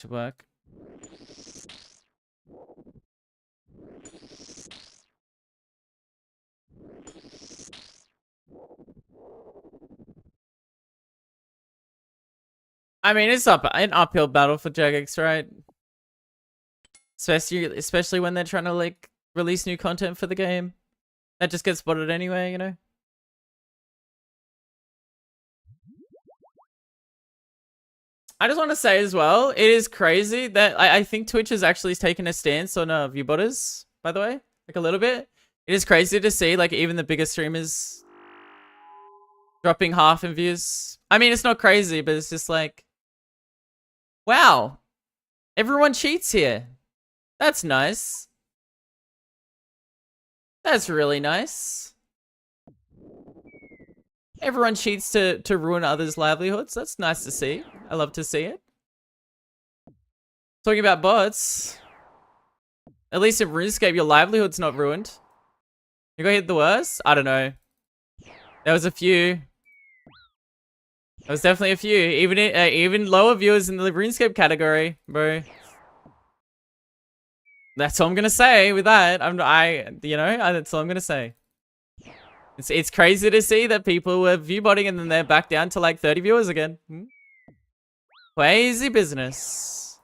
to work. I mean, it's an uphill battle for Jagex, right? Especially when they're trying to like release new content for the game. That just gets spotted anyway, you know? I just want to say as well, it is crazy that I think Twitch has actually taken a stance on view botters, by the way. Like a little bit. It is crazy to see like even the biggest streamers dropping half in views. I mean, it's not crazy, but it's just like, wow, everyone cheats here. That's nice. That's really nice. Everyone cheats to ruin others' livelihoods. That's nice to see. I love to see it. Talking about bots. At least in RuneScape, your livelihood's not ruined. You got hit the worst? I don't know. There was a few. There was definitely a few. Even lower viewers in the RuneScape category, bro. That's all I'm gonna say with that. That's all I'm gonna say. It's crazy to see that people were viewbotting and then they're back down to like 30 viewers again. Crazy business.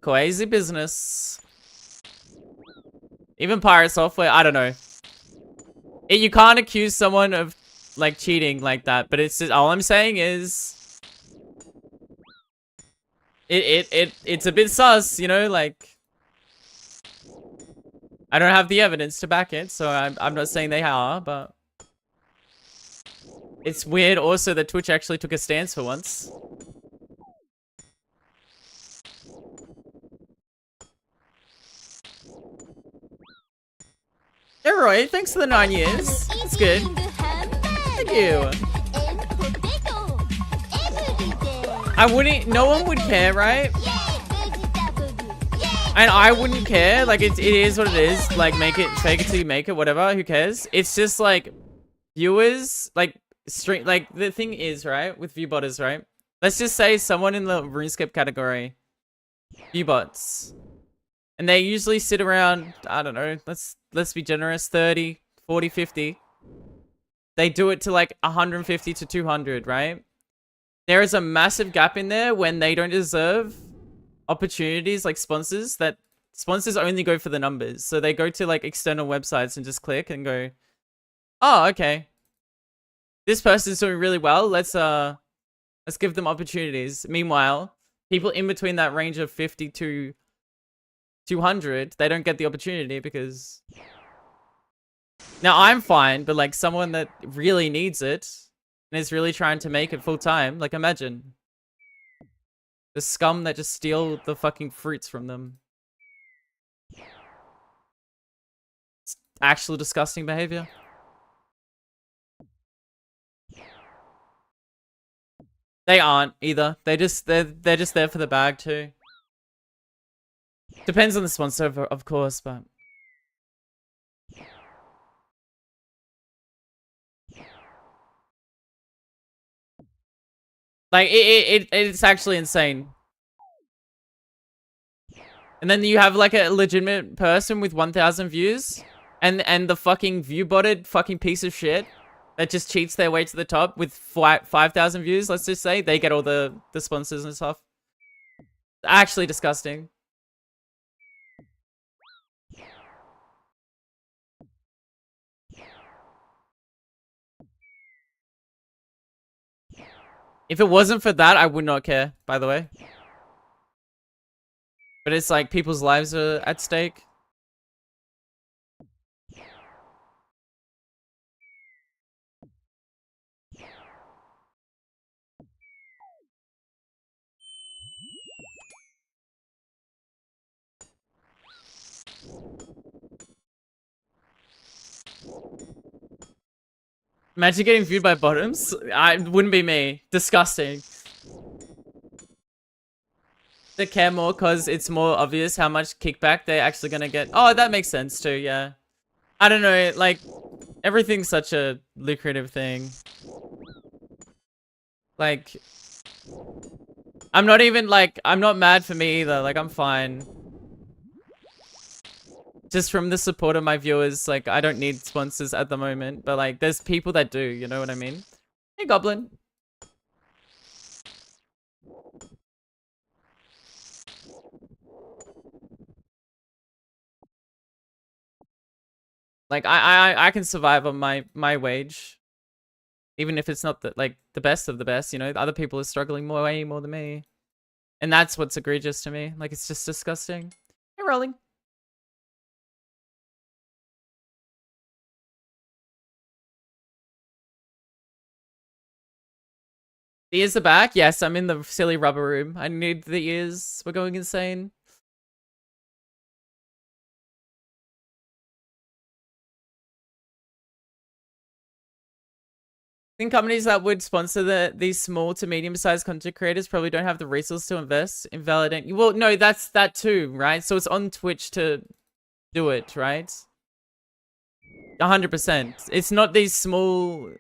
Crazy business. Even Pirate Software, I don't know. You can't accuse someone of like cheating like that, but it's just, all I'm saying is it's a bit sus, you know, like I don't have the evidence to back it, so I'm not saying they are, but it's weird also that Twitch actually took a stance for once. Hey Roy, thanks for the 9 years. It's good. Thank you. No one would care, right? And I wouldn't care. Like, it is what it is. Like, fake it till you make it, whatever. Who cares? It's just like, viewers, like, the thing is, right, with viewbotters, right? Let's just say someone in the RuneScape category, viewbots. And they usually sit around, I don't know, let's be generous, 30, 40, 50. They do it to like 150 to 200, right? There is a massive gap in there when they don't deserve opportunities like sponsors, that sponsors only go for the numbers. So they go to like external websites and just click and go, oh, okay. This person's doing really well. Let's give them opportunities. Meanwhile, people in between that range of 50 to 200, they don't get the opportunity because... Now, I'm fine, but like someone that really needs it and is really trying to make it full time, like imagine. The scum that just steal the fucking fruits from them. It's actual disgusting behavior. They aren't either. They're just there for the bag too. Depends on the sponsor, of course, but... Like, it's actually insane. And then you have, like, a legitimate person with 1,000 views, and the fucking view-botted fucking piece of shit that just cheats their way to the top with 5,000 views, let's just say. They get all the sponsors and stuff. Actually disgusting. If it wasn't for that, I would not care, by the way. But it's like people's lives are at stake. Imagine getting viewed by bottoms. It wouldn't be me. Disgusting. They care more because it's more obvious how much kickback they're actually gonna get. Oh, that makes sense too, yeah. I don't know, like, everything's such a lucrative thing. Like, I'm not even like, I'm not mad for me either. Like, I'm fine. Just from the support of my viewers, like, I don't need sponsors at the moment. But like, there's people that do, you know what I mean? Hey, Goblin. Like, I can survive on my wage. Even if it's not the best of the best, you know? Other people are struggling way more than me. And that's what's egregious to me. Like, it's just disgusting. Hey, Rolling. The ears are back. Yes, I'm in the silly rubber room. I need the ears. We're going insane. I think companies that would sponsor these small to medium-sized content creators probably don't have the resources to invest in validating. Well, no, that's that too, right? So it's on Twitch to do it, right? 100%. It's not these small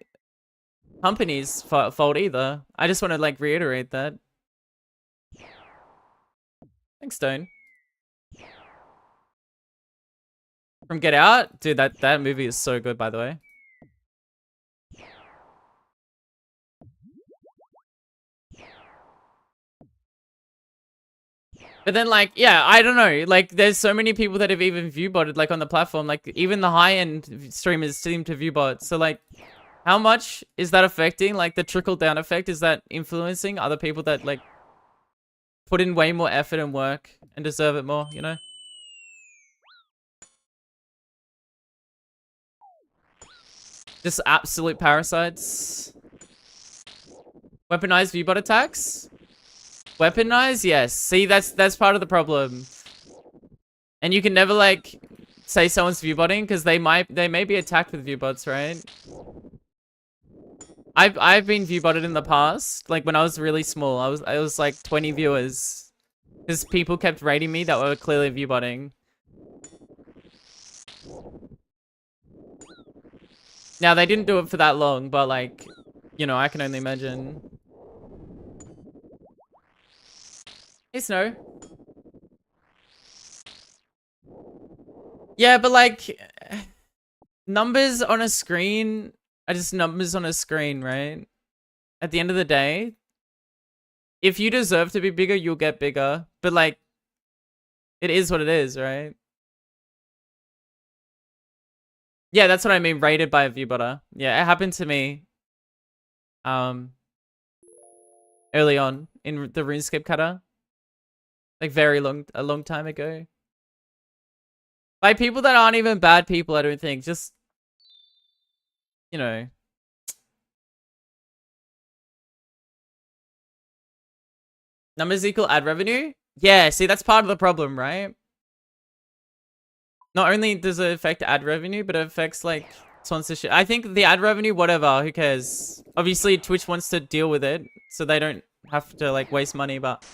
companies' fault either. I just want to like reiterate that. Thanks, Stone. From Get Out, dude. That movie is so good, by the way. But then, like, yeah, I don't know. Like, there's so many people that have even viewbotted, like, on the platform. Like, even the high-end streamers seem to viewbot. So, like, how much is that affecting? Like, the trickle-down effect, is that influencing other people that, like, put in way more effort and work and deserve it more, you know? Just absolute parasites. Weaponized viewbot attacks? Weaponized? Yes. See, that's part of the problem. And you can never, like, say someone's viewbotting because they may be attacked with viewbots, right? I've been viewbotted in the past, like when I was really small. I was like 20 viewers because people kept rating me that were clearly viewbotting. Now they didn't do it for that long, but like, you know, I can only imagine. Hey, Snow. Yeah, but like, numbers on a screen are just numbers on a screen, right? At the end of the day, if you deserve to be bigger, you'll get bigger. But like, it is what it is, right? Yeah, that's what I mean, rated by a viewbotter. Yeah, it happened to me. Early on in the RuneScape cutter. Like a long time ago. By people that aren't even bad people, I don't think. Just, you know. Numbers equal ad revenue? Yeah, see, that's part of the problem, right? Not only does it affect ad revenue, but it affects, like, sponsorship. I think the ad revenue, whatever, who cares? Obviously, Twitch wants to deal with it, so they don't have to, like, waste money, but...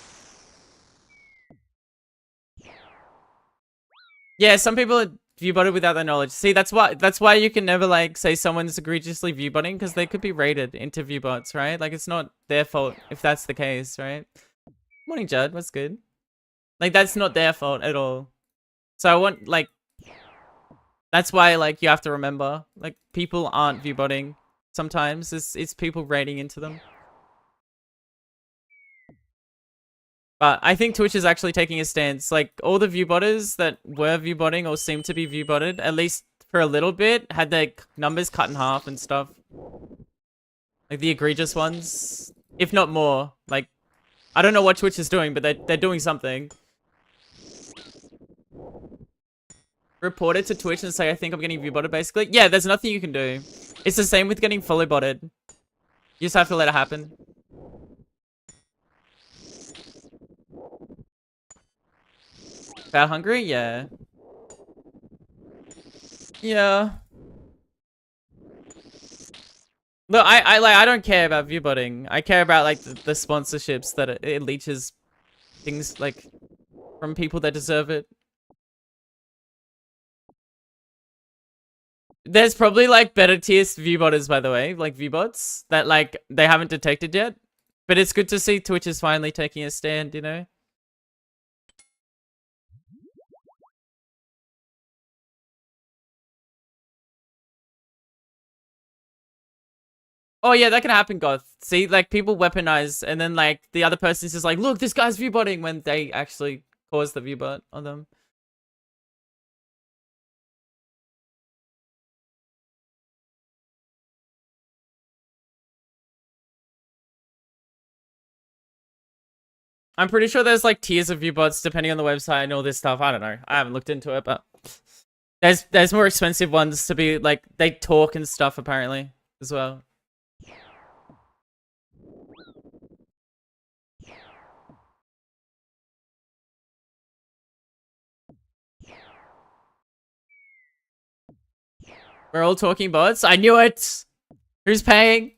Yeah, some people are viewbotted without their knowledge. See, that's why you can never, like, say someone's egregiously viewbotting, because they could be rated into viewbots, right? Like, it's not their fault if that's the case, right? Morning, Judd. What's good? Like, that's not their fault at all. So I want, like... That's why, like, you have to remember, like, people aren't viewbotting. Sometimes it's people rating into them. But I think Twitch is actually taking a stance. Like, all the viewbotters that were viewbotting or seem to be viewbotted, at least for a little bit, had their numbers cut in half and stuff. Like, the egregious ones. If not more. Like, I don't know what Twitch is doing, but they're doing something. Report it to Twitch and say, I think I'm getting viewbotted, basically. Yeah, there's nothing you can do. It's the same with getting fully botted. You just have to let it happen. Fat hungry? Yeah. Yeah. Look, I don't care about viewbotting. I care about, like, the sponsorships that it leeches things, like, from people that deserve it. There's probably, like, better tier viewbotters, by the way, like, viewbots, that, like, they haven't detected yet. But it's good to see Twitch is finally taking a stand, you know? Oh yeah, that can happen, Goth. See, like, people weaponize, and then, like, the other person's just like, look, this guy's viewbotting, when they actually cause the viewbot on them. I'm pretty sure there's, like, tiers of viewbots depending on the website and all this stuff. I don't know. I haven't looked into it, but there's more expensive ones to be, like, they talk and stuff, apparently, as well. We're all talking bots. I knew it. Who's paying?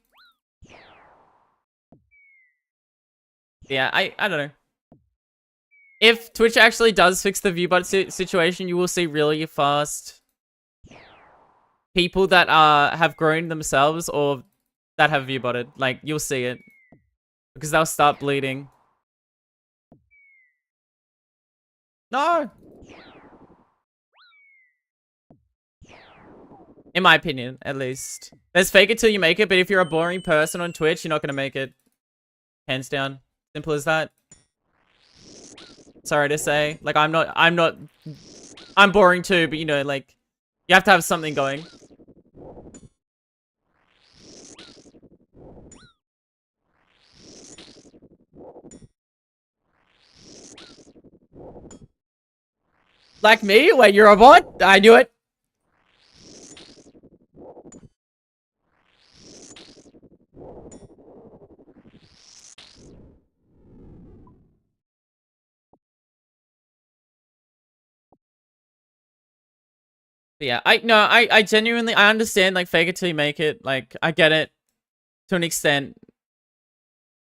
Yeah, I don't know. If Twitch actually does fix the viewbot situation, you will see really fast people that have grown themselves or that have viewbotted. Like, you'll see it. Because they'll start bleeding. No! In my opinion, at least. There's fake it till you make it, but if you're a boring person on Twitch, you're not gonna make it. Hands down. Simple as that. Sorry to say. Like, I'm boring too, but you know, like, you have to have something going. Like me? Wait, you're a bot? I knew it. But yeah, I genuinely, I understand, like, fake it till you make it. Like, I get it to an extent.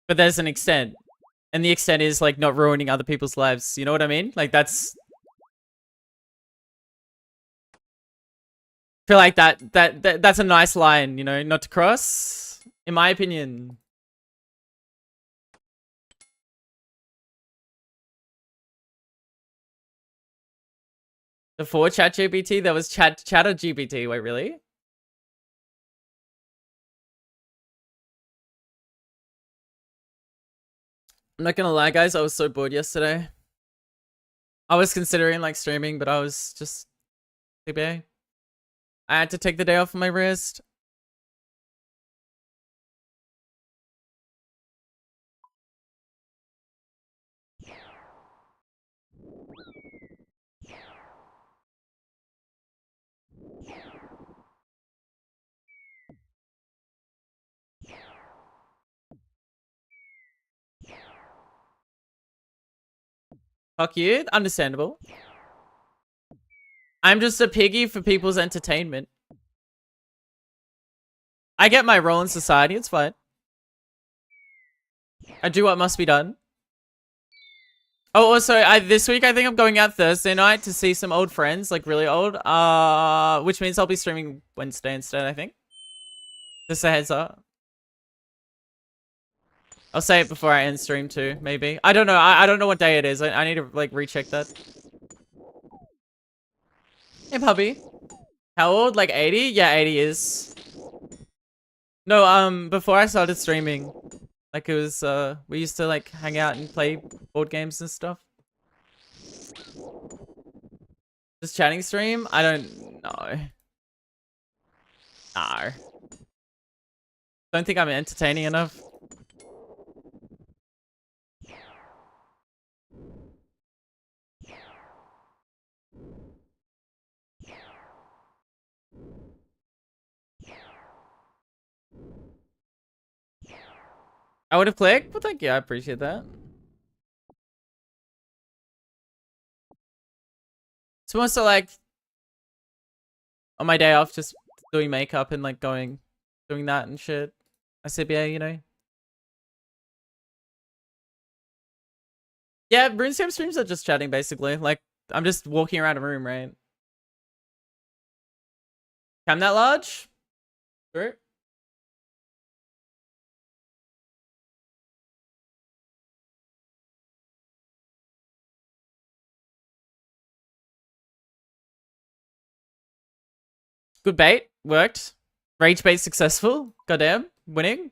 But there's an extent. And the extent is, like, not ruining other people's lives. You know what I mean? Like, that's... I feel like that's a nice line, you know, not to cross. In my opinion. Before ChatGPT, there was ChatterGPT. Wait, really? I'm not gonna lie, guys. I was so bored yesterday. I was considering, like, streaming, but I was just... TBA. I had to take the day off of my wrist. Fuck you. Understandable. I'm just a piggy for people's entertainment. I get my role in society. It's fine. I do what must be done. Oh, also, this week I think I'm going out Thursday night to see some old friends, like really old. Which means I'll be streaming Wednesday instead, I think. Just a heads up. I'll say it before I end stream too, maybe. I don't know. I don't know what day it is. I need to, like, recheck that. Hey, puppy. How old? Like 80? Yeah, 80 years. No, before I started streaming, like, it was, we used to, like, hang out and play board games and stuff. Just chatting stream? I don't know. No. Don't think I'm entertaining enough. I would have clicked, but thank you. I appreciate that. It's more so like on my day off, just doing makeup and like doing that and shit. I said, yeah, you know. Yeah, RuneScape streams are just chatting basically. Like, I'm just walking around a room, right? Cam that large? Sure. Good bait. Worked. Rage bait successful. Goddamn. Winning.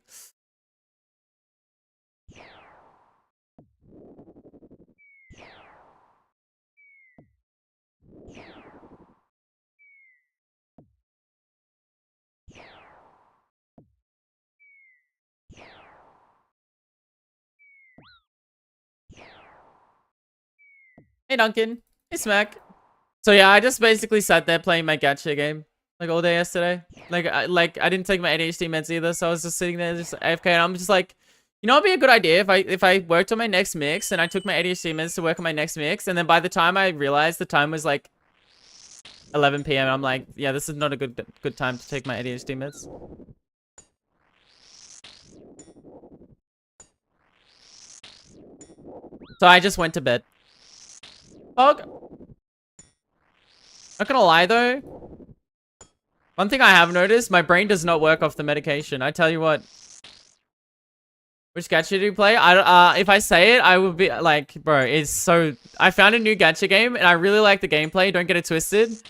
Hey Duncan. Hey Smack. So yeah, I just basically sat there playing my gacha game like all day yesterday. Like I didn't take my ADHD meds either, so I was just sitting there just AFK, and I'm just like, you know, it'd be a good idea if I worked on my next mix and I took my ADHD meds to work on my next mix, and then by the time I realized the time was like 11 p.m. I'm like, yeah, this is not a good time to take my ADHD meds. So I just went to bed. Not gonna lie though, one thing I have noticed, my brain does not work off the medication. I tell you what. Which gacha do you play? If I say it, I will be like, bro, it's so... I found a new gacha game, and I really like the gameplay. Don't get it twisted.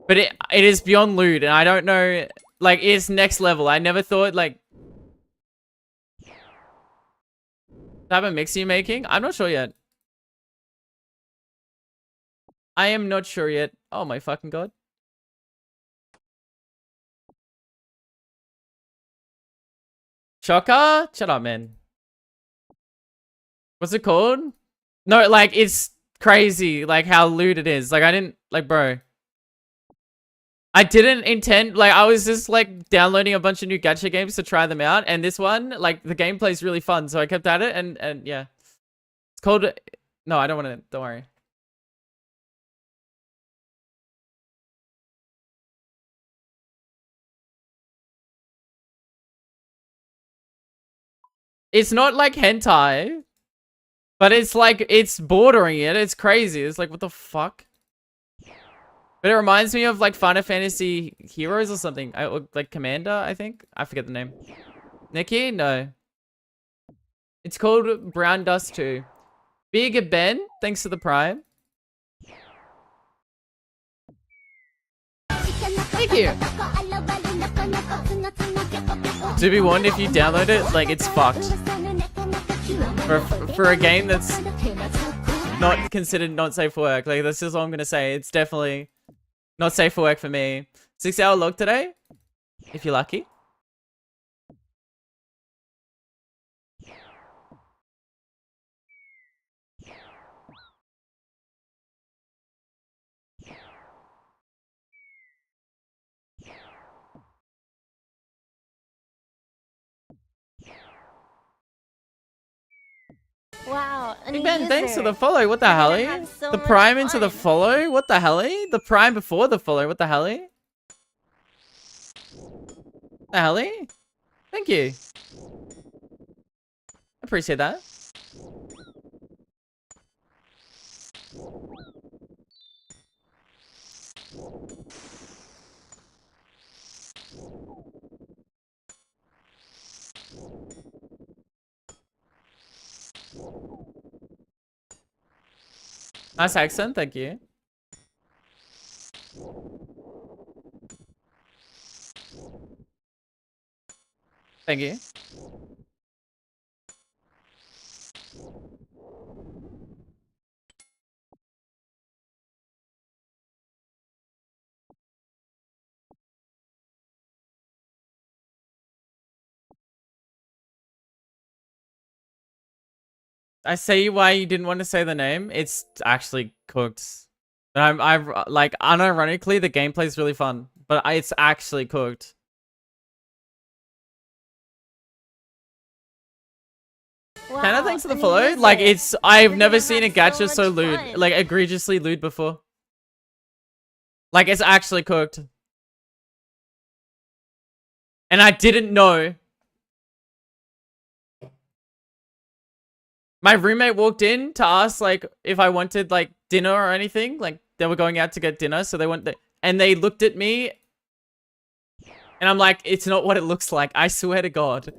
But it is beyond lewd, and I don't know... Like, it's next level. I never thought, like... Type of mix are you making? I'm not sure yet. I am not sure yet. Oh my fucking god. Shocker? Shut up, man. What's it called? No, like, it's crazy, like, how lewd it is. Like, I didn't... Like, bro. I didn't intend... Like, I was just, like, downloading a bunch of new gacha games to try them out. And this one, like, the gameplay's really fun. So I kept at it, and yeah. It's called... No, I don't want to... Don't worry. It's not like hentai, but it's like, it's bordering it. It's crazy. It's like, what the fuck? But it reminds me of like Final Fantasy Heroes or something. Like Commander, I think. I forget the name. Nikki? No. It's called Brown Dust 2. Big Ben, thanks to the Prime. Thank you. To be warned, if you download it, like, it's fucked. For a game that's not considered not safe for work. Like, that's just all I'm gonna say. It's definitely not safe for work for me. 6-hour log today, if you're lucky. Wow, Hey Ben, thanks for the follow. What the hell? So the Prime into the follow? What the hell? The Prime before the follow? What the hell? The hell? Thank you. Appreciate that. Nice accent, thank you. Thank you. I see why you didn't want to say the name. It's actually cooked. And I'm like, unironically, the gameplay's really fun, but it's actually cooked. Wow, Tanner, thanks for the follow. Like, it's, I've never seen a gacha so lewd, like egregiously lewd before. Like, it's actually cooked. And I didn't know. My roommate walked in to ask, like, if I wanted, like, dinner or anything. Like, they were going out to get dinner, so they went... And they looked at me. And I'm like, it's not what it looks like. I swear to God.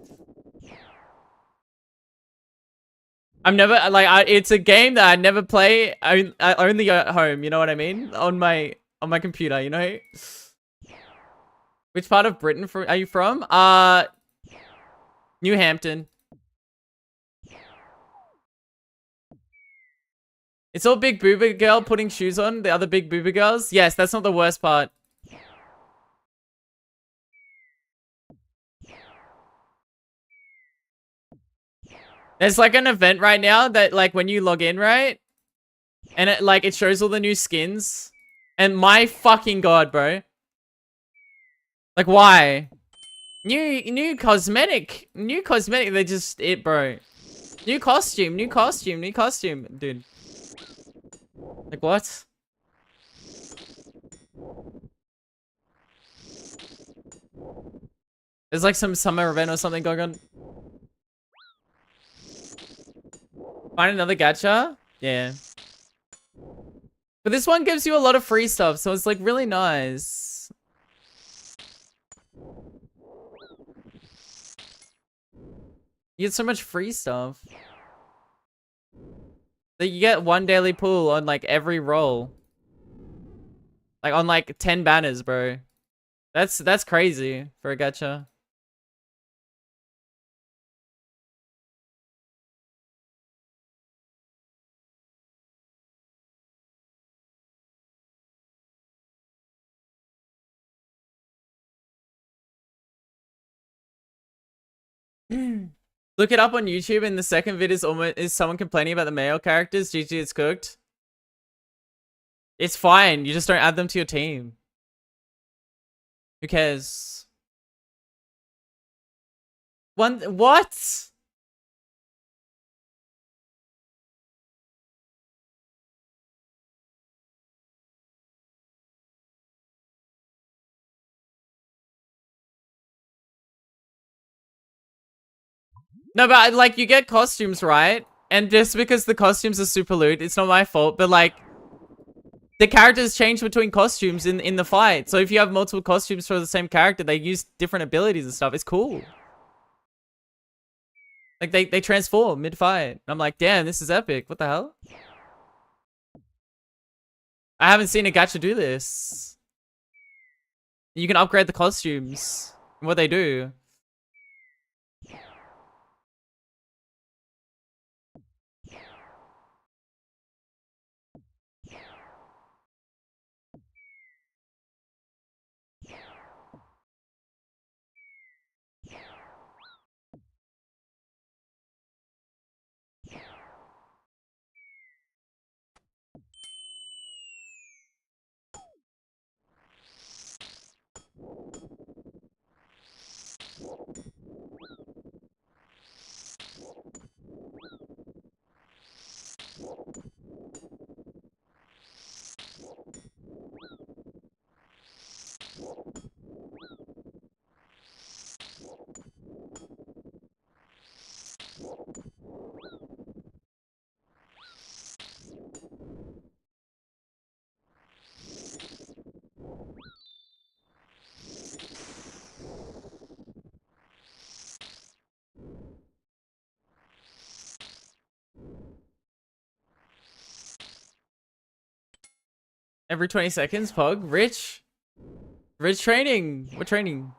I'm never... Like, it's a game that I never play. Only at home, you know what I mean? On my computer, you know? Which part of Britain are you from? New Hampton. It's all big booba girl putting shoes on, the other big booba girls. Yes, that's not the worst part. There's like an event right now that like when you log in, right? And it like it shows all the new skins. And my fucking god, bro. Like why? New cosmetic. New cosmetic, they just it, bro. New costume, dude. Like what? There's like some summer event or something going on. Find another gacha? Yeah. But this one gives you a lot of free stuff, so it's like really nice. You get so much free stuff. Like you get one daily pool on like every roll. Like on like 10 banners, bro. That's crazy for a gacha. Look it up on YouTube, and the second vid is someone complaining about the male characters. GG, it's cooked. It's fine. You just don't add them to your team. Who cares? What? No, but like you get costumes, right? And just because the costumes are super loot, it's not my fault. But like, the characters change between costumes in the fight. So if you have multiple costumes for the same character, they use different abilities and stuff. It's cool. Like they transform mid-fight. I'm like, damn, this is epic. What the hell? I haven't seen a gacha do this. You can upgrade the costumes and what they do. Every 20 seconds, Pog. Rich. Rich training. What training?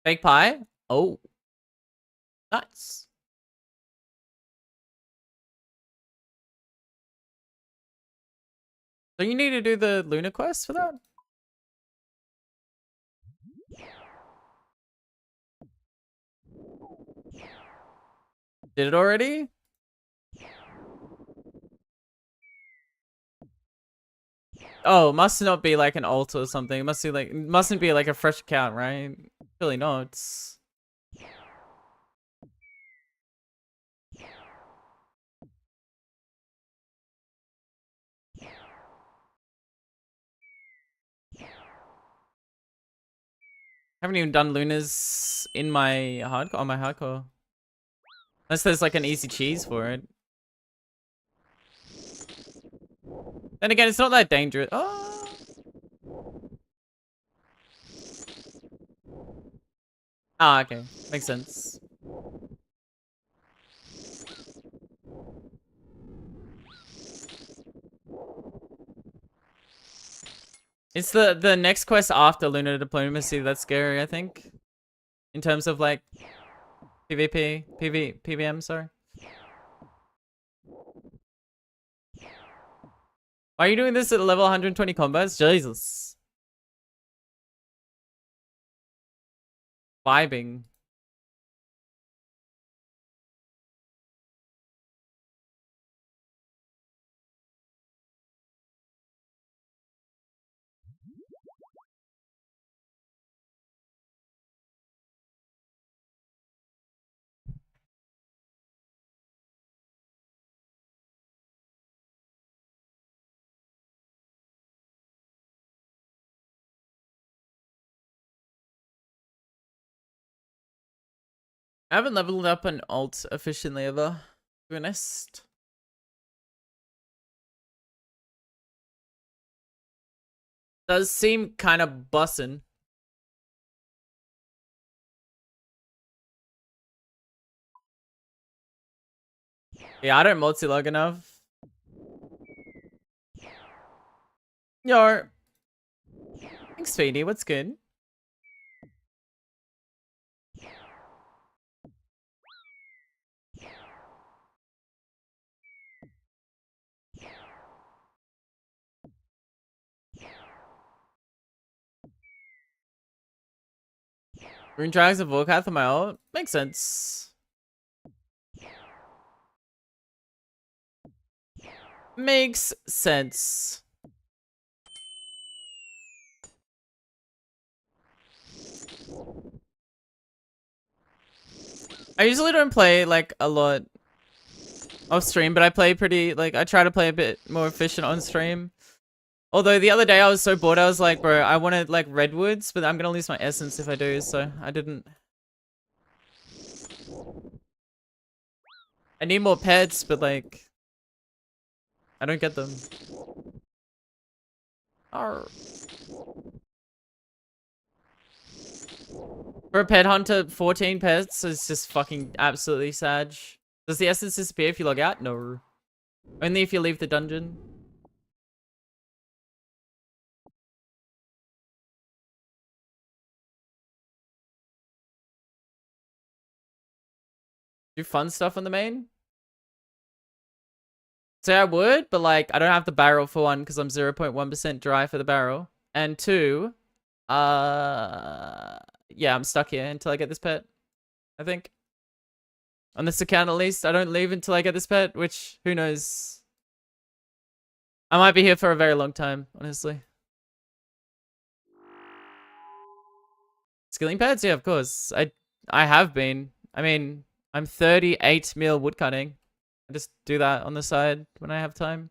Fake pie? Oh. Nice. So you need to do the Luna quest for that? Did it already? Oh, must not be like an alt or something. It must be like mustn't be like a fresh account, right? Really not. Haven't even done Lunas in my hardcore, on my hardcore. Unless there's like an easy cheese for it. Then again, it's not that dangerous. Oh. Ah, okay. Makes sense. It's the next quest after Lunar Diplomacy that's scary, I think. In terms of like PvM, sorry. Why are you doing this at level 120 combos? Jesus. Vibing. I haven't leveled up an alt efficiently ever, to be honest. Does seem kind of bussin'. Yeah, I don't multi-log enough. Yo. Thanks, Speedy. What's good? Rune Dragons and Volcath on my ult? Makes sense. Makes sense. I usually don't play like a lot off stream, but I play pretty like I try to play a bit more efficient on stream. Although the other day I was so bored, I was like, bro, I wanted like redwoods, but I'm gonna lose my essence if I do, so I didn't. I need more pets, but like I don't get them. Arr. For a pet hunter, 14 pets is just fucking absolutely sad. Does the essence disappear if you log out? No. Only if you leave the dungeon. Do fun stuff on the main? So I would, but like I don't have the barrel for one because I'm 0.1% dry for the barrel. And two, yeah, I'm stuck here until I get this pet, I think. On this account at least, I don't leave until I get this pet, which who knows. I might be here for a very long time, honestly. Skilling pets? Yeah, of course. I have been. I mean, I'm 38 mil woodcutting. I just do that on the side when I have time.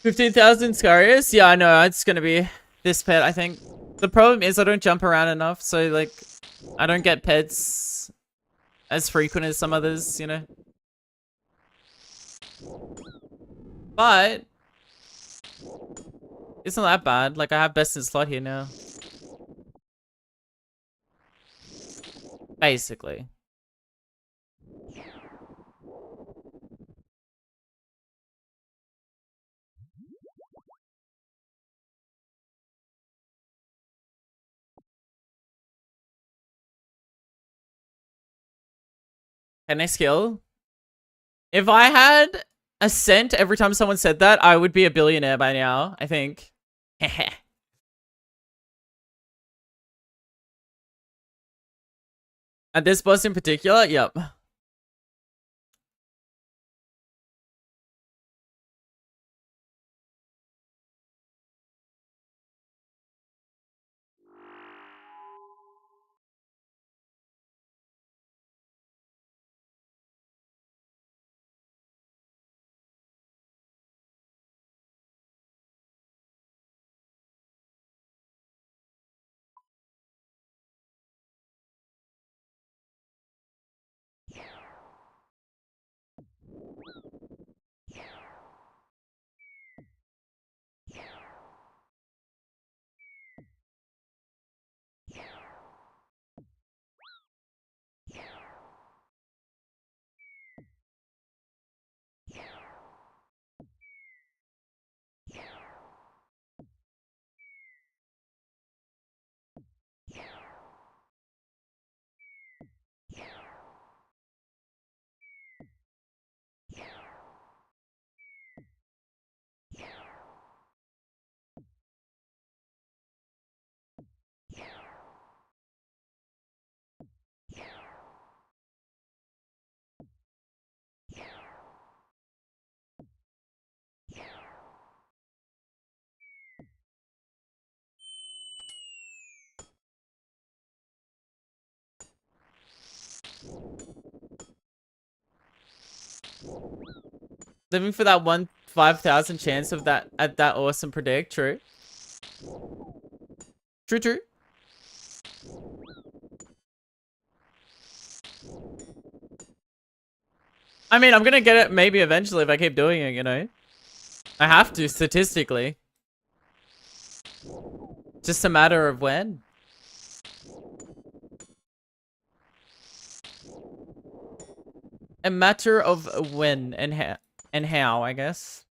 $15,000 Scarius? Yeah, I know. It's gonna be this pet, I think. The problem is I don't jump around enough, so like I don't get pets as frequent as some others, you know. But it's not that bad. Like I have best in slot here now. Basically. Can I skill? If I had a cent every time someone said that, I would be a billionaire by now, I think. And this boss in particular, yep. Living for that 5,000 chance of that at that awesome predict. True. True, true. I mean, I'm gonna get it maybe eventually if I keep doing it, you know? I have to, statistically. Just a matter of when. A matter of when and how, I guess.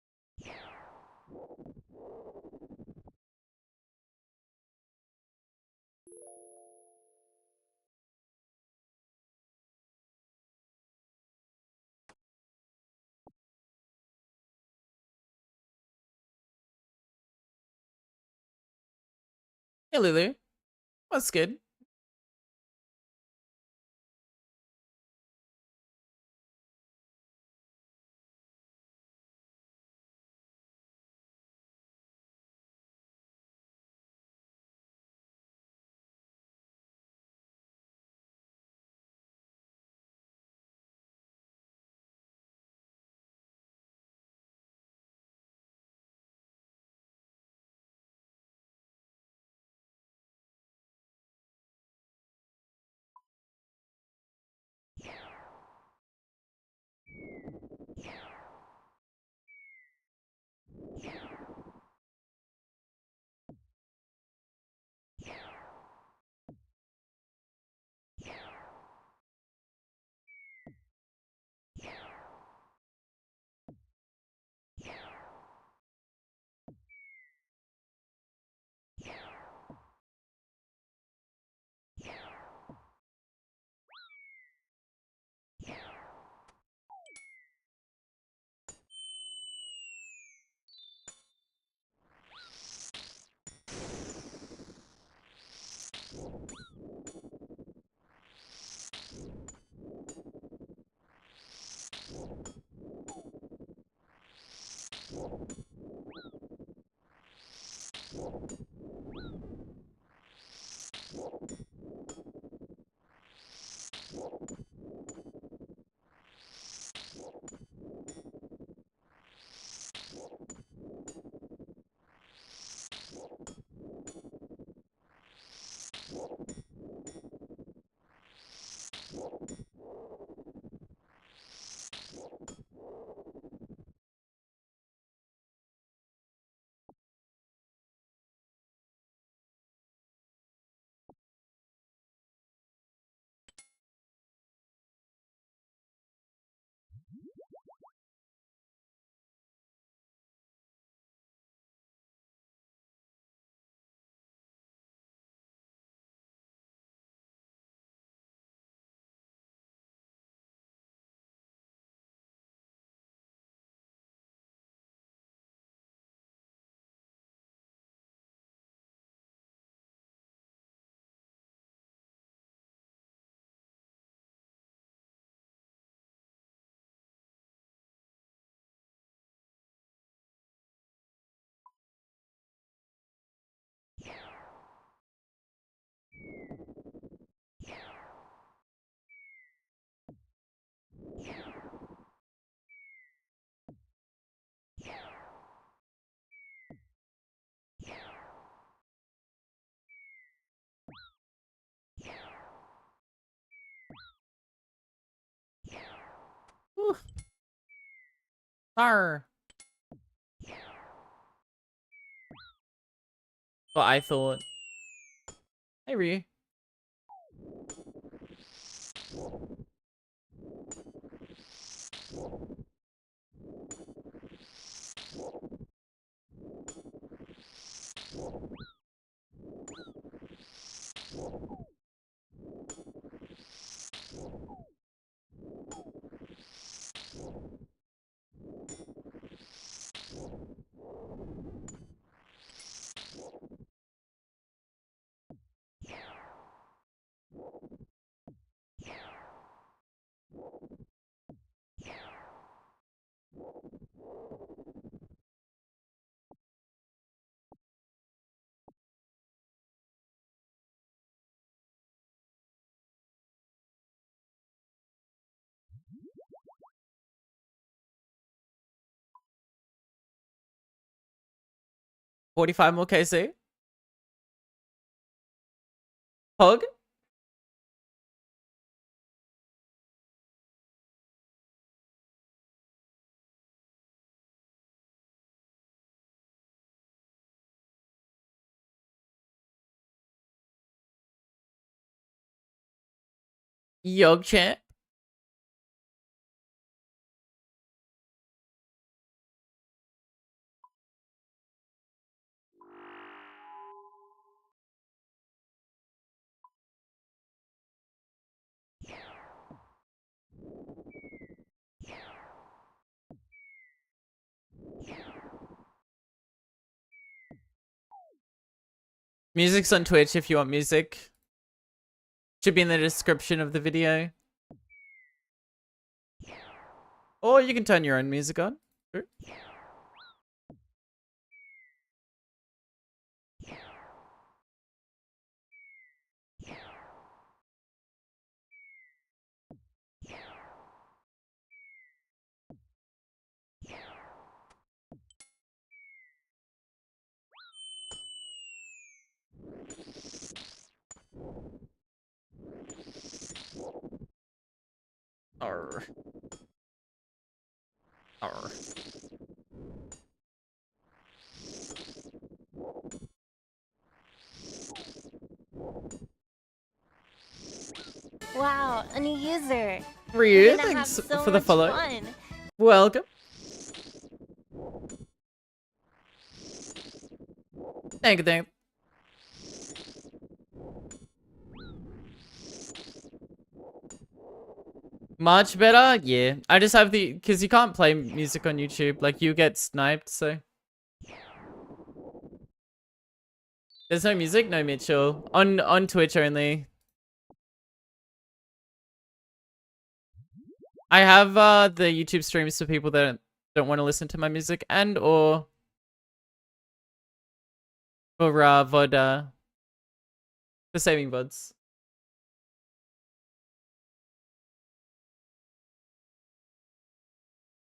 Hey, Lulu. That's good. Woo. Arr. What I thought. Hey, Ryu. $45 more KC. Pug. Yog champ. Music's on Twitch if you want music. Should be in the description of the video. Or you can turn your own music on. Sure. Arr. Arr. Wow, a new user. Ryu, We're gonna have thanks so for the much follow. fun. Welcome. Thank you, thank you. Much better? Yeah. I just have the... Because you can't play music on YouTube. Like, you get sniped, so... There's no music? No, Mitchell. On Twitch only. I have the YouTube streams for people that don't want to listen to my music and or... For VOD, for saving VODs.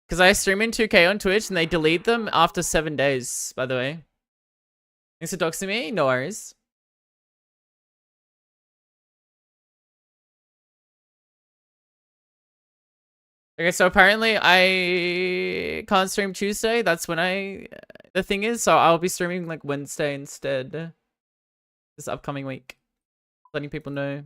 Because I stream in 2K on Twitch and they delete them after 7 days, by the way. Thanks for doxing me. No worries. Okay, so apparently I can't stream Tuesday. That's when the thing is, so I'll be streaming like Wednesday instead. This upcoming week. Letting people know.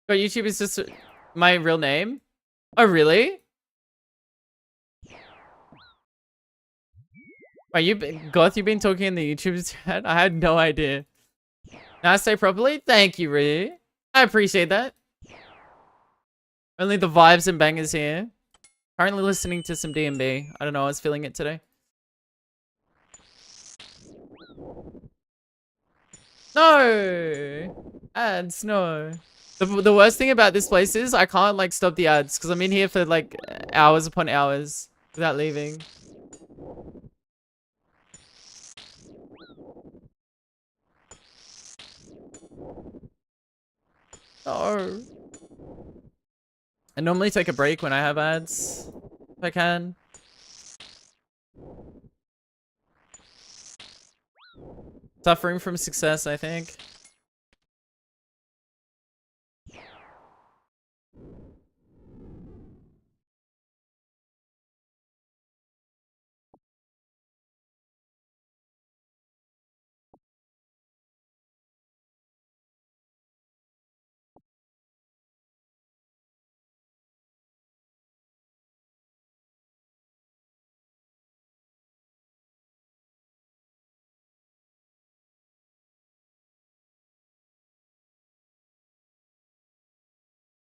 But YouTube is just my real name? Oh, really? Wait, Goth, you've been talking in the YouTube chat? I had no idea. Now I say properly? Thank you, Ryu. I appreciate that. Only the vibes and bangers here. Currently listening to some D&B. I don't know, I was feeling it today. No! Ads, no. The worst thing about this place is I can't like stop the ads because I'm in here for like hours upon hours without leaving. No. I normally take a break when I have ads, if I can. Suffering from success, I think.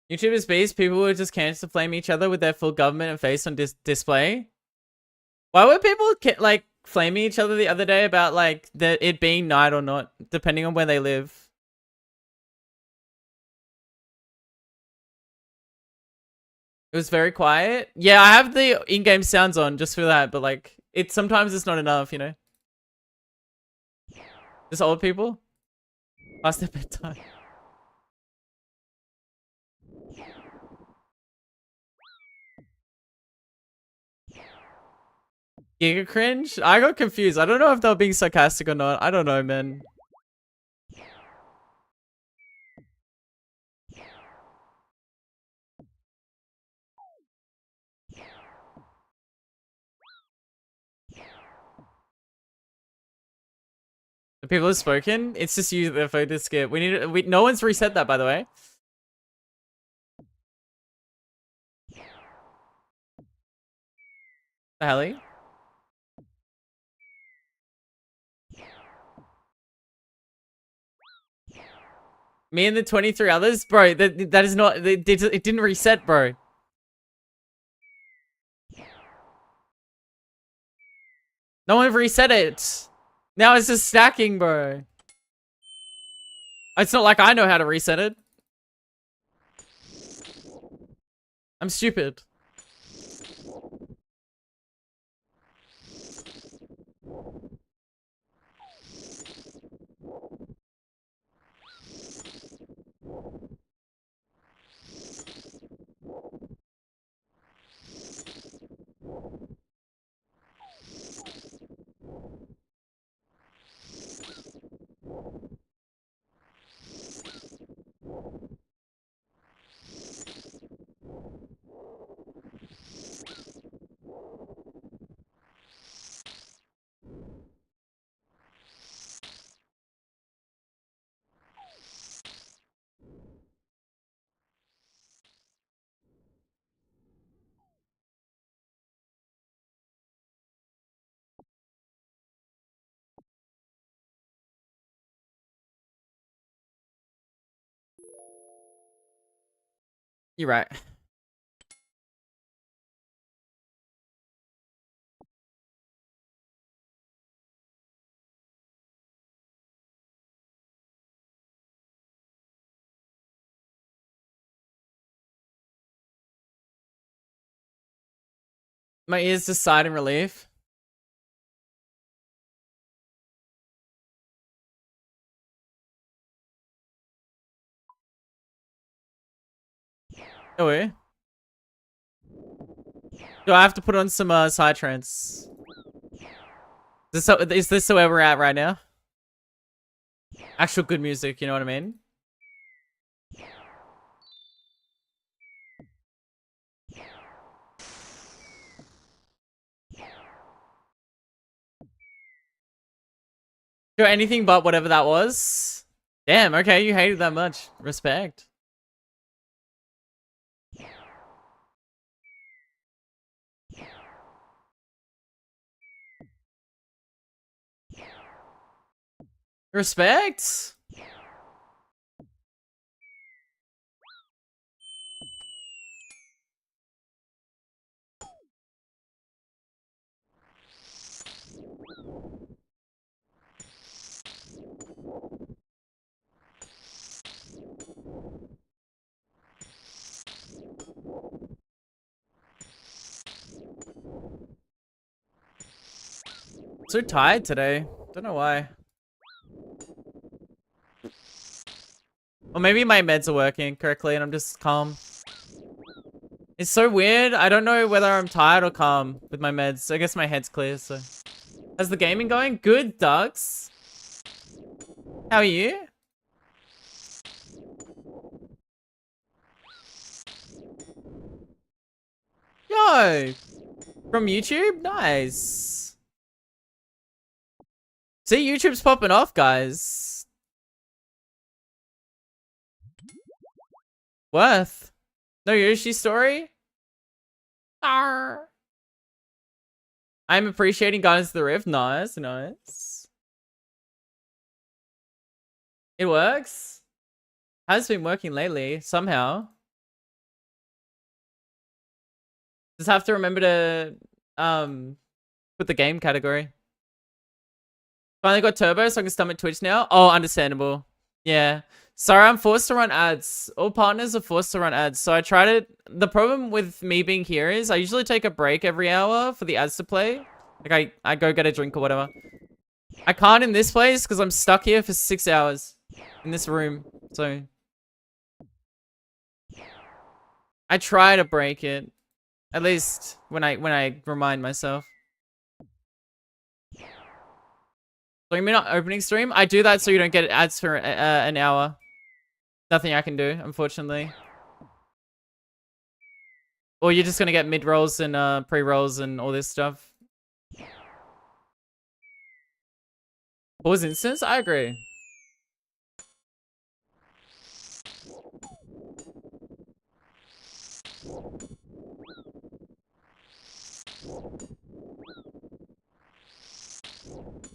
YouTubers based people would just cancel flame each other with their full government and face on display. Why were people like flaming each other the other day about like it being night or not, depending on where they live? It was very quiet. Yeah, I have the in-game sounds on just for that, but like sometimes it's not enough, you know. Just old people past their bedtime. Giga cringe? I got confused. I don't know if they were being sarcastic or not. I don't know, man. The people have spoken. It's just you, the photo skip. No one's reset that, by the way. The helly? Me and the 23 others? Bro, that is not... It didn't reset, bro. No one reset it. Now it's just stacking, bro. It's not like I know how to reset it. I'm stupid. You're right. My ears just sighed in relief. Oh, wait. Do I have to put on some side trance? Is this where we're at right now? Actual good music, you know what I mean? Do anything but whatever that was? Damn, okay, you hated that much. Respect. Respect? So tired today. Don't know why. Or maybe my meds are working correctly and I'm just calm. It's so weird. I don't know whether I'm tired or calm with my meds. I guess my head's clear, so. How's the gaming going? Good, Ducks. How are you? Yo! From YouTube? Nice. See, YouTube's popping off, guys. Worth. No Yoshi story? Arr. I'm appreciating Guardians of the Rift. Nice, nice. It works. Has been working lately, somehow. Just have to remember to put the game category. Finally got turbo so I can stomach Twitch now. Oh, understandable. Yeah. Sorry, I'm forced to run ads. All partners are forced to run ads. So I try to... The problem with me being here is I usually take a break every hour for the ads to play. Like, I go get a drink or whatever. I can't in this place because I'm stuck here for 6 hours. In this room. So... I try to break it. At least when I remind myself. 3-minute opening stream? I do that so you don't get ads for an hour. Nothing I can do, unfortunately. Or you're just gonna get mid-rolls and pre-rolls and all this stuff. Pause instance? I agree.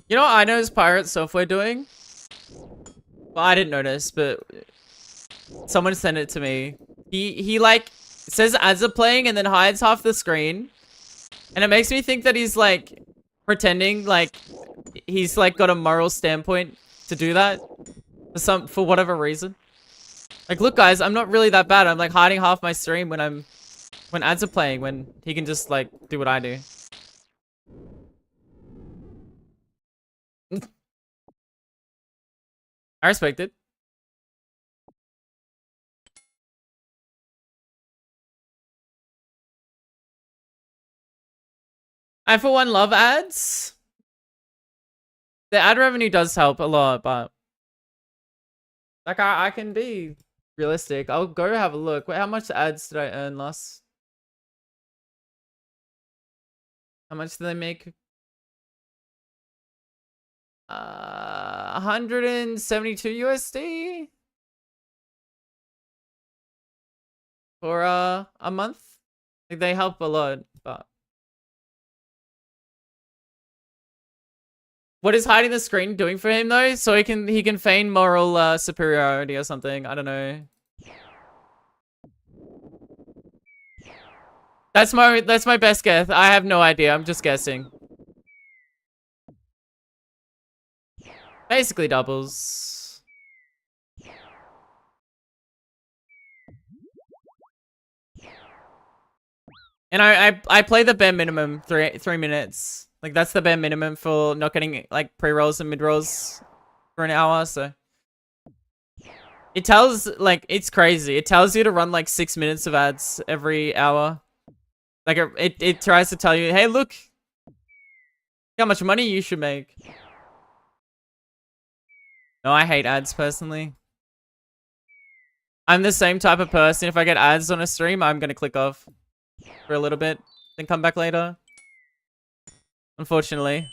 You know what I noticed Pirate Software doing? Well, I didn't notice, but someone sent it to me. He like says ads are playing and then hides half the screen. And it makes me think that he's like pretending like he's like got a moral standpoint to do that for whatever reason. Like, look guys, I'm not really that bad. I'm like hiding half my stream when ads are playing, when he can just like do what I do. I respect it. I, for one, love ads. The ad revenue does help a lot, but... Like, I can be realistic. I'll go have a look. Wait, how much ads did I earn last? How much did they make? 172 USD? For a month? Like, they help a lot, but... What is hiding the screen doing for him though? So he can feign moral superiority or something. I don't know. That's my best guess. I have no idea. I'm just guessing. Basically doubles. And I play the bare minimum 3 minutes. Like, that's the bare minimum for not getting, like, pre-rolls and mid-rolls for an hour, so... It tells, like, it's crazy. It tells you to run, like, 6 minutes of ads every hour. Like, it tries to tell you, hey, look! How much money you should make. No, I hate ads, personally. I'm the same type of person. If I get ads on a stream, I'm gonna click off for a little bit, then come back later. Unfortunately.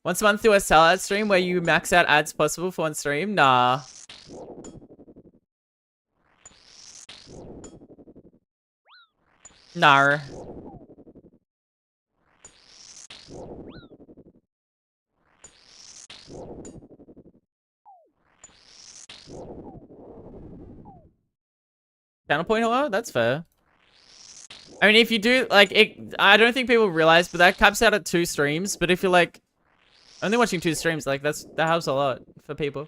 Once a month do a sellout stream where you max out ads possible for one stream? Nah. Nah. Channel point hello? That's fair. I mean, if you do, like, I don't think people realize, but that caps out at 2 streams. But if you're, like, only watching 2 streams, like, that helps a lot for people.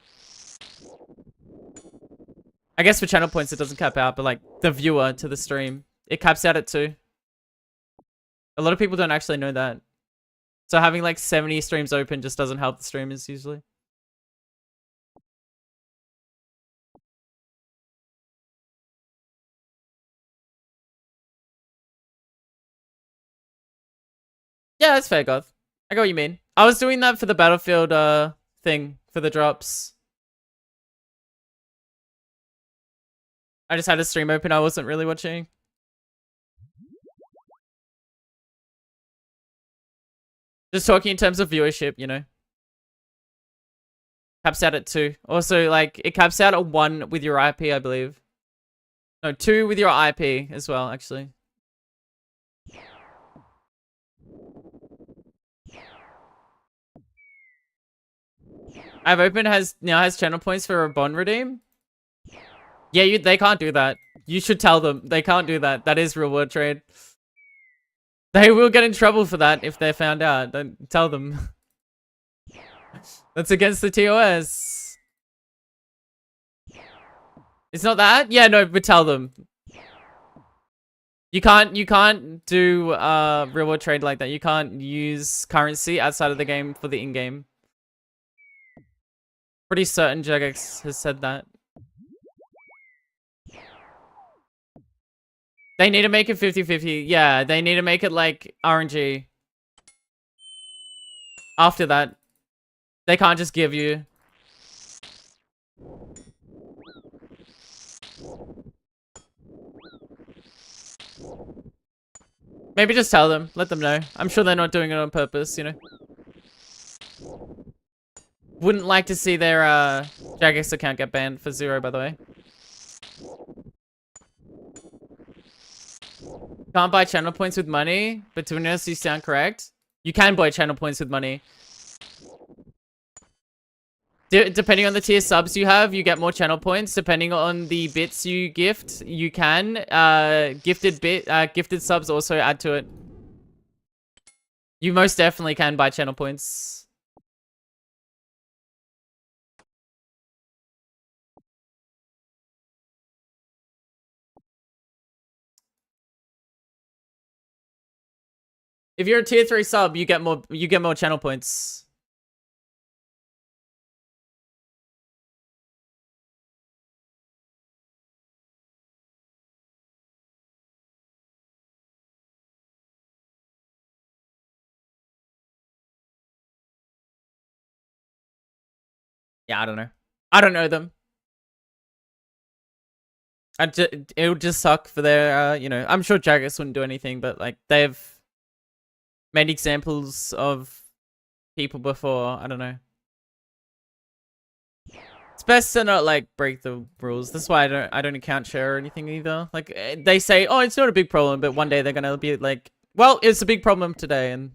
I guess for channel points, it doesn't cap out, but, like, the viewer to the stream, it caps out at 2. A lot of people don't actually know that. So having like 70 streams open just doesn't help the streamers usually. Yeah, that's fair, Goth. I get what you mean. I was doing that for the Battlefield thing for the drops. I just had a stream open. I wasn't really watching. Just talking in terms of viewership, you know. Caps out at 2. Also, like, it caps out at 1 with your IP, I believe. No, 2 with your IP as well, actually. I've opened now has channel points for a bond redeem. Yeah, they can't do that. You should tell them. They can't do that. That is real world trade. They will get in trouble for that if they're found out. Don't tell them. That's against the TOS. It's not that? Yeah, no, but tell them. You can't do real world trade like that. You can't use currency outside of the game for the in-game. Pretty certain Jagex has said that. They need to make it 50-50. Yeah, they need to make it like RNG. After that, they can't just give you. Maybe just tell them. Let them know. I'm sure they're not doing it on purpose, you know. Wouldn't like to see their Jagex account get banned for 0, by the way. Can't buy channel points with money, but to be honest, you sound correct. You can buy channel points with money. Depending on the tier subs you have, you get more channel points. Depending on the bits you gift, you can. Gifted subs also add to it. You most definitely can buy channel points. If you're a tier 3 sub, you get more channel points. Yeah, I don't know. I don't know them. It would just suck for their, you know, I'm sure Jagex wouldn't do anything, but like they've made examples of people before. I don't know. It's best to not like break the rules. That's why I don't account share or anything either. Like they say, oh, it's not a big problem, but one day they're gonna be like, well, it's a big problem today, and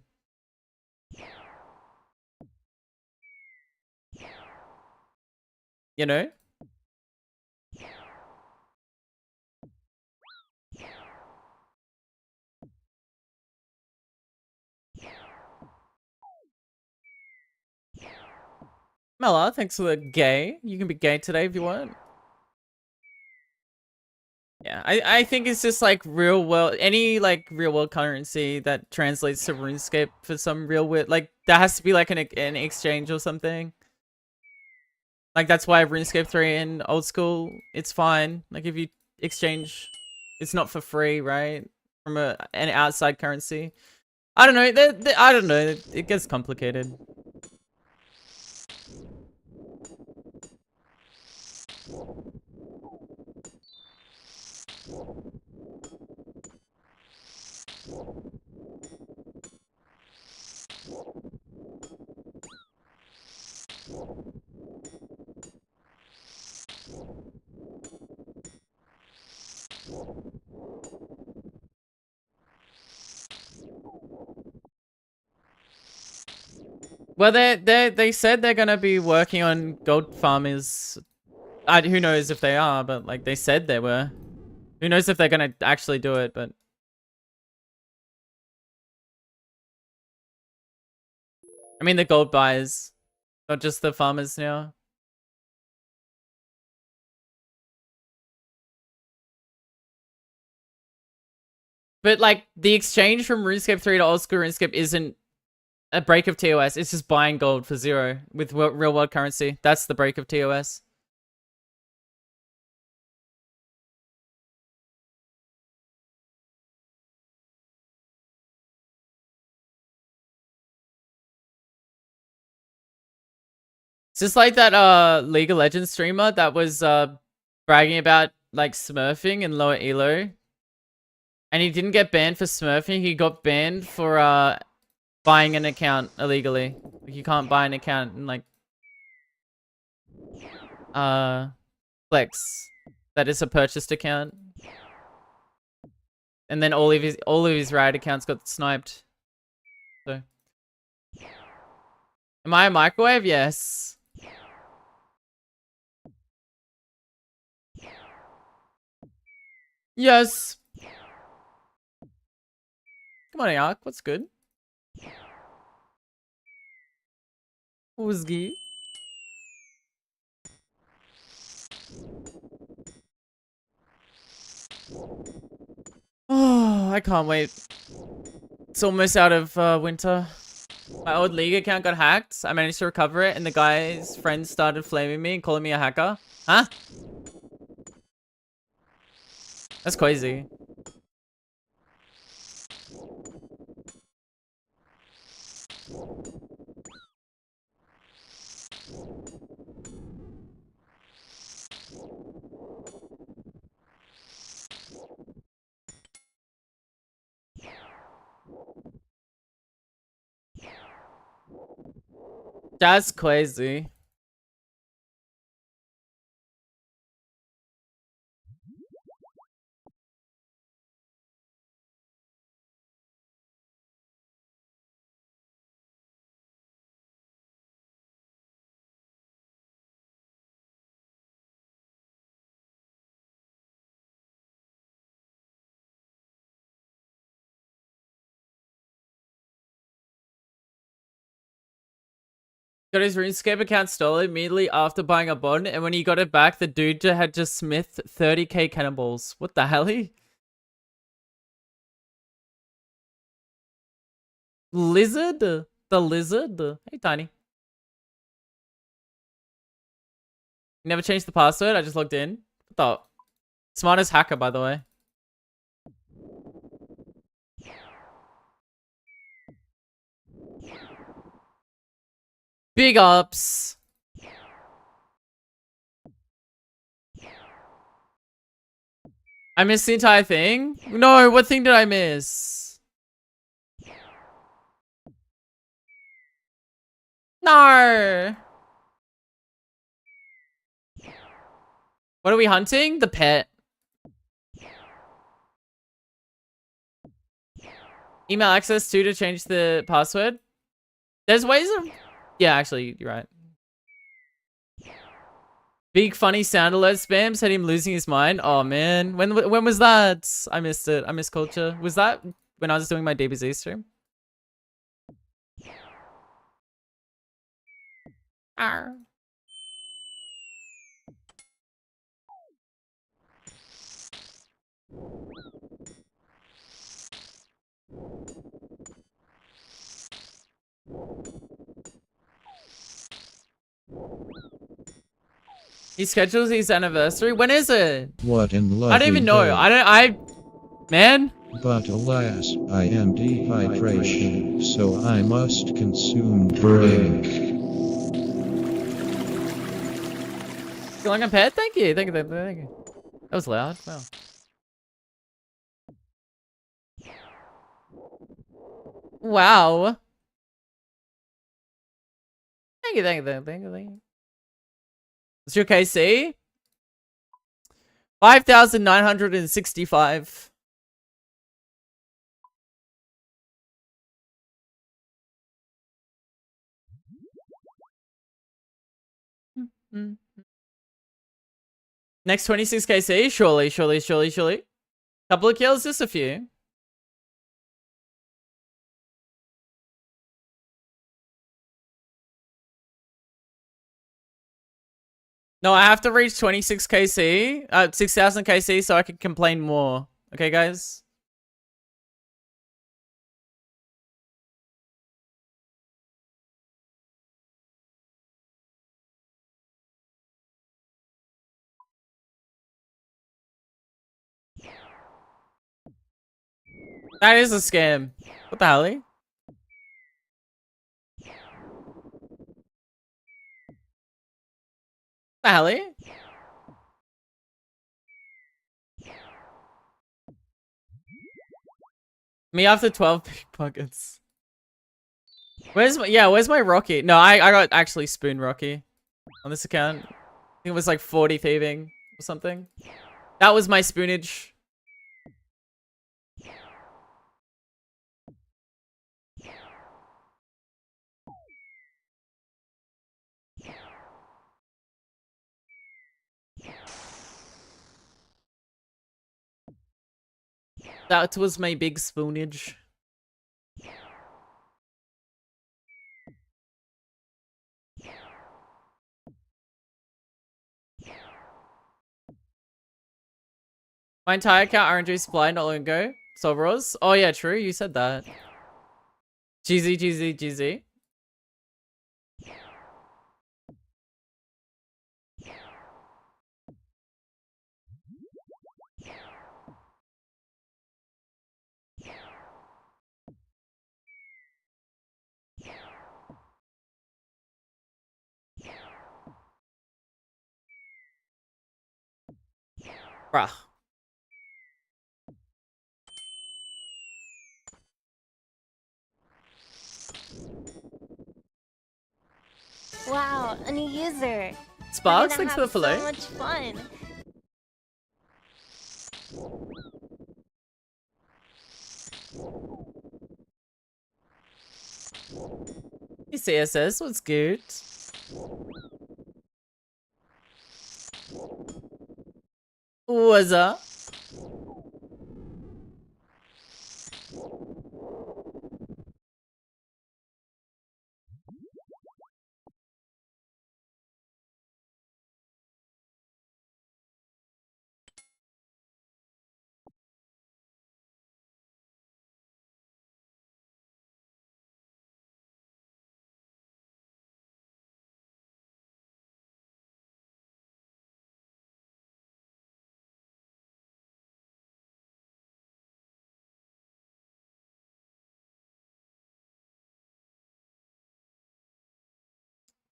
you know. Mela, thanks for the gay. You can be gay today if you want. Yeah, I think it's just like real world, any like real world currency that translates to RuneScape for some real weird, like there has to be like an exchange or something. Like that's why RuneScape 3 in old school, it's fine. Like if you exchange, it's not for free, right? From an outside currency. I don't know. I don't know. It gets complicated. Well, they said they're gonna be working on gold farmers. Who knows if they are, but like they said they were. Who knows if they're gonna actually do it, but I mean the gold buyers, not just the farmers now. But like the exchange from RuneScape 3 to old school RuneScape isn't a break of TOS. It's just buying gold for 0 with real world currency. That's the break of TOS. It's just like that League of Legends streamer that was bragging about like smurfing and lower elo. And he didn't get banned for smurfing, he got banned for buying an account illegally. You can't buy an account and like Flex. That is a purchased account. And then all of his Riot accounts got sniped. So am I a microwave? Yes. Yes. Come on, Ark. What's good? Woozy. Oh, I can't wait. It's almost out of winter. My old League account got hacked. I managed to recover it, and the guy's friends started flaming me and calling me a hacker. Huh? That's crazy. That's crazy. Got his RuneScape account stolen immediately after buying a bond, and when he got it back, the dude had just smithed 30k cannonballs. What the hell? Lizard? The lizard? Hey, Tiny. Never changed the password, I just logged in. What the? Smartest hacker, by the way. Big ups. I missed the entire thing? No, what thing did I miss? No. What are we hunting? The pet. Email access to change the password. There's ways of... Yeah, actually, you're right. Big funny sound alert spam said him losing his mind. Oh man, when was that? I missed it. I missed culture. Was that when I was doing my DBZ stream? Arr. He schedules his anniversary. When is it? What in love? I don't even know. Man. But alas, I am dehydration, so I must consume drink. Feeling a pet? Thank you. Thank you. Thank you. That was loud. Wow. Wow. Thank you. Thank you. Thank you. Thank you. What's your KC? 5,965. Next 26 KC? Surely. Couple of kills, just a few. No, I have to reach 26 KC, 6,000 KC so I can complain more. Okay, guys? That is a scam. What the hell? The hell? Me after 12 pickpockets. Where's my Rocky? No, I got actually spoon Rocky on this account. I think it was like 40 thieving or something. That was my spoonage. That was my big spoonage. My entire account RNG supply not long ago. Solveros. Oh yeah, true. You said that. GZ. Bruh. Wow, a new user. Sparks, We're thanks for gonna the have follow. so much fun. Hey, CSS, what's good? What's up?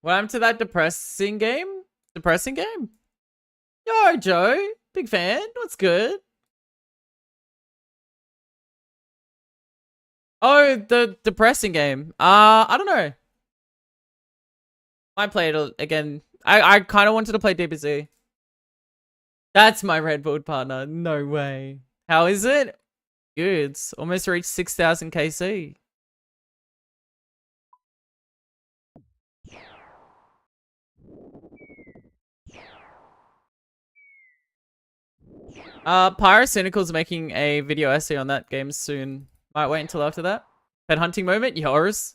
What happened to that depressing game? Depressing game? Yo, Joe. Big fan. What's good? Oh, the depressing game. I don't know. I played it again. I kind of wanted to play DBZ. That's my Red Bull partner. No way. How is it? Good. Almost reached 6,000 KC. Pyrocynical's making a video essay on that game soon. Might wait until after that. Pet hunting moment, yours.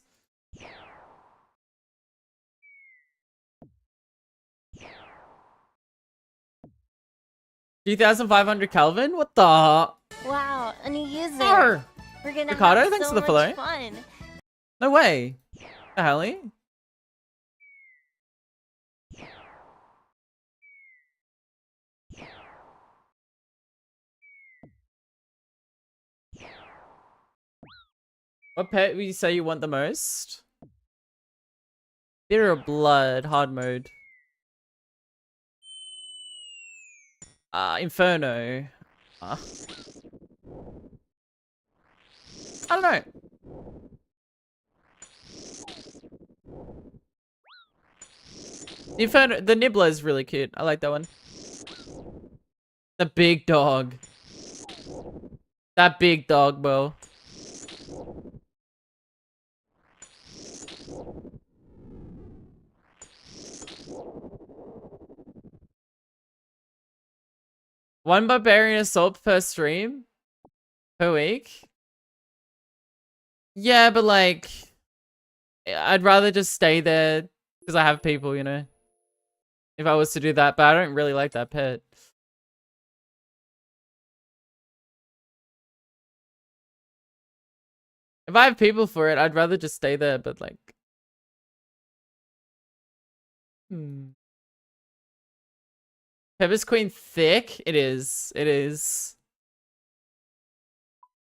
2,500 Kelvin? What the? Wow, a new user. Arr! We're gonna Ricardo, have thanks so for the follow. much fun. No way. The hell? What pet would you say you want the most? Bitter of Blood, hard mode. Inferno. I don't know. Inferno, the Nibbler is really cute. I like that one. The big dog. That big dog, bro. One barbarian assault per stream per week. Yeah, but like, I'd rather just stay there because I have people, you know. If I was to do that, but I don't really like that pet. If I have people for it, I'd rather just stay there, but like... Pepper's Queen thick? It is. It is.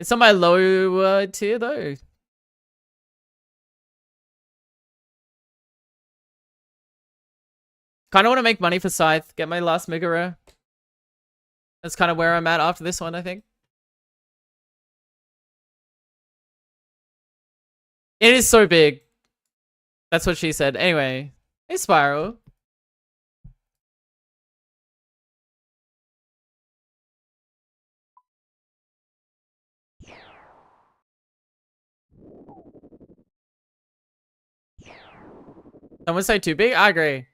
It's on my lower tier though. Kind of want to make money for Scythe. Get my last Mega Rare. That's kind of where I'm at after this one, I think. It is so big. That's what she said. Anyway, hey Spiral. Someone say too big? I agree.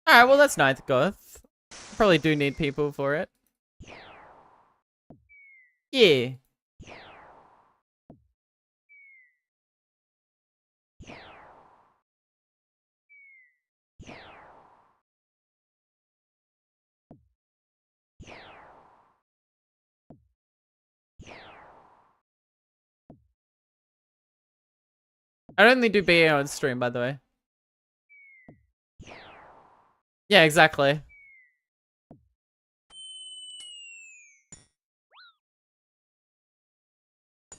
Alright, well that's ninth Goth. Probably do need people for it. Yeah. I don't only do BA on stream, by the way. Yeah, exactly.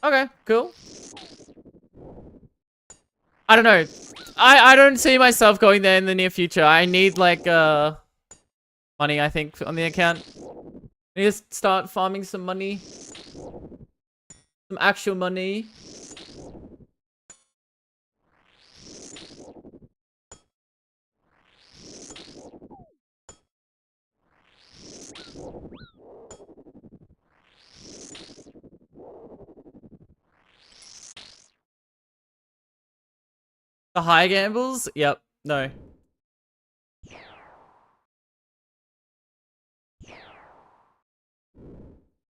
Okay, cool. I don't know. I don't see myself going there in the near future. I need like money, I think, on the account. I need to start farming some money. Some actual money. The high gambles? Yep. No.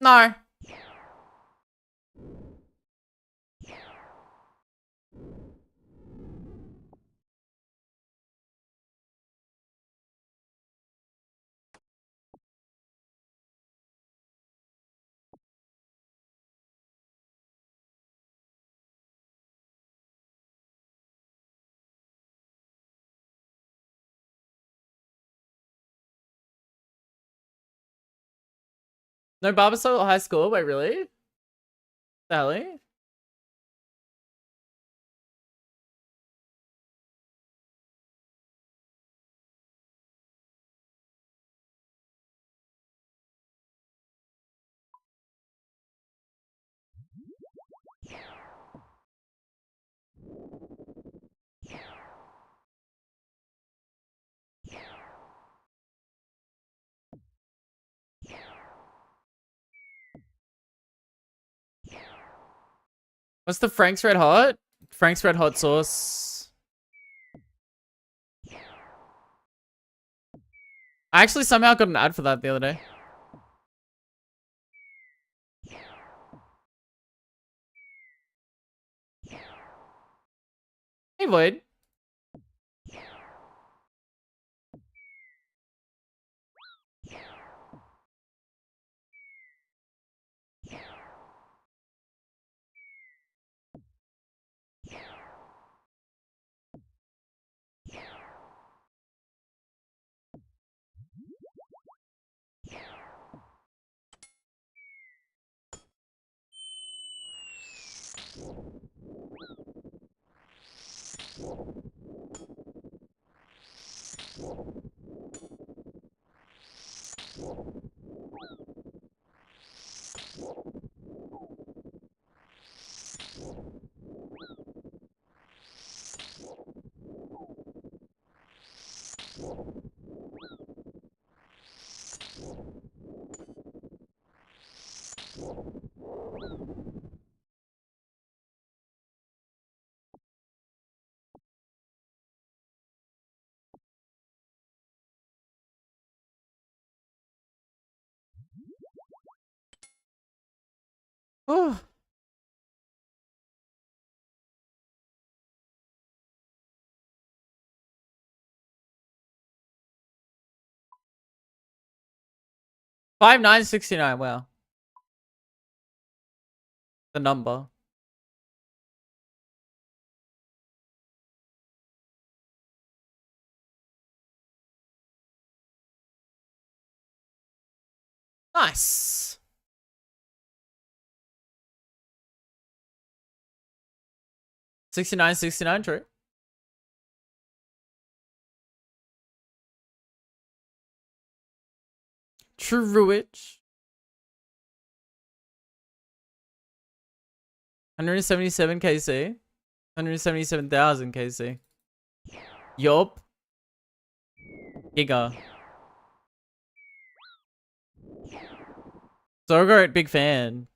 No. No Barbasol high score? Wait, really? Sally? What's the Frank's Red Hot? Frank's Red Hot sauce. I actually somehow got an ad for that the other day. Hey, Void. Oh. $5,969. Wow. The number. Nice. $69.69, true. Truich. 177 KC. 177,000 KC. Yup. Giga. So great, big fan.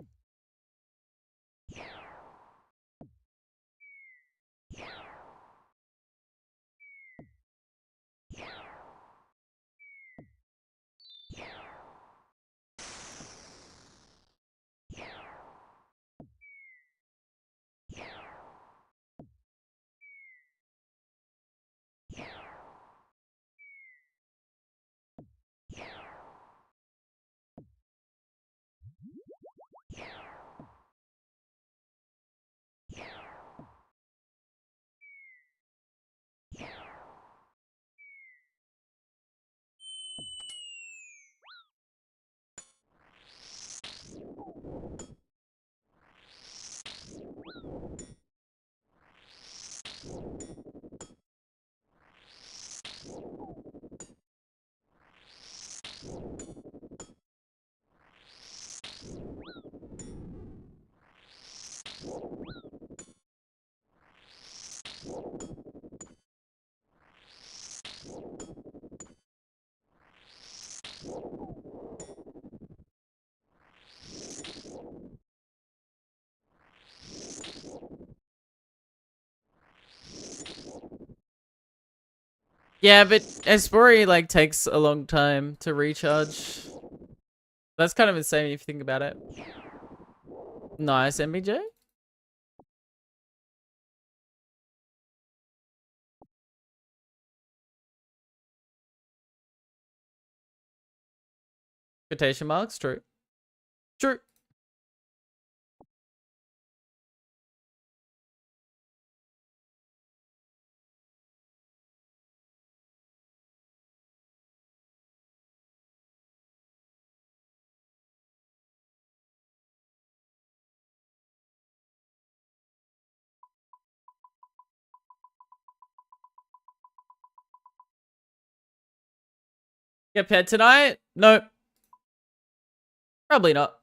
Yeah, but Espori like takes a long time to recharge. That's kind of insane if you think about it. Nice, MBJ. Quotation marks, true. True. Get pet tonight? Nope. Probably not.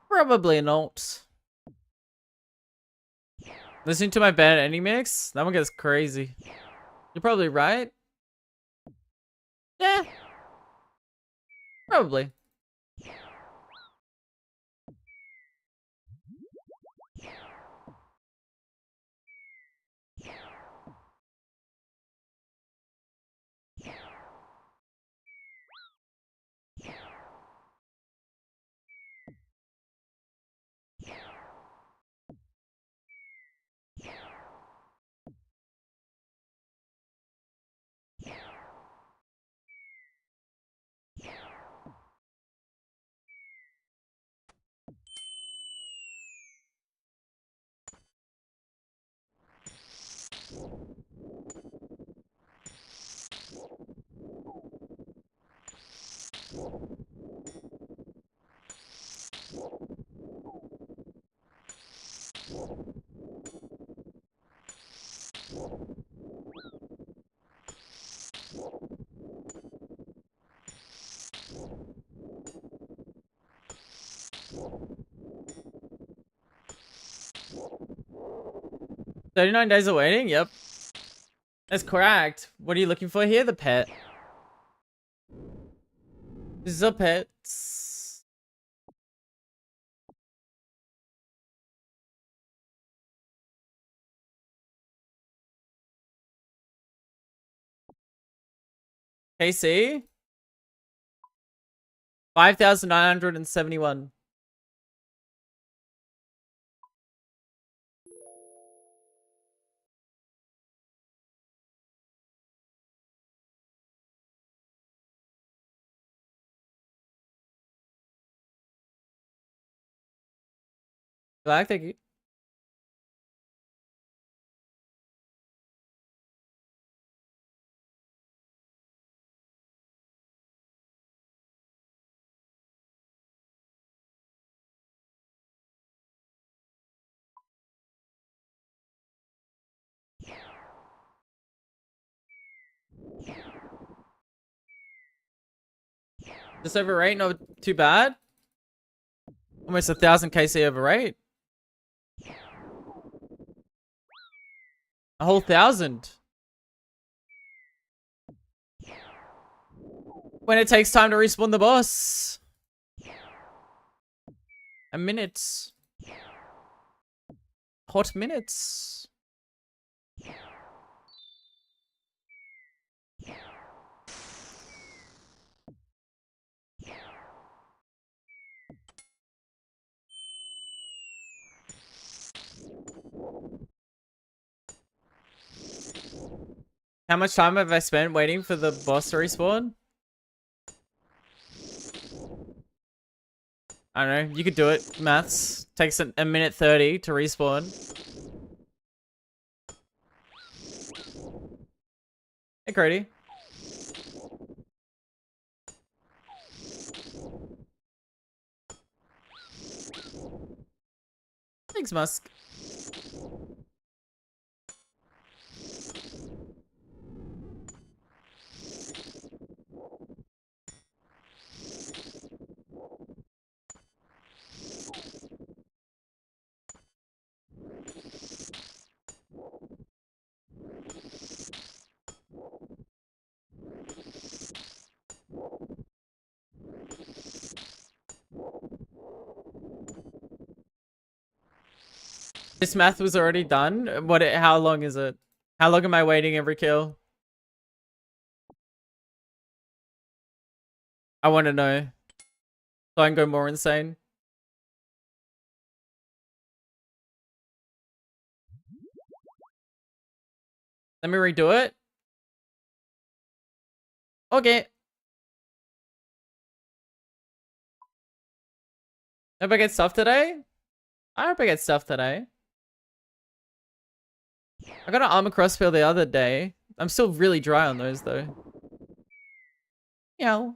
Probably not. Listening to my band any mix? That one gets crazy. You're probably right. Yeah. Probably. $39 days of waiting? Yep. That's correct. What are you looking for here? The pet. The pets. KC? 5,971. Black, thank you. Just over rate, not too bad. Almost 1,000 KC over rate. A whole 1,000. When it takes time to respawn the boss. A minute. Hot minutes. How much time have I spent waiting for the boss to respawn? I don't know. You could do it. Maths. Takes a minute 30 to respawn. Hey, Grady. Thanks, Musk. This math was already done. How long is it? How long am I waiting every kill? I want to know. So I can go more insane. Let me redo it. Okay. Hope I get stuff today. I hope I get stuff today. I got an armor crossbow the other day. I'm still really dry on those though. Yeah.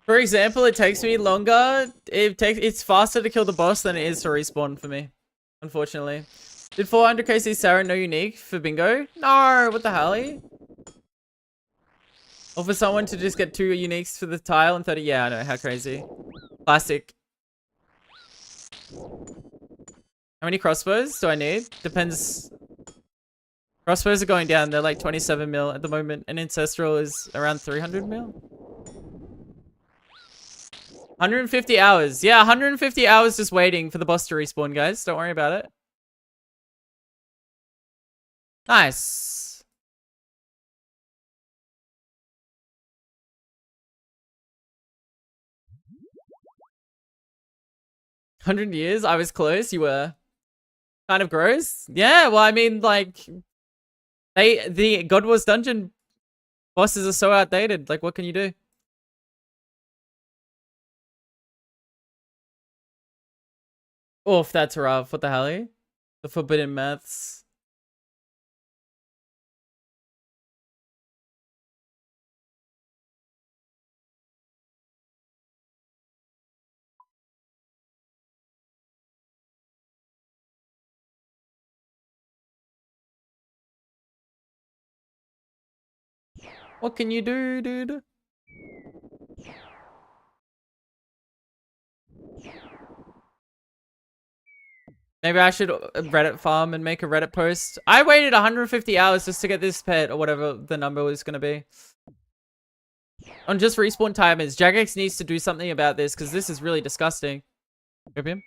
For example, it takes me longer. It's faster to kill the boss than it is to respawn for me. Unfortunately. Did 400 KC Sarah no unique for bingo? No, what the hell? Or for someone to just get 2 uniques for the tile and 30. Yeah, I know, how crazy. Classic. How many crossbows do I need? Depends. Crossbows are going down. They're like 27 mil at the moment. And Ancestral is around 300 mil. 150 hours. Yeah, 150 hours just waiting for the boss to respawn, guys. Don't worry about it. Nice. $100 I was close. You were kind of gross. Yeah, well, I mean, like, the God Wars dungeon bosses are so outdated. Like, what can you do? Oof, that's rough. What the hell? The forbidden maths. What can you do, dude? Maybe I should Reddit farm and make a Reddit post. I waited 150 hours just to get this pet or whatever the number was going to be. On just respawn timers, Jagex needs to do something about this because this is really disgusting. Opium?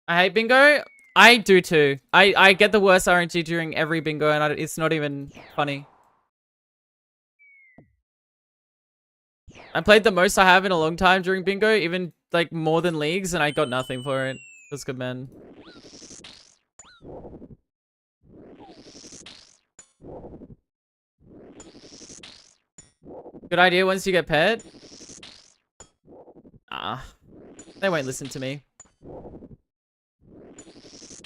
I hate bingo. I do too. I get the worst RNG during every bingo and it's not even funny. I played the most I have in a long time during bingo, even like more than leagues, and I got nothing for it. It was good, man. Good idea once you get pet. Ah, they won't listen to me.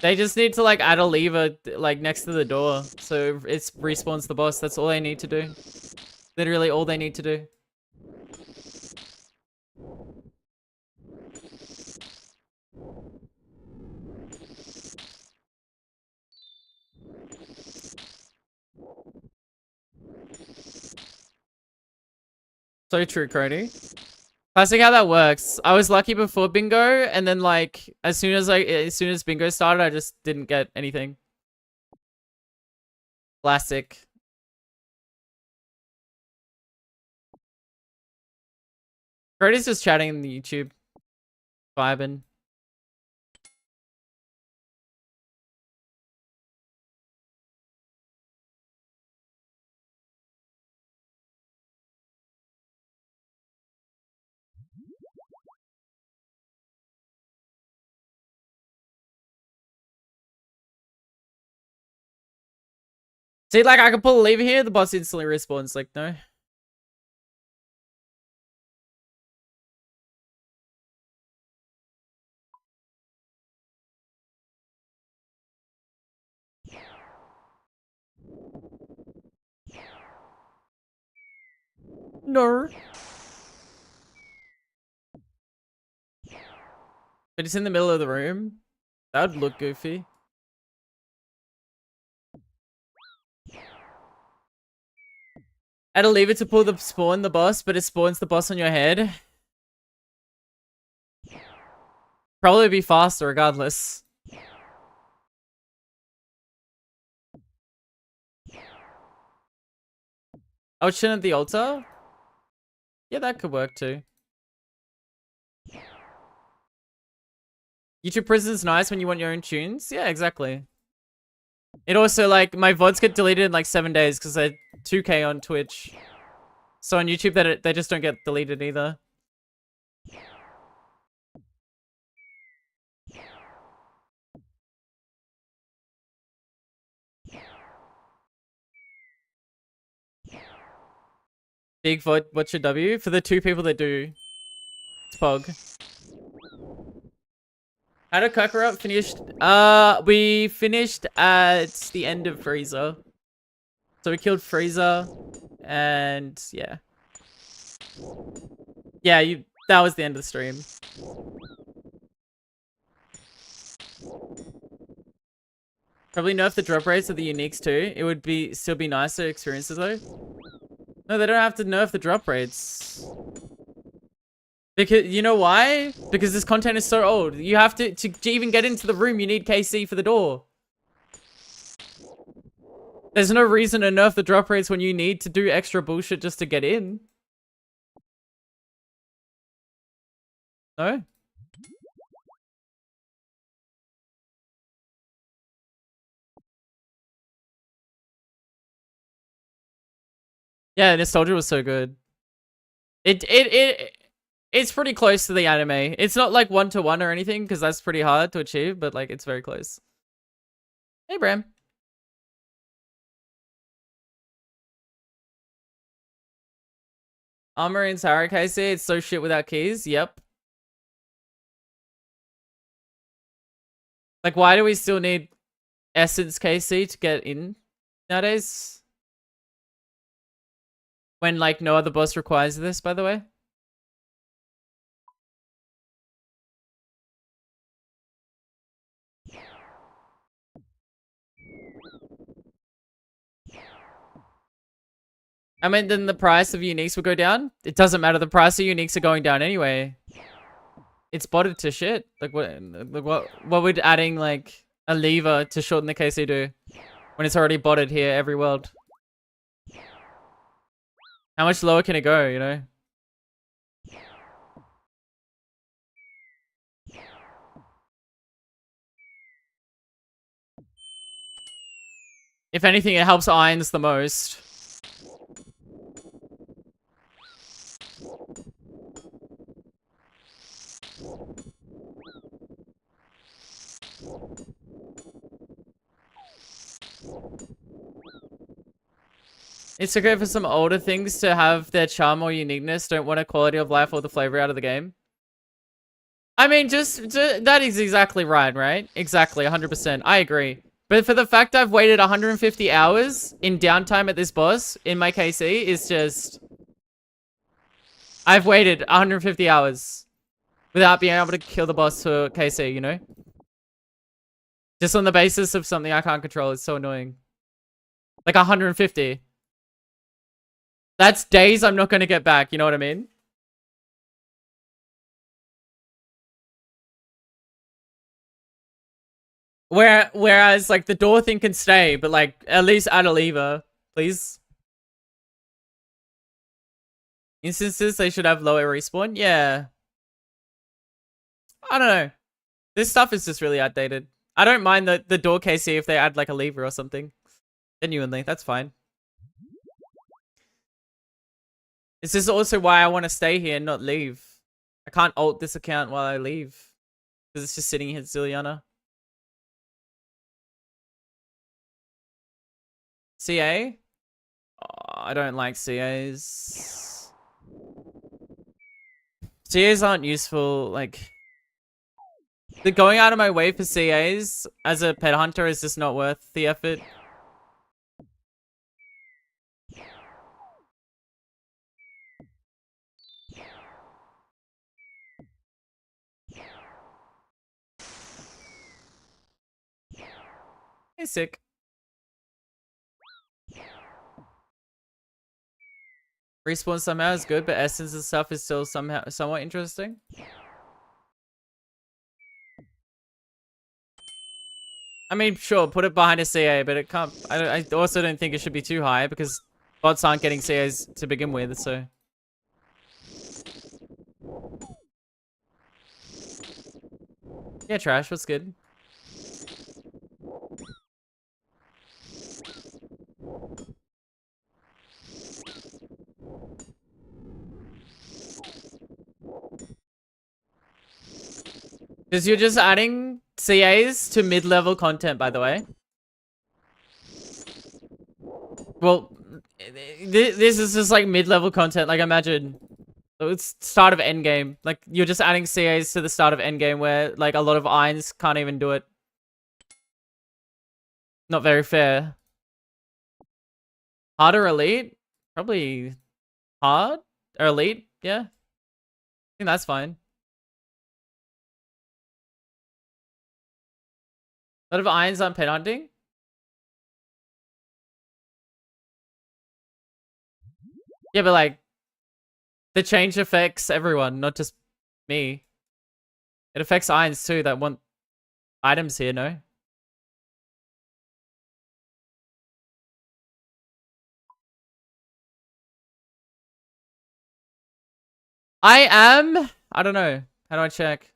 They just need to like add a lever like next to the door so it respawns the boss. That's all they need to do. Literally all they need to do. So true, Cody. Classic how that works. I was lucky before bingo, and then like as soon as bingo started, I just didn't get anything. Classic. Cody's just chatting in the YouTube, vibing. See, like I can pull a lever here, the boss instantly respawns. Like no. No. But it's in the middle of the room. That would look goofy. Add a lever to pull the spawn the boss, but it spawns the boss on your head. Probably be faster regardless. Oh, chin at the altar? Yeah, that could work too. YouTube Prison's nice when you want your own tunes. Yeah, exactly. It also, like, my VODs get deleted in like 7 days because they're 2K on Twitch. So on YouTube, they just don't get deleted either. Big VOD, what's your W? For the 2 people that do, it's Pog. How did Kakarot finish? We finished at the end of Frieza. So we killed Frieza, and yeah. Yeah, that was the end of the stream. Probably nerf the drop rates of the uniques too. It would still be nicer experiences though. No, they don't have to nerf the drop rates. Because, you know why? Because this content is so old. You have to even get into the room, you need KC for the door. There's no reason to nerf the drop rates when you need to do extra bullshit just to get in. No? Yeah, Nostalgia was so good. It's pretty close to the anime. It's not like 1-to-1 or anything, because that's pretty hard to achieve, but like it's very close. Hey, Bram. Armor in Sarah KC, it's so shit without keys. Yep. Like, why do we still need Essence KC to get in nowadays? When, like, no other boss requires this, by the way. I mean, then the price of uniques will go down. It doesn't matter. The price of uniques are going down anyway. It's botted to shit. Like, what would adding, like, a lever to shorten the KC do? When it's already botted here every world. How much lower can it go, you know? If anything, it helps irons the most. It's okay for some older things to have their charm or uniqueness. Don't want a quality of life or the flavor out of the game. I mean, that is exactly right? Exactly, 100%. I agree. But for the fact I've waited 150 hours in downtime at this boss in my KC is just... I've waited 150 hours without being able to kill the boss for KC, you know? Just on the basis of something I can't control. It's so annoying. Like 150. That's days I'm not going to get back, you know what I mean? Whereas, like, the door thing can stay, but, like, at least add a lever, please. Instances, they should have lower respawn. Yeah. I don't know. This stuff is just really outdated. I don't mind the door KC if they add, like, a lever or something. Genuinely, that's fine. This is also why I want to stay here and not leave. I can't ult this account while I leave. Because it's just sitting here, Ziliana. CA? Oh, I don't like CAs. CAs aren't useful, like... The going out of my way for CAs as a pet hunter is just not worth the effort. Hey, sick. Respawn somehow is good, but essence and stuff is still somehow somewhat interesting. I mean, sure, put it behind a CA, but it can't... I also don't think it should be too high, because bots aren't getting CAs to begin with, so... Yeah, Trash, what's good? Because you're just adding CAs to mid-level content, by the way. Well, this is just like mid-level content. Like, imagine it's start of endgame. Like, you're just adding CAs to the start of endgame where, like, a lot of irons can't even do it. Not very fair. Hard or elite? Probably hard or elite. Yeah, I think that's fine. A lot of irons on pet hunting. Yeah, but like, the change affects everyone, not just me. It affects irons too that want items here, no? I am... I don't know. How do I check?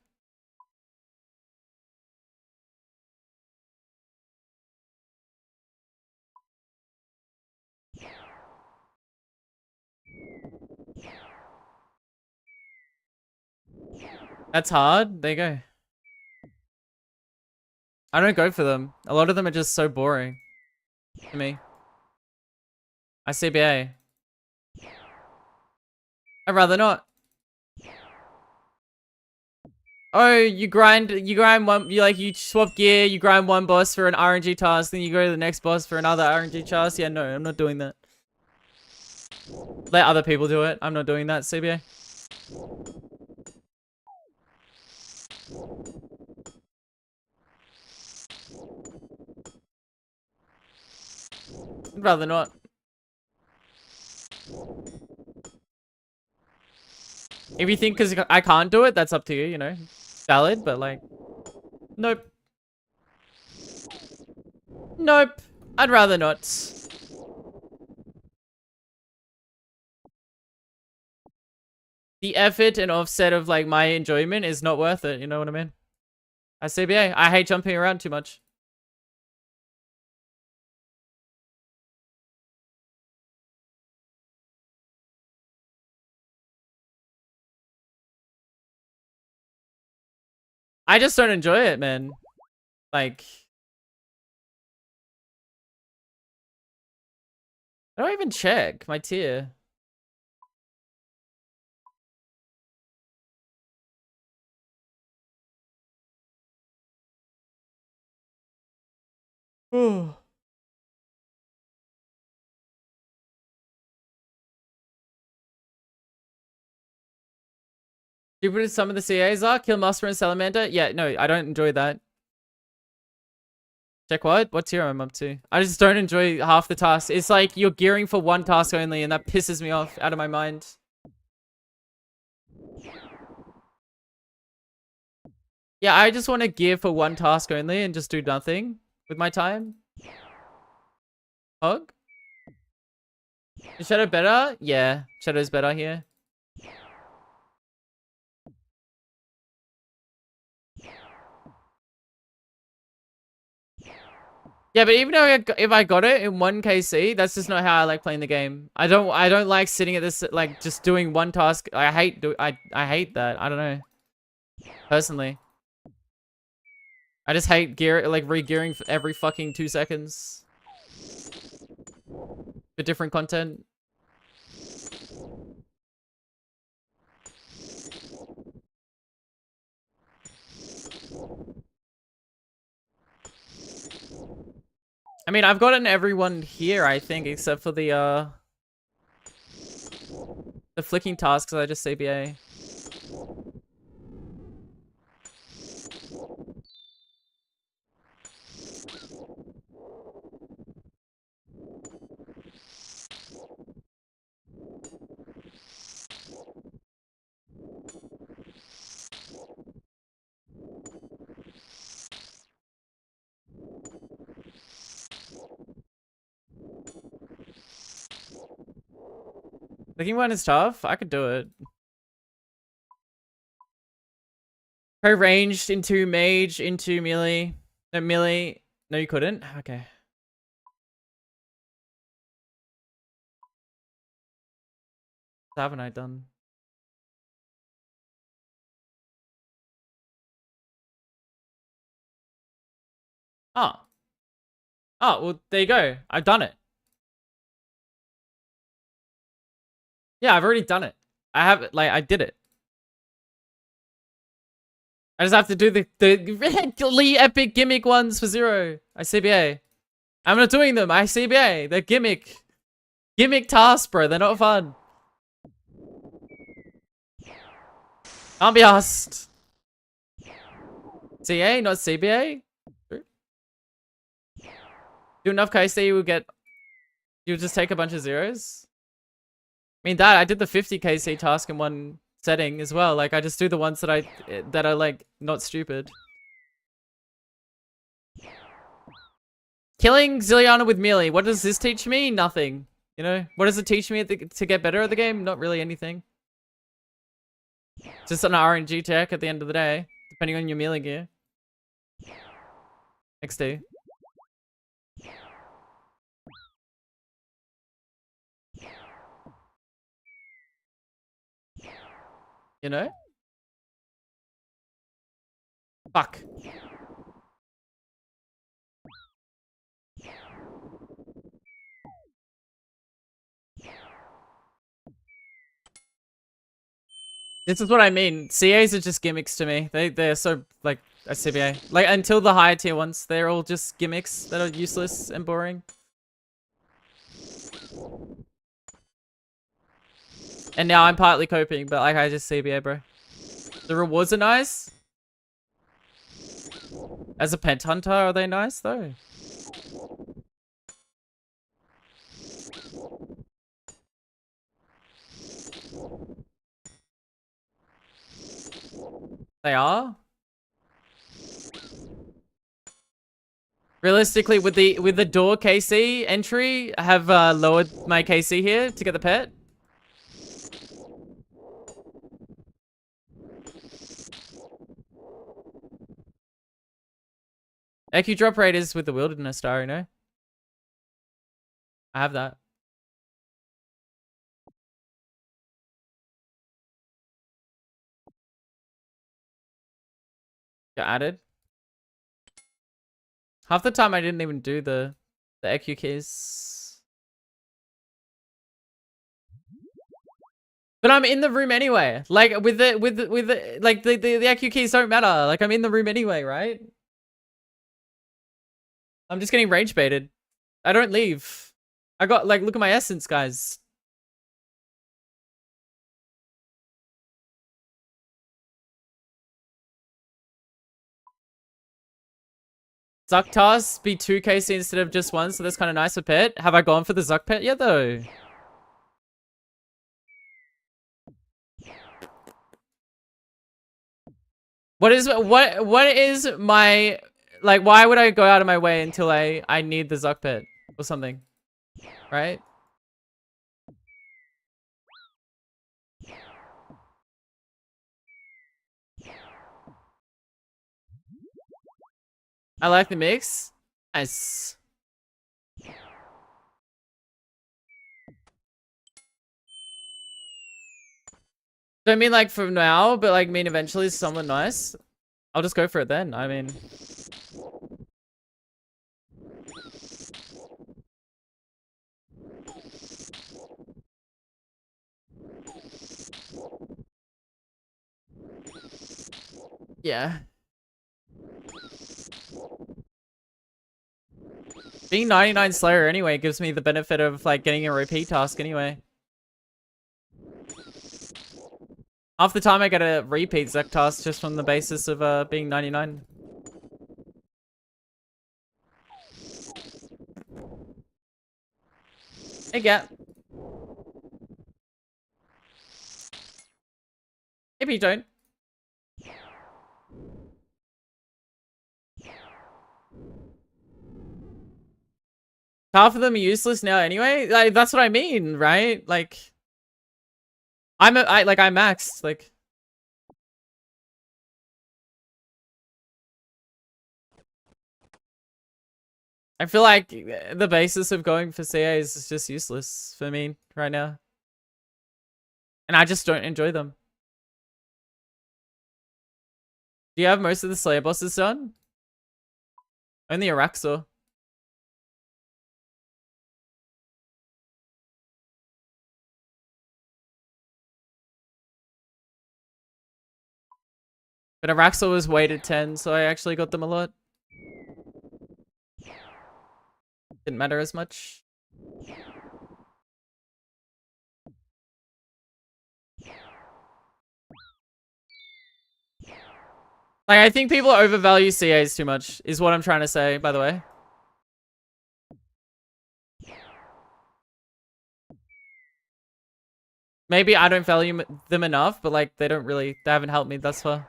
That's hard. There you go. I don't go for them. A lot of them are just so boring to me. ICBA. I'd rather not. Oh, you grind one, you swap gear, you grind one boss for an RNG task, then you go to the next boss for another RNG task. Yeah, no, I'm not doing that. Let other people do it. I'm not doing that, CBA. I'd rather not. If you think because I can't do it, that's up to you, you know. Valid, but like... Nope. Nope. I'd rather not. The effort and offset of like my enjoyment is not worth it, you know what I mean? CBA, I hate jumping around too much. I just don't enjoy it, man. Like... I don't even check my tier. Oh. Stupid some of the CAs are. Kill Master and Salamander. Yeah, no, I don't enjoy that. Check what? What tier I'm up to? I just don't enjoy half the tasks. It's like you're gearing for one task only, and that pisses me off out of my mind. Yeah, I just want to gear for one task only and just do nothing with my time. Hog? Is Shadow better? Yeah, Shadow's better here. Yeah, but even though if I got it in 1 KC, that's just not how I like playing the game. I don't like sitting at this like just doing one task. I hate that. I don't know. Personally. I just hate re-gearing for every fucking 2 seconds. For different content. I mean, I've gotten everyone here, I think, except for the flicking tasks I just CBA. Flicking one is tough. I could do it. Ranged into mage, into melee. No, melee. No, you couldn't? Okay. What haven't I done? Oh. Oh, well, there you go. I've done it. Yeah, I've already done it. I did it. I just have to do the really epic gimmick ones for 0. I CBA. I'm not doing them. I CBA. They're gimmick. Gimmick tasks, bro. They're not fun. Can't be asked. CA, not CBA? Do enough KC, you'll just take a bunch of 0s. I mean, I did the 50 KC task in one setting as well. Like, I just do the ones that are like not stupid. Killing Zilliana with melee. What does this teach me? Nothing. You know? What does it teach me to get better at the game? Not really anything. Just an RNG tech at the end of the day, depending on your melee gear. XD. You know? Fuck. This is what I mean. CAs are just gimmicks to me. They're so like a CBA. Like until the higher tier ones, they're all just gimmicks that are useless and boring. And now I'm partly coping, but like I just CBA, bro. The rewards are nice. As a pet hunter, are they nice though? They are. Realistically, with the door KC entry, I have lowered my KC here to get the pet. EQ drop rate is with the wilderness star, you know? I have that. Got added. Half the time I didn't even do the EQ keys. But I'm in the room anyway. Like with the like the IQ keys don't matter. Like I'm in the room anyway, right? I'm just getting rage baited. I don't leave. I got like, look at my essence, guys. Zuck task be 2 KC instead of just 1, so that's kind of nice for pet. Have I gone for the Zuck pet yet though? What is my, like, why would I go out of my way until I need the Zuck pet or something, right? I like the mix. Nice. Don't mean like for now, but like mean eventually someone nice. I'll just go for it then. I mean, yeah. Being 99 Slayer anyway gives me the benefit of like getting a repeat task anyway. Half the time I get a repeat Zek task just from the basis of being 99. Hey, Gap. Maybe you don't. Half of them are useless now anyway. Like, that's what I mean, right? Like, I maxed. Like, I feel like the basis of going for CAs is just useless for me right now, and I just don't enjoy them. Do you have most of the Slayer bosses done? Only Araxor. But Araxor was weighted 10, so I actually got them a lot. Didn't matter as much. Like, I think people overvalue CAs too much, is what I'm trying to say, by the way. Maybe I don't value them enough, but like, they haven't helped me thus far.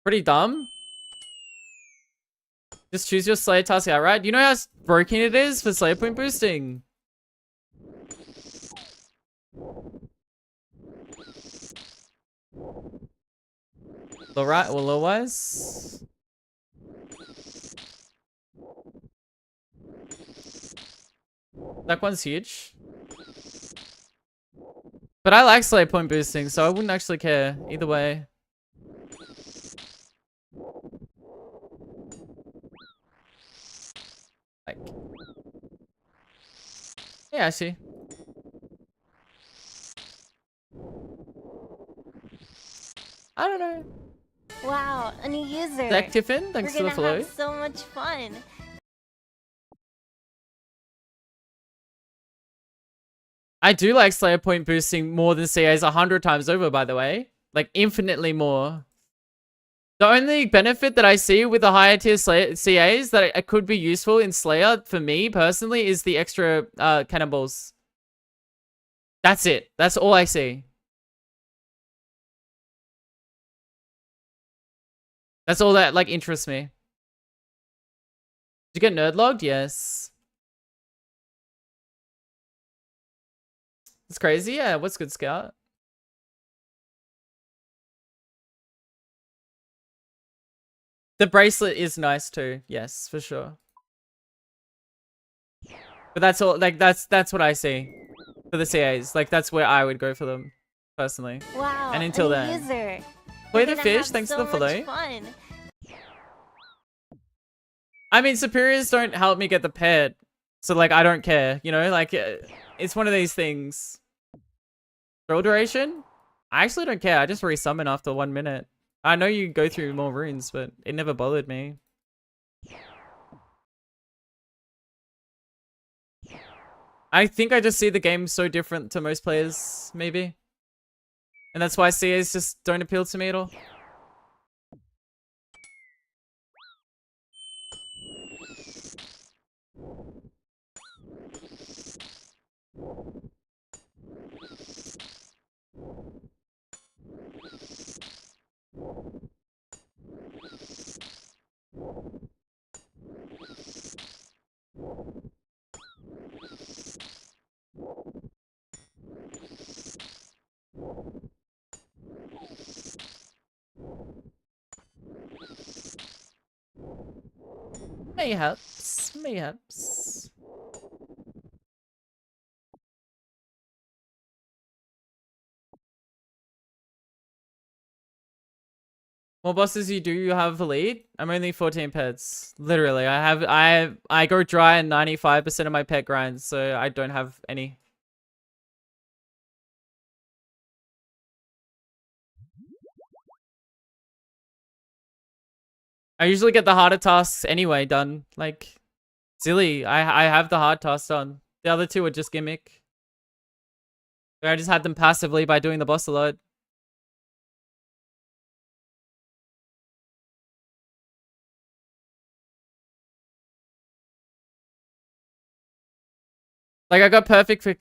Pretty dumb. Just choose your Slayer task outright. You know how broken it is for Slayer point boosting? Alright, well, otherwise. That one's huge. But I like Slayer point boosting, so I wouldn't actually care either way. Like, yeah, I see. I don't know. Wow, a new user. Zach Tiffin, thanks for the follow. We're gonna have so much fun. I do like Slayer point boosting more than CAs 100 times over, by the way. Like, infinitely more. The only benefit that I see with the higher tier CAs that it could be useful in Slayer, for me personally, is the extra cannonballs. That's it. That's all I see. That's all that, like, interests me. Did you get nerd logged? Yes. It's crazy. Yeah, what's good, Scout? The bracelet is nice too. Yes, for sure. But that's all. Like, that's what I see for the CAs. Like, that's where I would go for them personally. Wow. And until then, play the fish. Thanks for the follow. I mean, superiors don't help me get the pet, So like, I don't care, you know, like it's one of these things. Scroll duration? I actually don't care. I just resummon after 1 minute. I know you go through more runes, but it never bothered me. I think I just see the game so different to most players, maybe. And that's why CAs just don't appeal to me at all. Mayhaps. Mayhaps. More bosses you do you have elite? I'm only 14 pets. Literally, I go dry in 95% of my pet grinds, so I don't have any. I usually get the harder tasks anyway done. Like, silly. I have the hard tasks done. The other two are just gimmick. I just had them passively by doing the boss a lot. Like, I got perfect for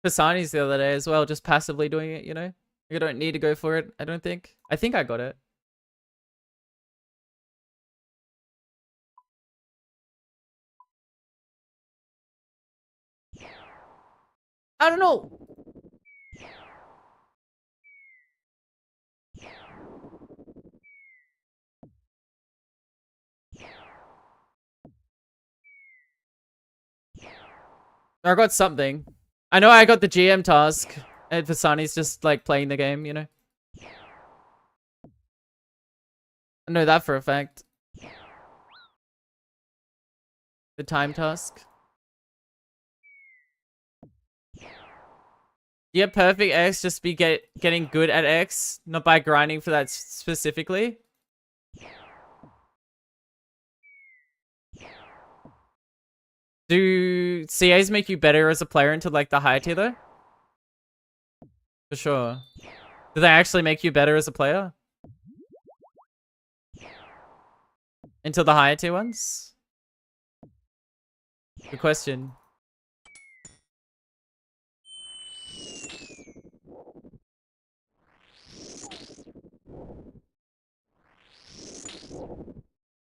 Pisani's the other day as well, just passively doing it, you know? You don't need to go for it, I don't think. I think I got it. I don't know. I got something. I know I got the GM task, and Pisani's just like playing the game, you know? I know that for a fact. The time task. Yeah, perfect X just be getting good at X, not by grinding for that specifically. Do CAs make you better as a player into like the higher tier though? For sure. Do they actually make you better as a player? Into the higher tier ones? Good question.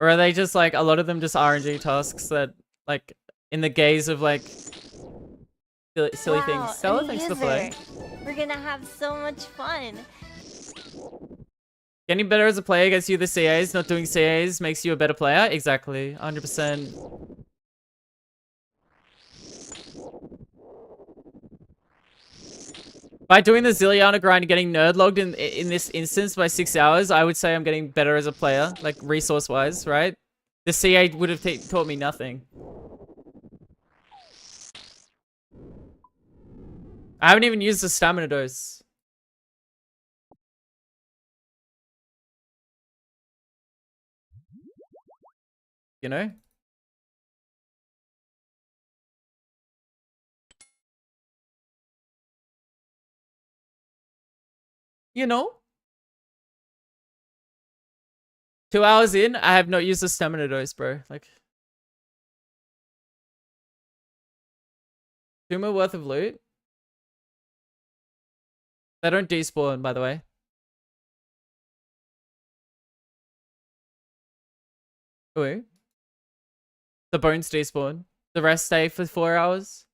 Or are they just like, a lot of them just RNG tasks that, like, in the gaze of like, silly Wow, things. a Stella, new thanks for the user. play. We're gonna have so much fun. Getting better as a player gets you the CAs, not doing CAs makes you a better player. Exactly, 100%. By doing the Zilliana grind and getting nerd logged in this instance by 6 hours, I would say I'm getting better as a player, like resource-wise, right? The CA would have taught me nothing. I haven't even used the stamina dose. You know? You know? 2 hours in, I have not used the stamina dose, bro. Like, 2 more worth of loot. They don't despawn, by the way. Ooh. The bones despawn. The rest stay for 4 hours.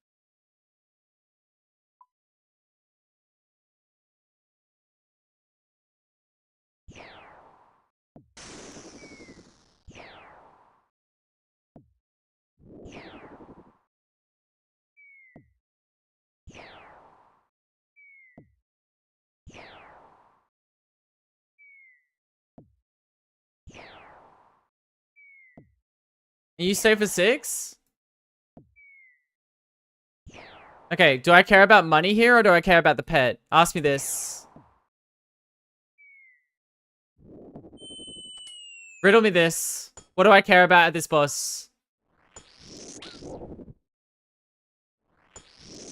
And you stay for 6? Okay, do I care about money here or do I care about the pet? Ask me this. Riddle me this. What do I care about at this boss?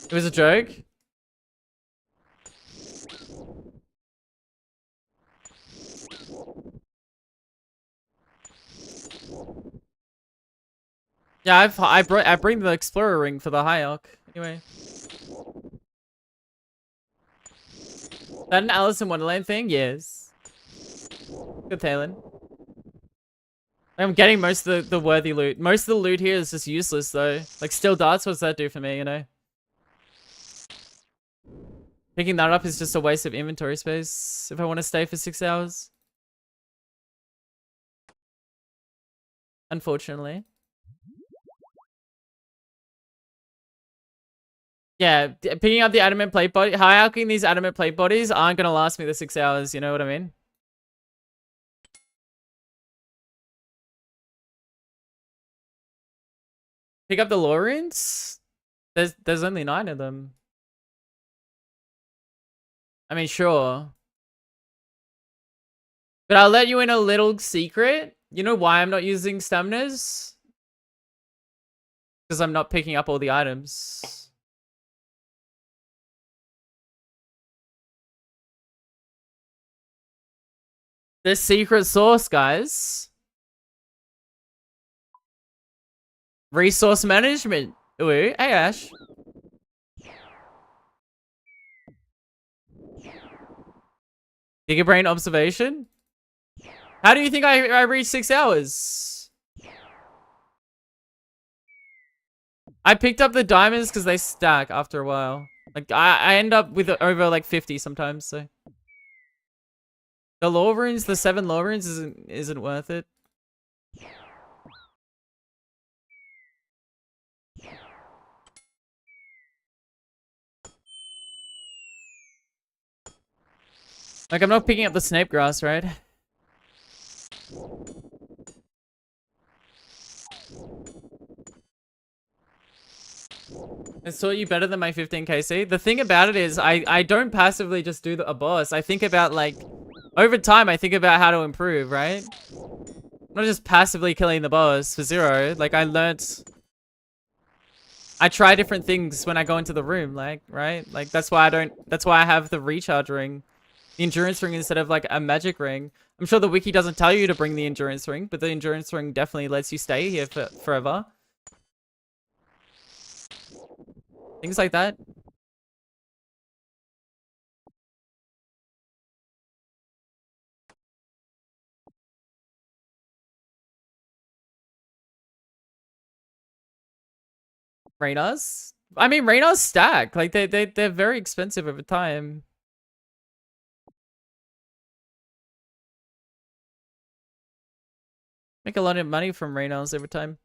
It was a joke? Yeah, I bring the explorer ring for the high elk. Anyway. That an Alice in Wonderland thing? Yes. Good Talon. I'm getting most of the worthy loot. Most of the loot here is just useless though. Like steel darts, what's that do for me, you know? Picking that up is just a waste of inventory space if I want to stay for 6 hours. Unfortunately. Yeah, picking up the adamant plate body, hierarching these adamant plate bodies aren't gonna last me the 6 hours, you know what I mean? Pick up the lore runes? There's only 9 of them. I mean, sure. But I'll let you in a little secret. You know why I'm not using staminas? Because I'm not picking up all the items. The secret sauce, guys. Resource management. Ooh, hey Ash. Giga brain observation? How do you think I reached 6 hours? I picked up the diamonds because they stack after a while. Like I end up with over like 50 sometimes, so. The lore runes, the 7 lore runes isn't worth it. Like I'm not picking up the snape grass, right? I saw you better than my 15kc. The thing about it is I don't passively just do a boss. I think about like over time I think about how to improve, right? I'm not just passively killing the boss for 0. Like I try different things when I go into the room, like, right? Like that's why I have the recharge ring. The endurance ring instead of like a magic ring. I'm sure the wiki doesn't tell you to bring the endurance ring, but the endurance ring definitely lets you stay here for forever. Things like that. Raynars? I mean, Raynars stack. Like they're very expensive over time. Make a lot of money from Raynars over time.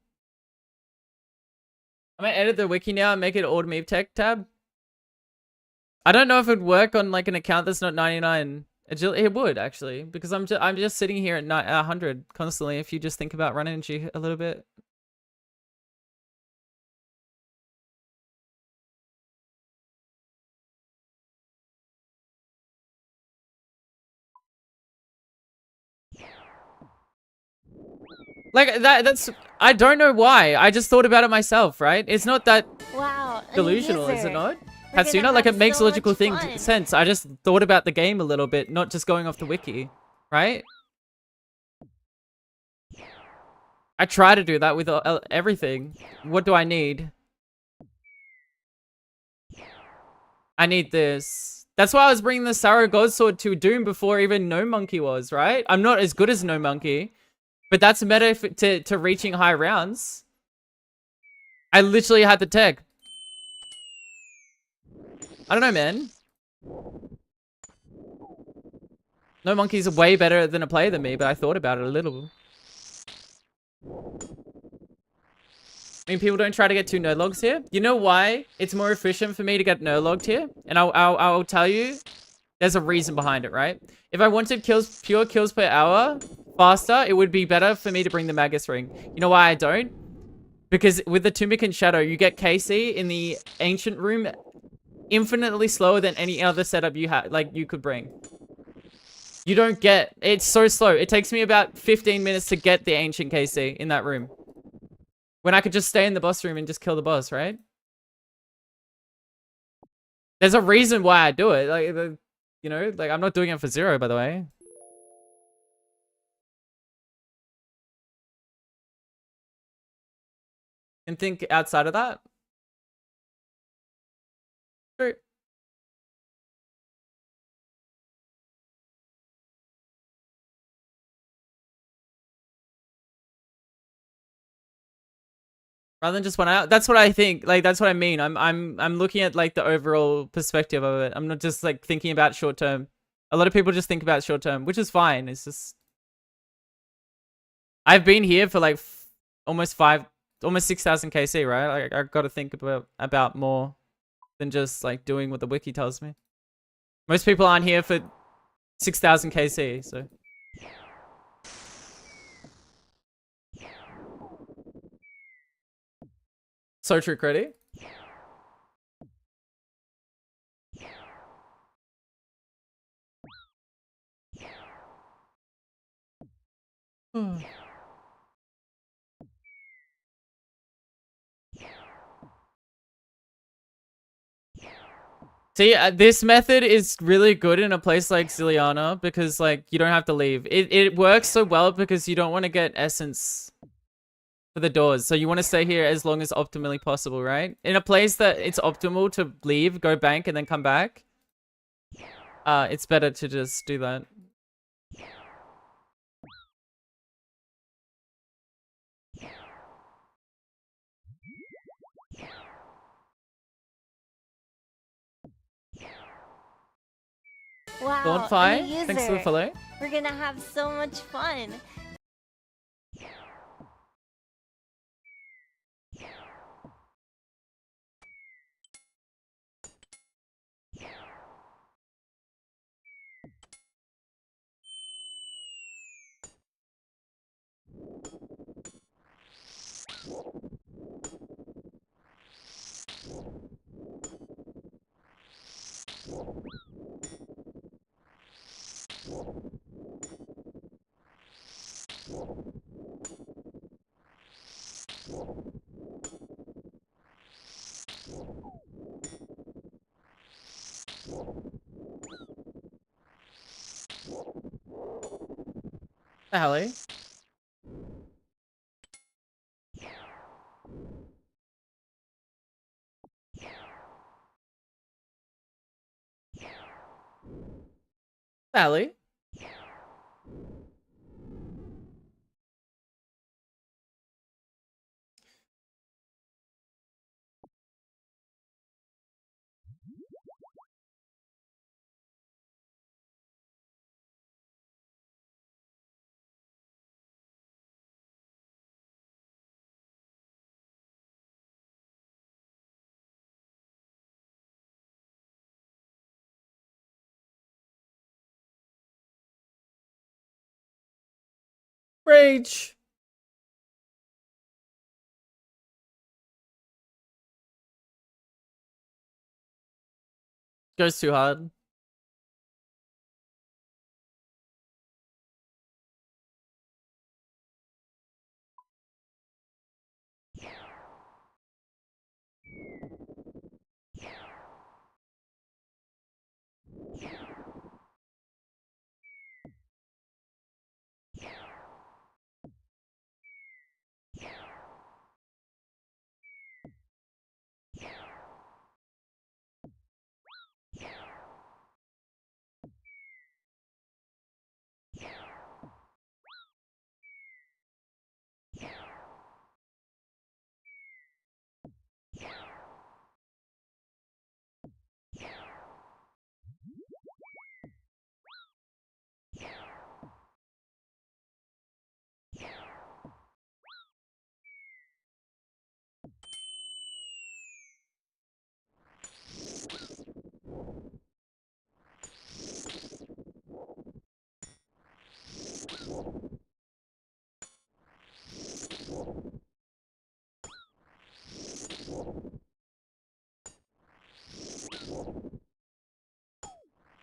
I'm gonna edit the wiki now and make it Automate Tech tab. I don't know if it would work on like an account that's not 99. It would actually, because I'm just sitting here at 100 constantly. If you just think about running energy a little bit. Like that's I don't know why. I just thought about it myself, right? It's not that delusional, is it not? Hatsuna, like it makes so logical much sense. I just thought about the game a little bit, not just going off the wiki, right? I try to do that with everything. What do I need? I need this. That's why I was bringing the Sarah Godsword to Doom before even No Monkey was, right? I'm not as good as No Monkey, but that's meta to reaching high rounds. I literally had the tech. I don't know, man. No Monkey's way better than a player than me, but I thought about it a little. I mean, people don't try to get 2 nerdlogs here. You know why it's more efficient for me to get nerdlogged here? And I'll tell you, there's a reason behind it, right? If I wanted pure kills per hour faster, it would be better for me to bring the Magus ring. You know why I don't? Because with the Tunic and Shadow, you get KC in the Ancient Room infinitely slower than any other setup you have, like you could bring. You don't get, it's so slow. It takes me about 15 minutes to get the ancient KC in that room. When I could just stay in the boss room and just kill the boss, right? There's a reason why I do it. Like, you know, like I'm not doing it for zero, by the way. And think outside of that. True. Rather than just one out. That's what I think. Like that's what I mean. I'm looking at like the overall perspective of it. I'm not just like thinking about short term. A lot of people just think about short term, which is fine. It's just I've been here for like almost 6,000 KC, right? Like I got to think about more than just like doing what the wiki tells me. Most people aren't here for 6,000 KC, so. So true, credit. See, this method is really good in a place like Ziliana because like you don't have to leave. It works so well because you don't want to get essence for the doors. So you want to stay here as long as optimally possible, right? In a place that it's optimal to leave, go bank, and then come back. It's better to just do that. Wow, Thornfire, I'm a user. thanks for the follow. We're gonna have so much fun. The helly. The helly. Rage. Goes too hard.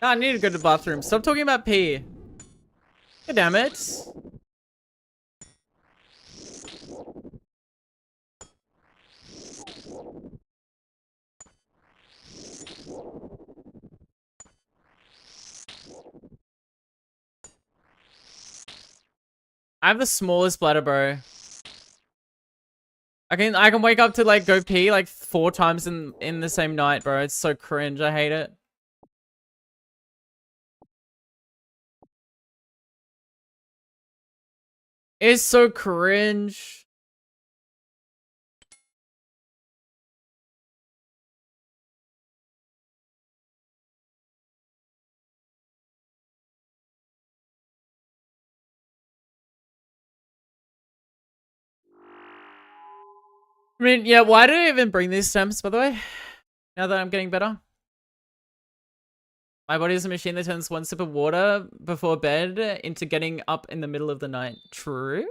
I need to go to the bathroom. Stop talking about pee. God damn it. I have the smallest bladder, bro. I can wake up to like go pee like 4 times in the same night, bro. It's so cringe. I hate it. It's so cringe. I mean, yeah, why did I even bring these stamps, by the way? Now that I'm getting better. My body is a machine that turns 1 sip of water before bed into getting up in the middle of the night. True?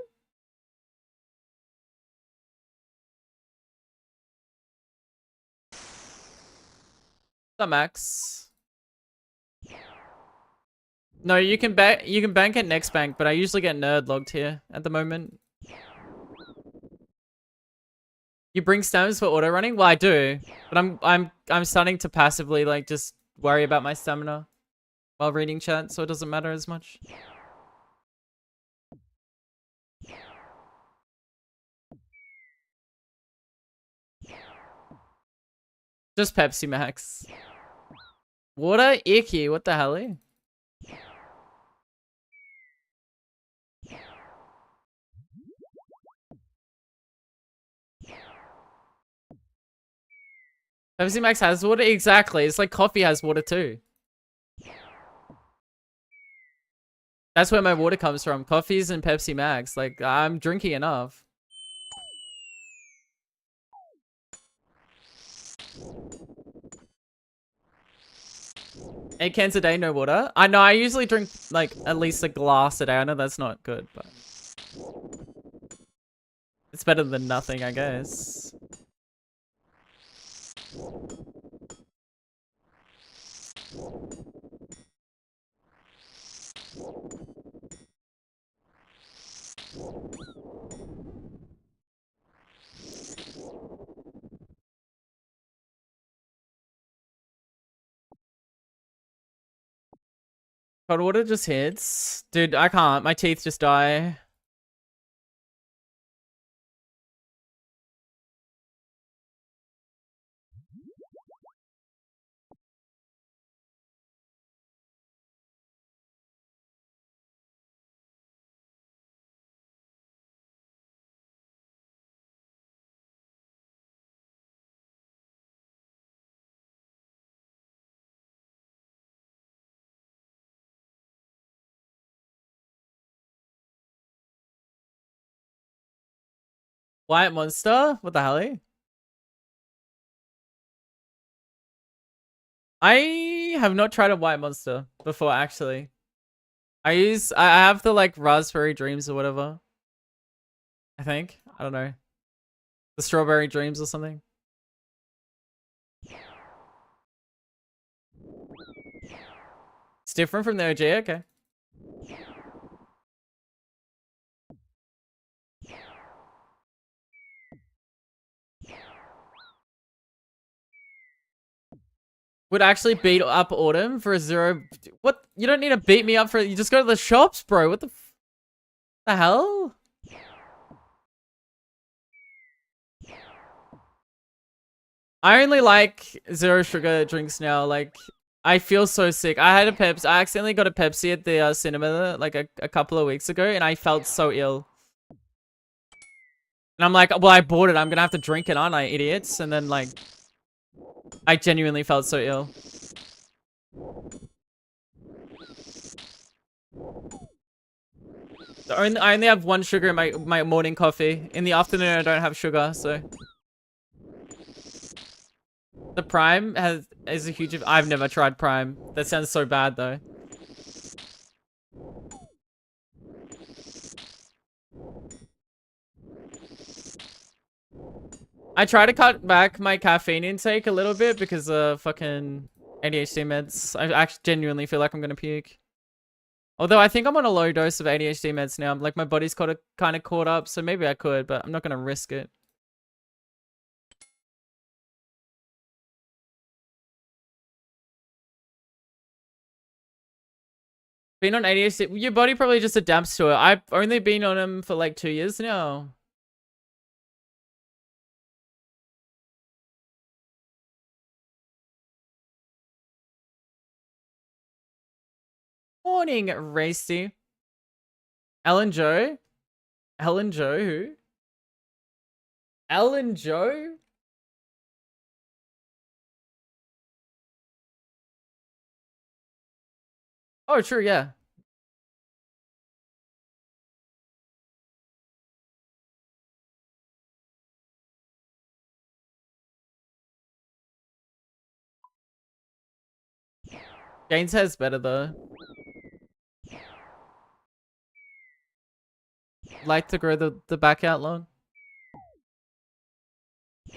What's up, Max? No, you can bank at next bank, but I usually get nerd logged here at the moment. You bring stamina for auto running? Well, I do, but I'm starting to passively like just worry about my stamina while reading chat, so it doesn't matter as much. Just Pepsi Max. Water icky. What the hell? Pepsi Max has water? Exactly. It's like coffee has water too. That's where my water comes from. Coffees and Pepsi Max. Like, I'm drinking enough. Eight cans a day, no water. I know, I usually drink like at least a glass a day. I know that's not good, but it's better than nothing, I guess. Cold water just hits. Dude, I can't. My teeth just die. White Monster? What the hell? I have not tried a White Monster before, actually. I have the like Raspberry Dreams or whatever. I think. I don't know. The Strawberry Dreams or something. It's different from the OG, okay. Would actually beat up Autumn for a 0. What? You don't need to beat me up for it. You just go to the shops, bro. What the hell? I only like 0 sugar drinks now. Like, I feel so sick. I had a Pepsi. I accidentally got a Pepsi at the cinema like a couple of weeks ago, and I felt so ill. And I'm like, well, I bought it. I'm gonna have to drink it, aren't I, idiots? And then like, I genuinely felt so ill. I only have 1 sugar in my morning coffee. In the afternoon, I don't have sugar, so. The Prime is a huge. I've never tried Prime. That sounds so bad though. I try to cut back my caffeine intake a little bit because fucking ADHD meds. I actually genuinely feel like I'm gonna puke. Although I think I'm on a low dose of ADHD meds now. Like my body's kind of caught up, so maybe I could, but I'm not gonna risk it. Been on ADHD, your body probably just adapts to it. I've only been on them for like 2 years now. Morning, Racy. Ellen Joe? Ellen Joe who? Ellen Joe? Oh, true, yeah. Gaines has better though. Like to grow the back out long. The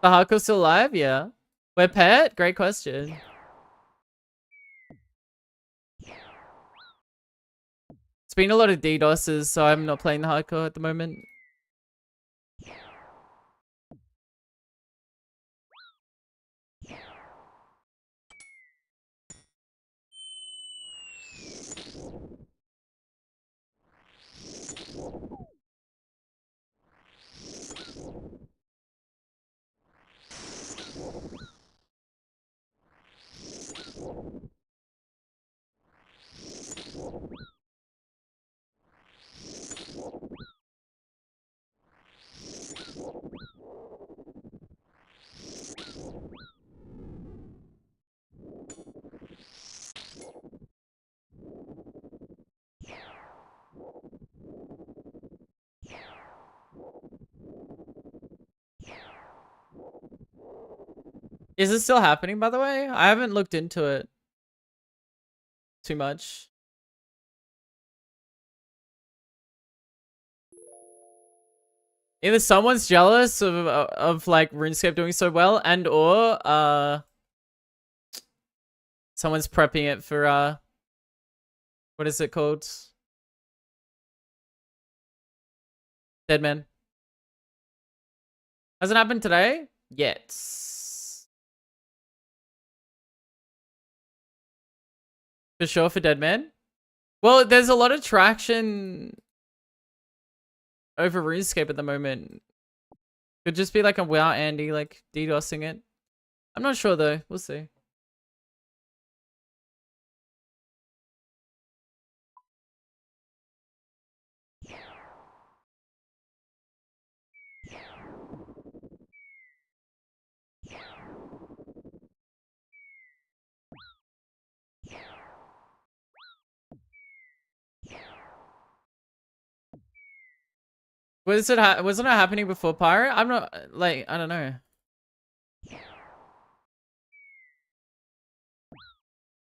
hardcore still alive? Yeah. We're pet? Great question. It's been a lot of DDoSes, so I'm not playing the hardcore at the moment. Is it still happening, by the way? I haven't looked into it too much. Either someone's jealous of like RuneScape doing so well, and or someone's prepping it for what is it called? Deadman. Hasn't happened today yet. For sure for Deadman. Well, there's a lot of traction over RuneScape at the moment. Could just be like a WoW Andy like DDoSing it. I'm not sure though. We'll see. Wasn't it happening before Pyro? I'm not like I don't know.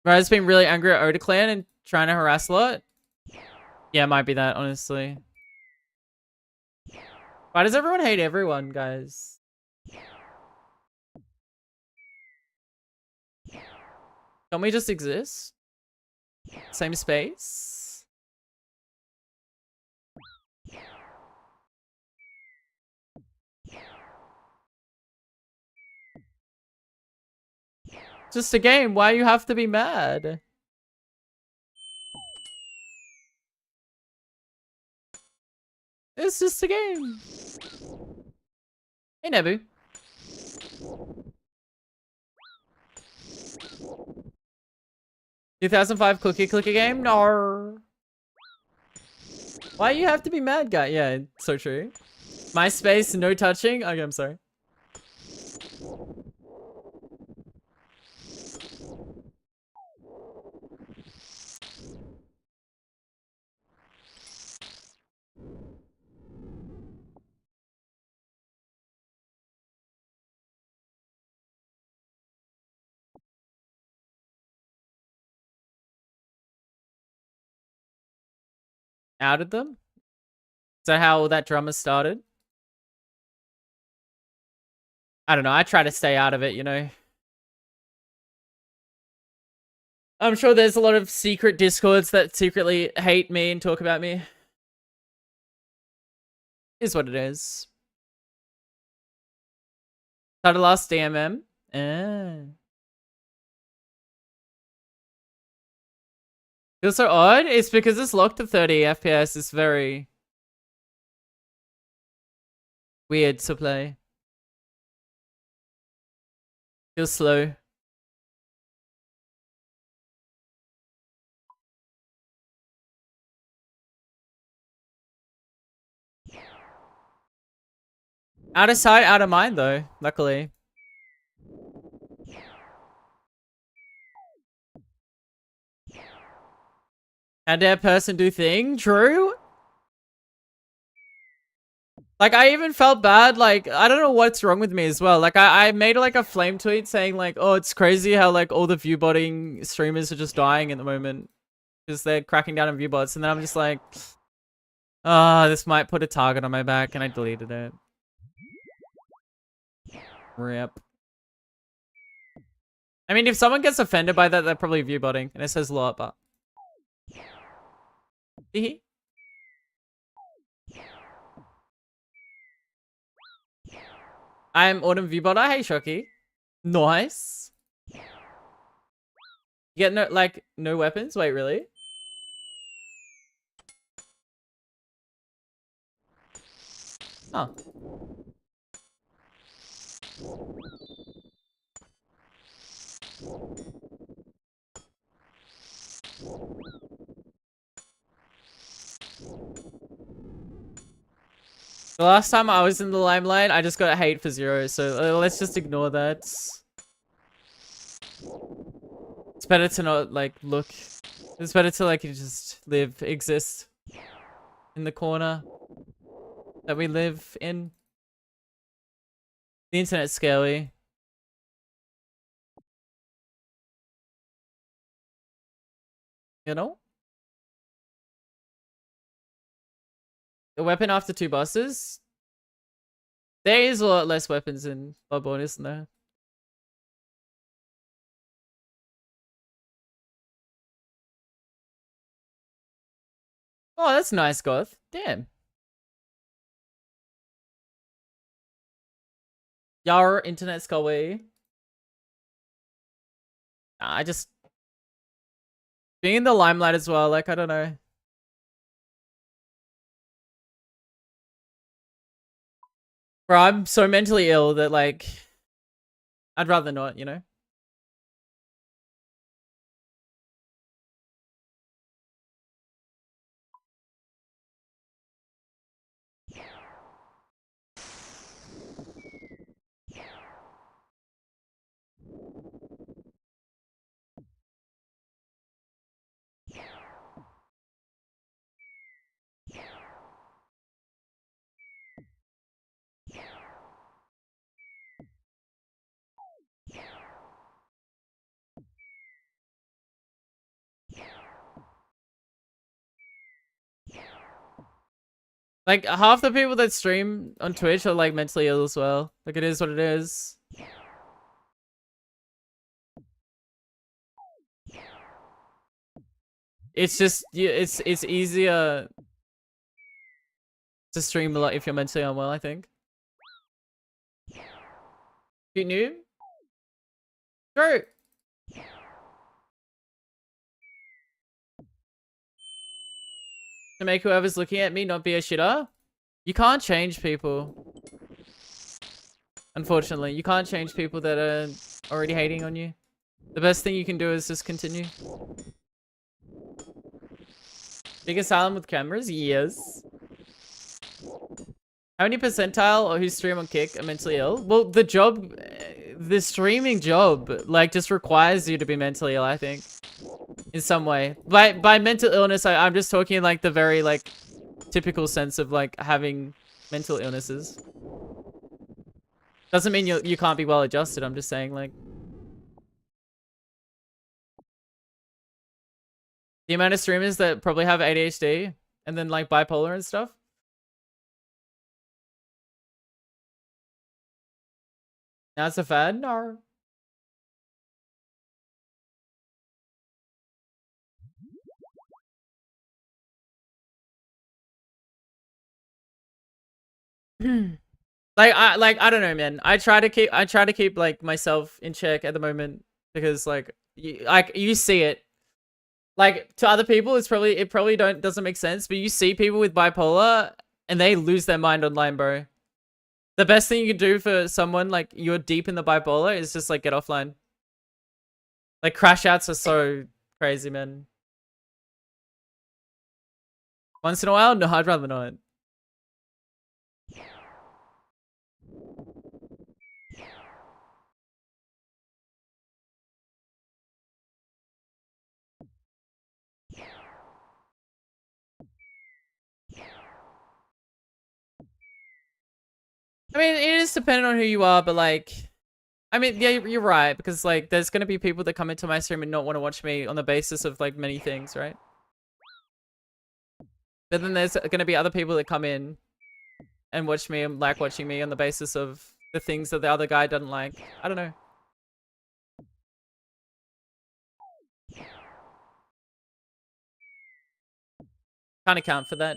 Rise been really angry at Oda and trying to harass a lot. Yeah, it might be that, honestly. Why does everyone hate everyone, guys? Don't we just exist? Same space? Just a game. Why you have to be mad? It's just a game. Hey, Nebu. "2005 cookie clicker game? No. Why you have to be mad, guy? Yeah, so true. MySpace, no touching? Okay, I'm sorry. Outed them? Is that how all that drama started? I don't know. I try to stay out of it, you know. I'm sure there's a lot of secret discords that secretly hate me and talk about me. Is what it is. Started last DMM. Feels so odd. It's because it's locked to 30 FPS. It's very weird to play. Feels slow. Out of sight, out of mind, though. Luckily. How dare person do thing? True. Like, I even felt bad, like, I don't know what's wrong with me as well. Like, I made, like, a flame tweet saying, like, oh, it's crazy how, like, all the viewbotting streamers are just dying at the moment. Because they're cracking down on viewbots. And then I'm just like, oh, this might put a target on my back. And I deleted it. Rip. I mean, if someone gets offended by that, they're probably viewbotting. And it says a lot, but... Hehe. I'm Autumn Viewbotter. Hey, Shocky. Nice. You get no, like, no weapons? Wait, really? Oh. The last time I was in the limelight, I just got hate for 0, so let's just ignore that. It's better to not, like, look. It's better to, like, just live, exist in the corner that we live in. The internet's scary. You know? A weapon after 2 bosses? There is a lot less weapons in Bloodborne, isn't there? Oh, that's nice, Goth. Damn. Yar internet scary. I just... Being in the limelight as well, like, I don't know. Bro, I'm so mentally ill that, like, I'd rather not, you know? Like, half the people that stream on Twitch are, like, mentally ill as well. Like, it is what it is. It's just, it's easier to stream a lot if you're mentally unwell, I think. You noob? True. To make whoever's looking at me not be a shitter? You can't change people. Unfortunately, you can't change people that are already hating on you. The best thing you can do is just continue. Big Asylum with cameras? Yes. How many percentile or who stream on Kick are mentally ill? Well, the job, the streaming job, like, just requires you to be mentally ill, I think. In some way. By mental illness, I'm just talking, like, the very, like, typical sense of, like, having mental illnesses. Doesn't mean you can't be well adjusted, I'm just saying, like... The amount of streamers that probably have ADHD and then, like, bipolar and stuff. Now it's a fad? No. I don't know, man. I try to keep like myself in check at the moment because like you see it. Like to other people it probably doesn't make sense, but you see people with bipolar and they lose their mind online, bro. The best thing you can do for someone like you're deep in the bipolar is just like get offline. Like crash outs are so crazy, man. Once in a while? No, I'd rather not. I mean, it is dependent on who you are, but like, I mean, yeah, you're right, because like, there's gonna be people that come into my stream and not want to watch me on the basis of like many things, right? But then there's gonna be other people that come in and watch me and like watching me on the basis of the things that the other guy doesn't like. I don't know. Can't account for that.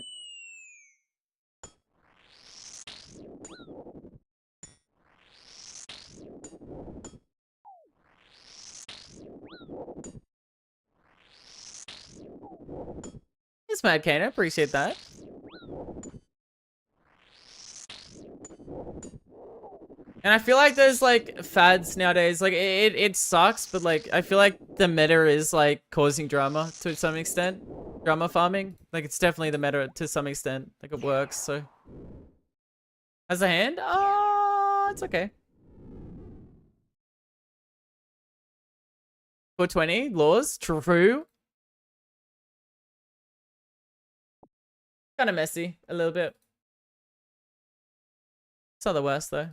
It's Mad Kane, I appreciate that. And I feel like there's like fads nowadays. Like it sucks, but like I feel like the meta is like causing drama to some extent. Drama farming. Like it's definitely the meta to some extent. Like it works, so. As a hand? Oh, it's okay. 420 laws, true. Kind of messy, a little bit. It's not the worst though.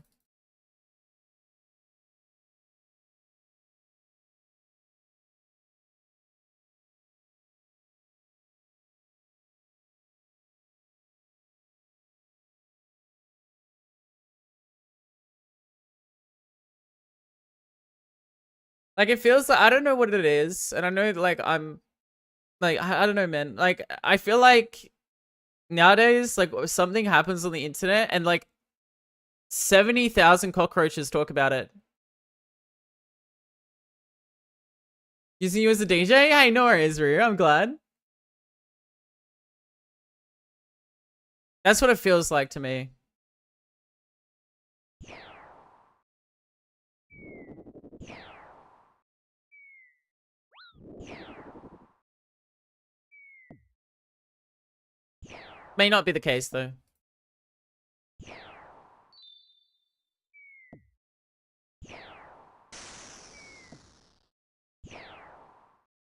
Like it feels like I don't know what it is, and I know like I'm like I don't know, man. Like I feel like nowadays like something happens on the internet and like 70,000 cockroaches talk about it. Using you as a DJ? Hey, no worries, Ryu. I'm glad. That's what it feels like to me. May not be the case though.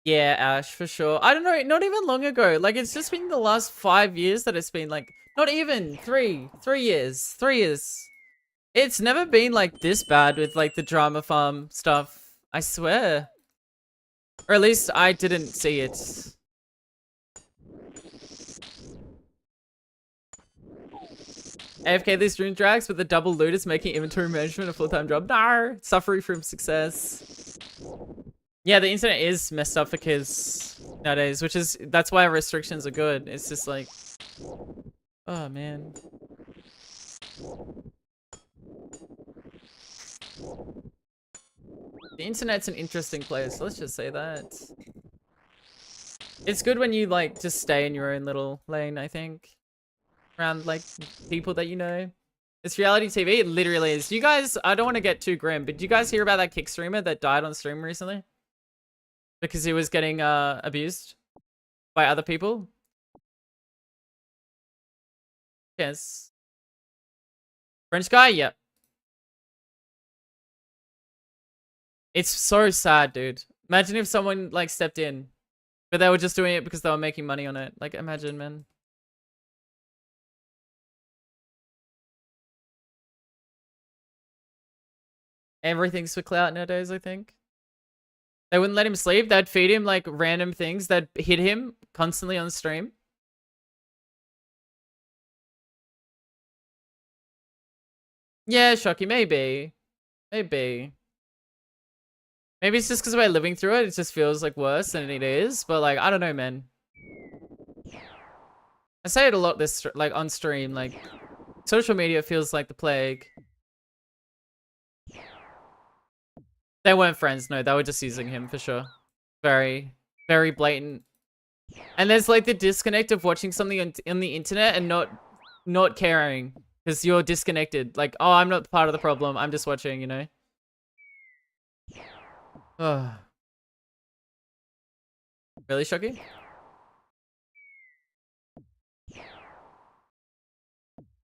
Yeah, Ash, for sure. I don't know, not even long ago. Like, it's just been the last 5 years that it's been like, not even 3 years. 3 years. It's never been like this bad with like the drama farm stuff. I swear. Or at least I didn't see it. AFK these stream drags with the double loot is making inventory management a full-time job. No, suffering from success. Yeah, the internet is messed up for kids nowadays, which is, that's why restrictions are good. It's just like, oh man. The internet's an interesting place, let's just say that. It's good when you like just stay in your own little lane, I think. Around like people that you know. It's reality TV, it literally is. You guys, I don't want to get too grim, but did you guys hear about that kick streamer that died on stream recently? Because he was getting abused by other people? Yes. French guy? Yep. It's so sad, dude. Imagine if someone like stepped in, but they were just doing it because they were making money on it. Like, imagine, man. Everything's for clout nowadays, I think. They wouldn't let him sleep. They'd feed him like random things that hit him constantly on stream. Yeah, Shocky, maybe. Maybe. Maybe it's just because we're living through it. It just feels like worse than it is. But like, I don't know, man. I say it a lot this like on stream. Like, social media feels like the plague. They weren't friends. No, they were just using him for sure. Very, very blatant. And there's like the disconnect of watching something on the internet and not caring because you're disconnected. Like, oh, I'm not part of the problem. I'm just watching, you know. Oh. Really shocking?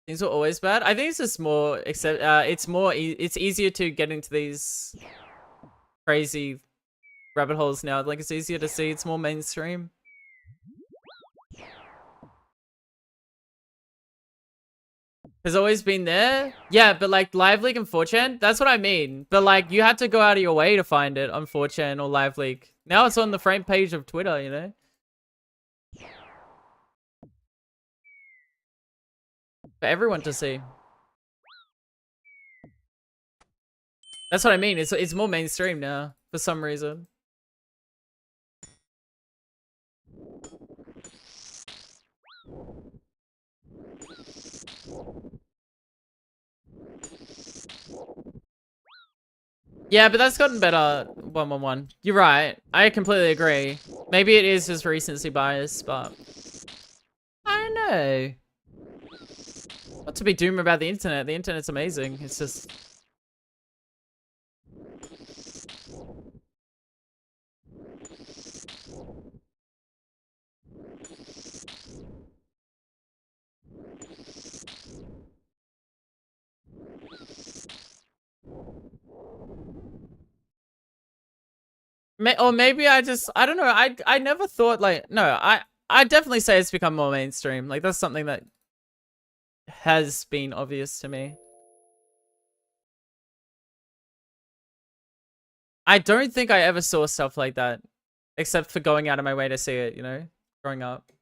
Things were always bad. I think it's just more except it's easier to get into these crazy rabbit holes now. Like it's easier to see. It's more mainstream. Has always been there. Yeah, but like Live Leak and 4chan, that's what I mean. But like you had to go out of your way to find it on 4chan or Live Leak. Now it's on the front page of Twitter, you know? For everyone to see. That's what I mean. It's more mainstream now for some reason. Yeah, but that's gotten better 111. You're right. I completely agree. Maybe it is just recency bias, but I don't know. Not to be doom about the internet. The internet's amazing. It's just or maybe I don't know. I never thought like no, I definitely say it's become more mainstream. Like that's something that has been obvious to me. I don't think I ever saw stuff like that except for going out of my way to see it, you know, growing up.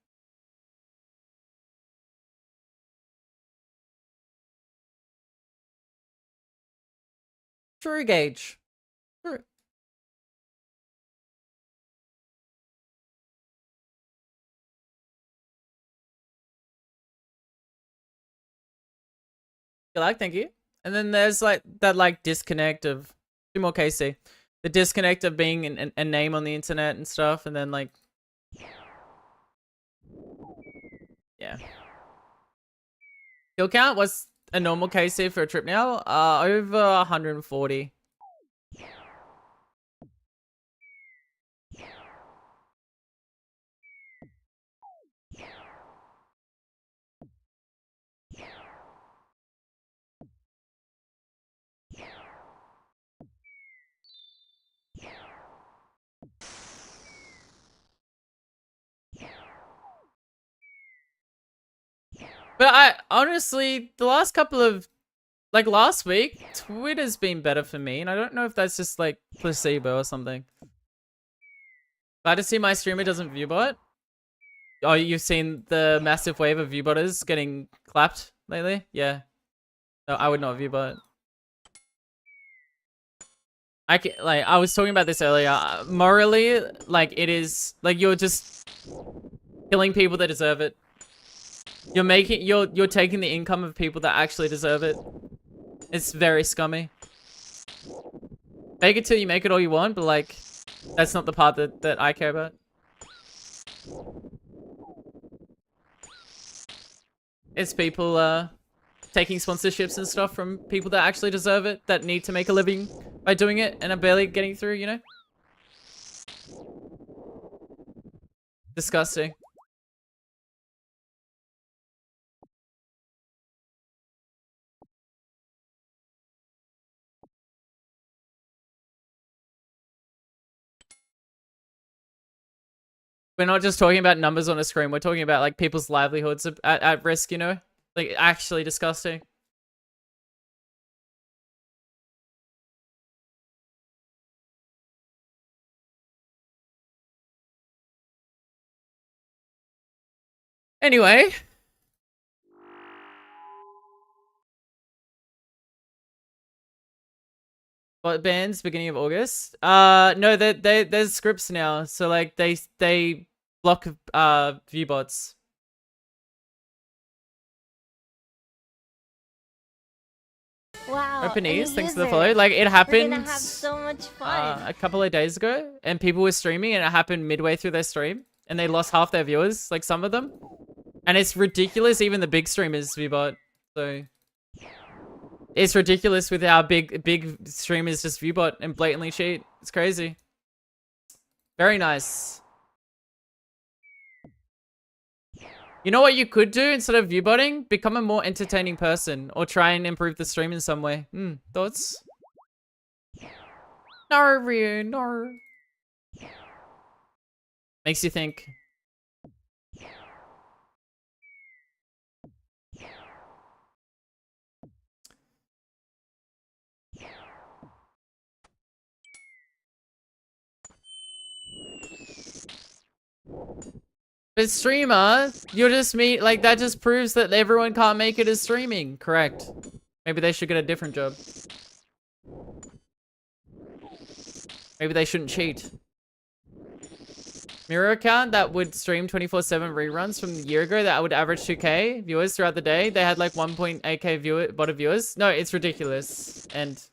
True gauge. True. Good luck, thank you. And then there's like that like disconnect of 2 more KC. The disconnect of being a name on the internet and stuff, and then like yeah. Kill count, what's a normal KC for a trip now? Over 140. But I honestly, the last couple of like last week, Twitter's been better for me, and I don't know if that's just like placebo or something. Glad to see my streamer doesn't viewbot. Oh, you've seen the massive wave of viewbotters getting clapped lately? Yeah. No, I would not viewbot. I was talking about this earlier. Morally, like it is like you're just killing people that deserve it. You're taking the income of people that actually deserve it. It's very scummy. Fake it till you make it all you want, but like that's not the part that I care about. It's people taking sponsorships and stuff from people that actually deserve it, that need to make a living by doing it and are barely getting through, you know? Disgusting. We're not just talking about numbers on a screen. We're talking about like people's livelihoods at risk, you know? Like actually disgusting. Anyway. What bands beginning of August? No, there's scripts now. So like they block view bots. Wow. Open a new ears, thanks for the user. follow. Like it We're happened gonna have so much fun. a couple of days ago, and people were streaming, and it happened midway through their stream, and they lost half their viewers, like some of them, and it's ridiculous. Even the big streamers viewbot, so it's ridiculous with how big streamers just viewbot and blatantly cheat. It's crazy. Very nice. You know what you could do instead of viewbotting? Become a more entertaining person, or try and improve the stream in some way. Thoughts? No, Ryu, no. Makes you think. But streamer, you're just me. Like that just proves that everyone can't make it as streaming. Correct. Maybe they should get a different job. Maybe they shouldn't cheat. Mirror account that would stream 24/7 reruns from a year ago that would average 2k viewers throughout the day. They had like 1.8k botted viewers. No, it's ridiculous. And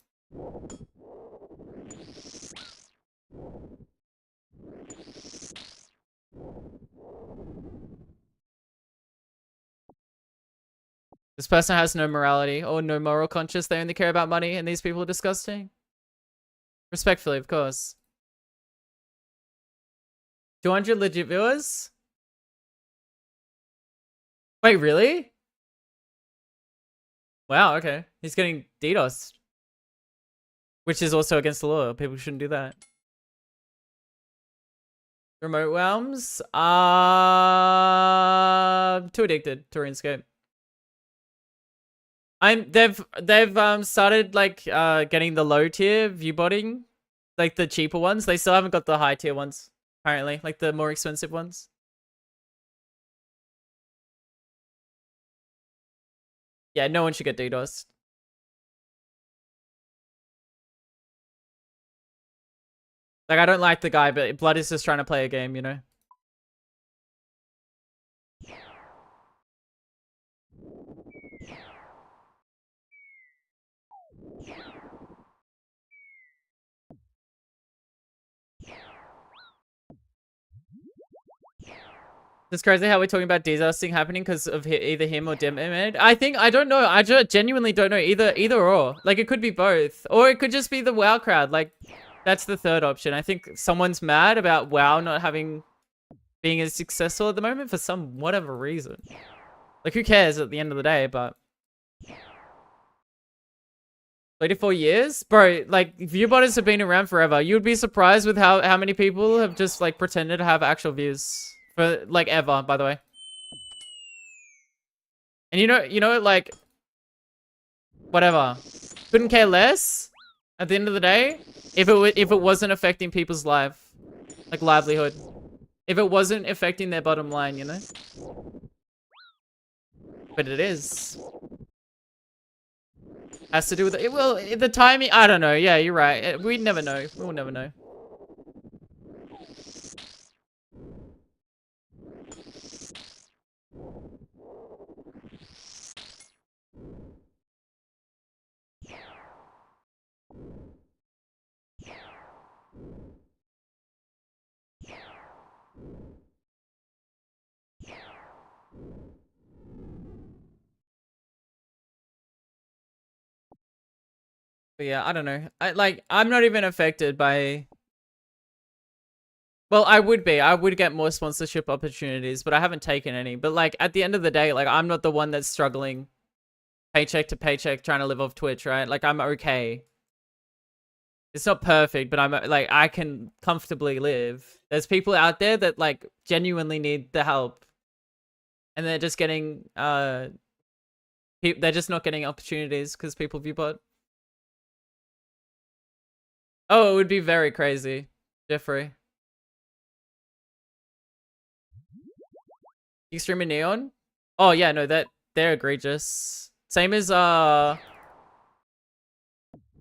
this person has no morality or no moral conscience. They only care about money, and these people are disgusting. Respectfully, of course. 200 legit viewers? Wait, really? Wow, okay. He's getting DDoSed. Which is also against the law. People shouldn't do that. Remote realms? Too addicted to RuneScape. They've started like getting the low tier viewbotting, like the cheaper ones. They still haven't got the high tier ones, apparently, like the more expensive ones. Yeah, no one should get DDoSed. Like, I don't like the guy, but Blood is just trying to play a game, you know? It's crazy how we're talking about DDoSing happening because of either him or Demed. I don't know. I genuinely don't know. Either or. Like, it could be both. Or it could just be the WoW crowd. Like, that's the third option. I think someone's mad about WoW not being as successful at the moment for some whatever reason. Like, who cares at the end of the day, but 34 years? Bro, like, viewbotters have been around forever. You'd be surprised with how many people have just, like, pretended to have actual views. For, like, ever, by the way. And you know, like, whatever. Couldn't care less at the end of the day if it wasn't affecting people's life. Like, livelihood. If it wasn't affecting their bottom line, you know? But it is. Has to do with it. Well, the timing, I don't know. Yeah, you're right. We never know. We'll never know. But yeah, I don't know. I'm not even affected by... Well, I would be. I would get more sponsorship opportunities, but I haven't taken any. But like, at the end of the day, like, I'm not the one that's struggling paycheck to paycheck trying to live off Twitch, right? Like, I'm okay. It's not perfect, but I'm like, I can comfortably live. There's people out there that like genuinely need the help. And they're just getting, they're just not getting opportunities because people viewbot. Oh, it would be very crazy, Jeffrey. Extreme and Neon? Oh yeah, no, they're egregious. Same as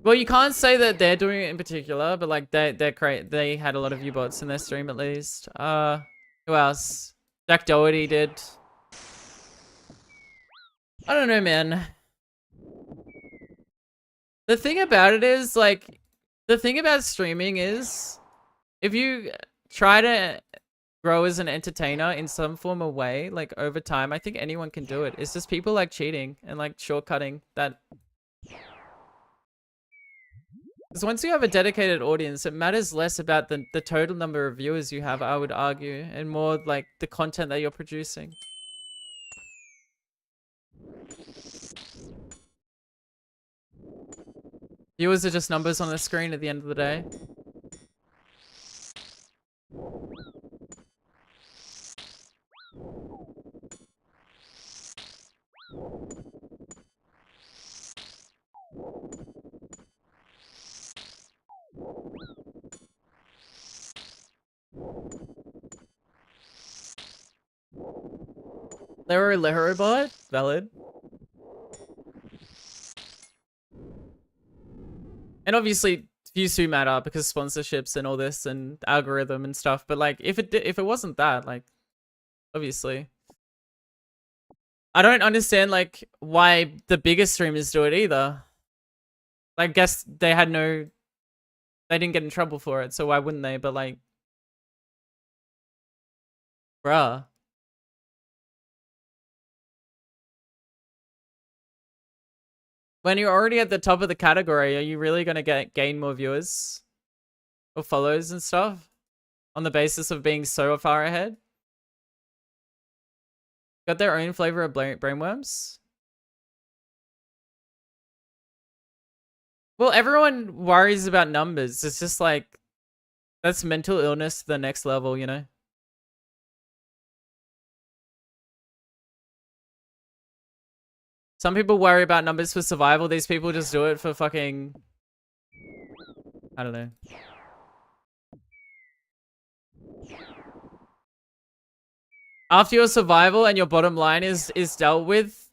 Well, you can't say that they're doing it in particular, but like they had a lot of U-bots in their stream at least. Who else? Jack Doherty did. I don't know, man. The thing about it is, like, the thing about streaming is, if you try to grow as an entertainer in some form of way, like, over time, I think anyone can do it. It's just people like cheating and, like, shortcutting that. Because once you have a dedicated audience, it matters less about the total number of viewers you have, I would argue, and more, like, the content that you're producing. Viewers are just numbers on the screen at the end of the day. Lero bot? Valid. And obviously, views do matter because sponsorships and all this and algorithm and stuff. But like, if it wasn't that, like, obviously, I don't understand like why the biggest streamers do it either. I guess they didn't get in trouble for it, so why wouldn't they? But like, bruh. When you're already at the top of the category, are you really gonna gain more viewers or follows and stuff on the basis of being so far ahead? Got their own flavor of brainworms? Well, everyone worries about numbers. It's just like, that's mental illness to the next level, you know? Some people worry about numbers for survival. These people just do it for fucking... I don't know. After your survival and your bottom line is dealt with,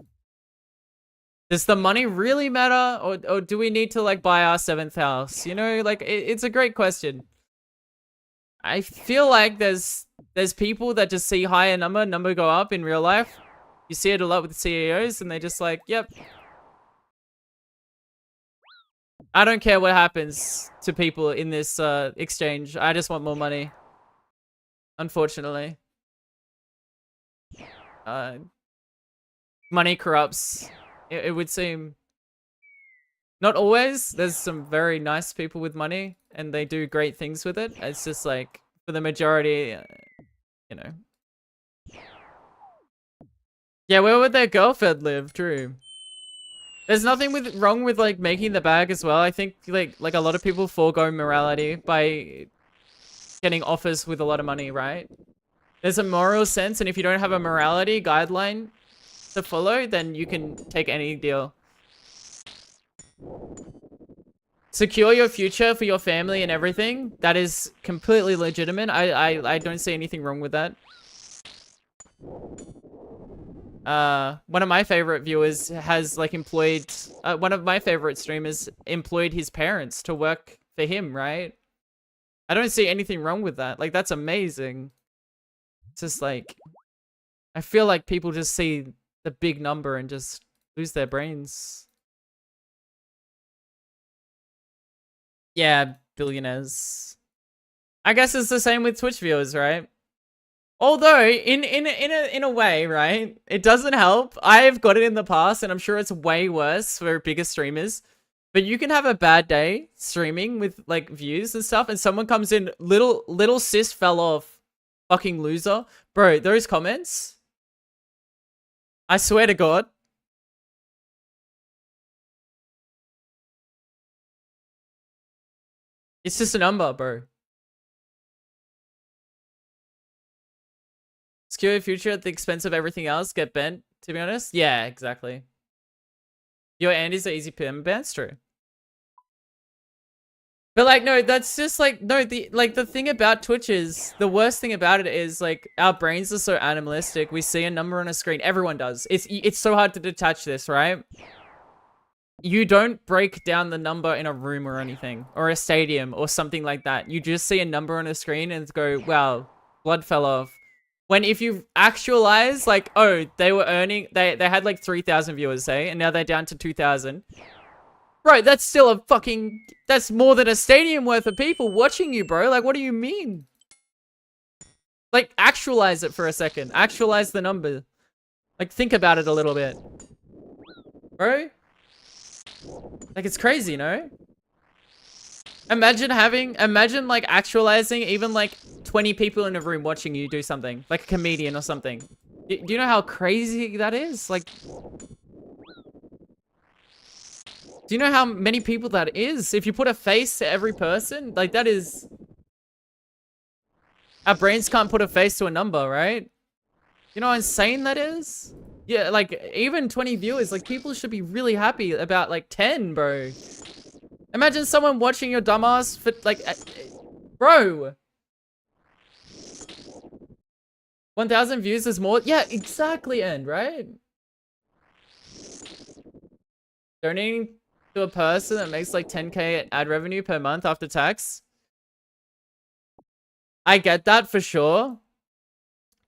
does the money really matter? Or do we need to like buy our 7th house? You know, like it's a great question. I feel like there's people that just see higher number go up in real life. You see it a lot with CEOs and they just like, yep. I don't care what happens to people in this exchange. I just want more money. Unfortunately. Money corrupts. It would seem. Not always. There's some very nice people with money and they do great things with it. It's just like, for the majority, you know. Yeah, where would their girlfriend live? True. There's nothing wrong with like making the bag as well. I think like a lot of people forego morality by getting offers with a lot of money, right? There's a moral sense, and if you don't have a morality guideline to follow, then you can take any deal. Secure your future for your family and everything. That is completely legitimate. I don't see anything wrong with that. One of my favorite viewers has like employed, one of my favorite streamers employed his parents to work for him, right? I don't see anything wrong with that. Like, that's amazing. It's just like, I feel like people just see the big number and just lose their brains. Yeah, billionaires. I guess it's the same with Twitch viewers, right? Although, in a way, right? It doesn't help. I've got it in the past, and I'm sure it's way worse for bigger streamers. But you can have a bad day streaming with like views and stuff, and someone comes in, little sis fell off, fucking loser, bro. Those comments, I swear to God. It's just a number, bro. Secure your future at the expense of everything else. Get bent, to be honest. Yeah, exactly. Your Andy's are easy PM bands, true. But like, no, that's just like, no, the thing about Twitch is, the worst thing about it is like, our brains are so animalistic. We see a number on a screen. Everyone does. It's so hard to detach this, right? you don't break down the number in a room or anything, or a stadium or something like that. You just see a number on a screen and go, wow, blood fell off. When if you actualize, like, oh, they were earning, they had like 3,000 viewers, say, and now they're down to 2,000. Bro, that's still a fucking, that's more than a stadium worth of people watching you, bro. Like, what do you mean? Like, actualize it for a second. Actualize the number. Like, think about it a little bit. Bro? Like, it's crazy, no? Imagine like actualizing even like 20 people in a room watching you do something. Like a comedian or something. Do you know how crazy that is? Like, do you know how many people that is? If you put a face to every person, like that is... Our brains can't put a face to a number, right? You know how insane that is? Yeah, like even 20 viewers, like people should be really happy about like 10, bro. Imagine someone watching your dumbass for like, bro. 1,000 views is more. Yeah, exactly, End, right? Donating to a person that makes like 10K ad revenue per month after tax. I get that for sure.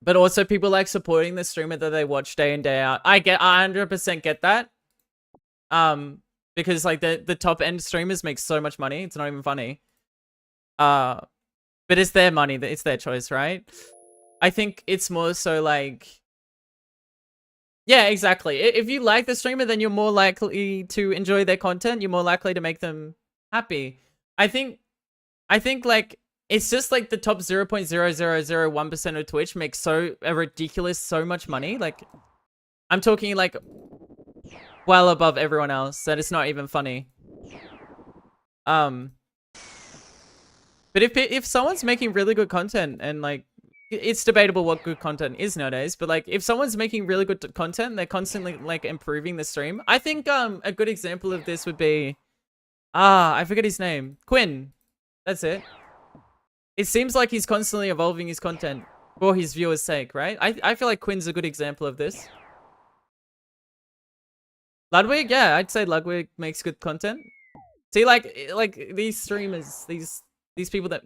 But also people like supporting the streamer that they watch day in, day out. I 100% get that. Because like the top end streamers make so much money. It's not even funny. But it's their money. It's their choice, right? I think it's more so like... Yeah, exactly. If you like the streamer, then you're more likely to enjoy their content. You're more likely to make them happy. I think like... It's just like the top 0.0001% of Twitch makes so much money. Like, I'm talking like well above everyone else that it's not even funny. But if someone's making really good content and like, it's debatable what good content is nowadays, but like if someone's making really good content, they're constantly like improving the stream. I think a good example of this would be, I forget his name. Quinn. That's it. It seems like he's constantly evolving his content for his viewers' sake, right? I feel like Quinn's a good example of this. Ludwig, yeah, I'd say Ludwig makes good content. See, like these streamers, these people that,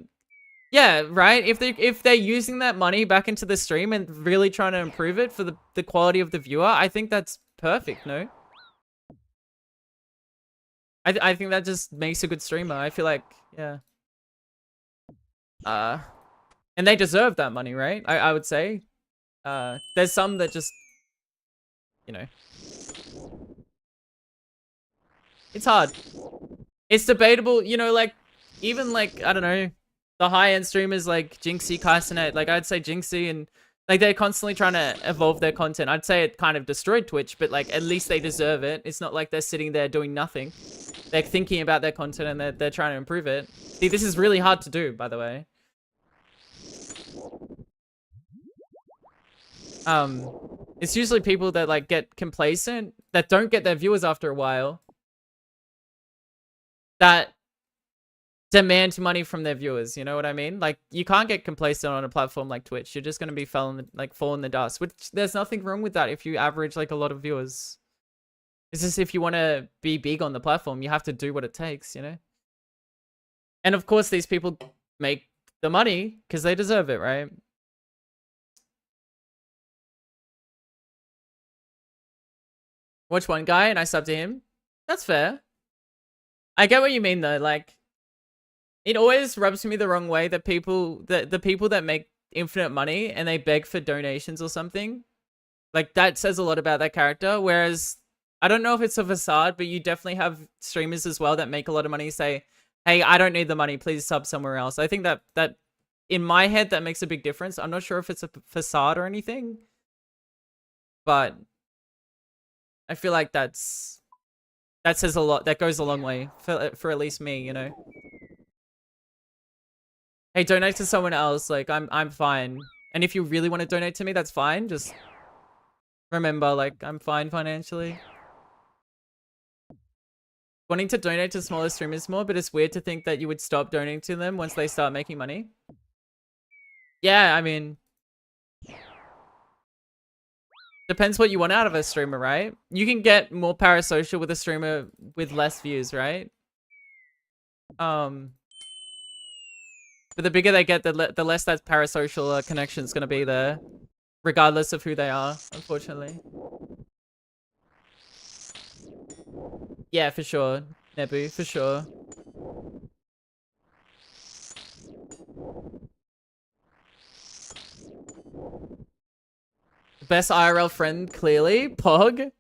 yeah, right. If they're using that money back into the stream and really trying to improve it for the quality of the viewer, I think that's perfect. No, I think that just makes a good streamer. I feel like, yeah. And they deserve that money, right? I would say. There's some that just, you know. It's hard. It's debatable, you know, like, even like, I don't know, the high-end streamers like Jinxie, Kaisenet, like I'd say Jinxie and like they're constantly trying to evolve their content. I'd say it kind of destroyed Twitch, but like at least they deserve it. It's not like they're sitting there doing nothing. They're thinking about their content and they're trying to improve it. See, this is really hard to do, by the way. It's usually people that like get complacent, that don't get their viewers after a while, that demand money from their viewers. You know what I mean? Like, you can't get complacent on a platform like Twitch. You're just gonna be fall in the dust. Which there's nothing wrong with that if you average like a lot of viewers. It's just if you want to be big on the platform, you have to do what it takes. You know. And of course, these people make the money because they deserve it, right? Watch one guy and I sub to him. That's fair. I get what you mean though. Like, it always rubs me the wrong way that the people that make infinite money and they beg for donations or something, like that says a lot about that character. Whereas I don't know if it's a facade, but you definitely have streamers as well that make a lot of money say, "Hey, I don't need the money. Please sub somewhere else." I think that in my head that makes a big difference. I'm not sure if it's a facade or anything, but I feel like that says a lot. That goes a long way for at least me, you know. Hey, donate to someone else. Like, I'm fine. And if you really want to donate to me, that's fine. Just remember, like, I'm fine financially. Wanting to donate to smaller streamers more, but it's weird to think that you would stop donating to them once they start making money. Yeah, I mean, Depends what you want out of a streamer, right? You can get more parasocial with a streamer with less views, right? But the bigger they get, the less that parasocial connection is gonna be there, regardless of who they are, unfortunately. Yeah, for sure, Nebu, for sure. Best IRL friend, clearly, Pog.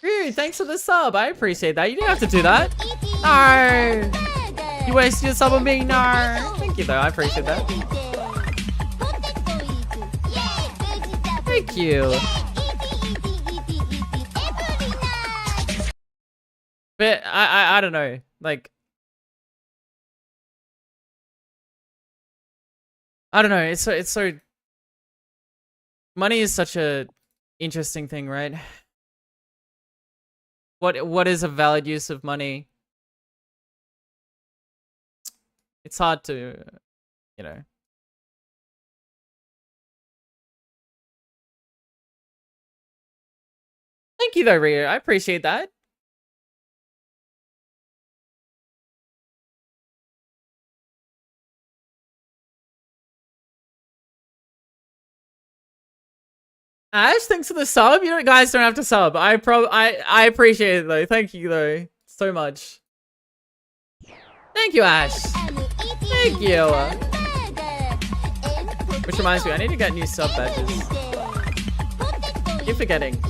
Dude, thanks for the sub. I appreciate that. You didn't have to do that. No. You wasted your sub on me. No. Thank you, though. I appreciate that. Thank you. But I don't know. Like, I don't know. It's so. Money is such a interesting thing, right? What is a valid use of money? It's hard to, you know. Thank you though, Rio. I appreciate that. Ash, thanks for the sub. You know, guys don't have to sub. I appreciate it though. Thank you though, so much. Thank you, Ash. Thank you. Which reminds me, I need to get new sub badges. Keep forgetting.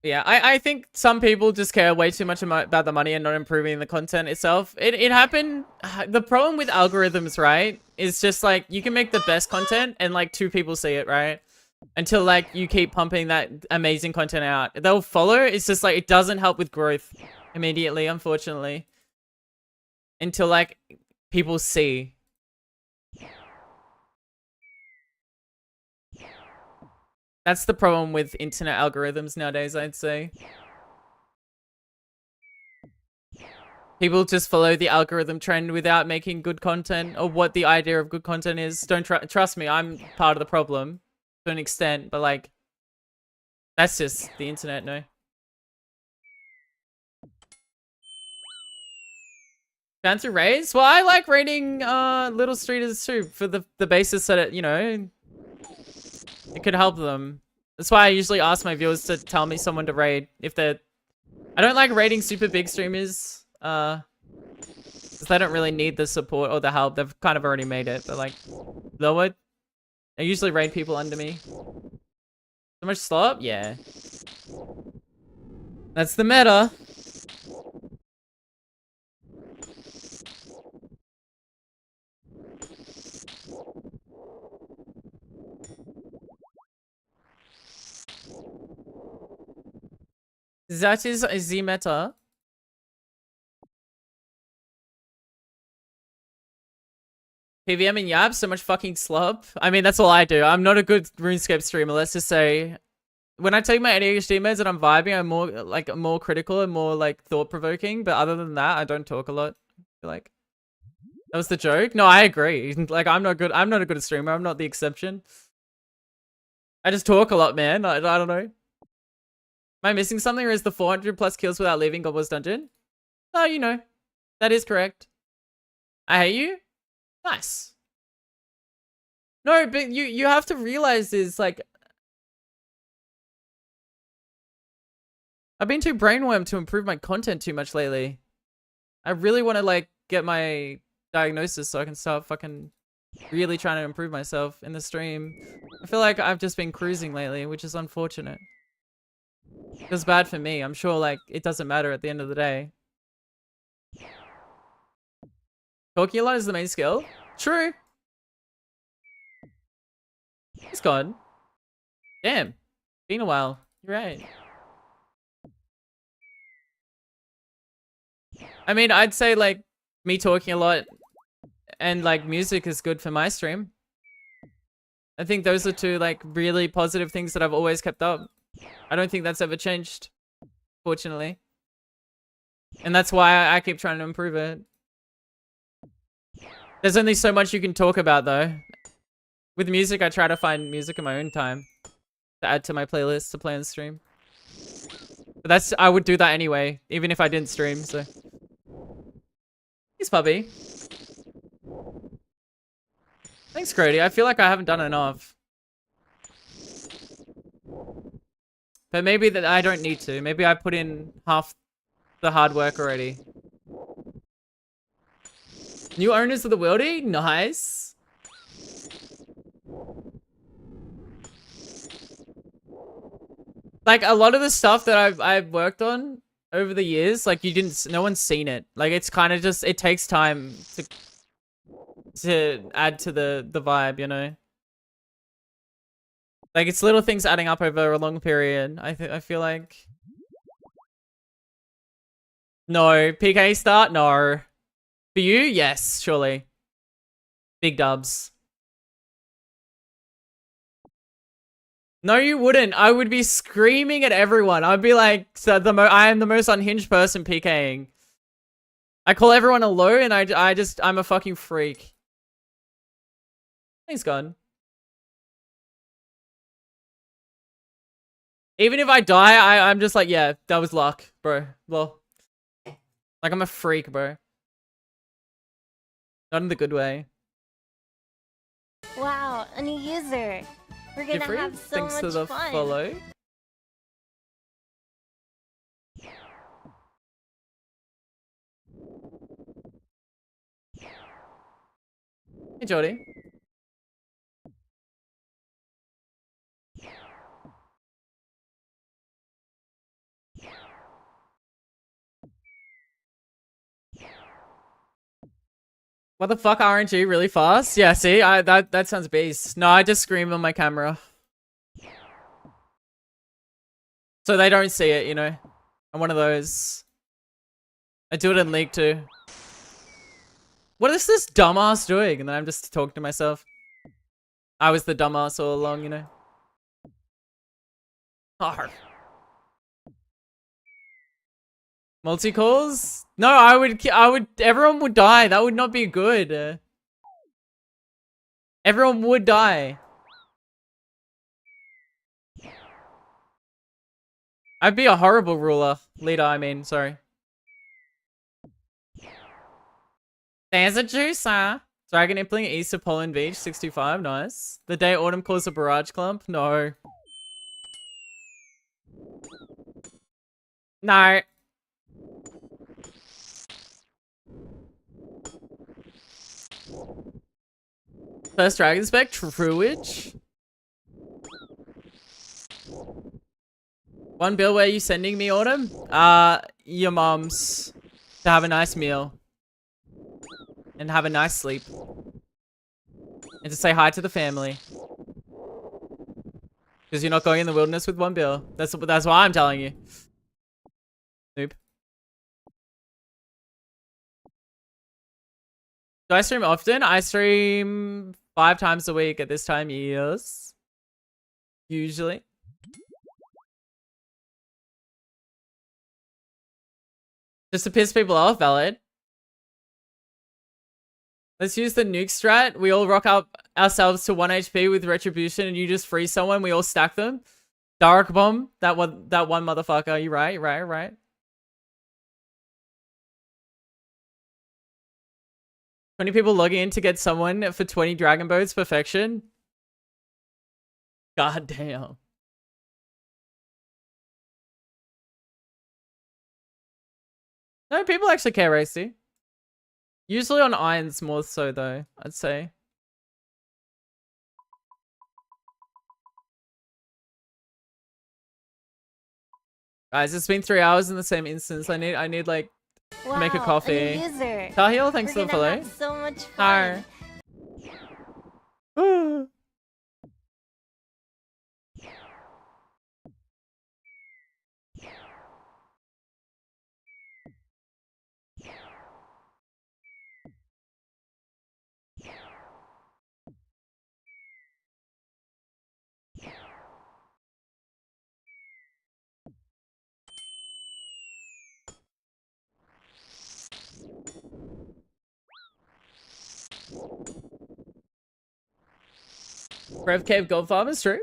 Yeah, I think some people just care way too much about the money and not improving the content itself. It happened. The problem with algorithms, right, is just like you can make the best content and like 2 people see it, right? Until like you keep pumping that amazing content out. They'll follow. It's just like it doesn't help with growth immediately, unfortunately. Until like people see. That's the problem with internet algorithms nowadays, I'd say. People just follow the algorithm trend without making good content or what the idea of good content is. Don't trust me, I'm part of the problem to an extent, but like, that's just the internet, no? Fancy raids? Well, I like raiding little streeters too for the basis that it, you know, it could help them. That's why I usually ask my viewers to tell me someone to raid if they're... I don't like raiding super big streamers, because they don't really need the support or the help. They've kind of already made it, but like, lower, I usually raid people under me. So much slop? Yeah. That's the meta. That is the meta. PVM and Yab, so much fucking slop. I mean, that's all I do. I'm not a good RuneScape streamer, let's just say. When I take my ADHD meds and I'm vibing, I'm more critical and more like thought-provoking. But other than that, I don't talk a lot. Like, that was the joke? No, I agree. Like, I'm not a good streamer. I'm not the exception. I just talk a lot, man. I don't know. Am I missing something, or is the 400 plus kills without leaving God Wars Dungeon? No, you know. That is correct. I hate you? Nice. No, but you have to realize is, like... I've been too brainwormed to improve my content too much lately. I really want to, like, get my diagnosis so I can start fucking really trying to improve myself in the stream. I feel like I've just been cruising lately, which is unfortunate. It was bad for me. I'm sure, like, it doesn't matter at the end of the day. Talking a lot is the main skill. True. He's gone. Damn. Been a while. You're right. I mean, I'd say, like, me talking a lot and, like, music is good for my stream. I think those are two like really positive things that I've always kept up. I don't think that's ever changed, fortunately. And that's why I keep trying to improve it. There's only so much you can talk about though. With music, I try to find music in my own time to add to my playlist to play on stream. But I would do that anyway, even if I didn't stream, so. Thanks, puppy. Thanks, Grody. I feel like I haven't done enough. But maybe that I don't need to. Maybe I put in half the hard work already. New owners of the worldie? Nice. Like a lot of the stuff that I've worked on over the years, like no one's seen it. Like it's kind of just, it takes time to add to the vibe, you know? Like it's little things adding up over a long period. I feel like. No. PK start? No. For you? Yes, surely. Big dubs. No, you wouldn't. I would be screaming at everyone. I'd be like, I am the most unhinged person PKing. I call everyone a low and I'm a fucking freak. He's gone. Even if I die, I'm just like, yeah, that was luck, bro. Well, like I'm a freak, bro. Not in the good way. Wow, a new user. We're gonna Jeffrey, have so thanks much to the fun. follow. Hey, Jody. What the fuck, RNG really fast? Yeah, see, that sounds beast. No, I just scream on my camera. So they don't see it, you know? I'm one of those. I do it in League too. What is this dumbass doing? And then I'm just talking to myself. I was the dumbass all along, you know? Arr. Multi-calls? No, everyone would die. That would not be good. Everyone would die. I'd be a horrible leader, I mean, sorry. There's a juicer. Dragon Impling east of Poland Beach, 65, nice. The day autumn calls a barrage clump? No. No. First Dragon Spec, Truage. One bill where you sending me, Autumn? Your mom's. To have a nice meal. And have a nice sleep. And to say hi to the family. Because you're not going in the wilderness with one bill. That's why I'm telling you. Noob. Do I stream often? I stream 5 times a week at this time, yes. Usually. Just to piss people off, valid. Let's use the nuke strat. We all rock up ourselves to 1 HP with retribution and you just freeze someone. We all stack them. Dark bomb. That one motherfucker. You right. 20 people logging in to get someone for 20 dragon boats. Perfection. God damn. No, people actually care, Racy. Usually on irons more so though, I'd say. Guys, it's been 3 hours in the same instance. I need like Wow, make a coffee. A new user. Tahil, thanks for the follow. Have so much fun. Hi. Rev Cave Gold Farmers, true.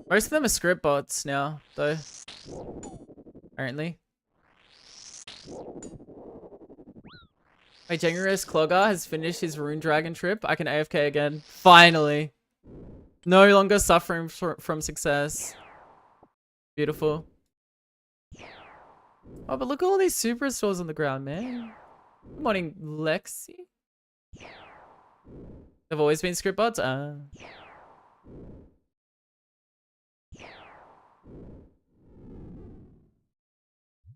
Most of them are script bots now, though. Apparently. My generous Clogger has finished his Rune Dragon trip. I can AFK again. Finally. No longer suffering from success. Beautiful. Oh, but look at all these superstores on the ground, man. Good morning, Lexi. They've always been script bots?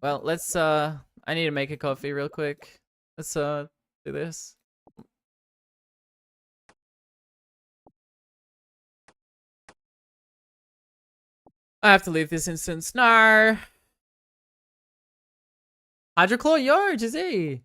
Well, let's, I need to make a coffee real quick. Let's, do this. I have to leave this instance. No. Hydroclaw, yo, Jizzy.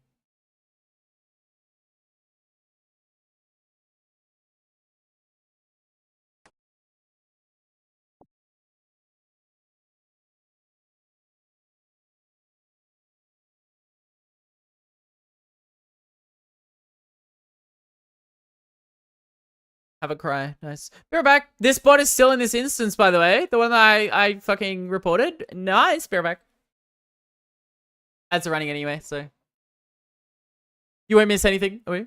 Have a cry. Nice. Be right back. This bot is still in this instance, by the way. The one that I fucking reported. Nice. Be right back. Ads are running anyway, so. You won't miss anything. Oh, yeah.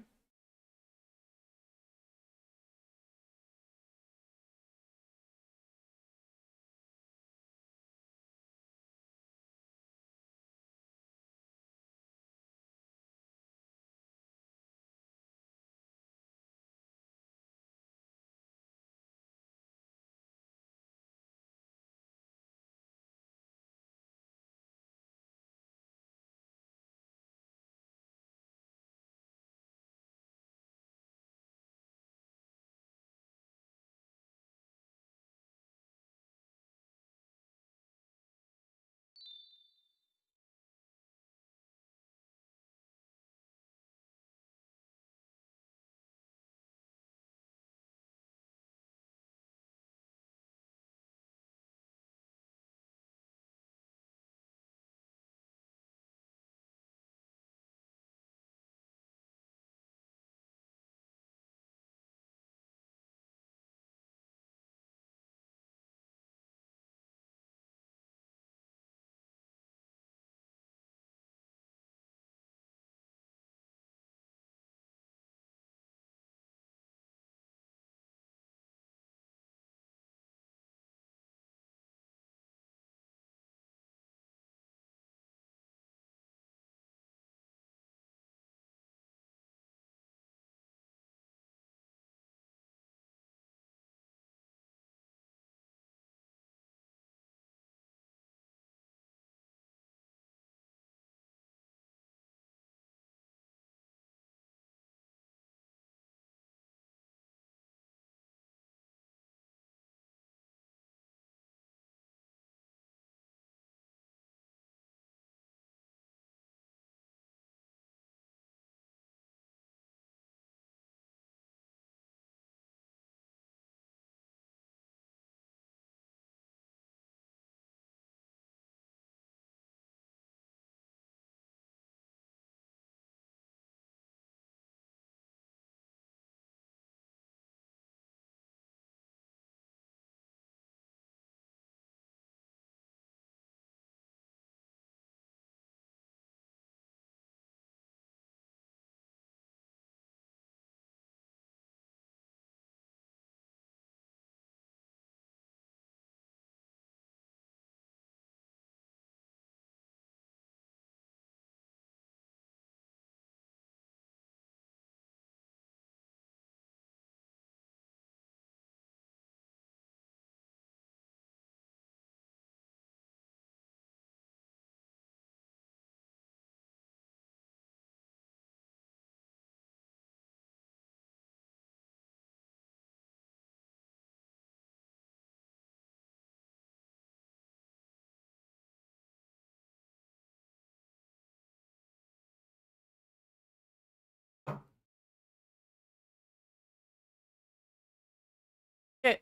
Okay.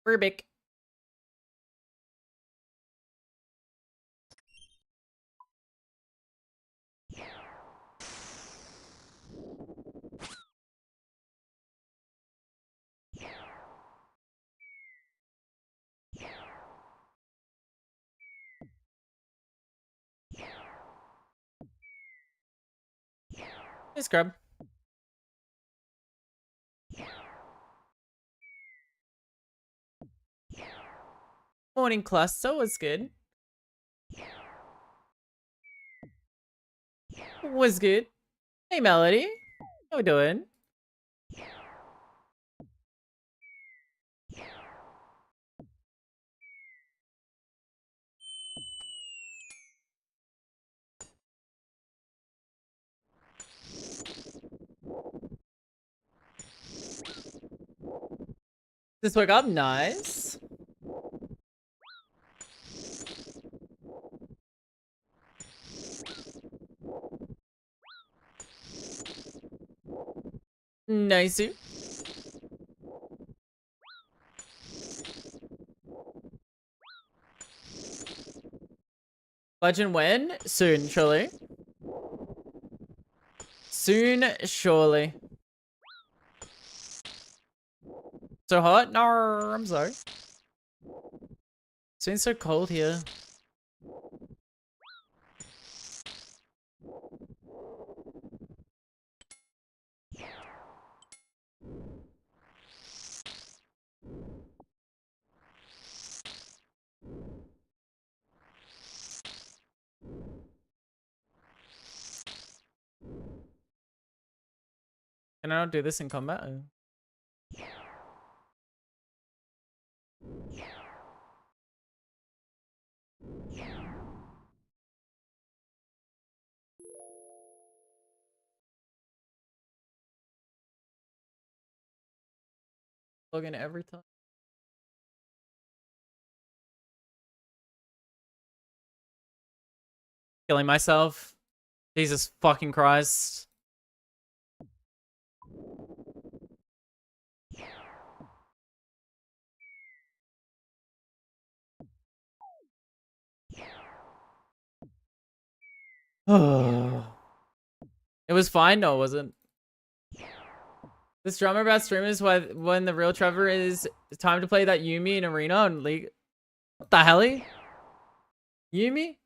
We're back. Hey, Scrub. Morning cluster was good. Was good. Hey, Melody. How we doing? Just woke up. Nice. Nice. Legend when? Soon, surely. Soon, surely. So hot? No, I'm sorry. It's been so cold here. Can I not do this in combat? Oh. Log in every time. Killing myself. Jesus fucking Christ. Oh. It was fine, no, it wasn't. This drama about streamers when the real Trevor is time to play that Yumi in arena and league. What the hell? Yumi?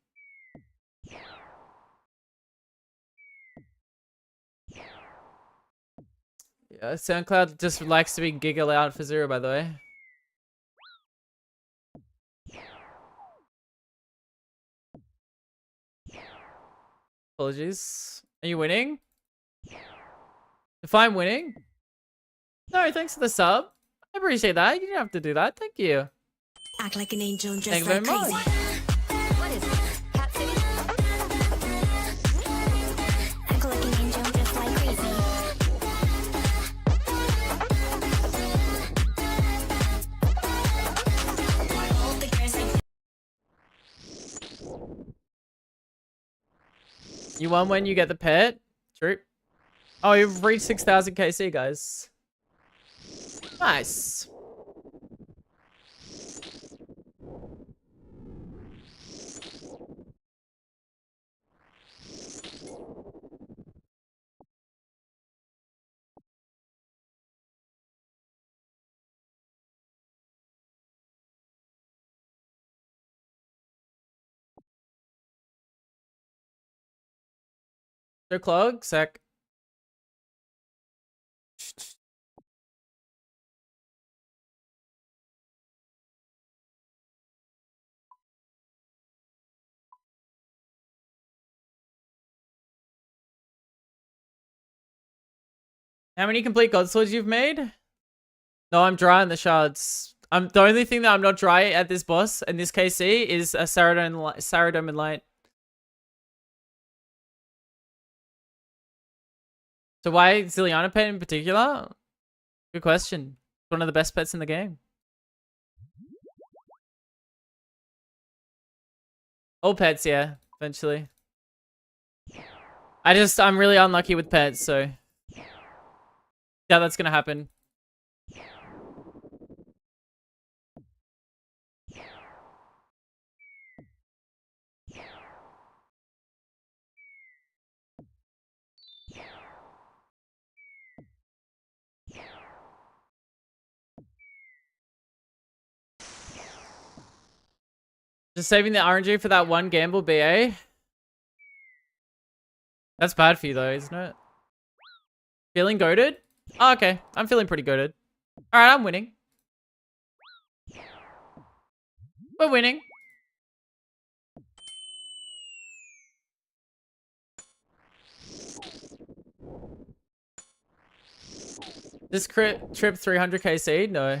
Yeah, SoundCloud just likes to be giga loud for Zero, by the way. Apologies. Are you winning? If I'm winning? No, thanks for the sub. I appreciate that. You didn't have to do that. Thank you. Act like an angel and Thank dress you very like much. crazy. What is it? Cat City? Act like an angel and dress like crazy. Hold the girls like You won when you get the pet? True. Oh, you've reached 6,000 KC, guys. Nice. So clog, sec. How many complete god swords you've made? No, I'm dry on the shards. The only thing that I'm not dry at this boss in this KC is a Saradome and Light. So why Ziliana pet in particular? Good question. It's one of the best pets in the game. All pets, yeah, eventually. I'm really unlucky with pets, so yeah, that's gonna happen. Just saving the RNG for that one gamble BA. That's bad for you though, isn't it? Feeling goated? Oh, okay. I'm feeling pretty goated. Alright, I'm winning. We're winning. This trip 300k seed? No.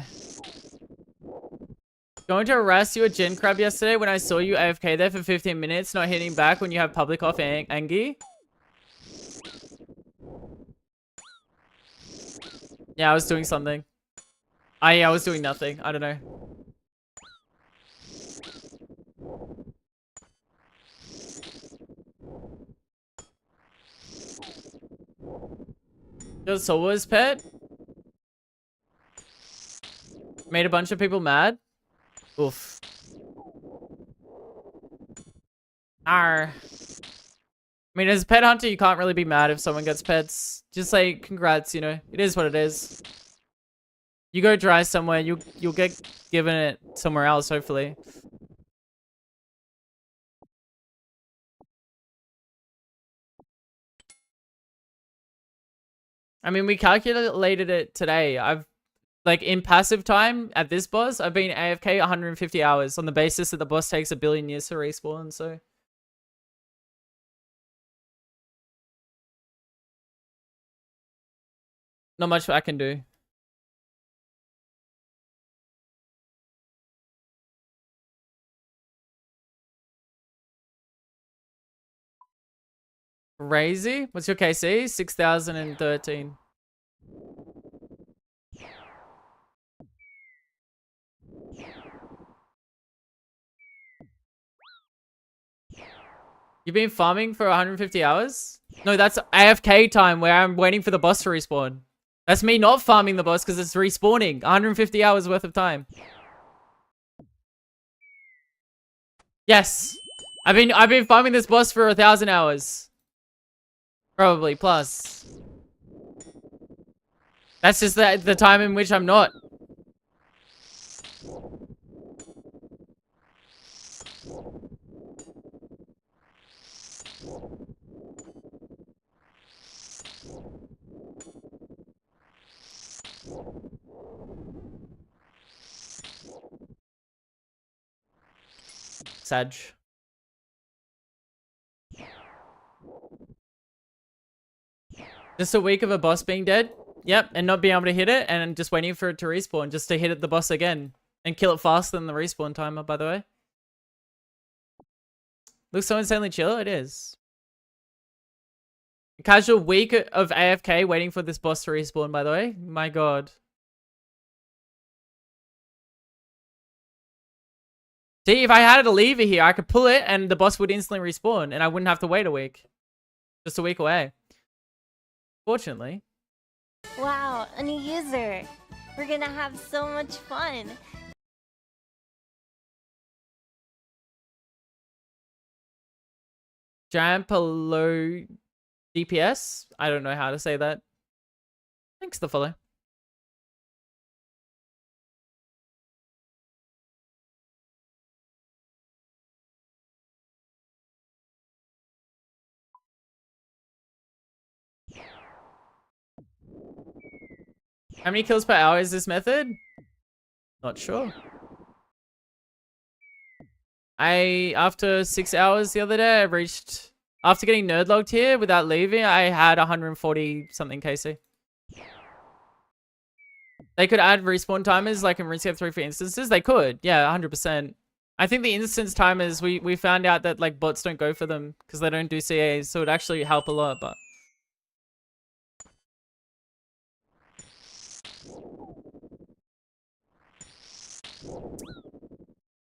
Going to harass you at Gen Crab yesterday when I saw you AFK there for 15 minutes, not hitting back when you have public off Angie. Yeah, I was doing something. I was doing nothing. I don't know. Your Soul's pet? Made a bunch of people mad? Oof. Arr. I mean, as a pet hunter, you can't really be mad if someone gets pets. Just say congrats, you know. It is what it is. You go dry somewhere, you'll get given it somewhere else, hopefully. I mean, we calculated it today. Like, in passive time at this boss, I've been AFK 150 hours on the basis that the boss takes 1 billion years to respawn, so... Not much I can do. Crazy? What's your KC? 6,013. You've been farming for 150 hours? No, that's AFK time where I'm waiting for the boss to respawn. That's me not farming the boss because it's respawning. 150 hours worth of time. Yes. I've been farming this boss for 1,000 hours. Probably plus. That's just the time in which I'm not. Sag. Just a week of a boss being dead? Yep, and not being able to hit it, and just waiting for it to respawn, just to hit the boss again. And kill it faster than the respawn timer, by the way. Looks so insanely chill, it is. A casual week of AFK waiting for this boss to respawn, by the way. My god. See, if I had a lever here, I could pull it and the boss would instantly respawn and I wouldn't have to wait a week. Just a week away. Fortunately. Wow, a new user. We're gonna have so much fun. Jampalo DPS? I don't know how to say that. Thanks for the follow. How many kills per hour is this method? Not sure. After 6 hours the other day, I reached... After getting nerd logged here without leaving, I had 140 something KC. They could add respawn timers like in RuneScape 3 for instances. They could, yeah, 100%. I think the instance timers, we found out that like bots don't go for them because they don't do CAs, so it'd actually help a lot, but...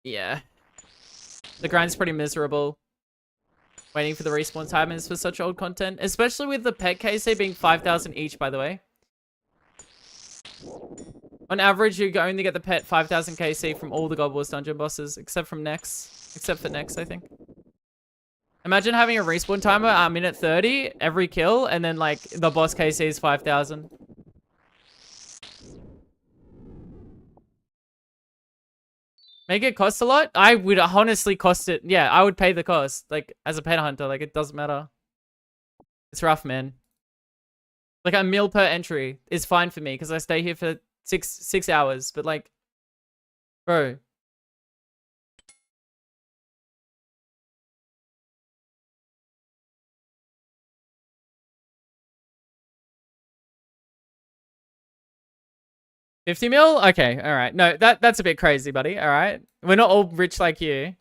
Yeah. The grind's pretty miserable. Waiting for the respawn timers for such old content. Especially with the pet KC being 5,000 each, by the way. On average, you only get the pet 5,000 KC from all the God Wars dungeon bosses, except from Nex. Except for Nex, I think. Imagine having a respawn timer at minute 30, every kill, and then like the boss KC is 5,000. Make it cost a lot? I would honestly cost it. Yeah, I would pay the cost. Like, as a pet hunter, like, it doesn't matter. It's rough, man. Like a meal per entry is fine for me because I stay here for six hours. But like, bro. $50 mil? Okay, all right. No, that's a bit crazy, buddy. All right, we're not all rich like you.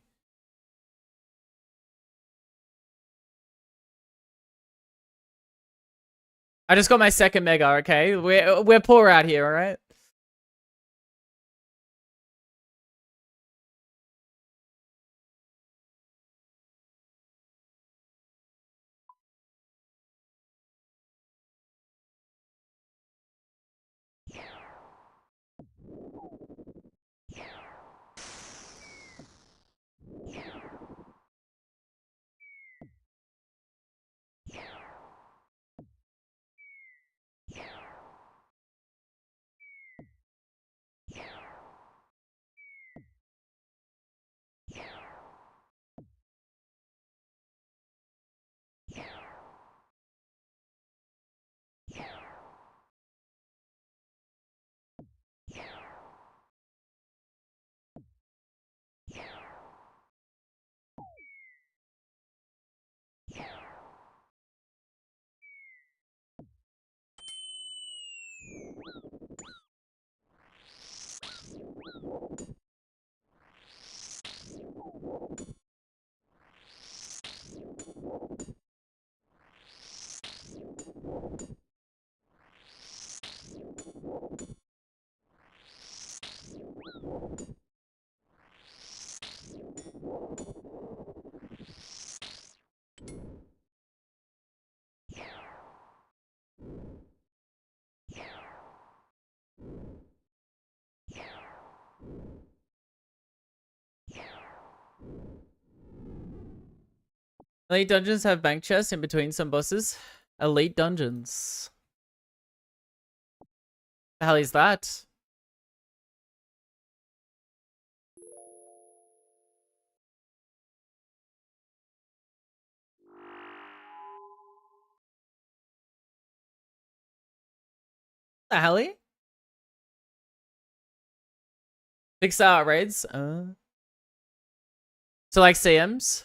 I just got my second mega. Okay, we're poor out here. All right. Elite dungeons have bank chests in between some bosses. Elite dungeons. The hell is that? The helly? 6 hour raids? So like CMs?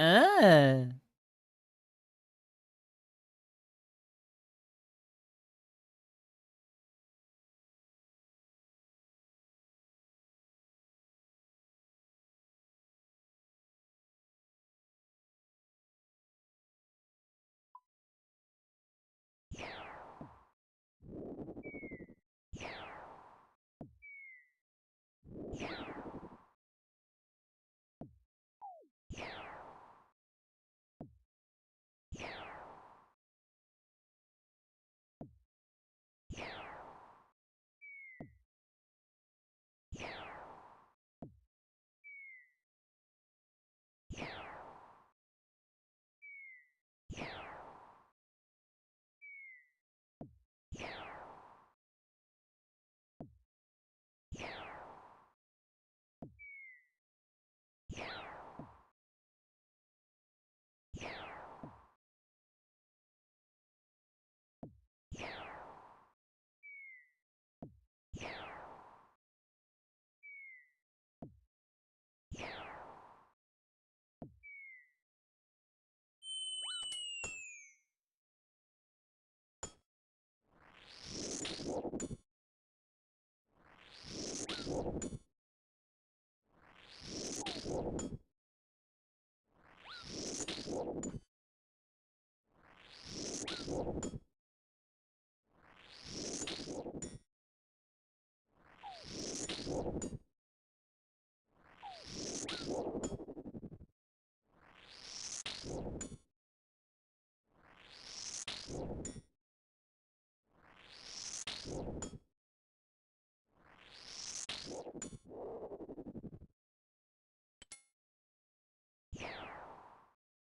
Ah.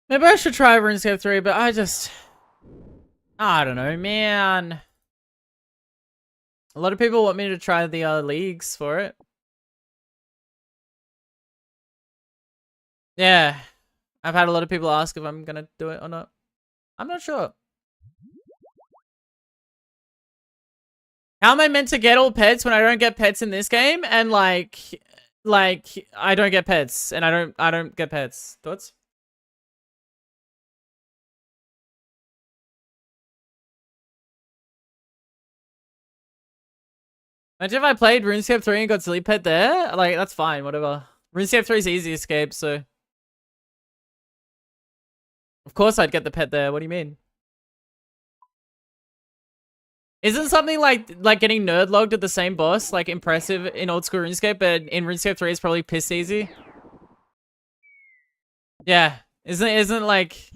Maybe I should try RuneScape 3, but I don't know, man. A lot of people want me to try the leagues for it. Yeah. I've had a lot of people ask if I'm gonna do it or not. I'm not sure. How am I meant to get all pets when I don't get pets in this game? And like I don't get pets and I don't get pets. Thoughts? Imagine if I played RuneScape 3 and got Silly Pet there. Like, that's fine, whatever. RuneScape 3 is easy escape, so. Of course I'd get the pet there. What do you mean? Isn't something like getting nerd logged at the same boss like impressive in old school RuneScape, but in RuneScape 3 it's probably piss easy? Yeah. Isn't like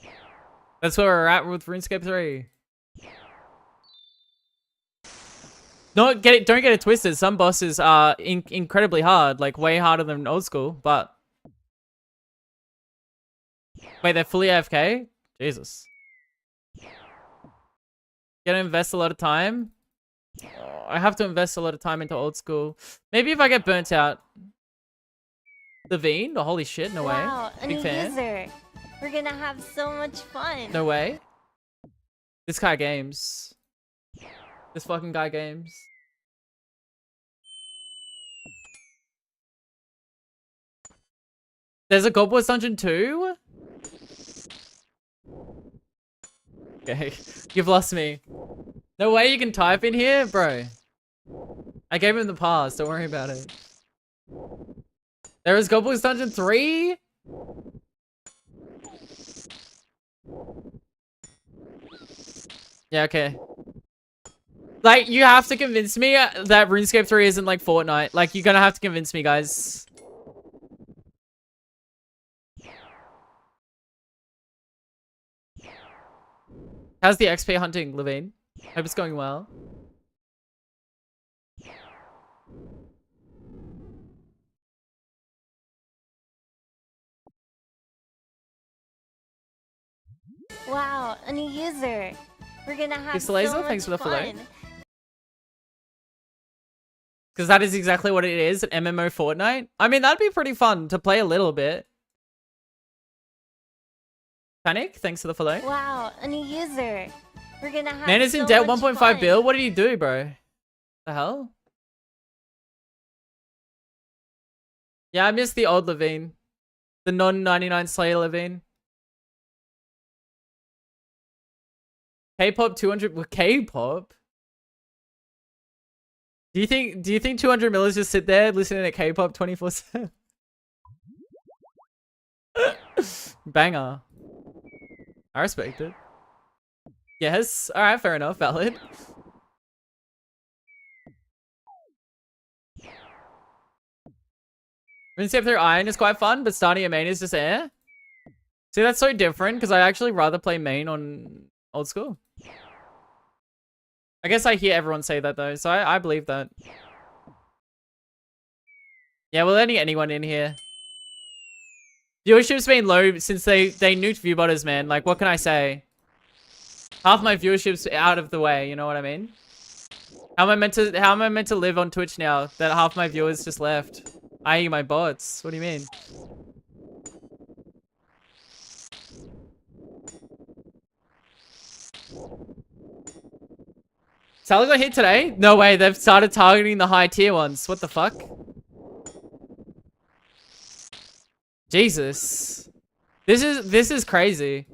that's where we're at with RuneScape 3. Don't get it twisted. Some bosses are incredibly hard, like way harder than old school, but wait, they're fully AFK? Jesus. Gotta invest a lot of time. Oh, I have to invest a lot of time into old school. Maybe if I get burnt out. The Veen? Oh, holy shit, no way. Wow, a Big new fan. user. We're gonna have so much fun. No way. This guy games. This fucking guy games. There's a Goblins dungeon too? Okay, you've lost me. No way you can type in here? Bro. I gave him the pass, don't worry about it. There is Goblins Dungeon 3? Yeah, okay. Like, you have to convince me that RuneScape 3 isn't like Fortnite. Like, you're gonna have to convince me, guys. How's the XP hunting, Levine? Hope it's going well. Wow, a new user. We're gonna have Thanks, so Laser. much Thanks for the follow. fun. Because that is exactly what it is, an MMO Fortnite. I mean, that'd be pretty fun to play a little bit. Panic, thanks for the follow. Wow, a new user. We're gonna have Man is in so debt much 1.5 fun. bill. What did he do, bro? The hell? Yeah, I missed the old Levine. The non-99 Slayer Levine. K-pop 200 with K-pop? Do you think 200 millers just sit there listening to K-pop 24/7? Banger. I respect it. Yes. All right, fair enough. Valid. RuneScape through Iron is quite fun, but starting a main is just air. See, that's so different because I actually rather play main on old school. I guess I hear everyone say that though, so I believe that. Yeah, we're letting anyone in here. Viewership's been low since they nuked viewbotters, man. Like, what can I say? Half my viewership's out of the way, you know what I mean? How am I meant to live on Twitch now that half my viewers just left? I.e. my bots. What do you mean? Sally got hit today? No way, they've started targeting the high tier ones. What the fuck? Jesus. This is crazy.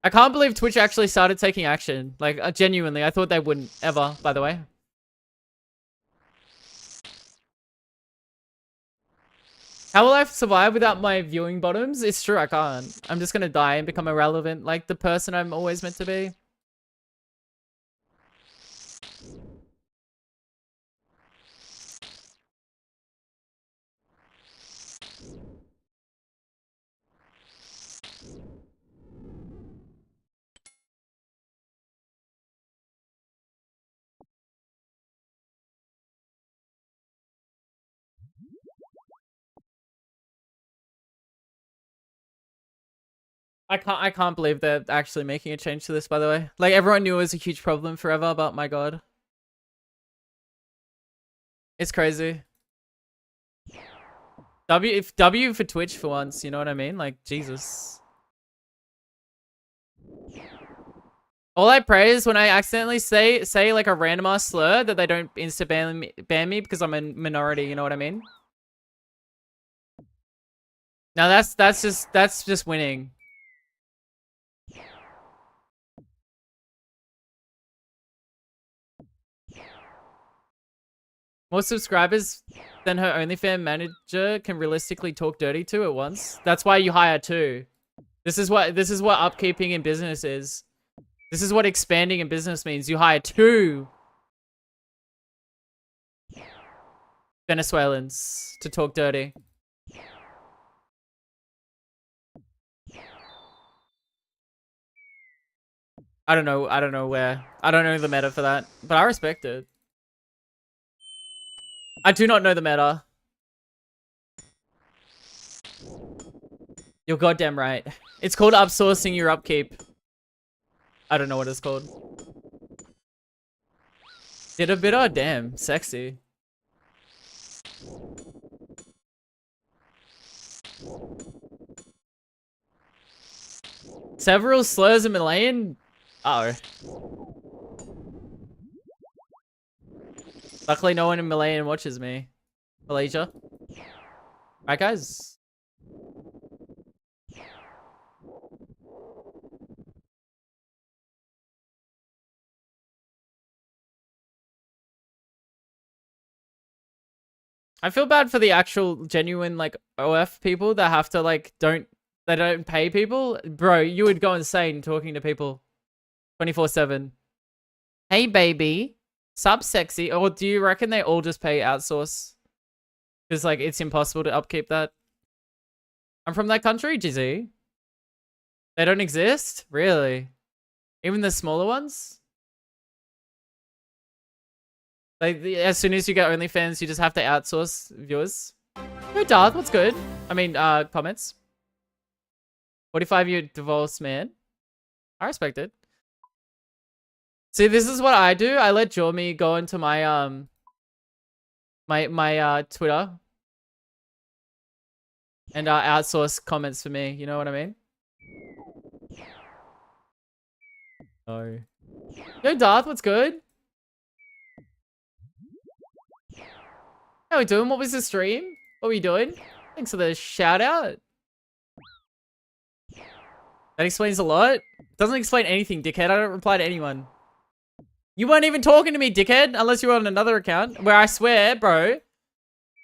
I can't believe Twitch actually started taking action. Like, genuinely, I thought they wouldn't ever, by the way. How will I survive without my viewing bottoms? It's true, I can't. I'm just gonna die and become irrelevant, like the person I'm always meant to be. I can't believe they're actually making a change to this, by the way. Like, everyone knew it was a huge problem forever, but my god. It's crazy. W for Twitch for once, you know what I mean? Like, Jesus. All I pray is when I accidentally say like a random ass slur that they don't insta ban me because I'm a minority, you know what I mean? Now that's just winning. More subscribers than her OnlyFans manager can realistically talk dirty to at once. That's why you hire two. This is what upkeeping in business is. This is what expanding in business means. You hire two Venezuelans to talk dirty. I don't know where. I don't know the meta for that, but I respect it. I do not know the meta. You're goddamn right. It's called upsourcing your upkeep. I don't know what it's called. Did a bit? Oh, damn. Sexy. Several slurs in Malayan? Uh oh. Luckily, no one in Malayan watches me. Malaysia. Alright, guys. I feel bad for the actual genuine like OF people that have to like they don't pay people. Bro, you would go insane talking to people 24/7. Hey baby, sub sexy. Or do you reckon they all just pay outsource? Because like it's impossible to upkeep that. I'm from that country, Jizzy. They don't exist? Really? Even the smaller ones? Like, as soon as you get OnlyFans, you just have to outsource viewers. Hey, Darth, what's good? I mean, comments. 45-year divorced man. I respect it. See, this is what I do. I let Jormy go into my, my Twitter. And, outsource comments for me. You know what I mean? Oh. Yo, Darth, what's good? How we doing? What was the stream? What were you doing? Thanks for the shout out. That explains a lot. Doesn't explain anything, dickhead. I don't reply to anyone. You weren't even talking to me, dickhead, unless you were on another account. Where I swear, bro,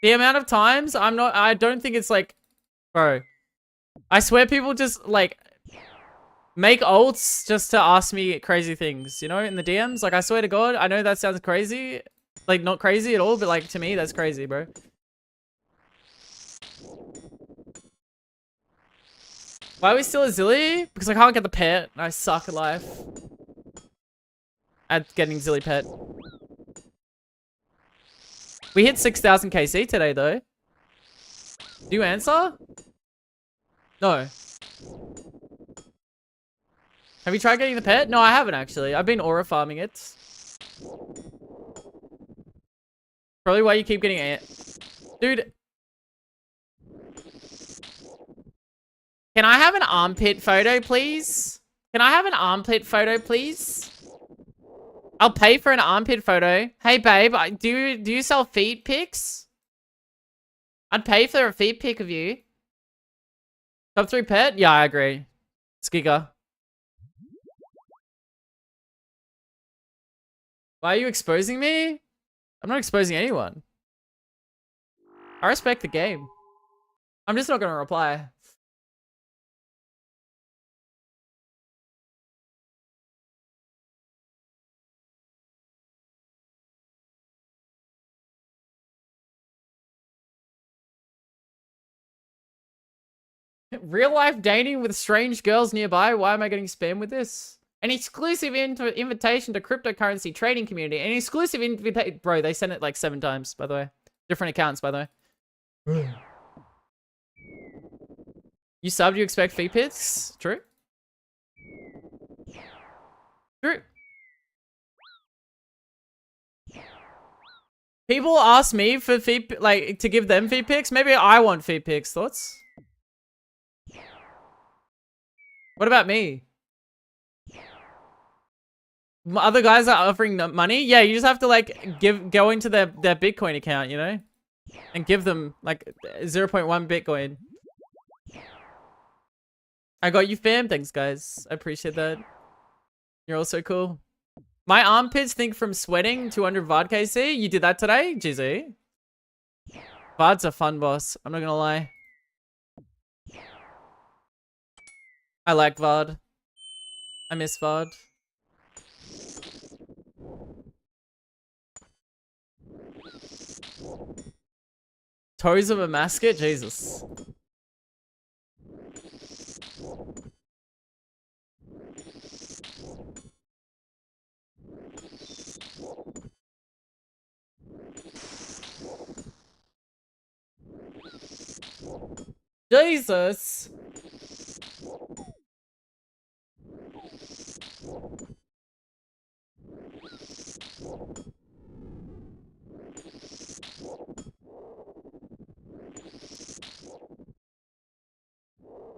the amount of times I don't think it's like, bro. I swear people just like make ults just to ask me crazy things, you know, in the DMs. Like, I swear to God, I know that sounds crazy. Like, not crazy at all, but like, to me, that's crazy, bro. Why are we still a Zilly? Because I can't get the pet. I suck at life. At getting Zilly pet. We hit 6,000 KC today, though. Do you answer? No. Have you tried getting the pet? No, I haven't, actually. I've been aura farming it. Probably why you keep getting it. Dude. Can I have an armpit photo, please? Can I have an armpit photo, please? I'll pay for an armpit photo. Hey, babe, do you sell feet pics? I'd pay for a feet pic of you. Top 3 pet? Yeah, I agree. Skigger. Why are you exposing me? I'm not exposing anyone. I respect the game. I'm just not gonna reply. Real life dating with strange girls nearby. Why am I getting spammed with this? An exclusive invitation to cryptocurrency trading community. An exclusive invitation. Bro, they sent it like 7 times, by the way. Different accounts, by the way. You subbed, you expect fee pits? True. True. People ask me for feed, like, to give them feed pics. Maybe I want feed pics. Thoughts? What about me? Other guys are offering money. Yeah, you just have to like go into their Bitcoin account, you know, and give them like 0.1 Bitcoin. I got you, fam. Thanks, guys. I appreciate that. You're also cool. My armpits think from sweating 200 VOD KC. You did that today, GZ. VOD's a fun boss. I'm not gonna lie. I like VOD. I miss VOD. Toes of a mascot? Jesus. Jesus.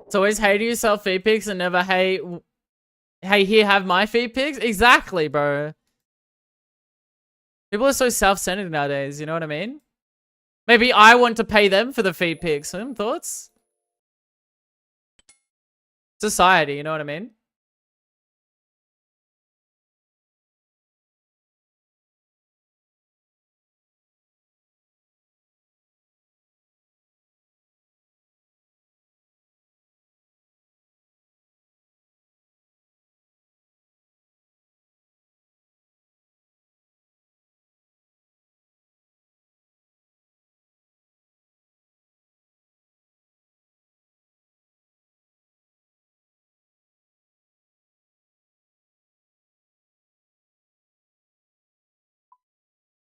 It's always hey to yourself feed pics and never hey here have my feed pics. Exactly, bro. People are so self-centered nowadays, you know what I mean? Maybe I want to pay them for the feed pics. Thoughts? Society, you know what I mean?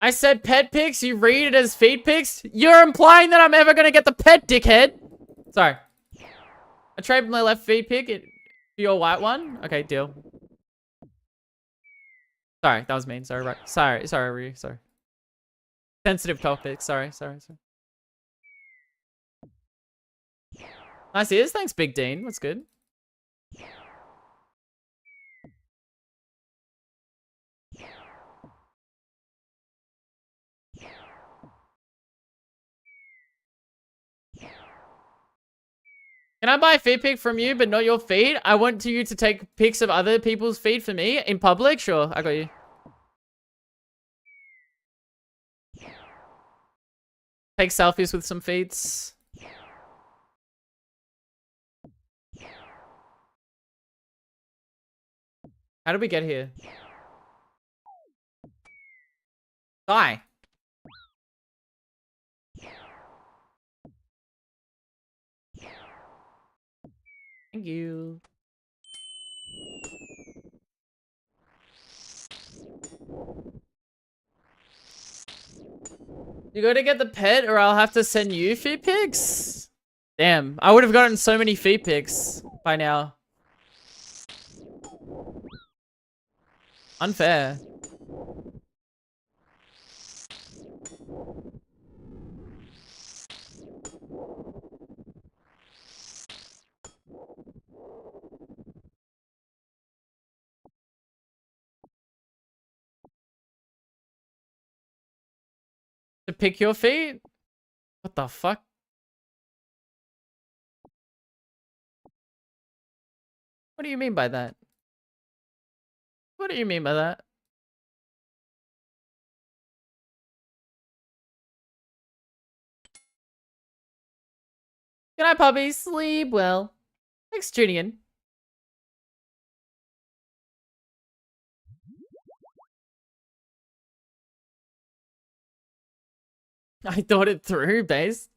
I said pet pics, you read it as feed pics? You're implying that I'm ever gonna get the pet, dickhead! Sorry. I trade my left feed pic for your white one? Okay, deal. Sorry, that was mean. Sorry, right. Sorry, Ryu. Sorry. Sensitive topic. Sorry. Nice ears. Thanks, Big Dean. That's good. Can I buy a feed pic from you, but not your feed? I want you to take pics of other people's feed for me in public? Sure, I got you. Take selfies with some feeds. How did we get here? Die. Thank you. You gotta get the pet or I'll have to send you feed pics? Damn, I would have gotten so many feed pics by now. Unfair. To pick your feet? What the fuck? What do you mean by that? What do you mean by that? Good night, puppy. Sleep well. Thanks, tuning in. I thought it through, base.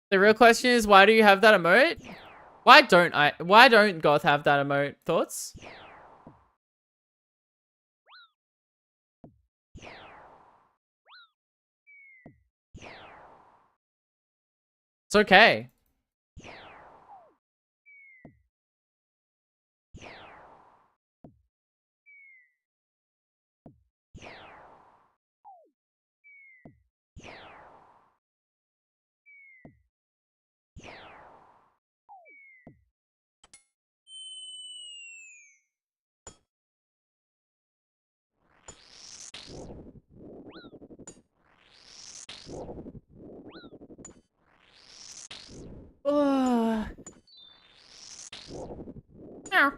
The real question is, why do you have that emote? Why don't Goth have that emote? Thoughts? It's okay. Ugh. Meow.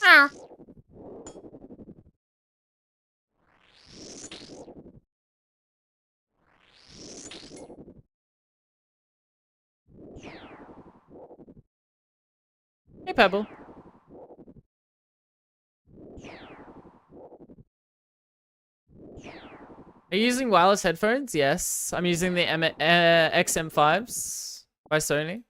Meow. Hey, Pebble. Are you using wireless headphones? Yes. I'm using the XM5s by Sony.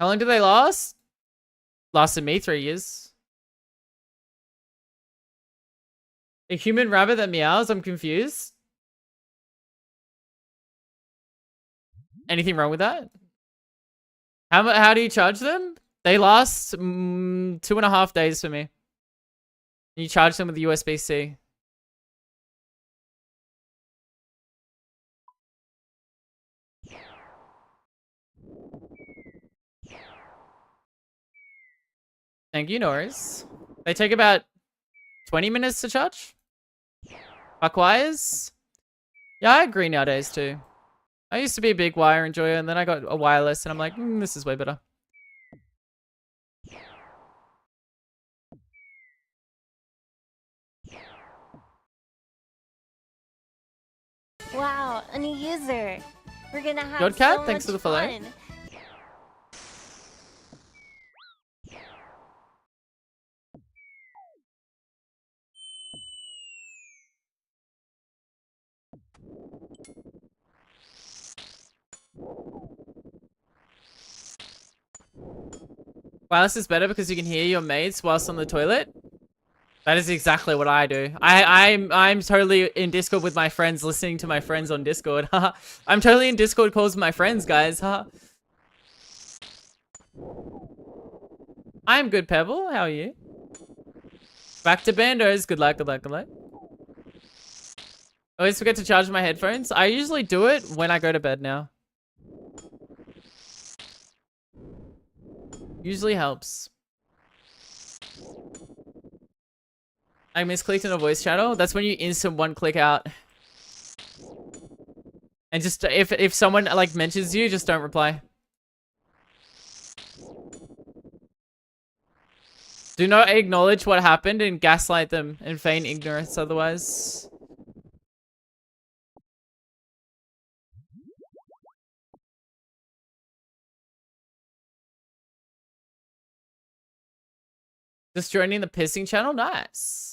How long do they last? Lasted me 3 years. A human rabbit that meows? I'm confused. Anything wrong with that? How do you charge them? They last 2.5 days for me. You charge them with USB-C. Thank you, Norris. They take about 20 minutes to charge. Buck wires? Yeah, I agree nowadays too. I used to be a big wire enjoyer, and then I got a wireless, and I'm like, this is way better. Wow, a new user. We're gonna have God Cat, so thanks for much the follow. fun. Wireless is better because you can hear your mates whilst on the toilet. That is exactly what I do. I'm totally in Discord with my friends, listening to my friends on Discord. I'm totally in Discord calls with my friends, guys. I'm good, Pebble. How are you? Back to Bandos. Good luck, good luck, good luck. I always forget to charge my headphones. I usually do it when I go to bed now. Usually helps. I misclicked in a voice channel. That's when you instant one click out. And just if someone like mentions you, just don't reply. Do not acknowledge what happened and gaslight them and feign ignorance otherwise. Just joining the pissing channel? Nice.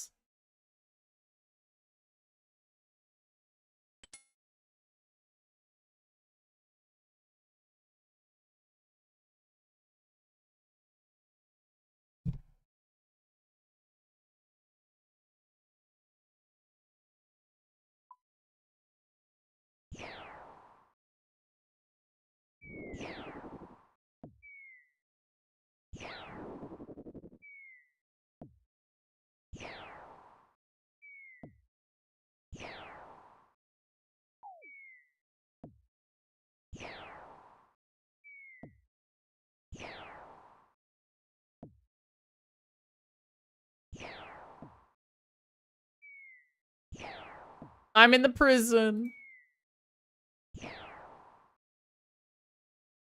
I'm in the prison.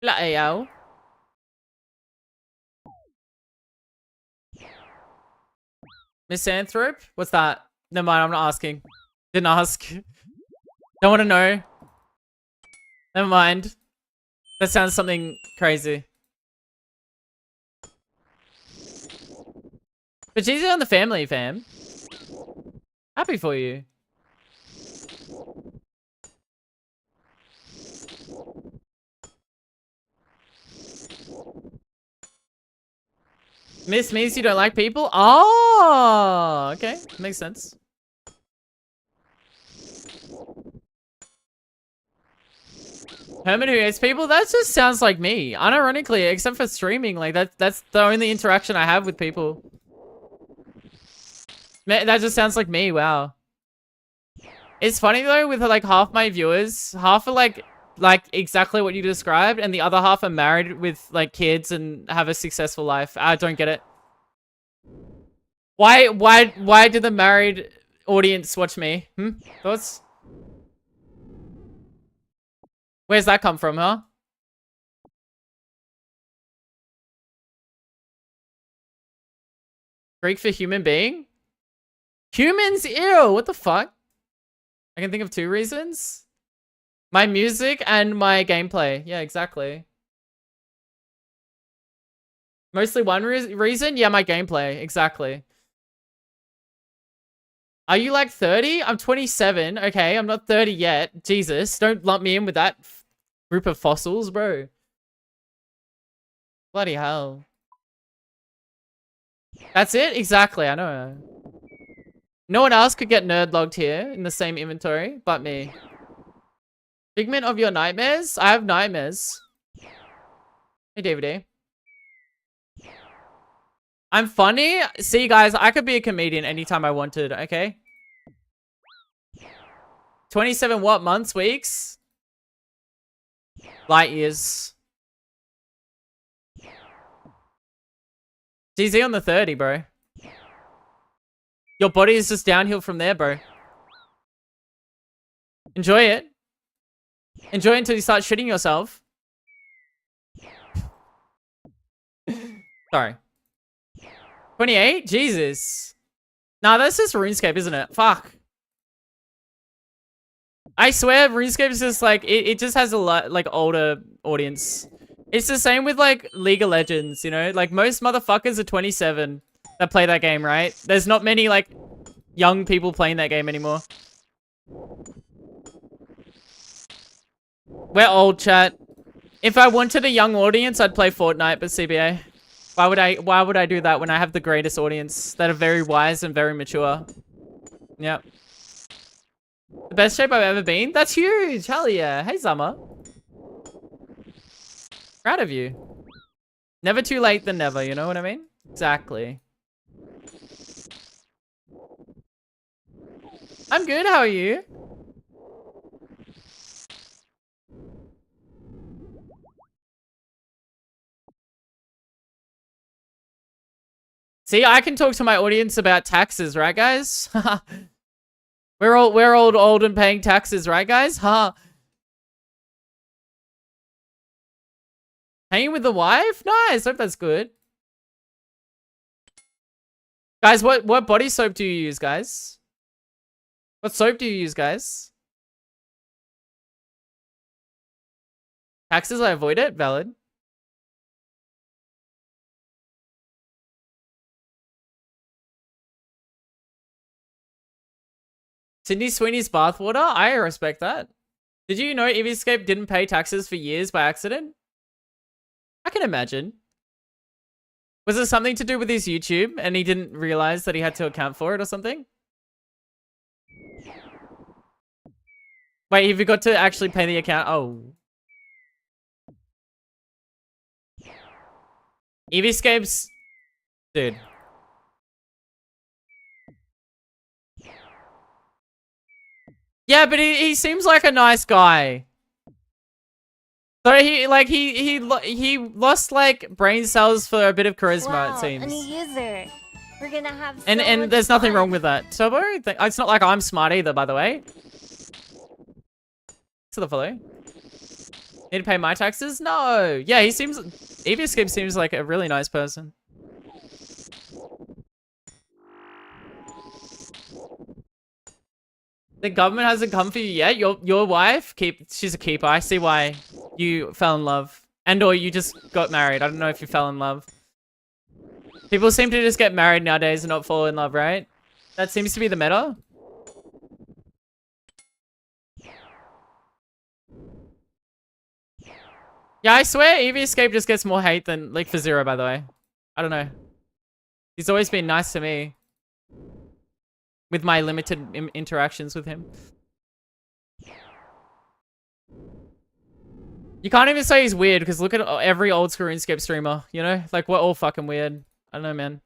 La AO. Misanthrope? What's that? Never mind, I'm not asking. Didn't ask. Don't want to know. Never mind. That sounds something crazy. But she's on the family, fam. Happy for you. Miss means you don't like people? Oh, okay. Makes sense. Herman who hates people? That just sounds like me. Unironically, except for streaming, like that's the only interaction I have with people. Man, that just sounds like me, wow. It's funny though, with like half my viewers, half are like exactly what you described, and the other half are married with like kids and have a successful life. I don't get it. Why did the married audience watch me? Thoughts? Where's that come from, huh? Greek for human being? Humans? Ew, what the fuck? I can think of 2 reasons. My music and my gameplay. Yeah, exactly. Mostly one reason? Yeah, my gameplay. Exactly. Are you like 30? I'm 27. Okay, I'm not 30 yet. Jesus, don't lump me in with that group of fossils, bro. Bloody hell. That's it? Exactly, I know. No one else could get nerd logged here in the same inventory, but me. Figment of your nightmares? I have nightmares. Hey, DVD. I'm funny. See, guys, I could be a comedian anytime I wanted, okay? 27 what? Months? Weeks? Light years. DZ on the 30, bro. Your body is just downhill from there, bro. Enjoy it. Enjoy it until you start shitting yourself. Sorry. 28? Jesus. Nah, that's just RuneScape, isn't it? Fuck. I swear RuneScape is just like, it just has a lot, like, older audience. It's the same with, like, League of Legends, you know? Like, most motherfuckers are 27 that play that game, right? There's not many, like, young people playing that game anymore. We're old, chat. If I wanted a young audience, I'd play Fortnite, but CBA. Why would I do that when I have the greatest audience that are very wise and very mature? Yep. The best shape I've ever been? That's huge! Hell yeah. Hey, Zama. Proud of you. Never too late than never, you know what I mean? Exactly. I'm good, how are you? See, I can talk to my audience about taxes, right, guys? we're old and paying taxes, right, guys? Huh? Hanging with the wife? Nice, hope that's good. Guys, what body soap do you use, guys? What soap do you use, guys? Taxes, I avoid it. Valid. Sydney Sweeney's bathwater? I respect that. Did you know Eviescape didn't pay taxes for years by accident? I can imagine. Was it something to do with his YouTube and he didn't realize that he had to account for it or something? Wait, he forgot to actually pay the account. Oh. Eviescape's... Dude. Yeah, but he seems like a nice guy. So he lost like brain cells for a bit of charisma, Wow, it seems. a new user. We're gonna have so And much there's nothing fun. wrong with that. Turbo, it's not like I'm smart either, by the way. To the follow. Need to pay my taxes? No. Yeah, he seems... Eviescape seems like a really nice person. The government hasn't come for you yet. Your wife, she's a keeper. I see why you fell in love, and or you just got married. I don't know if you fell in love. People seem to just get married nowadays and not fall in love, right? That seems to be the meta. Yeah, I swear Eevee Escape just gets more hate than like for Zero, by the way. I don't know. He's always been nice to me. With my limited interactions with him. You can't even say he's weird, because look at every old school RuneScape streamer, you know? Like, we're all fucking weird. I don't know, man.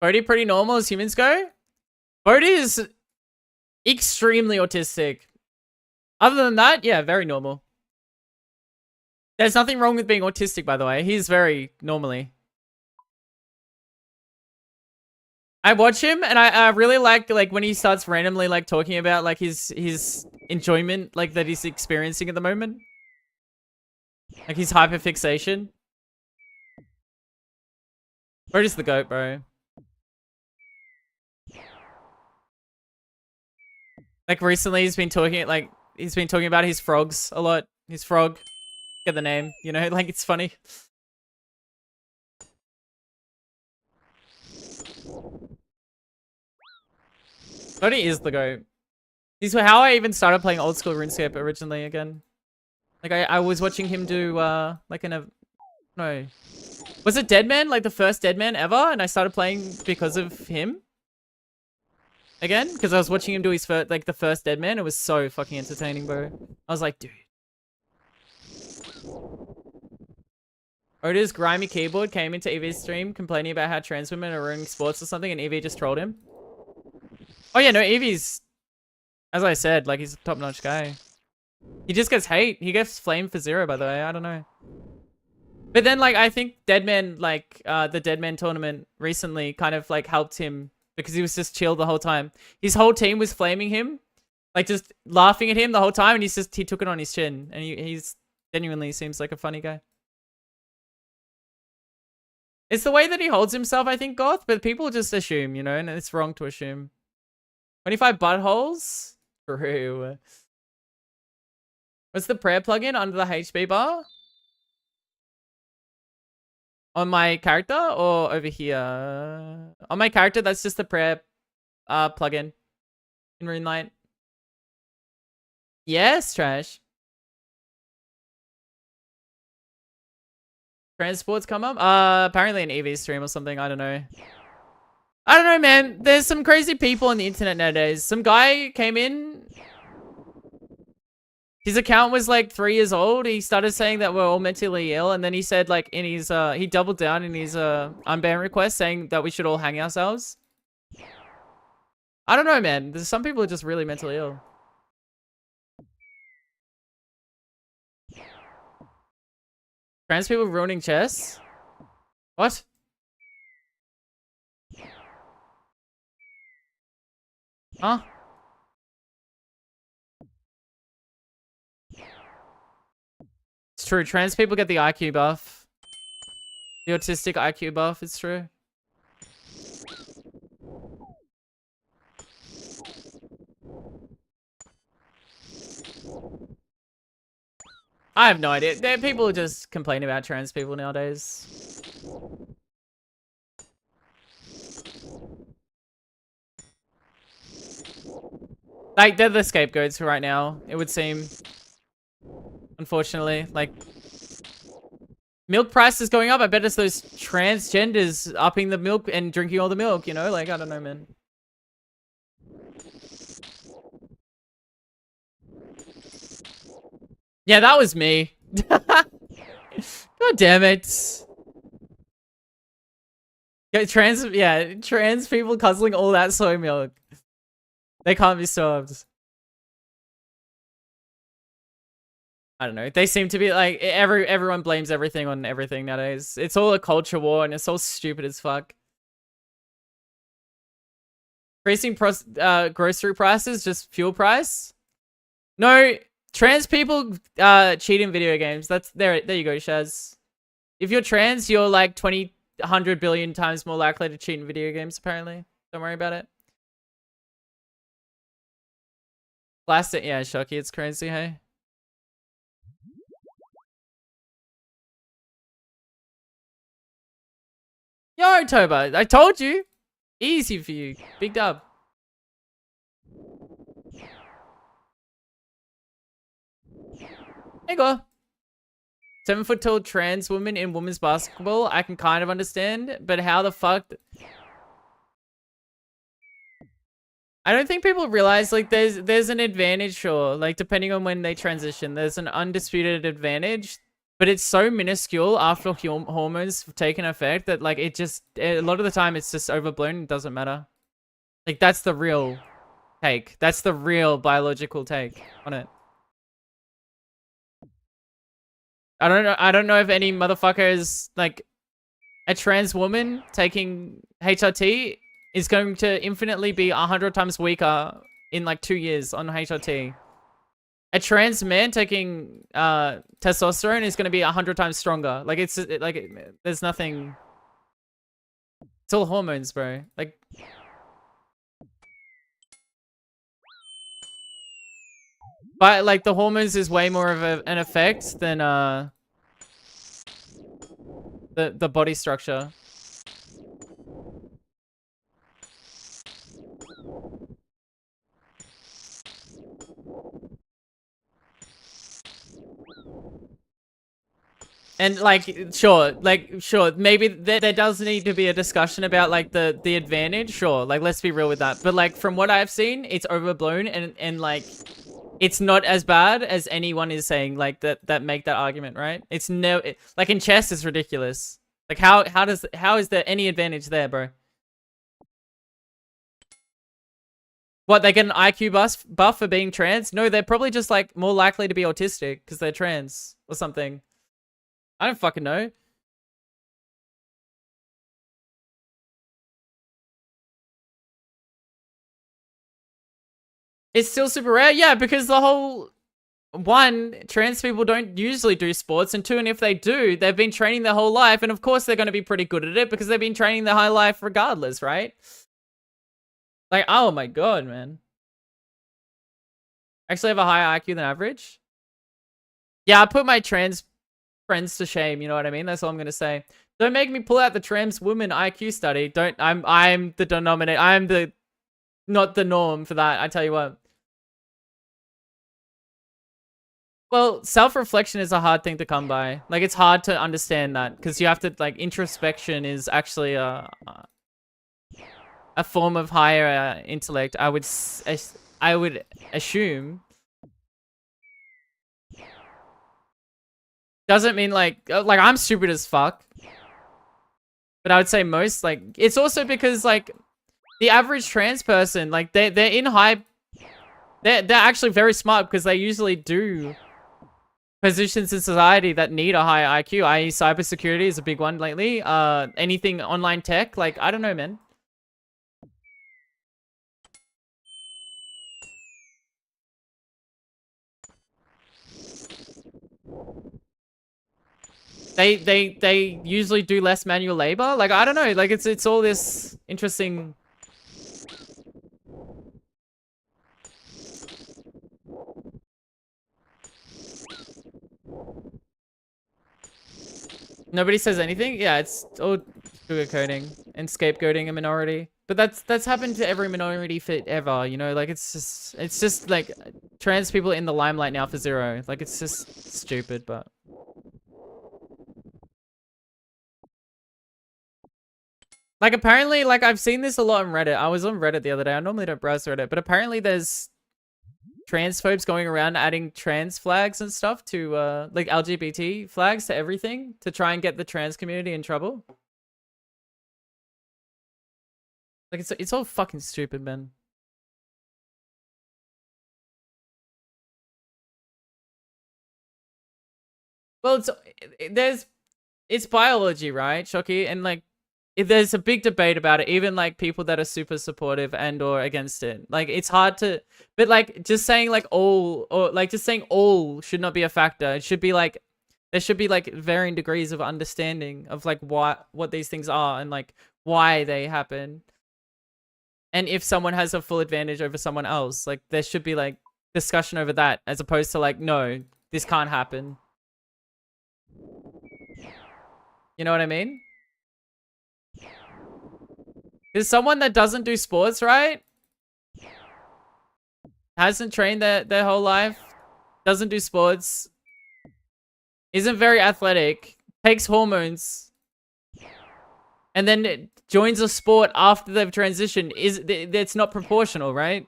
Bodhi pretty normal as humans go? Bodhi is extremely autistic. Other than that, yeah, very normal. There's nothing wrong with being autistic, by the way. He's very normally. I watch him and I really like when he starts randomly like talking about like his enjoyment like that he's experiencing at the moment. Like his hyperfixation. Bodhi's the goat, bro. Like recently he's been talking about his frogs a lot. His frog. Get the name, you know, like it's funny. Bodhi is the goat. These were how I even started playing old school RuneScape originally again. Like I was watching him do like no. Was it Deadman? Like the first Deadman ever? And I started playing because of him. Again, because I was watching him do his first, like the first Deadman. It was so fucking entertaining, bro. I was like, dude. Oda's grimy keyboard came into Eevee's stream complaining about how trans women are ruining sports or something, and Eevee just trolled him. Oh yeah, no, Eevee's, as I said, like he's a top-notch guy. He just gets hate. He gets flamed for Zero, by the way. I don't know. But then, like, I think Deadman, like, the Deadman tournament recently kind of, like, helped him because he was just chill the whole time. His whole team was flaming him, like, just laughing at him the whole time, and he took it on his chin. And he's genuinely seems like a funny guy. It's the way that he holds himself, I think, Goth, but people just assume, you know, and it's wrong to assume. 25 buttholes? True. What's the prayer plugin under the HB bar? On my character or over here? On my character, that's just the prayer plugin in RuneLight. Yes, Trash. Transports come up? Apparently an EV stream or something. I don't know. I don't know, man. There's some crazy people on the internet nowadays. Some guy came in. His account was like 3 years old. He started saying that we're all mentally ill, and then he said like in his he doubled down in his unban request saying that we should all hang ourselves. I don't know, man. There's some people are just really mentally ill. Trans people ruining chess? What? Huh? It's true. Trans people get the IQ buff. The autistic IQ buff, it's true. I have no idea. People just complain about trans people nowadays. Like, they're the scapegoats right now, it would seem. Unfortunately, like... Milk price is going up. I bet it's those transgenders upping the milk and drinking all the milk, you know? Like, I don't know, man. Yeah, that was me. God damn it. Yeah, trans people guzzling all that soy milk. They can't be stopped. I don't know. They seem to be like everyone blames everything on everything nowadays. It's all a culture war and it's all stupid as fuck. Increasing grocery prices, just fuel price. No, trans people cheat in video games. That's there you go, Shaz. If you're trans, you're like 100 billion times more likely to cheat in video games, apparently. Don't worry about it. Plastic, yeah, Shocky, it's crazy, hey? Yo, Toba, I told you. Easy for you. Big dub. Hey, go. 7-foot tall trans woman in women's basketball, I can kind of understand, but how the fuck... I don't think people realize, like, there's an advantage, sure, like, depending on when they transition, there's an undisputed advantage, but it's so minuscule after hormones have taken effect that, like, it just, a lot of the time, it's just overblown and doesn't matter. Like, that's the real take. That's the real biological take on it. I don't know if any motherfucker is, like, a trans woman taking HRT is going to infinitely be 100 times weaker in like 2 years on HRT. A trans man taking testosterone is going to be 100 times stronger. Like there's nothing. It's all hormones, bro. Like. But like the hormones is way more of an effect than the body structure. And like, sure, maybe there does need to be a discussion about like the advantage, sure, like let's be real with that. But like from what I've seen, it's overblown and like it's not as bad as anyone is saying like that make that argument, right? It's like in chess it's ridiculous. Like how is there any advantage there, bro? What, they get an IQ buff for being trans? No, they're probably just like more likely to be autistic because they're trans or something. I don't fucking know. It's still super rare? Yeah, because the whole... One, trans people don't usually do sports, and two, and if they do, they've been training their whole life, and of course they're going to be pretty good at it because they've been training their whole life regardless, right? Like, oh my god, man. Actually have a higher IQ than average? Yeah, I put my trans friends to shame, you know what I mean? That's all I'm gonna say. Don't make me pull out the trans woman IQ study. I'm the denominator. I'm the not the norm for that, I tell you what. Well, self-reflection is a hard thing to come by. Like, it's hard to understand that because you have to, like, introspection is actually a form of higher intellect. I would assume. Doesn't mean like I'm stupid as fuck. But I would say most, like, it's also because like the average trans person, like they're in high, they're actually very smart because they usually do positions in society that need a high IQ, i.e. cybersecurity is a big one lately. Anything online tech, like, I don't know, man. They usually do less manual labor. Like, I don't know, like it's all this interesting. Nobody says anything? Yeah, it's all sugarcoating and scapegoating a minority. But that's happened to every minority ever, you know? Like, it's just like trans people in the limelight now for zero. Like, it's just stupid, but... Like, apparently, like, I've seen this a lot on Reddit. I was on Reddit the other day. I normally don't browse Reddit, but apparently there's transphobes going around adding trans flags and stuff to, like, LGBT flags to everything to try and get the trans community in trouble. Like, it's all fucking stupid, man. Well, it's biology, right, Shocky? And, like, there's a big debate about it, even like people that are super supportive and or against it. Like it's hard to, but like just saying like all, or like just saying all should not be a factor. It should be like, there should be like varying degrees of understanding of like what these things are and like why they happen. And if someone has a full advantage over someone else, like there should be like discussion over that, as opposed to like, no, this can't happen. You know what I mean? Is someone that doesn't do sports, right? Hasn't trained their whole life, doesn't do sports, isn't very athletic, takes hormones, and then joins a sport after they've transitioned, it's not proportional, right?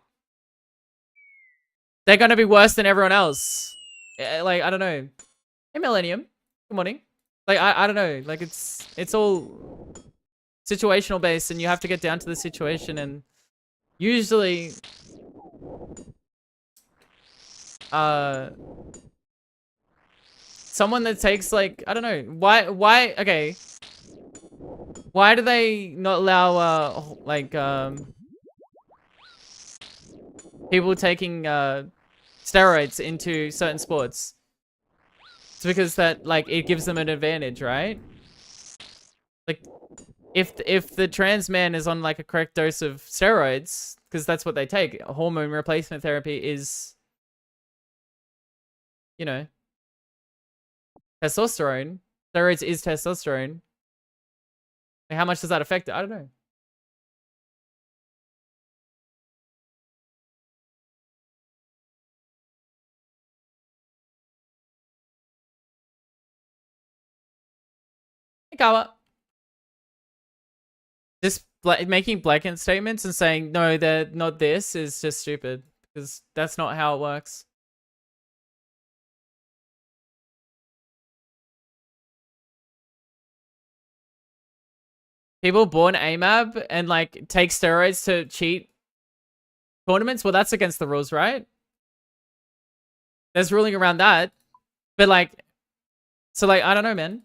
They're gonna be worse than everyone else. Like, I don't know. Hey, Millennium. Good morning. Like, I don't know. Like, it's all situational based, and you have to get down to the situation, and usually someone that takes like, I don't know, why okay, why do they not allow like people taking steroids into certain sports? It's because that like it gives them an advantage, right? Like if the trans man is on like a correct dose of steroids, because that's what they take, hormone replacement therapy is, you know, testosterone. Steroids is testosterone. Like, how much does that affect it? I don't know. Hey, Kawa. Just making blanket statements and saying, no, they're not this, is just stupid. Because that's not how it works. People born AMAB and like take steroids to cheat tournaments? Well, that's against the rules, right? There's ruling around that. But like, so like, I don't know, man.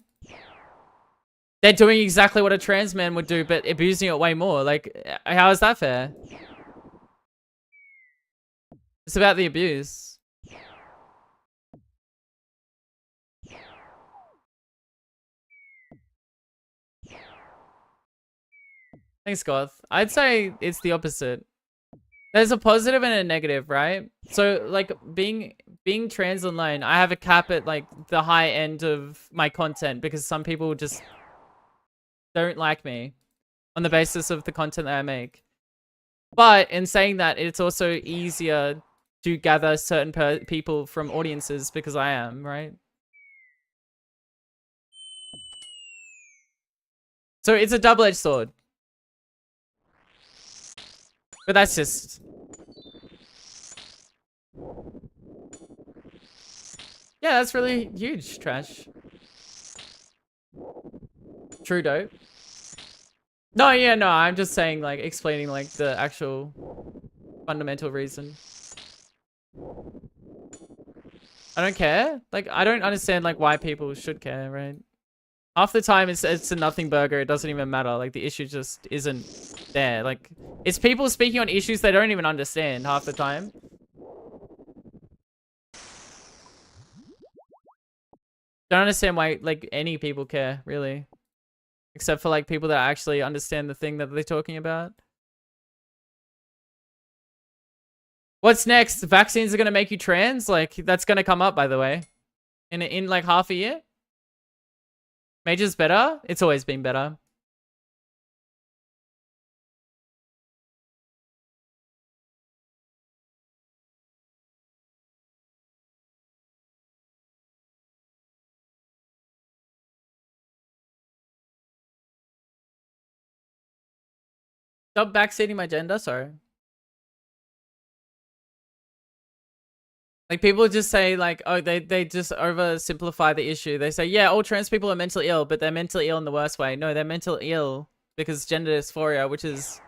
They're doing exactly what a trans man would do, but abusing it way more. Like, how is that fair? It's about the abuse. Thanks, Goth. I'd say it's the opposite. There's a positive and a negative, right? So, like, being trans online, I have a cap at, like, the high end of my content because some people just don't like me on the basis of the content that I make. But in saying that, it's also easier to gather certain people from audiences because I am, right? So it's a double-edged sword. But that's just... yeah, that's really huge, Trash. True dope. No, yeah, no, I'm just saying, like, explaining, like, the actual fundamental reason. I don't care. Like, I don't understand, like, why people should care, right? Half the time, it's a nothing burger. It doesn't even matter. Like, the issue just isn't there. Like, it's people speaking on issues they don't even understand half the time. Don't understand why, like, any people care, really. Except for, like, people that actually understand the thing that they're talking about. What's next? Vaccines are gonna make you trans? Like, that's gonna come up, by the way. In like, half a year? Major's better? It's always been better. Stop backseating my gender? Sorry. Like, people just say, like, oh, they just oversimplify the issue. They say, yeah, all trans people are mentally ill, but they're mentally ill in the worst way. No, they're mentally ill because gender dysphoria, which is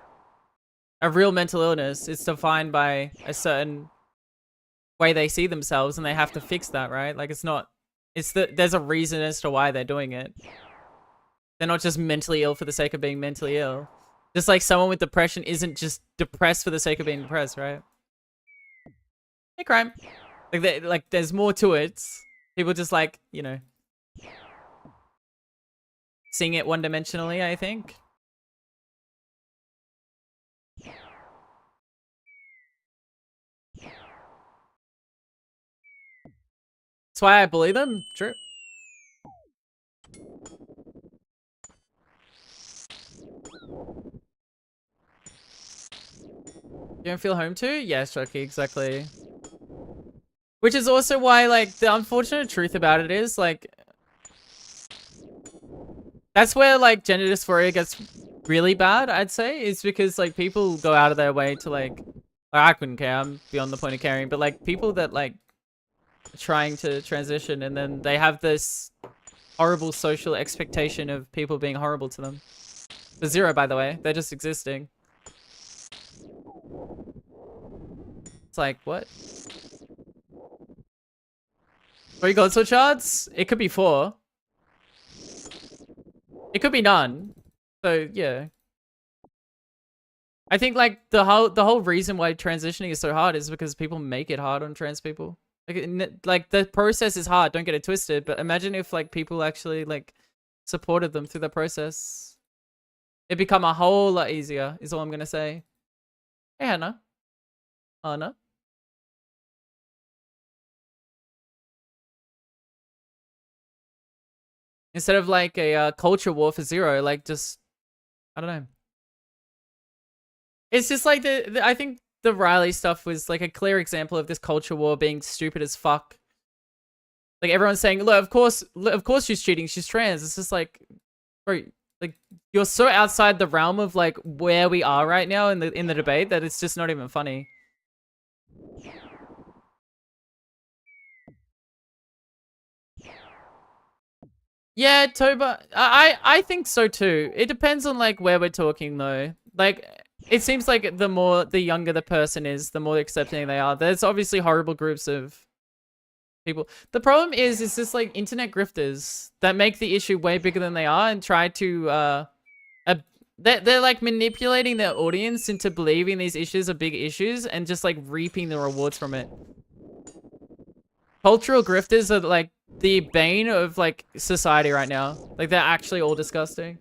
a real mental illness, is defined by a certain way they see themselves, and they have to fix that, right? Like, it's not... there's a reason as to why they're doing it. They're not just mentally ill for the sake of being mentally ill. Just like someone with depression isn't just depressed for the sake of being depressed, right? Hey, crime. Like there's more to it. People just like, you know, seeing it one-dimensionally, I think. That's why I bully them. True. You don't feel home too? Yeah, Shoki, exactly. Which is also why, like, the unfortunate truth about it is, like, that's where, like, gender dysphoria gets really bad, I'd say, is because, like, people go out of their way to, like, I couldn't care, I'm beyond the point of caring, but, like, people that, like, are trying to transition and then they have this horrible social expectation of people being horrible to them. For zero, by the way, they're just existing. It's like, what? 3 God Sword shards? It could be 4. It could be none. So, yeah. I think, like, the whole reason why transitioning is so hard is because people make it hard on trans people. Like, the process is hard, don't get it twisted, but imagine if, like, people actually, like, supported them through the process. It'd become a whole lot easier, is all I'm gonna say. Hey, Hannah. Anna. Instead of like a culture war for zero, like just, I don't know. It's just like I think the Riley stuff was like a clear example of this culture war being stupid as fuck. Like everyone's saying, look, of course she's cheating, she's trans. It's just like, bro, like you're so outside the realm of like where we are right now in the debate that it's just not even funny. Yeah, Toba, I think so too. It depends on like where we're talking though. Like it seems like the younger the person is, the more accepting they are. There's obviously horrible groups of people. The problem is just like internet grifters that make the issue way bigger than they are and try to they're like manipulating their audience into believing these issues are big issues and just like reaping the rewards from it. Cultural grifters are like the bane of like society right now. Like they're actually all disgusting.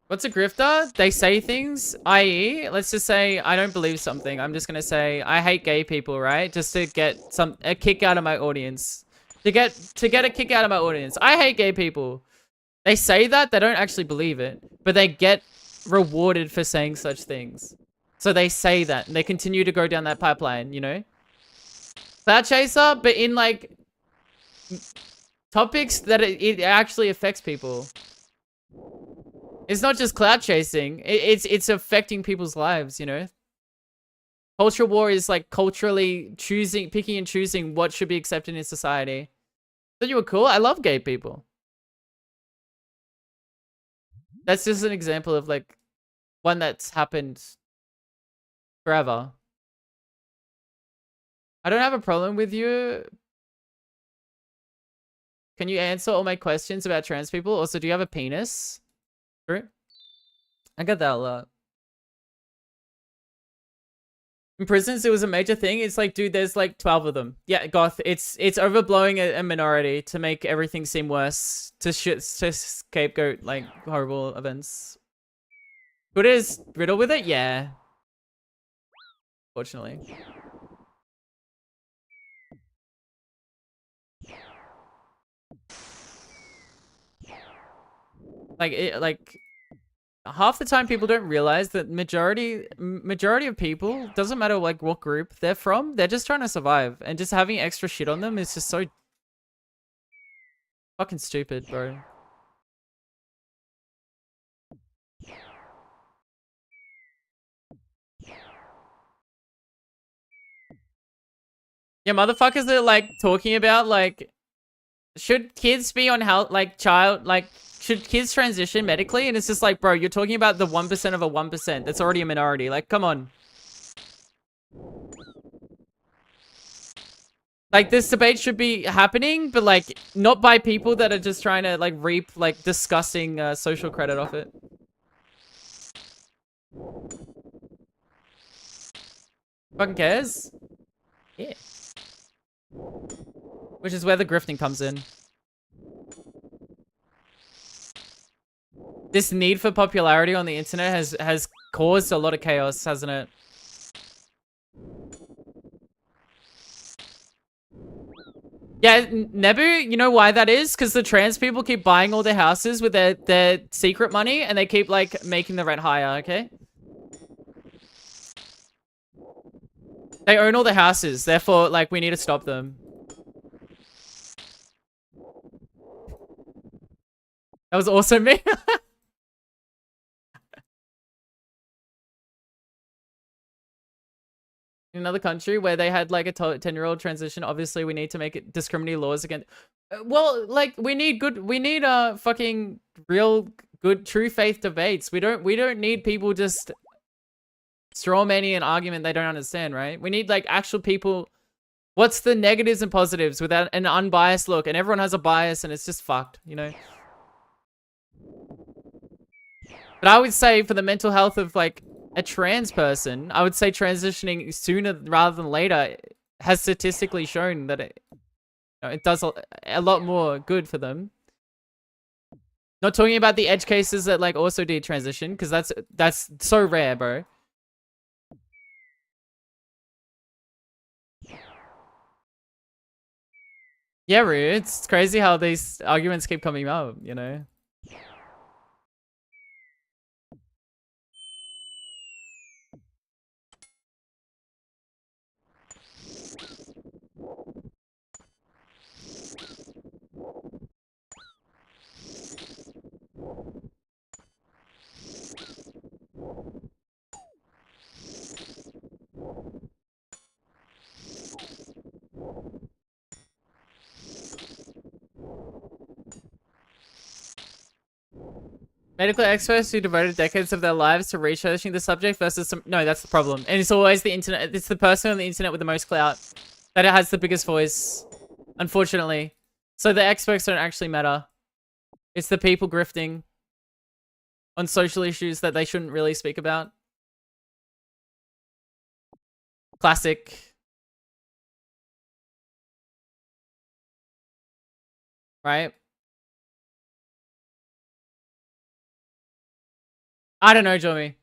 What's a grifter? They say things, i.e., let's just say I don't believe something. I'm just gonna say I hate gay people, right? Just to get a kick out of my audience. To get a kick out of my audience. I hate gay people. They say that, they don't actually believe it, but they get rewarded for saying such things. So they say that, and they continue to go down that pipeline, you know? Cloud chaser, but in like topics that it actually affects people. It's not just cloud chasing, it's affecting people's lives, you know? Culture war is like culturally picking and choosing what should be accepted in society. Thought you were cool? I love gay people. That's just an example of like one that's happened forever. I don't have a problem with you. Can you answer all my questions about trans people? Also, do you have a penis? True. I get that a lot. In prisons, it was a major thing. It's like, dude, there's like 12 of them. Yeah, goth. It's overblowing a minority to make everything seem worse. To scapegoat like horrible events. Good is riddle with it, yeah. Fortunately. Like half the time people don't realize that majority of people, doesn't matter like what group they're from, they're just trying to survive, and just having extra shit on them is just so fucking stupid, bro. Yeah, motherfuckers are like talking about like, should kids be on health, like should kids transition medically? And it's just like, bro, you're talking about the 1% of a 1%. That's already a minority. Like, come on. Like, this debate should be happening, but, like, not by people that are just trying to, like, reap, like, disgusting social credit off it. Fucking cares? Yeah. Which is where the grifting comes in. This need for popularity on the internet has caused a lot of chaos, hasn't it? Yeah, Nebu, you know why that is? Because the trans people keep buying all their houses with their secret money, and they keep, like, making the rent higher, okay? They own all the houses, therefore, like, we need to stop them. That was also me. In another country where they had like a 10-year-old transition, obviously we need to make it discriminating laws against. Well, like we need fucking real good true faith debates. We don't need people just straw manning an argument they don't understand, right? We need like actual people. What's the negatives and positives without an unbiased look? And everyone has a bias, and it's just fucked, you know. But I would say for the mental health of like a trans person, I would say transitioning sooner rather than later has statistically shown that it does a lot more good for them. Not talking about the edge cases that like also did transition, because that's so rare, bro. Yeah, Rue, it's crazy how these arguments keep coming up, you know? Medical experts who devoted decades of their lives to researching the subject versus some... No, that's the problem. And it's always the internet. It's the person on the internet with the most clout that has the biggest voice, unfortunately. So the experts don't actually matter. It's the people grifting on social issues that they shouldn't really speak about. Classic. Right? I don't know, Joey.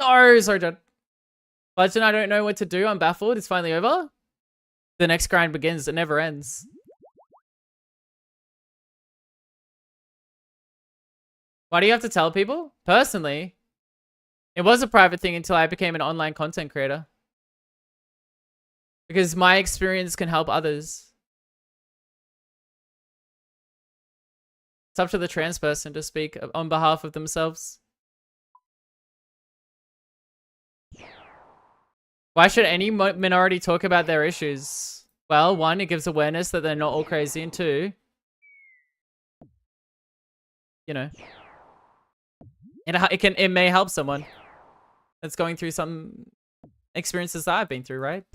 No, sorry, John. Legend, I don't know what to do. I'm baffled. It's finally over. The next grind begins. It never ends. Why do you have to tell people? Personally, it was a private thing until I became an online content creator. Because my experience can help others. It's up to the trans person to speak on behalf of themselves. Why should any minority talk about their issues? Well, one, it gives awareness that they're not all crazy, and two, you know, it may help someone that's going through some experiences that I've been through, right?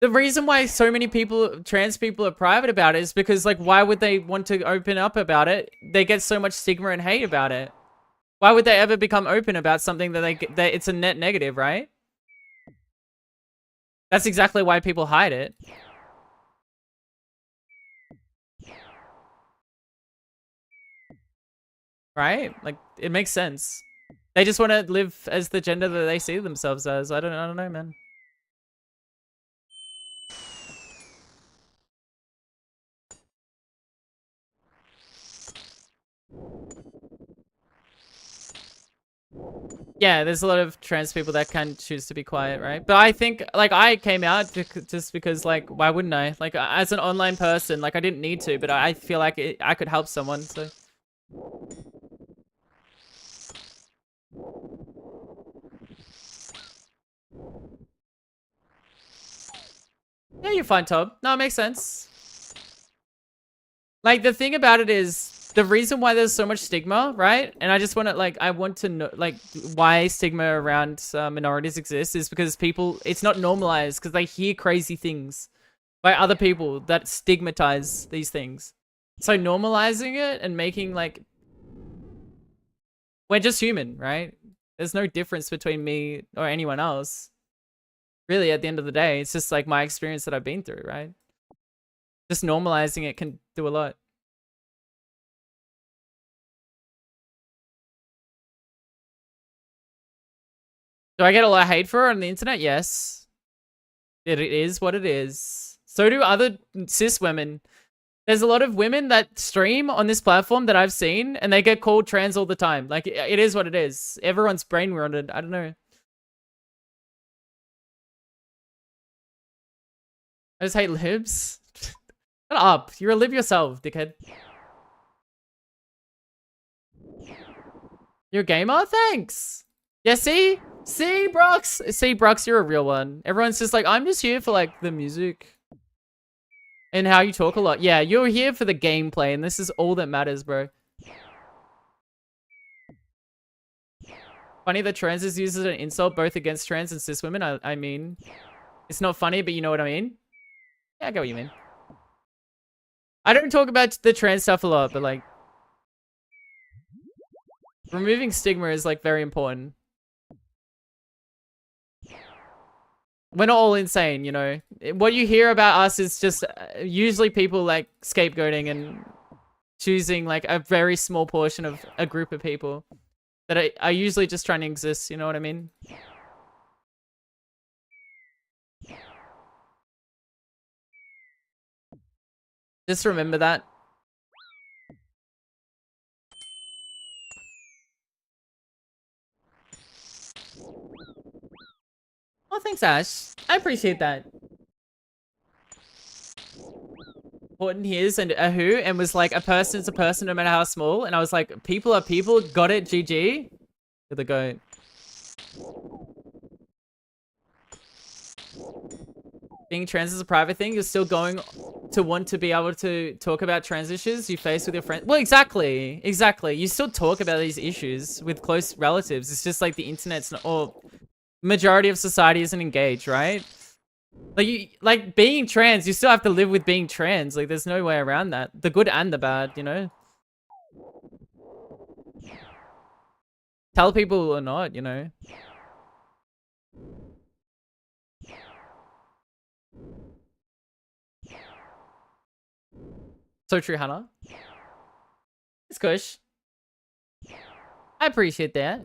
The reason why so many people, trans people, are private about it is because, like, why would they want to open up about it? They get so much stigma and hate about it. Why would they ever become open about something that it's a net negative, right? That's exactly why people hide it. Right? Like, it makes sense. They just want to live as the gender that they see themselves as. I don't know, man. Yeah, there's a lot of trans people that can choose to be quiet, right? But I think, like, I came out just because, like, why wouldn't I? Like, as an online person, like, I didn't need to, but I feel like I could help someone, so... Yeah, you're fine, Tob. No, it makes sense. Like, the thing about it is, the reason why there's so much stigma, right? And I just want to I want to know why stigma around minorities exists is because people, it's not normalized because they hear crazy things by other people that stigmatize these things. So normalizing it and making we're just human, right? There's no difference between me or anyone else. Really, at the end of the day, it's just my experience that I've been through, right? Just normalizing it can do a lot. Do I get a lot of hate for it on the internet? Yes. It is what it is. So do other cis women. There's a lot of women that stream on this platform that I've seen, and they get called trans all the time. It is what it is. Everyone's brain-rotted. I don't know. I just hate libs. Shut up. You're a lib yourself, dickhead. You're a gamer? Thanks. Yeah, see? See, Brox? See, Brox, you're a real one. Everyone's just I'm just here for, the music. And how you talk a lot. Yeah, you're here for the gameplay, and this is all that matters, bro. Funny that trans is used as an insult both against trans and cis women. I mean, it's not funny, but you know what I mean? Yeah, I get what you mean. I don't talk about the trans stuff a lot, but removing stigma is very important. We're not all insane, you know. What you hear about us is just usually people scapegoating and choosing a very small portion of a group of people that are usually just trying to exist, you know what I mean? Just remember that. Oh, thanks, Ash. I appreciate that. Important here's and a who, and was a person's a person no matter how small. And I was like, people are people. Got it, GG. You're the goat. Being trans is a private thing. You're still going to want to be able to talk about trans issues you face with your friends. Well, exactly. Exactly. You still talk about these issues with close relatives. It's just the internet's not, or majority of society isn't engaged, right? Being trans, you still have to live with being trans. There's no way around that. The good and the bad, you know? Tell people or not, you know? So true, Hannah. It's Kush. I appreciate that.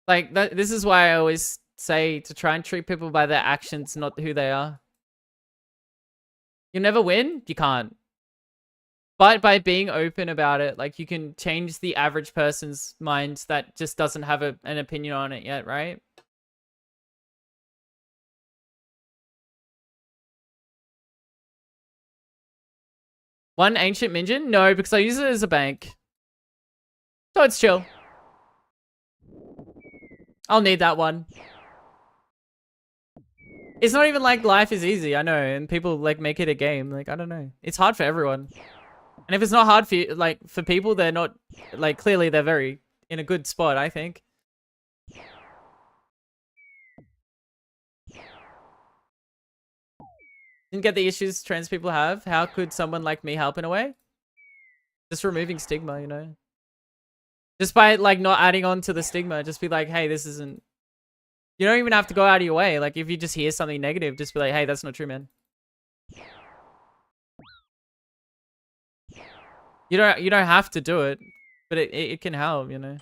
This is why I always say to try and treat people by their actions, not who they are. You never win? You can't. But by being open about it, you can change the average person's mind that just doesn't have an opinion on it yet, right? One ancient minion? No, because I use it as a bank. So it's chill. I'll need that one. It's not even life is easy, I know, and people make it a game. I don't know. It's hard for everyone. And if it's not hard for you, for people, they're not clearly they're very in a good spot, I think. Didn't get the issues trans people have. How could someone like me help in a way? Just removing stigma, you know. Just by not adding on to the stigma, just be hey, this isn't. You don't even have to go out of your way. If you just hear something negative, just be hey, that's not true, man. You don't have to do it, but it can help, you know.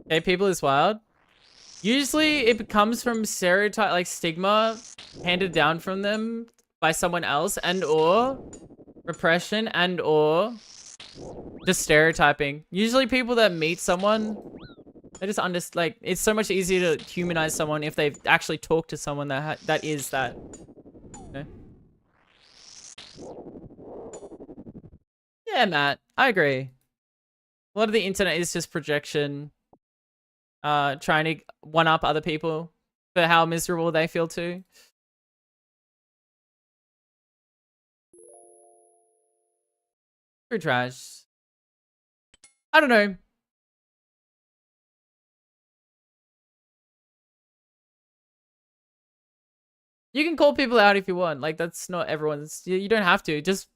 Hey, people is wild. Usually it comes from stereotype, stigma handed down from them by someone else, and or repression, and or just stereotyping. Usually people that meet someone, they just understand, it's so much easier to humanize someone if they've actually talked to someone that is that. Okay? Yeah, Matt. I agree. A lot of the internet is just projection, trying to one up other people for how miserable they feel too. True trash. I don't know. You can call people out if you want. Like, that's not everyone's. You don't have to. Just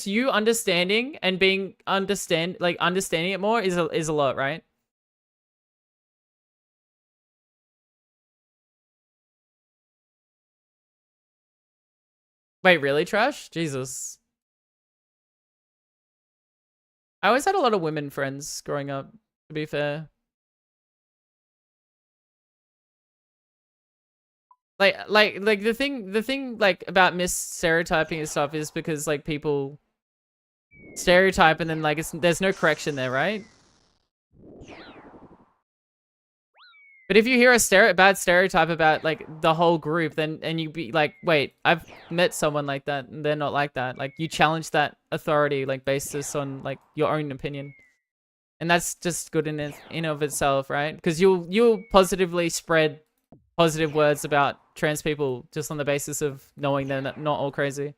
you understanding and being understanding it more is a lot, right? Wait, really, trash? Jesus. I always had a lot of women friends growing up, to be fair. Like the thing like about stereotyping and stuff is because like people stereotype and then like there's no correction there, right? But if you hear a bad stereotype about like the whole group, then and you be like, wait, I've met someone like that and they're not like that. Like you challenge that authority like basis on like your own opinion. And that's just good in of itself, right? Because you'll positively spread positive words about trans people just on the basis of knowing they're not all crazy.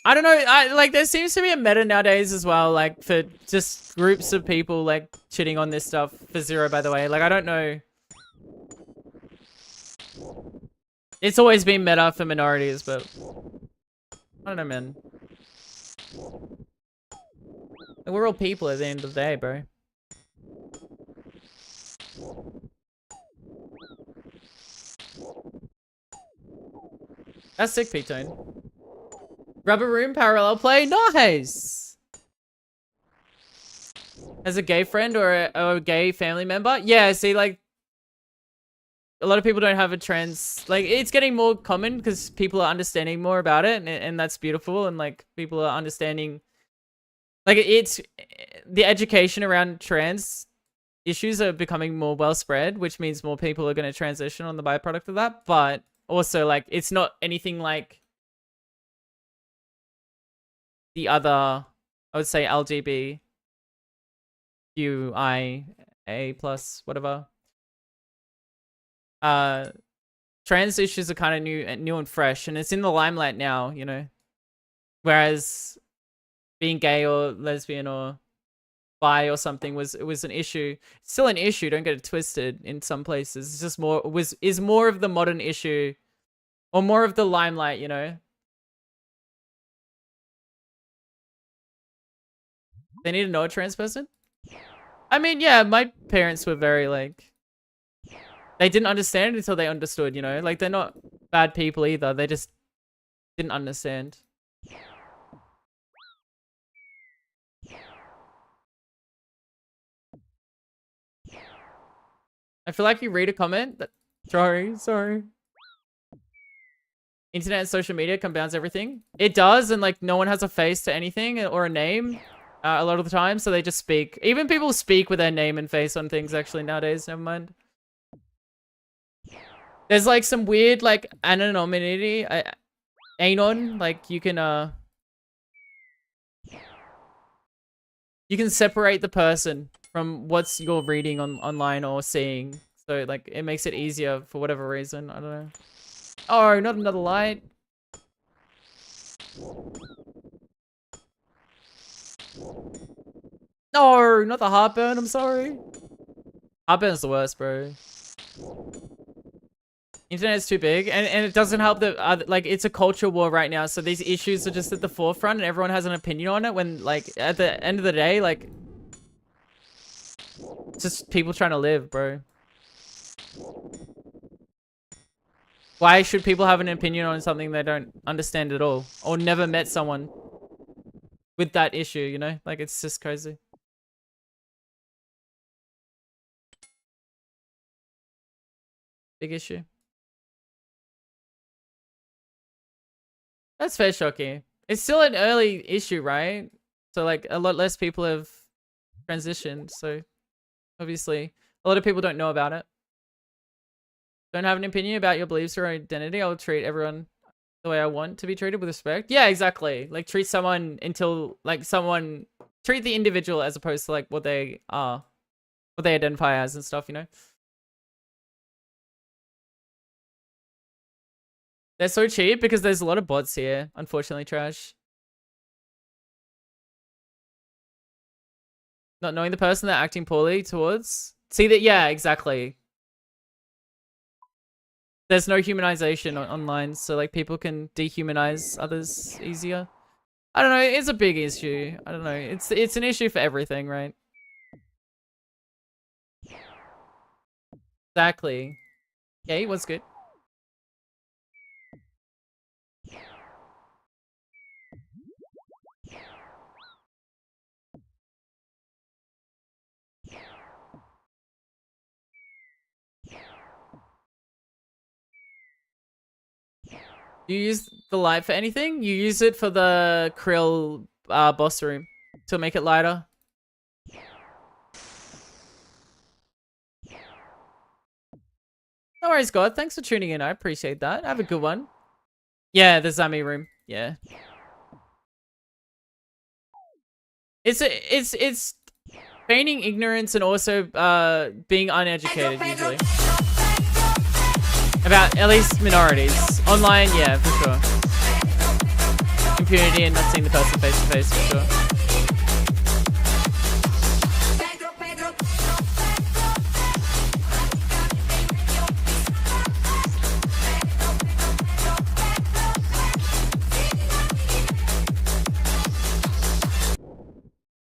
I don't know. Like there seems to be a meta nowadays as well, like for just groups of people like shitting on this stuff for zero. By the way, like I don't know. It's always been meta for minorities, but I don't know, man. Like, we're all people at the end of the day, bro. That's sick, P-Tone. Rubber Room parallel play, nice! As a gay friend or a gay family member? Yeah, see, like, a lot of people don't have a trans, like, it's getting more common because people are understanding more about it, and that's beautiful, and, like, people are understanding, like, it's, the education around trans issues are becoming more well spread, which means more people are going to transition on the byproduct of that, but also, like, it's not anything like the other, I would say LGBTQIA plus whatever. Trans issues are kind of new and fresh, and it's in the limelight now, you know. Whereas being gay or lesbian or bi or something was an issue. It's still an issue. Don't get it twisted. In some places, it's just is more of the modern issue, or more of the limelight, you know. They need to know a trans person? I mean, yeah, my parents were very, like... They didn't understand it until they understood, you know? Like, they're not bad people either. They just didn't understand. I feel like you read a comment that... Sorry. Internet and social media compounds everything. It does, and, like, no one has a face to anything or a name. A lot of the time, so they just speak. Even people speak with their name and face on things, actually, nowadays. Never mind. There's, like, some weird, like, anonymity. Anon. Like, you can separate the person from what's you're reading online or seeing. So, like, it makes it easier for whatever reason. I don't know. Oh, not another light. No, not the heartburn, I'm sorry. Heartburn's the worst, bro. Internet's too big, and it doesn't help that, like, it's a culture war right now, so these issues are just at the forefront, and everyone has an opinion on it, when, like, at the end of the day, like, it's just people trying to live, bro. Why should people have an opinion on something they don't understand at all, or never met someone with that issue, you know? Like, it's just crazy. Big issue. That's fair, Shocky. It's still an early issue, right? So, like, a lot less people have transitioned, so obviously a lot of people don't know about it. don't have an opinion about your beliefs or identity. I will treat everyone the way I want to be treated with respect. Yeah, exactly. Like treat someone treat the individual as opposed to like what they are, what they identify as and stuff, you know? They're so cheap because there's a lot of bots here. Unfortunately, trash. Not knowing the person they're acting poorly towards. See that? Yeah, exactly. There's no humanization online, so like people can dehumanize others easier. I don't know. It's a big issue. I don't know. It's an issue for everything, right? Exactly. Okay, what's good? You use the light for anything? You use it for the Krill boss room to make it lighter. No worries, God. Thanks for tuning in. I appreciate that. Have a good one. Yeah, the Zami room. Yeah. It's feigning ignorance and also being uneducated usually. About at least minorities. Online, yeah, for sure. Impunity and not seeing the person face to face, for sure.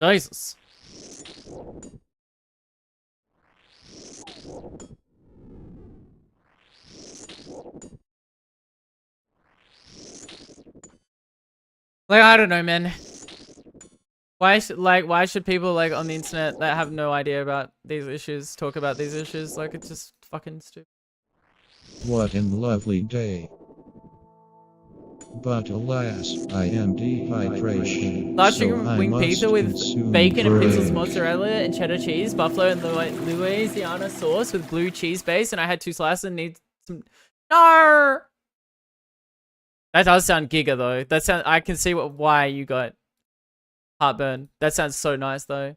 Jesus. Like, I don't know, man. Why should people like on the internet that have no idea about these issues talk about these issues? Like, it's just fucking stupid. What an lovely day. But alas, I am dehydration. Large So chicken I wing must pizza with consume bacon and pickles, bread. mozzarella and cheddar cheese, buffalo and Louisiana sauce with blue cheese base, and I had 2 slices and need some. No. That does sound giga though. That sound. I can see why you got heartburn. That sounds so nice though.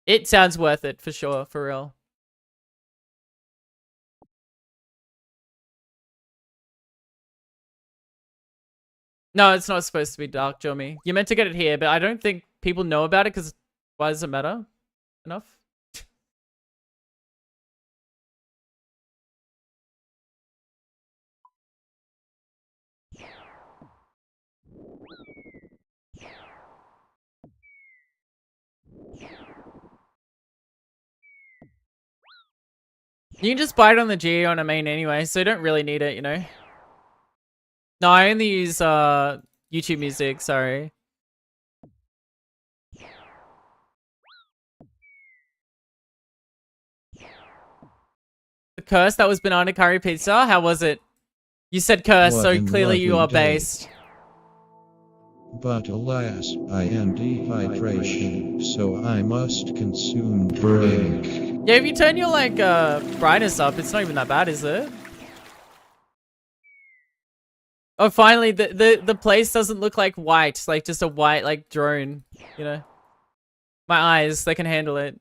It sounds worth it for sure, for real. No, it's not supposed to be dark, Jomi. You're meant to get it here, but I don't think people know about it because why does it matter? Enough? You can just buy it on the Geo on a main anyway, so you don't really need it, you know? No, I only use YouTube Music, sorry. The curse that was banana curry pizza, how was it? You said curse, What so an clearly you lovely are day. based. But alas, I am dehydration. So I must consume bread. Yeah, if you turn your like brightness up, it's not even that bad, is it? Oh, finally, the place doesn't look like white, like just a white like drone, you know? My eyes, they can handle it.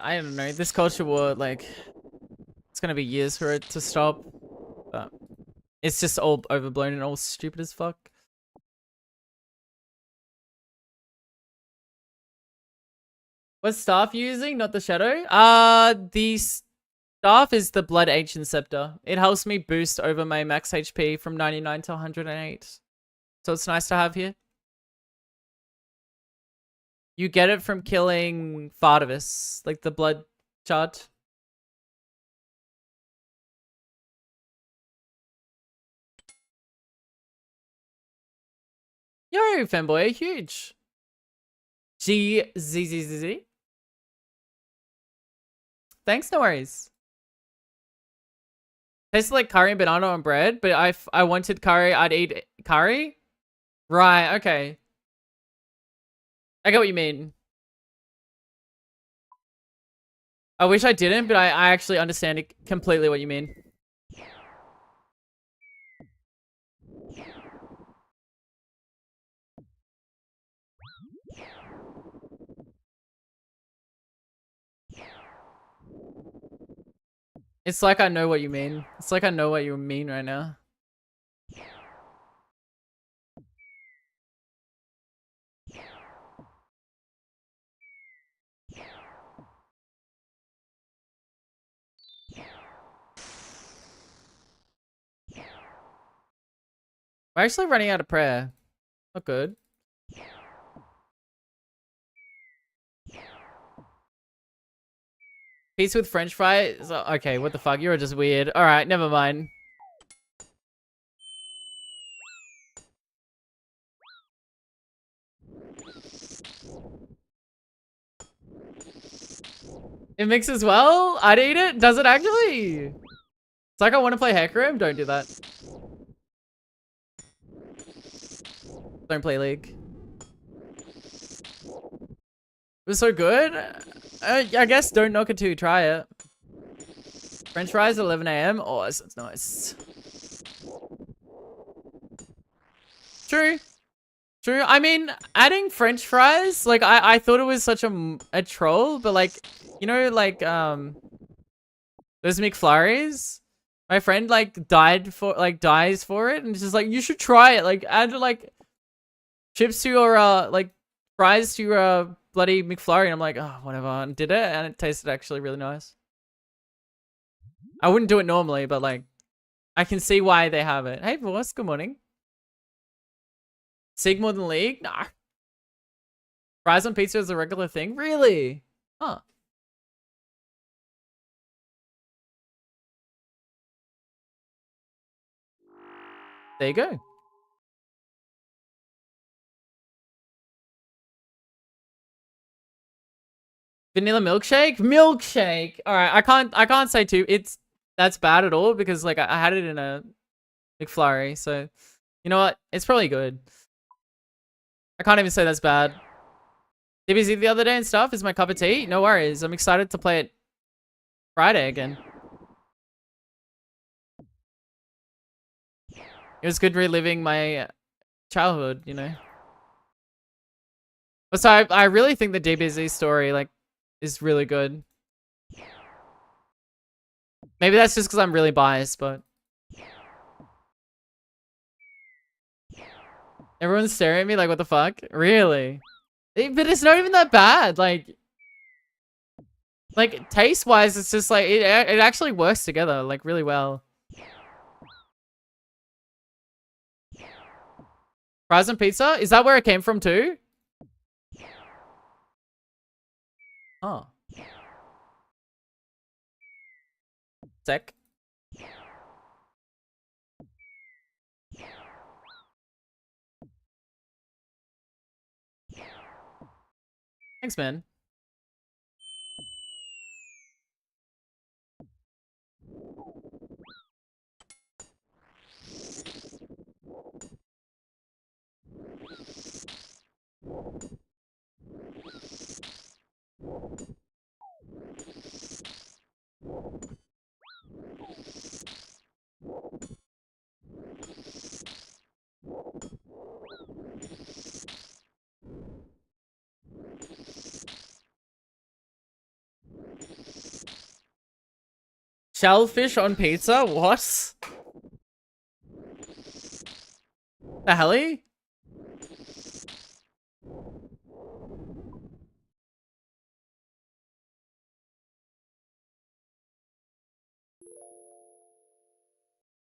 I don't know, this culture war, like, it's gonna be years for it to stop. But it's just all overblown and all stupid as fuck. What staff you using? Not the shadow? Staff is the Blood Ancient Scepter. It helps me boost over my max HP from 99 to 108. So it's nice to have here. You get it from killing Fardavis, like the blood shard. Yo, fanboy, huge. G Z Z Z Z. Thanks, no worries. Tastes like curry and banana on bread, but I wanted curry. I'd eat curry. Right. Okay. I get what you mean. I wish I didn't, but I actually understand it completely what you mean. It's like I know what you mean. It's like I know what you mean right now. We're actually running out of prayer. Not good. Pizza with French fries? Okay, what the fuck? You're just weird. Alright, never mind. It mixes well? I'd eat it? Does it actually? It's like I want to play Hack Room. Don't do that. Don't play League. It was so good. I guess don't knock it till you try it. French fries at 11 AM? Oh, that sounds nice. True. True. I mean, adding French fries, like, I thought it was such a troll, but like, you know, like, those McFlurries? My friend, like, dies for it, and it's just like, you should try it. Like, add, like, chips to your, like, fries to your, bloody McFlurry, and I'm like, oh, whatever, and did it, and it tasted actually really nice. I wouldn't do it normally, but, like, I can see why they have it. Hey, boss, good morning. Sig more than League? Nah. Fries on pizza is a regular thing? Really? Huh. There you go. Vanilla milkshake? Milkshake! Alright, I can't say that's bad at all because like I had it in a McFlurry, so you know what? It's probably good. I can't even say that's bad. DBZ the other day and stuff is my cup of tea. No worries. I'm excited to play it Friday again. It was good reliving my childhood, you know. But so I really think the DBZ story like is really good. Maybe that's just because I'm really biased, but everyone's staring at me like, what the fuck? Really? But it's not even that bad. Like taste-wise, it's just like it actually works together like really well. Fries and pizza? Is that where it came from too? Oh. Sec. Thanks, man. Shellfish on pizza? What? The helly?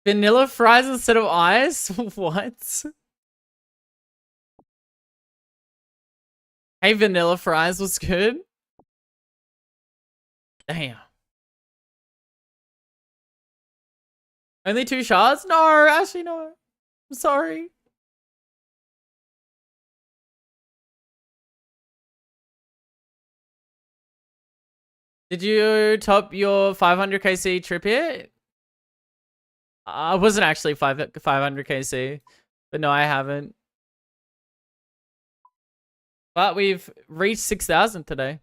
Vanilla fries instead of ice? What? Hey, vanilla fries was good. Damn. Only 2 shards? No, actually no. I'm sorry. Did you top your 500 KC trip here? I wasn't actually 500 KC, but no, I haven't. But we've reached 6,000 today.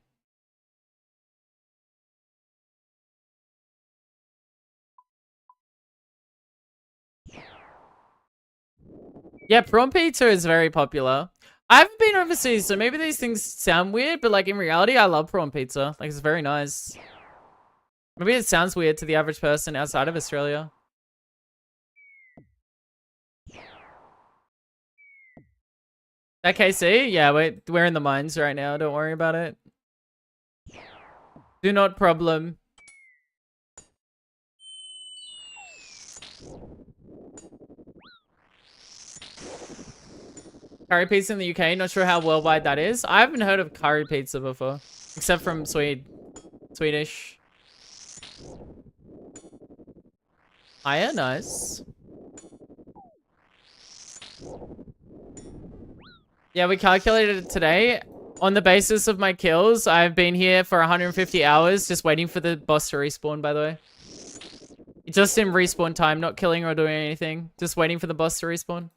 Yeah, prawn pizza is very popular. I haven't been overseas, so maybe these things sound weird, but like in reality, I love prawn pizza. Like it's very nice. Maybe it sounds weird to the average person outside of Australia. That KC? Yeah, we're in the mines right now. Don't worry about it. Do not problem. Curry pizza in the UK. Not sure how worldwide that is. I haven't heard of curry pizza before, except from Swedish. Oh, yeah, nice. Yeah, we calculated it today. On the basis of my kills, I've been here for 150 hours just waiting for the boss to respawn, by the way. Just in respawn time, not killing or doing anything. Just waiting for the boss to respawn.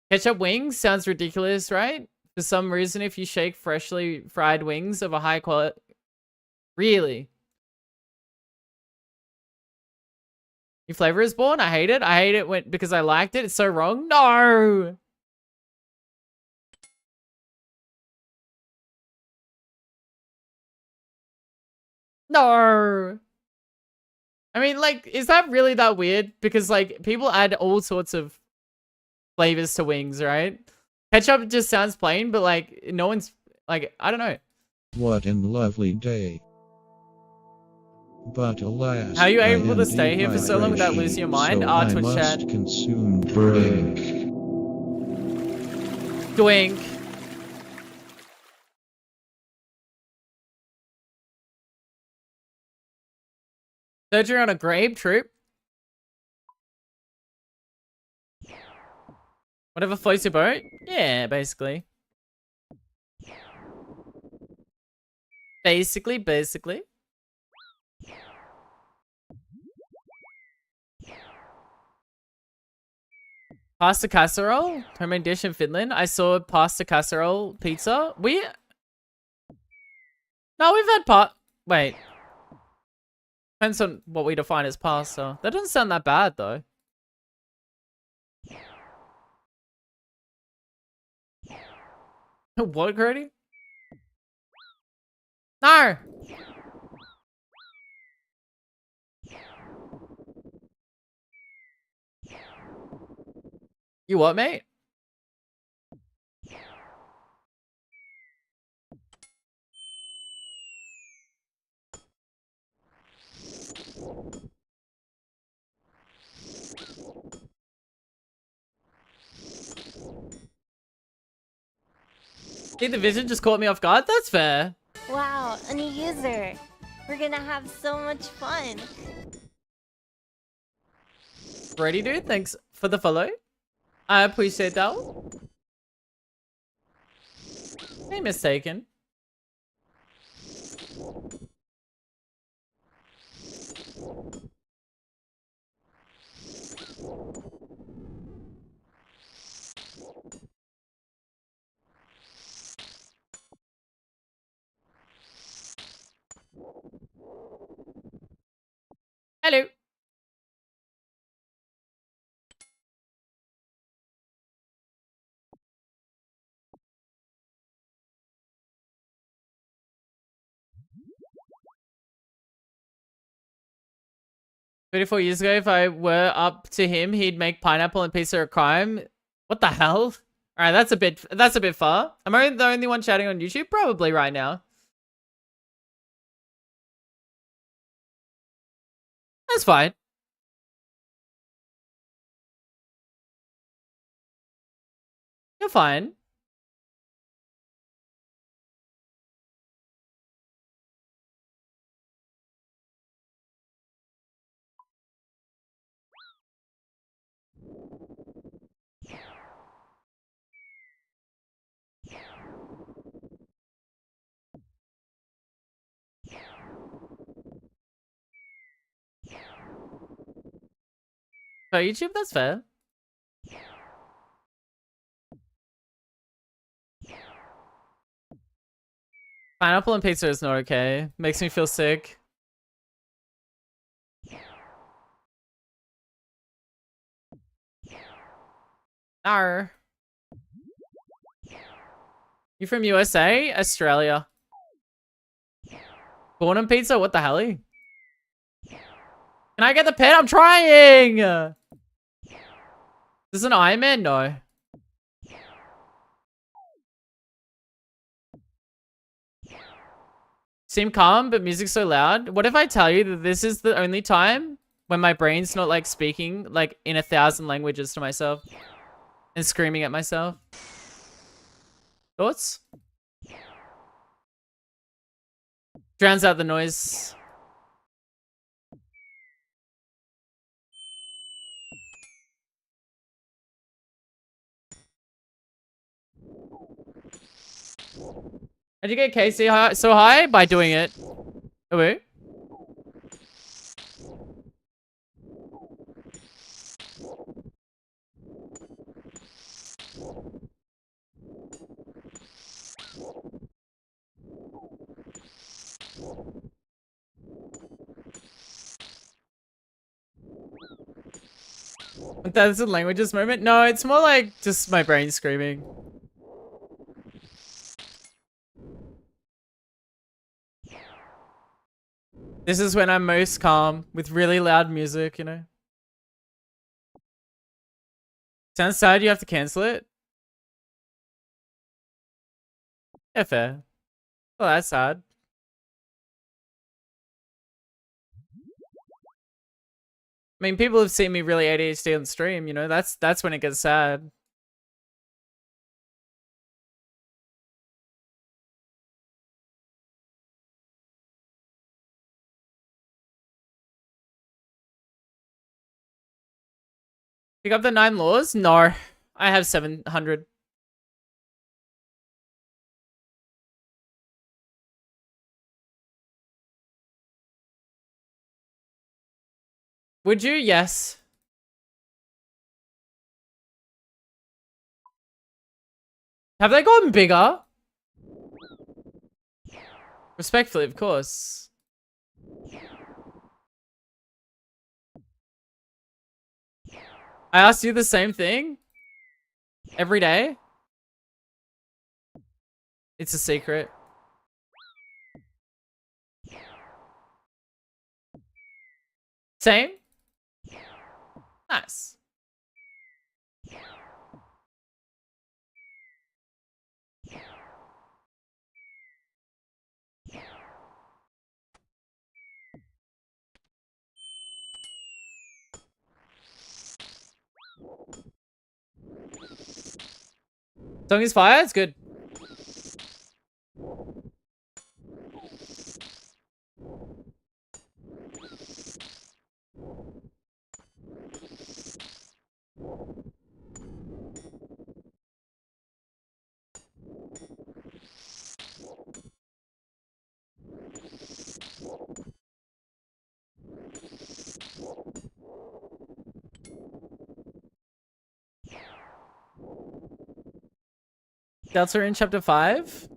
Ketchup wings sounds ridiculous, right? For some reason, if you shake freshly fried wings of a high quality... Really? New flavor is born? I hate it. I hate it because I liked it. It's so wrong. No! No! I mean, like, is that really that weird? Because, like, people add all sorts of flavors to wings, right? Ketchup just sounds plain, but, like, no one's, like, I don't know. What a lovely day. But alas, How are you I able to am stay here for so long without losing your mind? so Ah, I Twitch chat. must consume drink. Doink. Surgery on a grave trip. Whatever floats your boat? Yeah, basically. Basically. Pasta casserole? Homemade dish in Finland. I saw pasta casserole pizza. No, we've had wait. Depends on what we define as pasta. That doesn't sound that bad, though. What, Grody? No! You what, mate? See, the vision just caught me off guard. That's fair. Wow, a new user. We're gonna have so much fun. Ready, dude? Thanks for the follow. I appreciate that. Ain't mistaken. Hello. 24 years ago, if I were up to him, he'd make pineapple and pizza a crime. What the hell? All right, that's a bit far. Am I the only one chatting on YouTube? Probably right now. That's fine. You're fine. Oh, YouTube, that's fair. Pineapple and pizza is not okay. Makes me feel sick. Arr. You from USA? Australia. Born on pizza? What the hell? Can I get the pet? I'm trying! This is an Iron Man? No. Seem calm, but music's so loud. What if I tell you that this is the only time when my brain's not like speaking like in 1,000 languages to myself and screaming at myself? Thoughts? Drowns out the noise. How'd you get Casey so high? By doing it. Oh, wait. That's a languages moment? No, it's more like just my brain screaming. This is when I'm most calm with really loud music, you know? Sounds sad you have to cancel it? Yeah, fair. Well, that's sad. I mean, people have seen me really ADHD on stream, you know? That's when it gets sad. Pick up the 9 laws? No. I have 700. Would you? Yes. Have they gotten bigger? Respectfully, of course. I asked you the same thing every day. It's a secret. Same? Nice. Song is fire? It's good. Deltarune chapter 5?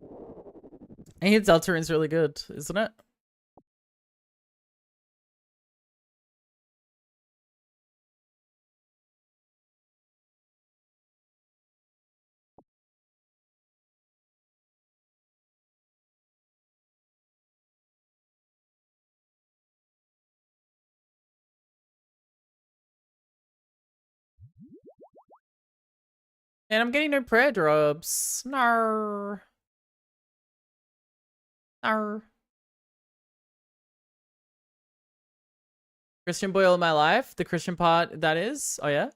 I hear Deltarune's really good, isn't it? And I'm getting no prayer drops. No. No. Christian boy all my life. The Christian part, that is. Oh, yeah?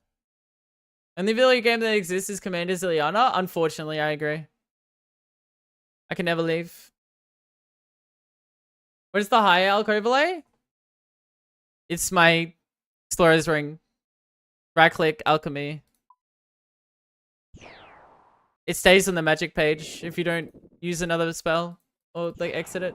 And the video game that exists is Commander Ziliana. Unfortunately, I agree. I can never leave. What is the high elk overlay? It's my Explorer's Ring. Right click, alchemy. It stays on the magic page if you don't use another spell or like exit it.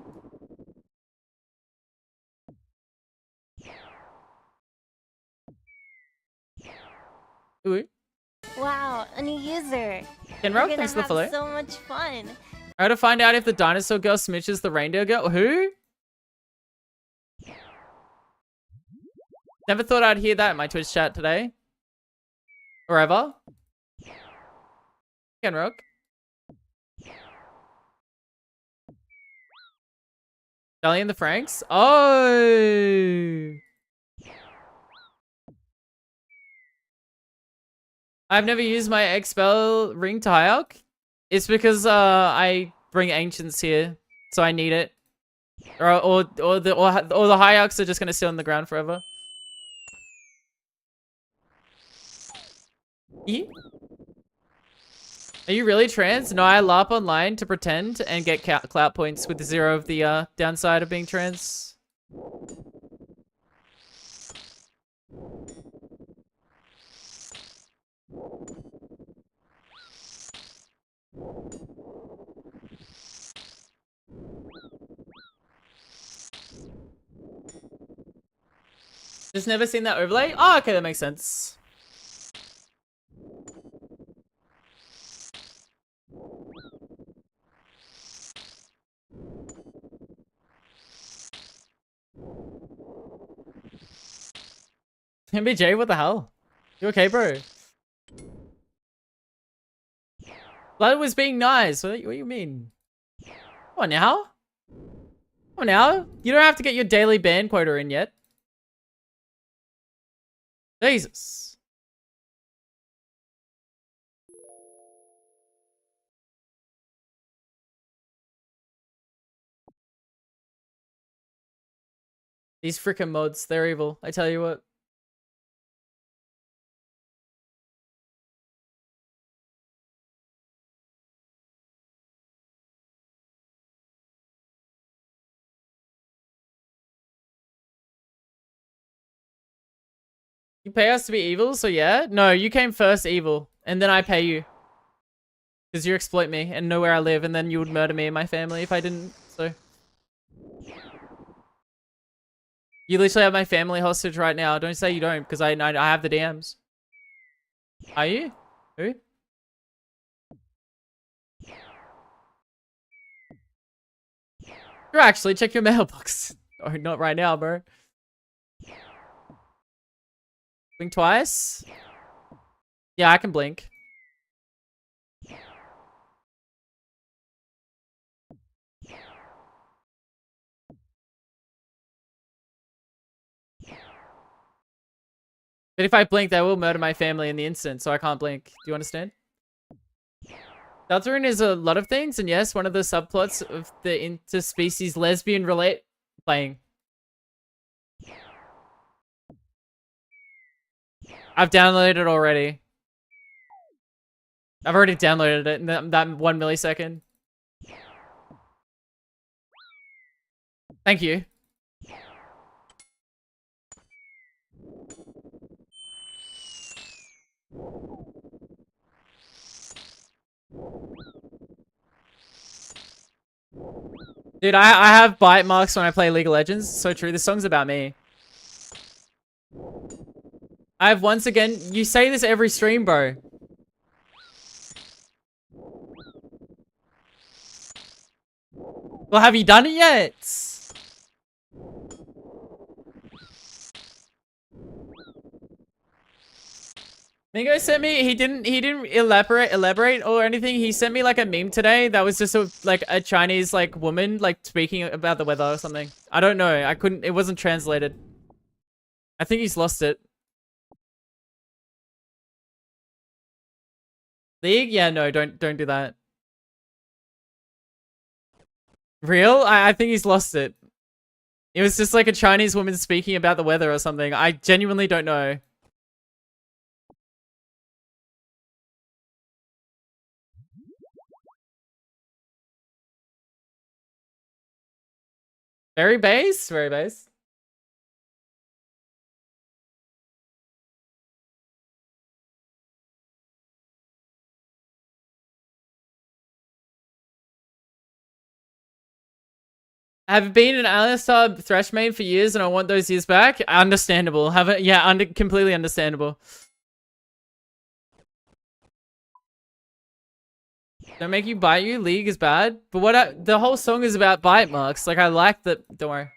Ooh. Wow, a new user. Ken We're Rock, gonna thanks for the have follow. so much fun. I had to find out if the dinosaur girl smidges the reindeer girl. Who? Never thought I'd hear that in my Twitch chat today. Or ever. Ken Rock. Sally and the Franks? Oh! I've never used my Expel ring to high elk. It's because I bring ancients here, so I need it. Or the high elks are just gonna sit on the ground forever. Are you really trans? No, I LARP online to pretend and get clout points with 0 of the downside of being trans. Just never seen that overlay? Oh, okay, that makes sense. MBJ, what the hell? You okay, bro? Blood was being nice. What do you mean? Come on now. Come on now. You don't have to get your daily ban quota in yet. Jesus. These freaking mods, they're evil. I tell you what. You pay us to be evil, so yeah? No, you came first evil, and then I pay you. Because you exploit me and know where I live, and then you would murder me and my family if I didn't, so. You literally have my family hostage right now. Don't say you don't, because I have the DMs. Are you? Who? You actually check your mailbox. Oh, not right now, bro. Blink twice? Yeah, I can blink. But if I blink, they will murder my family in the instant, so I can't blink. Do you understand? Deltarune is a lot of things, and yes, one of the subplots of the interspecies lesbian relate playing. I've downloaded it already. I've already downloaded it in that 1 millisecond. Thank you. Dude, I have bite marks when I play League of Legends. So true. This song's about me. I have once again... You say this every stream, bro. Well, have you done it yet? Mingo sent me, he didn't elaborate or anything. He sent me like a meme today that was just like a Chinese like woman like speaking about the weather or something. I don't know. It wasn't translated. I think he's lost it. League? Yeah, no, don't do that. Real? I think he's lost it. It was just like a Chinese woman speaking about the weather or something. I genuinely don't know. Very base, very base. I've been an Alistar Thresh main for years and I want those years back. Understandable. Have it, yeah, completely understandable. Don't make you bite you. League is bad. But the whole song is about bite marks. Like, I like that. Don't worry.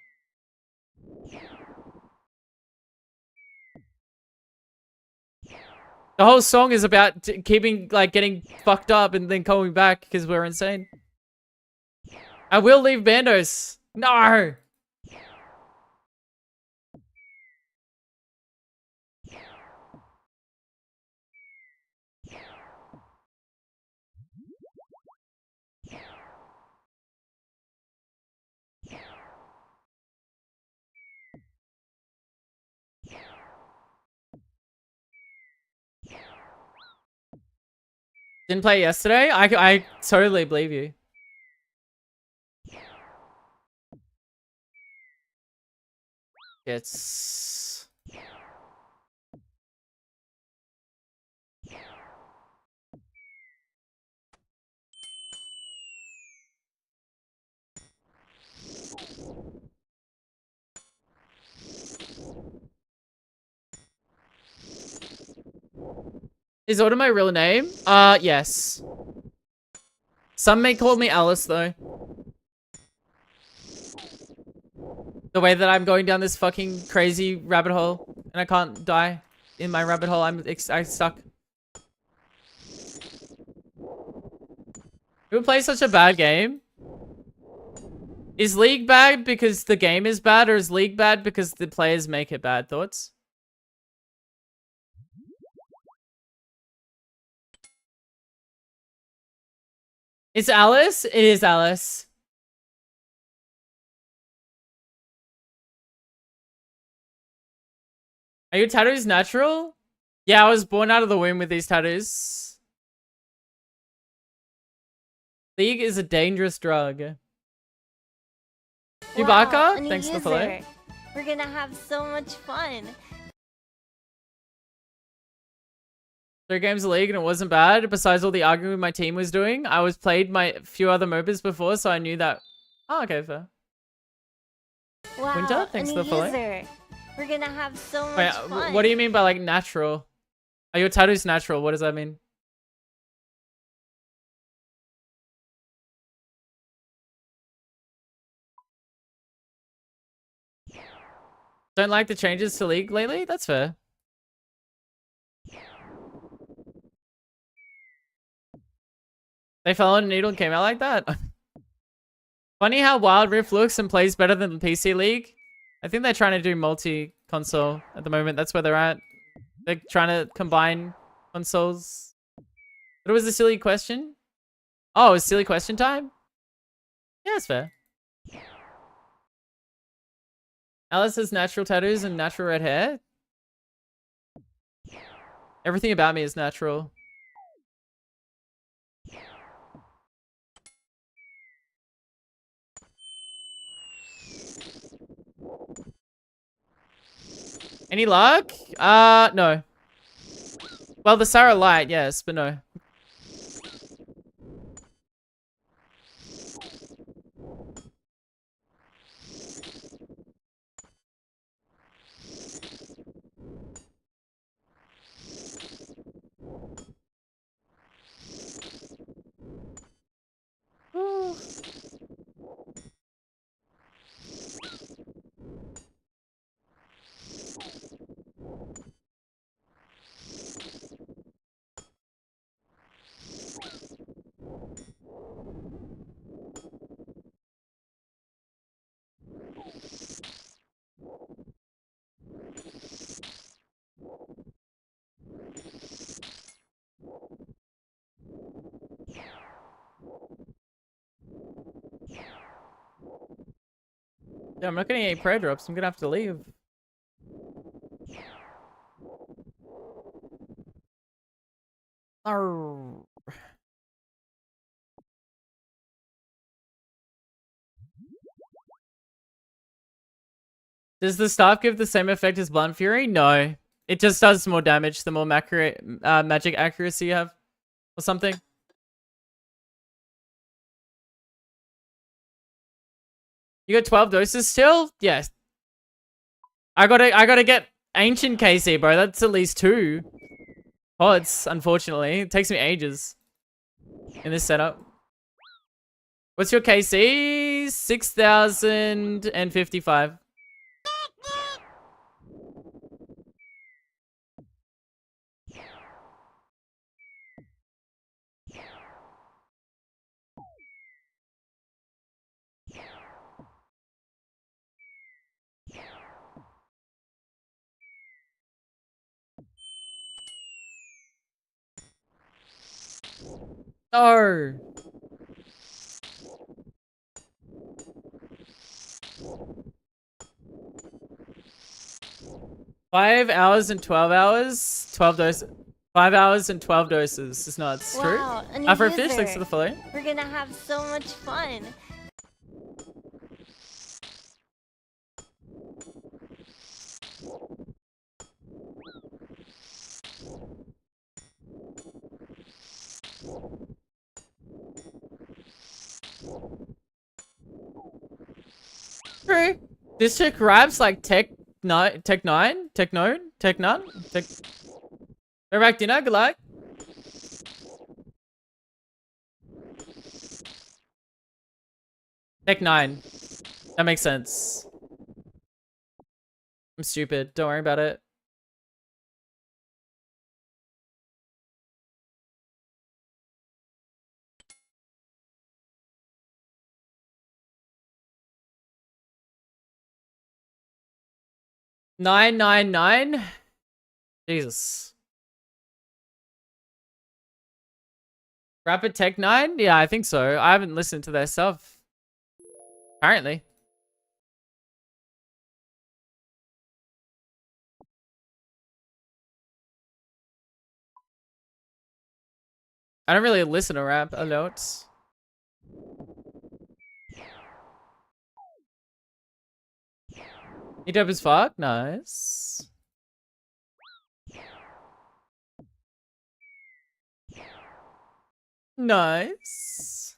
The whole song is about keeping, like, getting fucked up and then coming back because we're insane. I will leave Bandos. No! Didn't play yesterday? I totally believe you. It's... Is Autumn my real name? Yes. Some may call me Alice, though. The way that I'm going down this fucking crazy rabbit hole, and I can't die in my rabbit hole. I'm stuck. Who plays such a bad game? Is League bad because the game is bad, or is League bad because the players make it bad? Thoughts? It's Alice? It is Alice. Are your tattoos natural? Yeah, I was born out of the womb with these tattoos. League is a dangerous drug. Chewbacca, a new thanks for the follow. user. We're gonna have so much fun. 3 games of League and it wasn't bad. Besides all the arguing my team was doing, I was played my few other MOBAs before, so I knew that. Oh, okay, fair. Wow, Winter, thanks a for new the follow. user. We're gonna have so much Wait, fun. what do you mean by like natural? Are your tattoos natural? What does that mean? Don't like the changes to League lately? That's fair. They fell on a needle and came out like that? Funny how Wild Rift looks and plays better than PC League. I think they're trying to do multi-console at the moment. That's where they're at. They're trying to combine consoles. What was the silly question? Oh, it's silly question time? Yeah, it's fair. Alice has natural tattoos and natural red hair. Everything about me is natural. Any luck? No. Well, the Sarah Light, yes, but no. Ooh. Yeah, I'm not getting any prayer drops. I'm gonna have to leave. Arrgh. Does the staff give the same effect as Blunt Fury? No. It just does more damage the more magic accuracy you have. Or something. You got 12 doses still? Yes. I gotta get Ancient KC, bro. That's at least 2 pods, unfortunately. It takes me ages in this setup. What's your KC? 6,055. No. 5 hours and 12 hours? 12 doses. 5 hours and 12 doses. It's nuts. True. Wow, a new Afrofish, user. thanks for the follow. We're gonna have so much fun. True. This chick raps like Tech 9, Tech 9, Tech Node, Tech None, Tech. They're back dinner, good luck. Tech 9. That makes sense. I'm stupid. Don't worry about it. $9.99. Jesus. Rapid Tech 9? Yeah, I think so. I haven't listened to their stuff. Apparently. I don't really listen to rap alerts. You dope as fuck? Nice. Nice.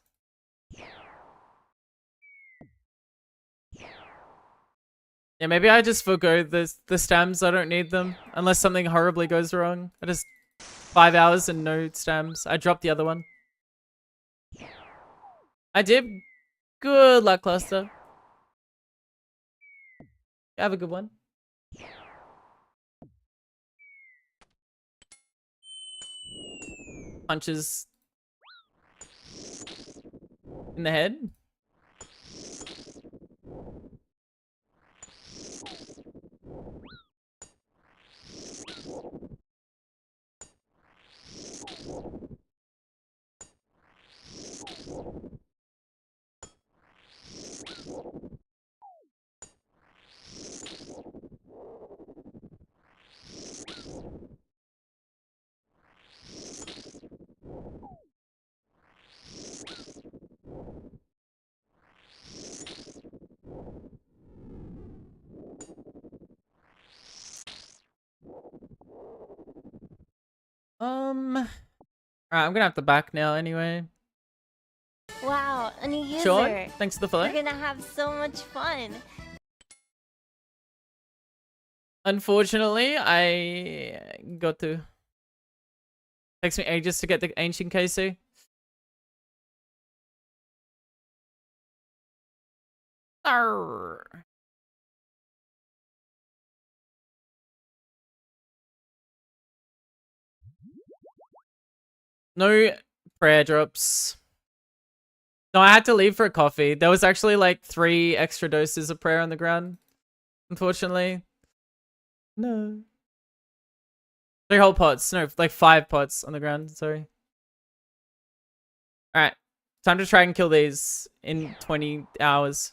Yeah, maybe I just forgo the stems. I don't need them. Unless something horribly goes wrong. I just 5 hours and no stems. I dropped the other one. I did. Good luck, Cluster. Have a good one. Punches in the head. Alright, I'm gonna have to back now anyway. Wow, a new user. Sean, thanks for the follow. We're gonna have so much fun. Unfortunately, I got to. Takes me ages to get the ancient KC. Arr. No prayer drops. No, I had to leave for a coffee. There was actually like 3 extra doses of prayer on the ground. Unfortunately. No. 3 whole pots. No, like 5 pots on the ground. Sorry. Alright. Time to try and kill these in 20 hours.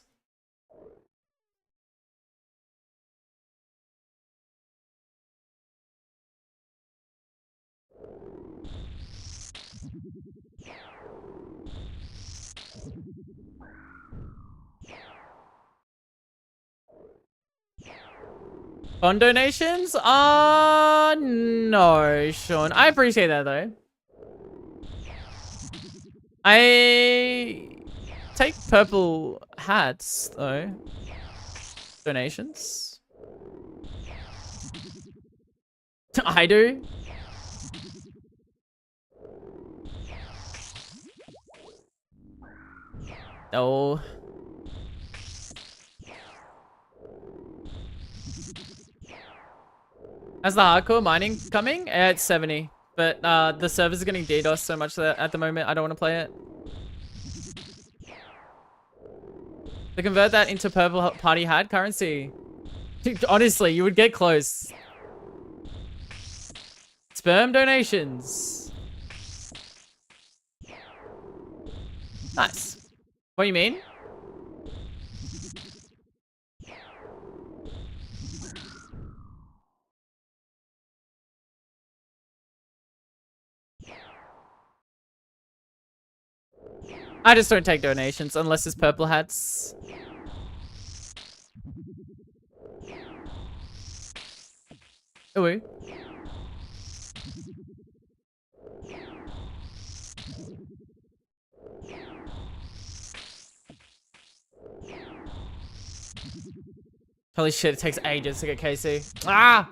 Fund donations? No, Sean. I appreciate that though. I take purple hats though. Donations. I do. Oh. How's the hardcore mining coming? It's 70. But the servers are getting DDoS so much that at the moment I don't want to play it. To convert that into purple party hat currency. Dude, honestly, you would get close. Sperm donations. Nice. What do you mean? I just don't take donations unless it's purple hats. Ooh. Holy shit, it takes ages to get KC. Ah!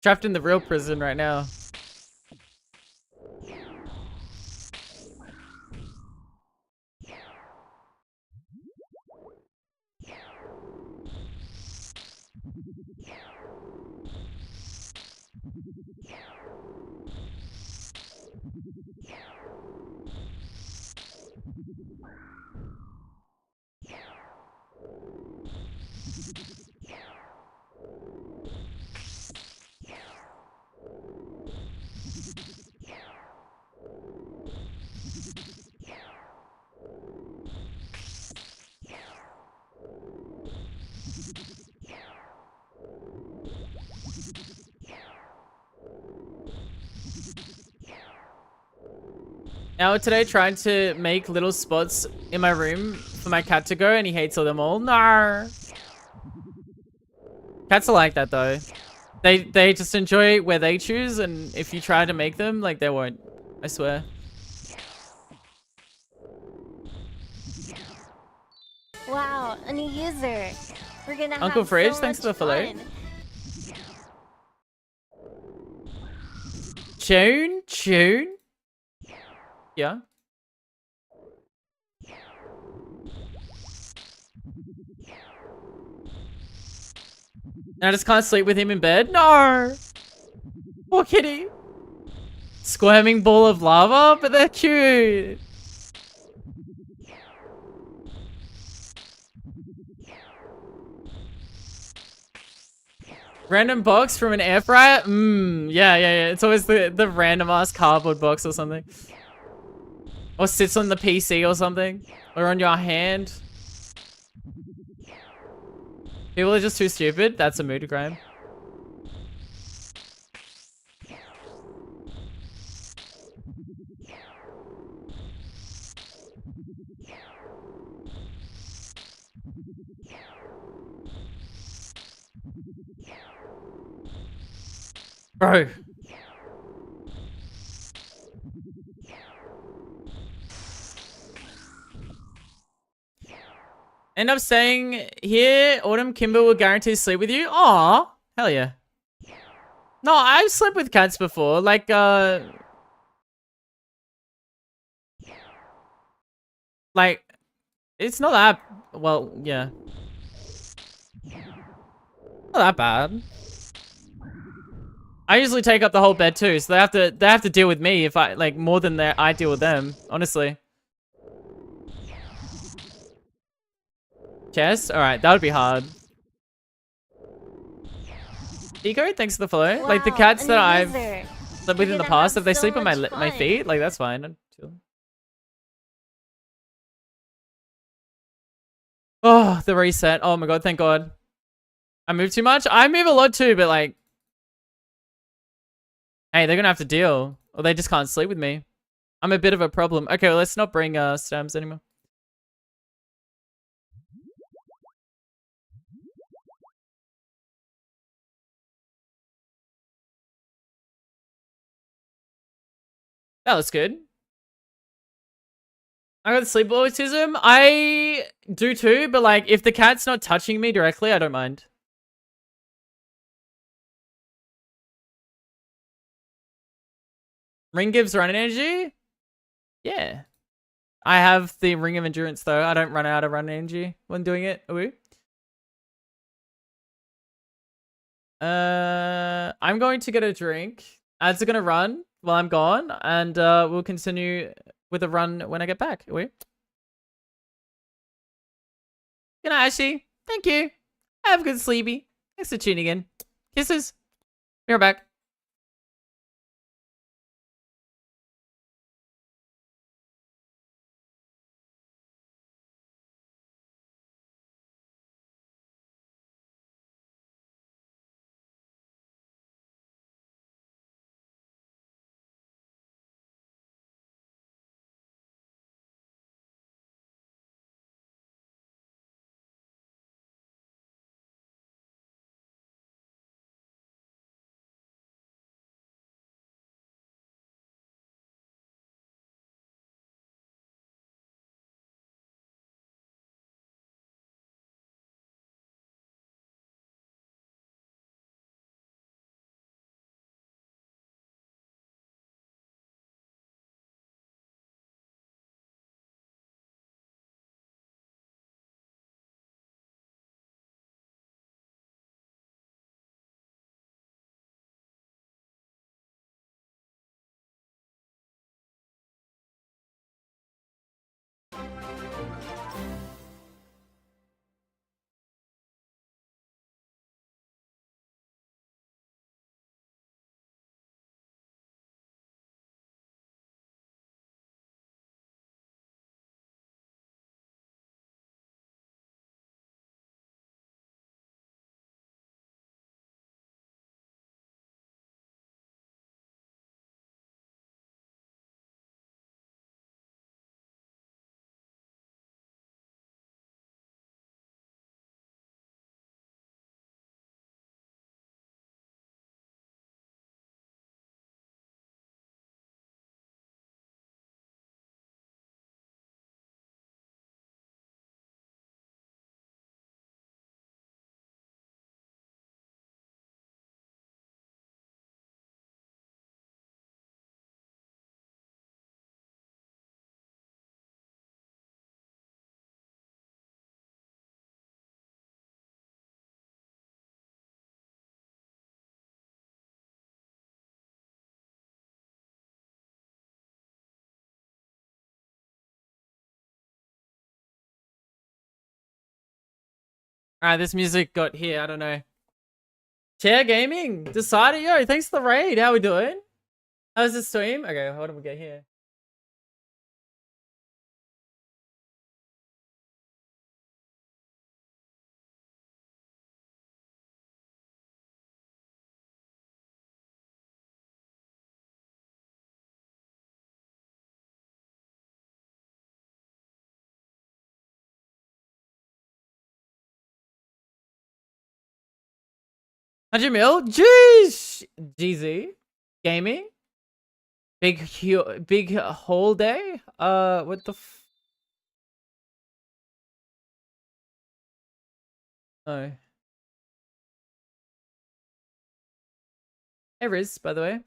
Trapped in the real prison right now. Now today trying to make little spots in my room for my cat to go and he hates all them all. No. Cats are like that though. They just enjoy where they choose, and if you try to make them, like, they won't. I swear. Wow, a new user. We're gonna Uncle have Fridge, so thanks for the much follow. fun. Tune? Yeah. And I just can't sleep with him in bed? No! Poor kitty. Squirming ball of lava, but they're cute. Random box from an air fryer? Yeah. It's always the random ass cardboard box or something. Or sits on the PC or something. Or on your hand. People are just too stupid. That's a mood gram. Bro. End up saying here, Autumn Kimber will guarantee sleep with you. Aw, hell yeah. No, I've slept with cats before. Like, it's not that, well, yeah. Not that bad. I usually take up the whole bed too, so they have to deal with me if I, like, more than I deal with them, honestly. Chess? Alright, that would be hard. Ego, thanks for the follow. Wow, like the cats a that new I've user. slept with We're in the gonna past, have if they so sleep on my much my fun. feet, like that's fine. I'm chilling. Oh, the reset. Oh my god, thank god. I move too much? I move a lot too, but like, hey, they're gonna have to deal. Or they just can't sleep with me. I'm a bit of a problem. Okay, well, let's not bring stamps anymore. That was good. I got sleep autism. I do too, but like if the cat's not touching me directly, I don't mind. Ring gives run energy? Yeah. I have the ring of endurance though. I don't run out of run energy when doing it. Ooh. I'm going to get a drink. Ads are gonna run while I'm gone, and we'll continue with a run when I get back. Ooh. Good night, Ashley. Thank you. Have a good sleepy. Thanks for tuning in. Kisses. Be right back. Alright, this music got here. I don't know. Chair Gaming decided. Yo, thanks for the raid. How we doing? How's the stream? Okay, what do we get here? $100 mil? Jeez! GZ. Gaming? Big whole day? What the Oh. Hey Riz, by the way.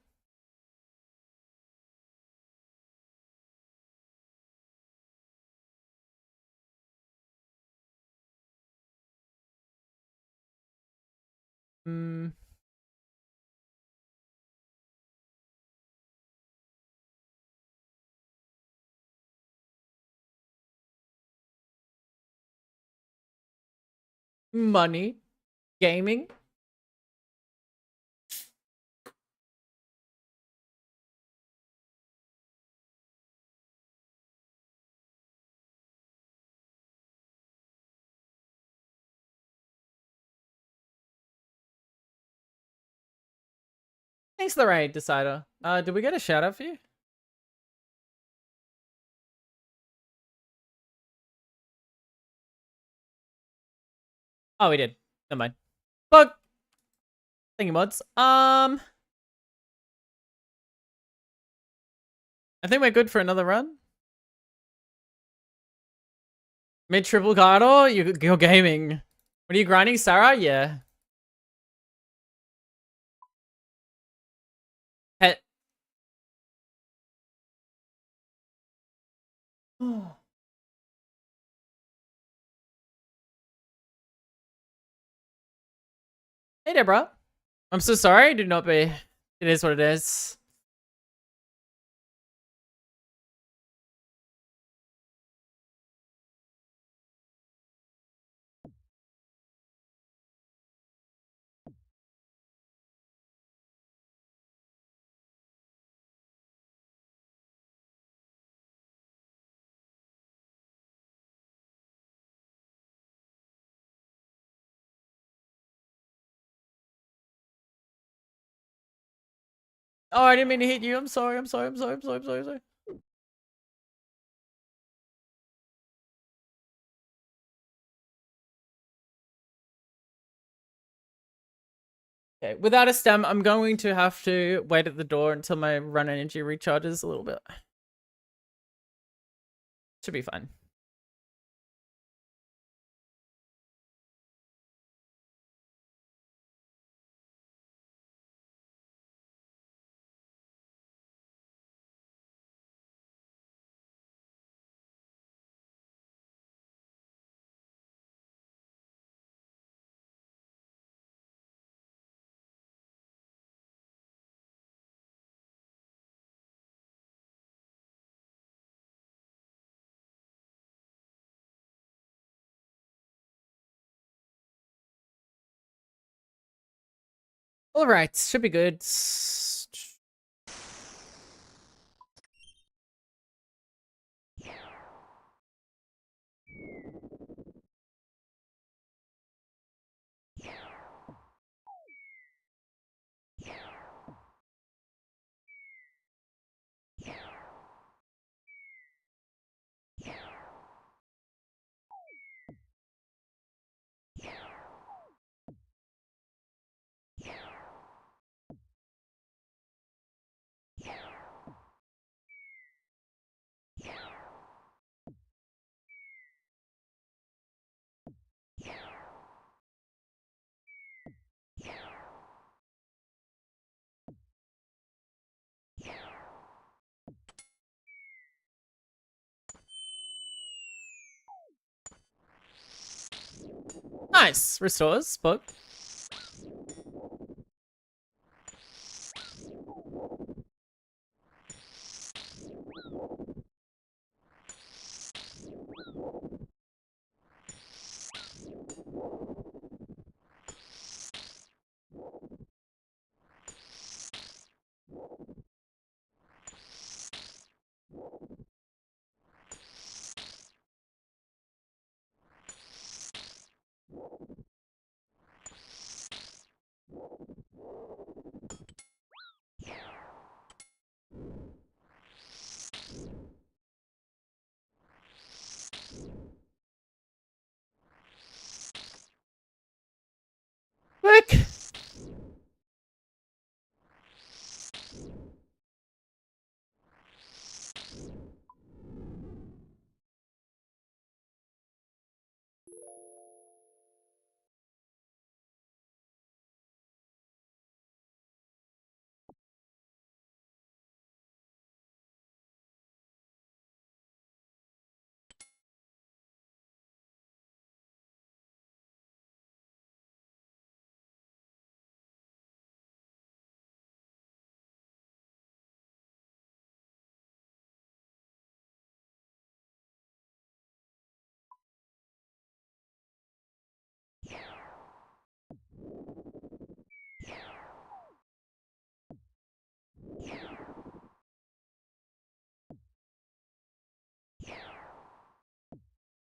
Hmm. Money. Gaming. Thanks for the raid, Decider. Did we get a shout out for you? Oh, we did. Never mind. Bug. Thank you, mods. I think we're good for another run. Mid triple Cardor, you're gaming. What are you grinding, Sarah? Yeah. Pet. Hey there, bro. I'm so sorry. Do not be. It is what it is. Oh, I didn't mean to hit you. I'm sorry. I'm sorry. I'm sorry. I'm sorry. I'm sorry. I'm sorry. Okay, without a stem, I'm going to have to wait at the door until my run energy recharges a little bit. Should be fine. All right, should be good. Nice. Restores. Book. Quick.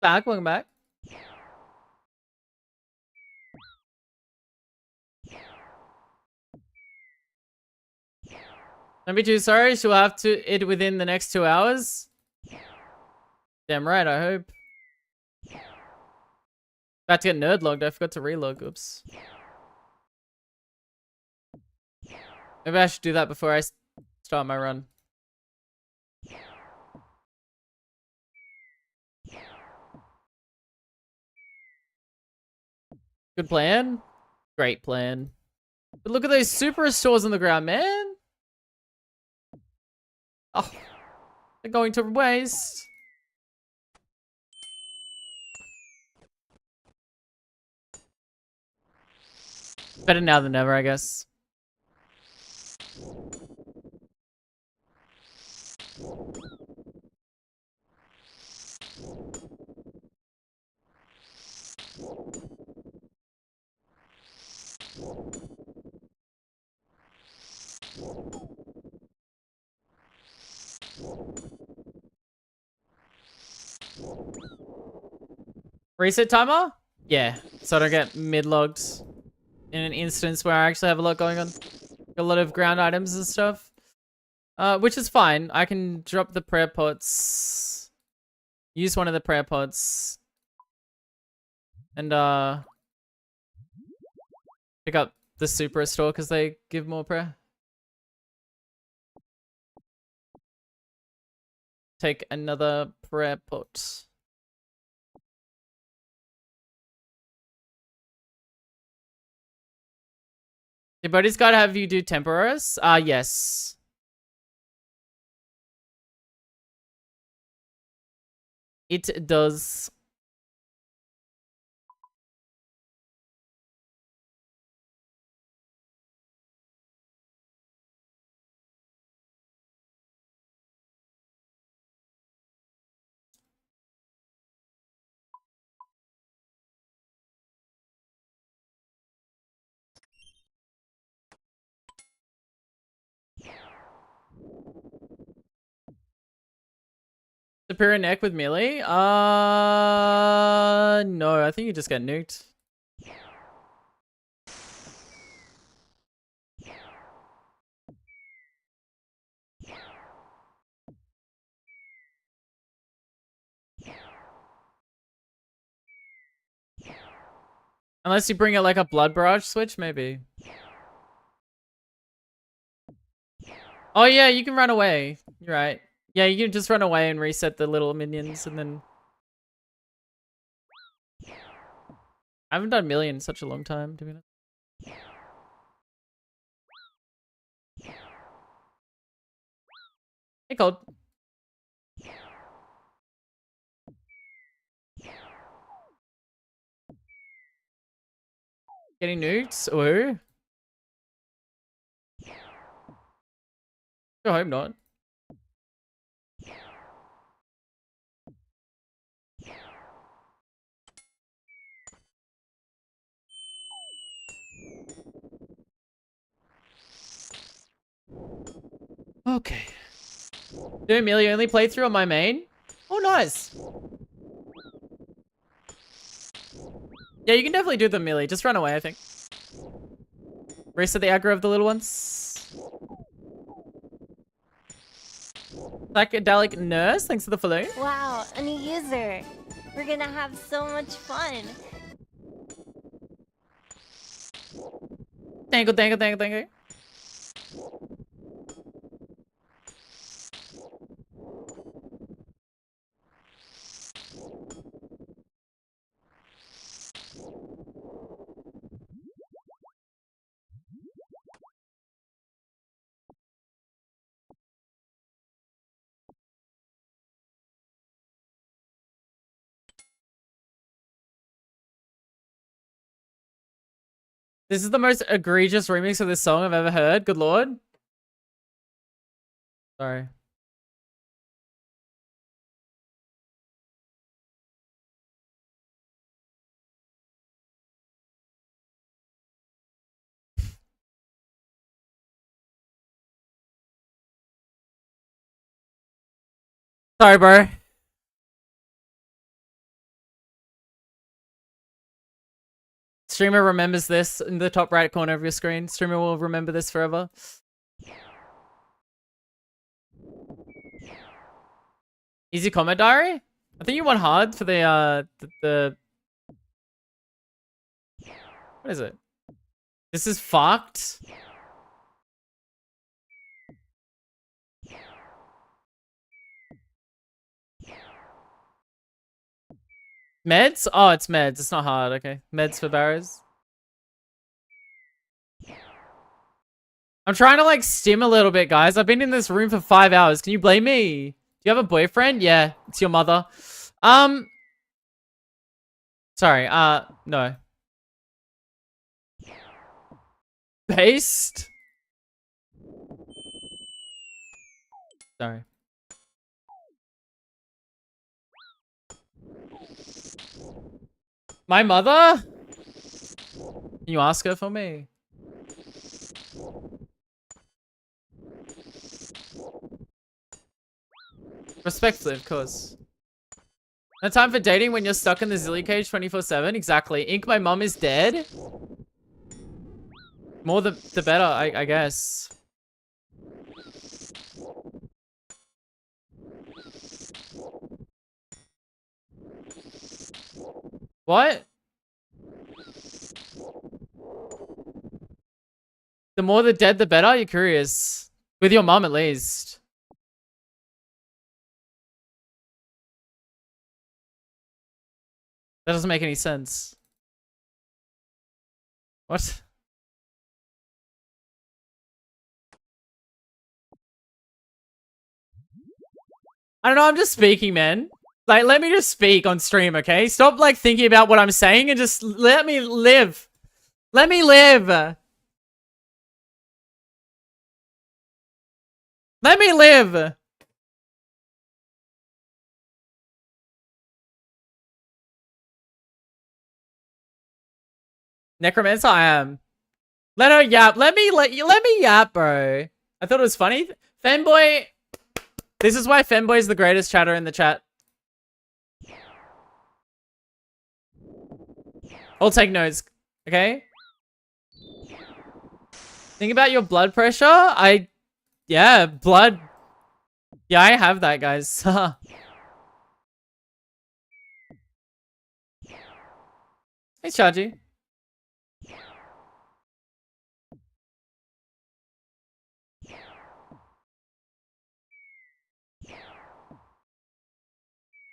Back. Welcome back. Don't be too sorry. She'll have to it within the next 2 hours. Damn right. I hope. About to get nerd logged. I forgot to relog. Oops. Maybe I should do that before I start my run. Good plan. Great plan. But look at those super stores on the ground, man. Oh, they're going to waste. Better now than never, I guess. Reset timer? Yeah, so I don't get mid-logged in an instance where I actually have a lot going on. A lot of ground items and stuff. Which is fine. I can drop the prayer pots. Use one of the prayer pots. And pick up the super store because they give more prayer. Take another prayer pot. Your buddy's gotta have you do temporaries? Yes. It does. Superior neck with melee? No, I think you just get nuked. Unless you bring it like a blood barrage switch, maybe. Oh yeah, you can run away. You're right. Yeah, you can just run away and reset the little minions and then... I haven't done melee in such a long time, to be honest. Hey, Cold. Getting nuked? Or? I hope not. Okay. Doing melee only playthrough on my main? Oh, nice. Yeah, you can definitely do the melee. Just run away, I think. Reset the aggro of the little ones. Psychedelic nurse, thanks for the follow. Wow, a new user. We're gonna have so much fun. Thank you. This is the most egregious remix of this song I've ever heard. Good lord. Sorry. Sorry, bro. Streamer remembers this in the top right corner of your screen. Streamer will remember this forever. Easy comment diary? I think you won hard for the What is it? This is fucked. Meds? Oh, it's meds. It's not hard. Okay. Meds for Barrows. I'm trying to like stim a little bit, guys. I've been in this room for 5 hours. Can you blame me? Do you have a boyfriend? Yeah, it's your mother. Sorry, no. Paste? Sorry. My mother? Can you ask her for me? Respectfully, of course. No time for dating when you're stuck in the Zilly cage 24/7? Exactly. Ink, my mum is dead? More the better, I guess. What? The more the dead, the better? You're curious. With your mum, at least. That doesn't make any sense. What? I don't know, I'm just speaking, man. Like, let me just speak on stream, okay? Stop, like, thinking about what I'm saying and just let me live. Let me live. Let me live. Necromancer, I am. Let her yap. Let me yap, bro. I thought it was funny. Fanboy. This is why Fanboy is the greatest chatter in the chat. I'll take notes, okay? Think about your blood pressure. Yeah, blood. Yeah, I have that, guys. Hey, Chaji.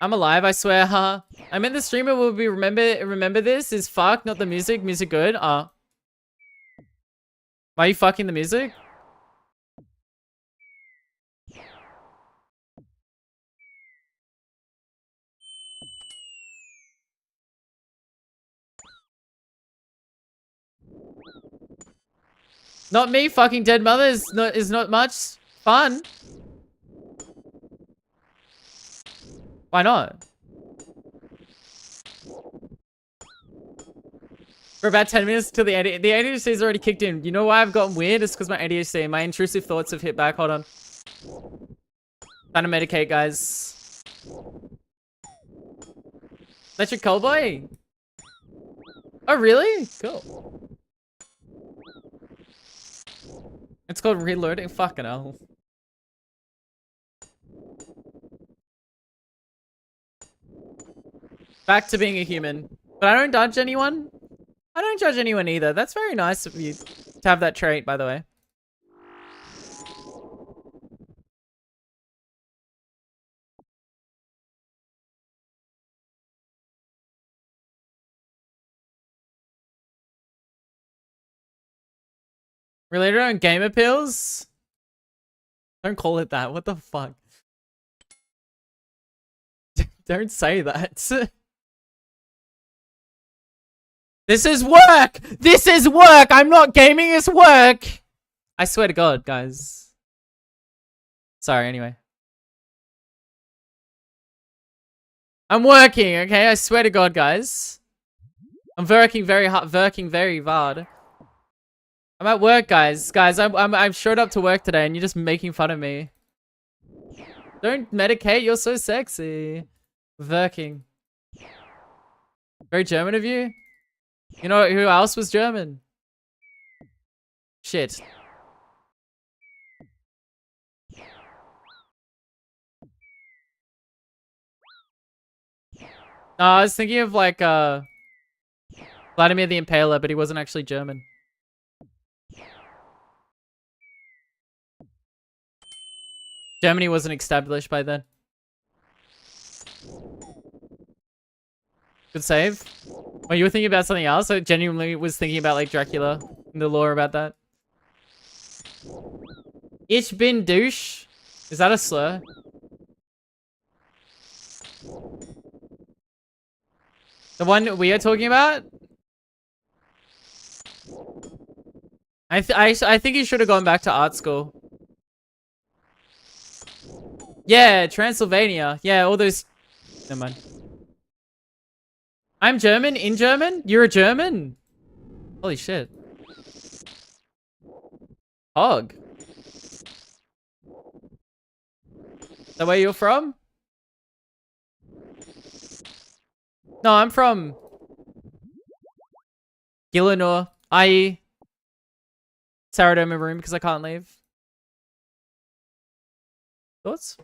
I'm alive, I swear, huh? I meant the streamer will be remember this is fuck, not the music. Music good. Why are you fucking the music? Not me fucking dead mother is not much fun. Why not? For about 10 minutes till the ADHD is already kicked in. You know why I've gotten weird? It's because my ADHD, my intrusive thoughts have hit back. Hold on. Trying to medicate, guys. Electric Cowboy? Oh, really? Cool. It's called reloading. Fucking hell. Back to being a human. But I don't judge anyone. I don't judge anyone either. That's very nice of you to have that trait, by the way. Related on game appeals? Don't call it that. What the fuck? Don't say that. This is work! This is work! I'm not gaming, it's work! I swear to God, guys. Sorry, anyway. I'm working, okay? I swear to God, guys. I'm working very hard. I'm at work, guys. Guys, I'm showed up to work today and you're just making fun of me. Don't medicate, you're so sexy. Working. Very German of you? You know who else was German? Shit. No, I was thinking of like, Vladimir the Impaler, but he wasn't actually German. Germany wasn't established by then. Good save. Well, you were thinking about something else? I genuinely was thinking about like Dracula and the lore about that. Ich bin douche. Is that a slur? The one we are talking about? I think you should have gone back to art school. Yeah, Transylvania. Yeah, all those... Never mind. I'm German in German? You're a German? Holy shit. Hog. Is that where you're from? No, I'm from Gillinor, i.e. Saradoma room because I can't leave. Thoughts?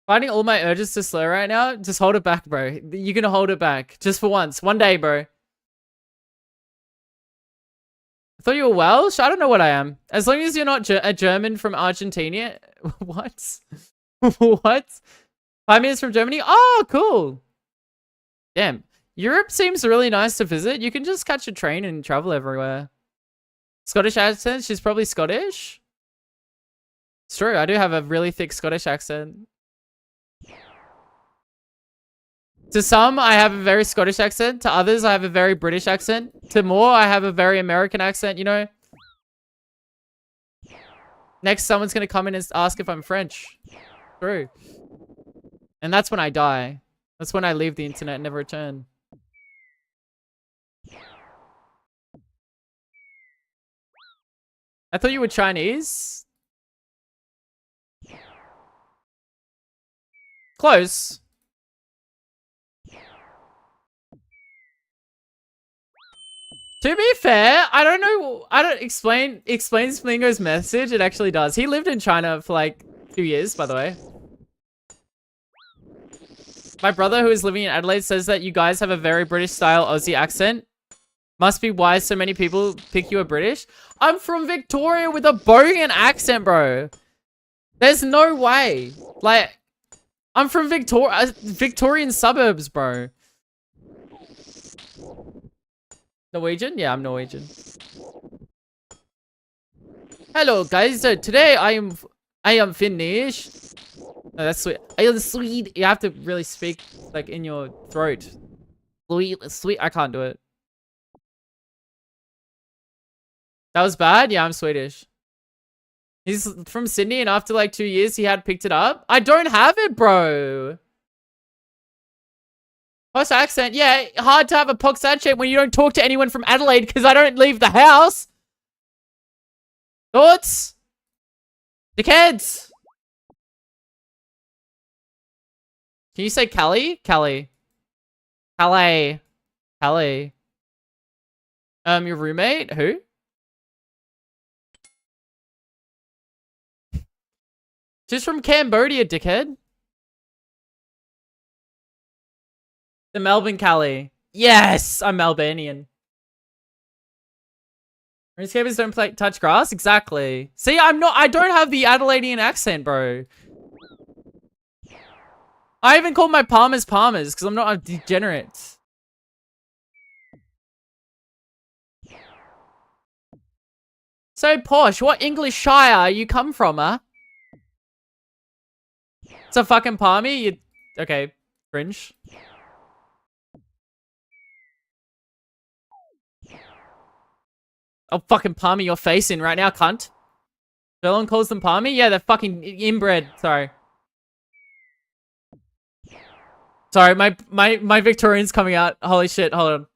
Fighting all my urges to slur right now? Just hold it back, bro. You can hold it back. Just for once. One day, bro. I thought you were Welsh? I don't know what I am. As long as you're not a German from Argentina. What? What? 5 minutes from Germany? Oh, cool. Damn. Europe seems really nice to visit. You can just catch a train and travel everywhere. Scottish accent? She's probably Scottish? It's true. I do have a really thick Scottish accent. To some, I have a very Scottish accent. To others, I have a very British accent. To more, I have a very American accent, you know? Next, someone's going to come in and ask if I'm French. True. And that's when I die. That's when I leave the internet and never return. I thought you were Chinese. Close. To be fair, I don't know. I don't explains Flingo's message. It actually does. He lived in China for like 2 years, by the way. My brother, who is living in Adelaide, says that you guys have a very British style Aussie accent. Must be why so many people think you are British. I'm from Victoria with a bogan accent, bro. There's no way. Like, I'm from Victorian suburbs, bro. Norwegian? Yeah, I'm Norwegian. Hello, guys. Today I am Finnish. No, that's sweet. I am Swede. You have to really speak like in your throat. Sweet. I can't do it. That was bad? Yeah, I'm Swedish. He's from Sydney, and after like 2 years, he had picked it up. I don't have it, bro. Posh accent. Yeah, hard to have a pox accent when you don't talk to anyone from Adelaide because I don't leave the house. Thoughts? Dickheads. Can you say Callie? Callie. Calais. Calais. Your roommate? Who? She's from Cambodia, dickhead. The Melbourne Callie. Yes! I'm Albanian. RuneScapers don't touch grass? Exactly. See, I don't have the Adelaidean accent, bro. I even call my Palmers because I'm not a degenerate. So posh, what English shire you come from, huh? It's a fucking palmy? You... Okay, cringe. I'll fucking palmy your face in right now, cunt. Villain calls them palmy? Yeah, they're fucking inbred. Sorry. Sorry, my Victorian's coming out. Holy shit, hold on.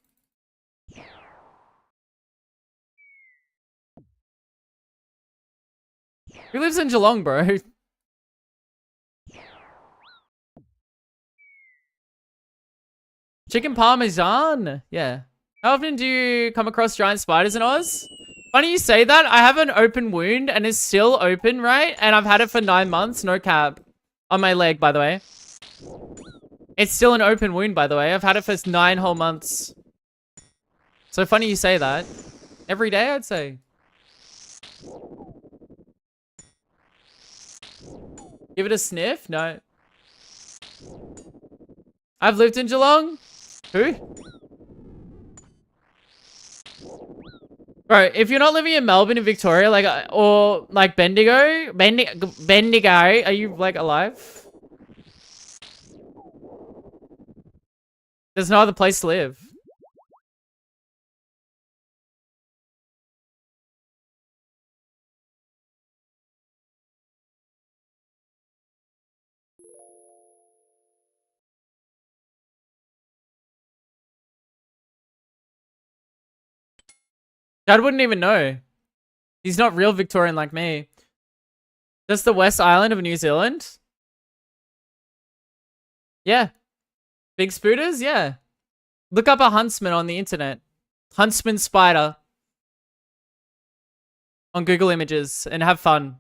Who lives in Geelong, bro? Chicken parmesan? Yeah. How often do you come across giant spiders in Oz? Funny you say that. I have an open wound and it's still open, right? And I've had it for 9 months. No cap. On my leg, by the way. It's still an open wound, by the way. I've had it for 9 whole months. So funny you say that. Every day, I'd say. Give it a sniff? No. I've lived in Geelong? Who? Bro, if you're not living in Melbourne in Victoria, like, or like Bendigo, are you like alive? There's no other place to live. Dad wouldn't even know. He's not real Victorian like me. That's the West Island of New Zealand? Yeah. Big spooters? Yeah. Look up a huntsman on the internet. Huntsman spider. On Google Images and have fun.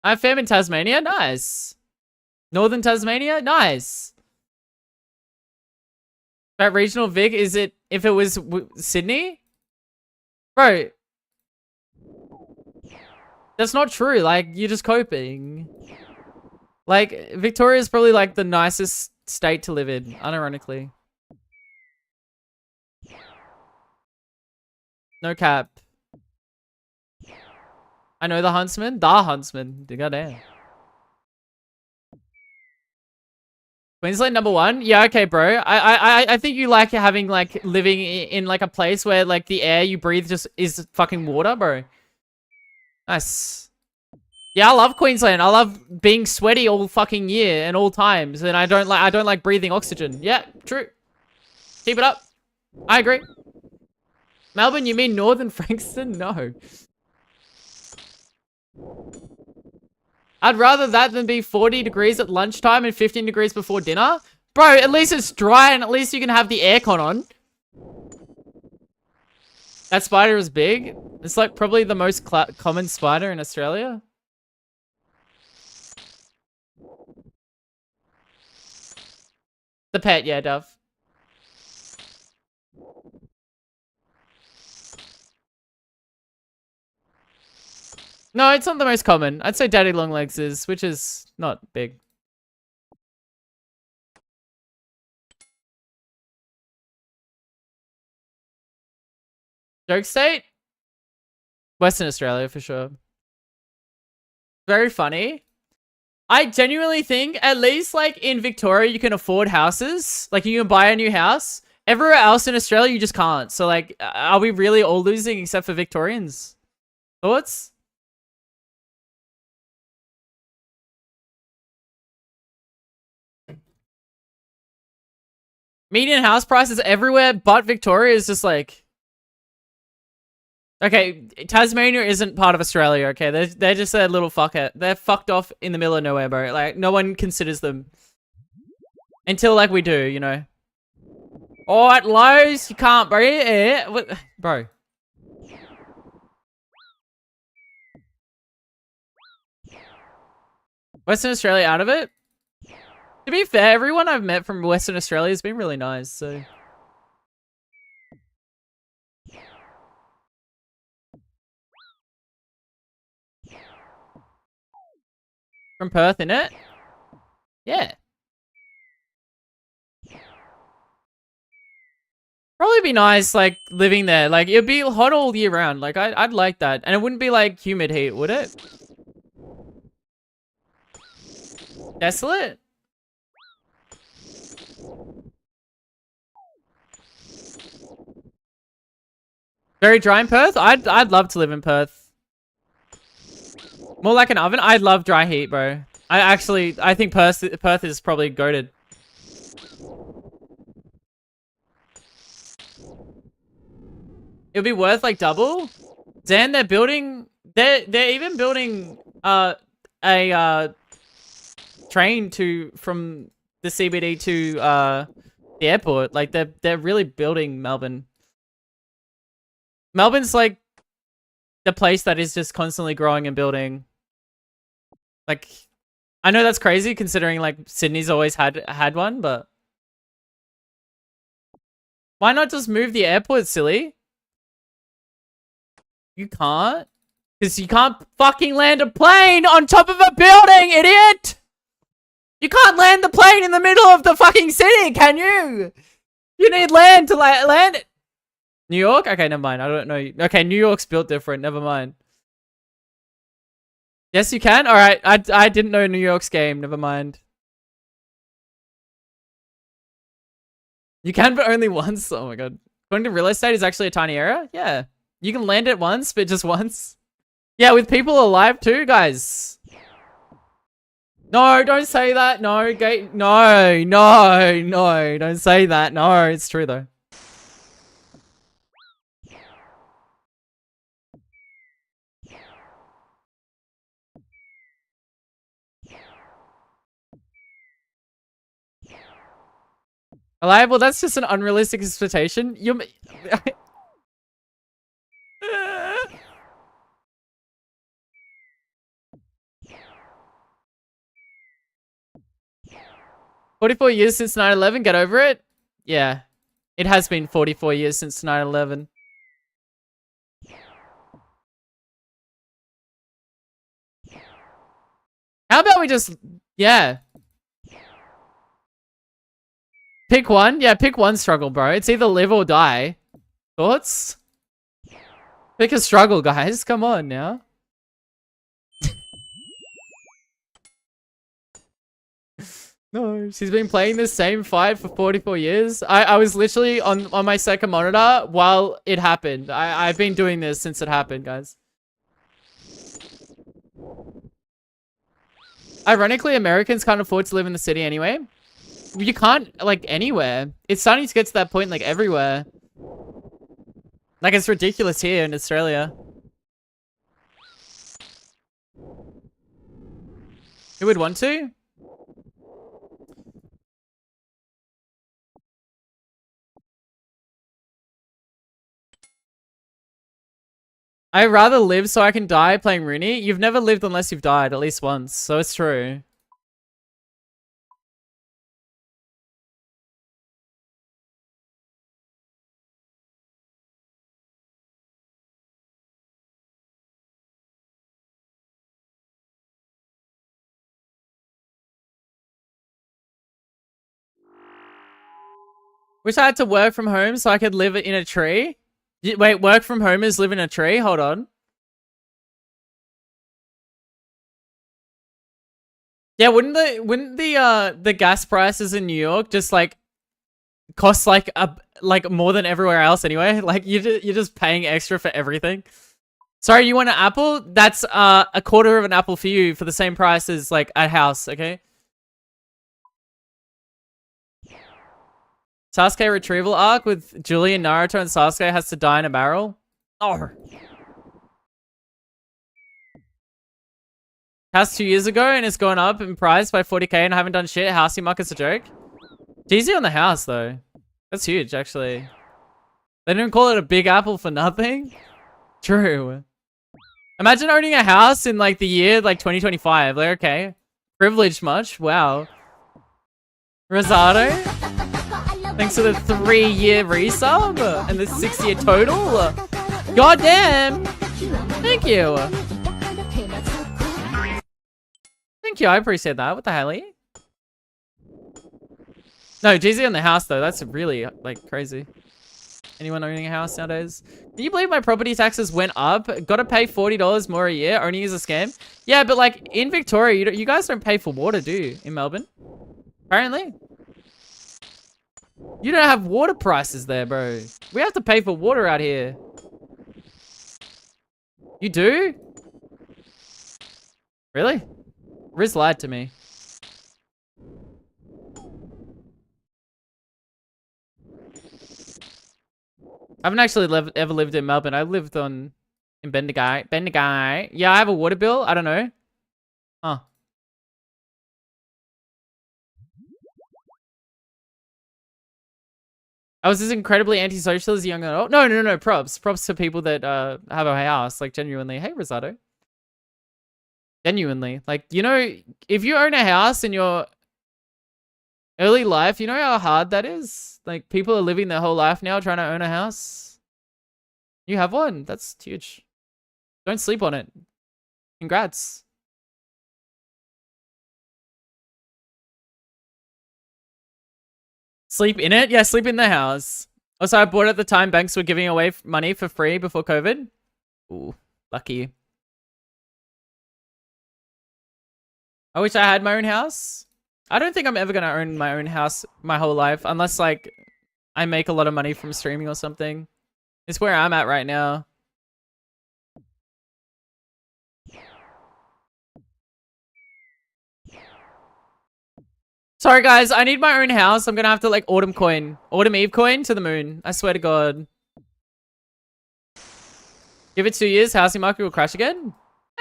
I have fam in Tasmania? Nice. Northern Tasmania? Nice. That regional Vic, is it, if it was Sydney? Bro. That's not true, like, you're just coping. Like, Victoria is probably like the nicest state to live in, unironically. No cap. I know the huntsman. The huntsman. Goddamn. Queensland #1? Yeah, okay, bro. I think you like having, like, living in like a place where, like, the air you breathe just is fucking water, bro. Nice. Yeah, I love Queensland. I love being sweaty all fucking year and all times, and I don't like breathing oxygen. Yeah, true. Keep it up. I agree. Melbourne, you mean Northern Frankston? No. I'd rather that than be 40 degrees at lunchtime and 15 degrees before dinner. Bro, at least it's dry and at least you can have the aircon on. That spider is big. It's like probably the most common spider in Australia. The pet, yeah, Dove. No, it's not the most common. I'd say daddy long legs is, which is not big. Joke state? Western Australia for sure. Very funny. I genuinely think at least like in Victoria you can afford houses. Like you can buy a new house. Everywhere else in Australia you just can't. So like are we really all losing except for Victorians? Thoughts? Median house prices everywhere but Victoria is just like... Okay, Tasmania isn't part of Australia, okay? They're just a little fucker. They're fucked off in the middle of nowhere, bro. Like, no one considers them. Until, like, we do, you know? Oh, at Lowe's, you can't, bro. Yeah, what? Bro. Western Australia out of it? To be fair, everyone I've met from Western Australia has been really nice, so... From Perth, innit? Yeah. Probably be nice, like, living there. Like, it'd be hot all year round. Like, I'd like that. And it wouldn't be, like, humid heat, would it? Desolate? Very dry in Perth? I'd love to live in Perth. More like an oven? I love dry heat, bro. I think Perth is probably goated. It'll be worth like double. Dan, they're even building a train from the CBD to the airport. Like they're really building Melbourne. Melbourne's like the place that is just constantly growing and building. Like, I know that's crazy considering like Sydney's always had one, but why not just move the airport, silly? You can't? Because you can't fucking land a plane on top of a building, idiot! You can't land the plane in the middle of the fucking city, can you? You need land to land it. New York? Okay, never mind. I don't know. Okay, New York's built different. Never mind. Yes, you can? Alright, I didn't know New York's game. Never mind. You can, but only once? Oh my god. Going to real estate is actually a tiny area? Yeah. You can land it once, but just once. Yeah, with people alive too, guys. No, don't say that. No, no, don't say that. No, it's true though. Alive? Well, that's just an unrealistic expectation. You're... 44 years since 9/11, get over it? Yeah. It has been 44 years since 9/11. How about we just... Yeah. Pick one? Yeah, pick one struggle, bro. It's either live or die. Thoughts? Pick a struggle, guys. Come on now. No, she's been playing the same fight for 44 years. I was literally on my second monitor while it happened. I've been doing this since it happened, guys. Ironically, Americans can't afford to live in the city anyway. You can't, like, anywhere. It's starting to get to that point, like, everywhere. Like, it's ridiculous here in Australia. Who would want to? I'd rather live so I can die playing Rooney. You've never lived unless you've died at least once, so it's true. Wish I had to work from home so I could live in a tree. Wait, work from home is live in a tree? Hold on. Yeah, wouldn't the gas prices in New York just like cost like more than everywhere else anyway? Like you're just paying extra for everything. Sorry, you want an apple? That's a quarter of an apple for you for the same price as like a house, okay? Sasuke retrieval arc with Julian, Naruto, and Sasuke has to die in a barrel. Oh. House 2 years ago and it's gone up in price by 40k and I haven't done shit. Housey muck is a joke. It's easy on the house though. That's huge actually. They didn't call it a big apple for nothing. True. Imagine owning a house in like the year like 2025. Like okay. Privileged much? Wow. Rosado? Thanks for the 3-year resub and the 6-year total. God damn. Thank you. Thank you, I appreciate that. What the hell? No, GZ on the house though. That's really like crazy. Anyone owning a house nowadays? Can you believe my property taxes went up? Gotta pay $40 more a year. Only is a scam. Yeah, but like in Victoria, you guys don't pay for water, do you? In Melbourne, apparently. You don't have water prices there, bro. We have to pay for water out here. You do? Really? Riz lied to me. I haven't actually ever lived in Melbourne. I lived in Bendigo. Bendigo. Yeah, I have a water bill. I don't know. Huh. I was this incredibly antisocial as a young adult. No. Props to people that have a house. Like genuinely. Hey, Rosado. Genuinely, like, you know, if you own a house in your early life, you know how hard that is? Like, people are living their whole life now trying to own a house. You have one. That's huge. Don't sleep on it. Congrats. Sleep in it? Yeah, sleep in the house. Also, I bought at the time banks were giving away money for free before COVID. Ooh, lucky. I wish I had my own house. I don't think I'm ever gonna own my own house my whole life unless like I make a lot of money from streaming or something. It's where I'm at right now. Sorry guys, I need my own house. I'm gonna have to like Autumn Eve coin to the moon. I swear to God. Give it 2 years, housing market will crash again?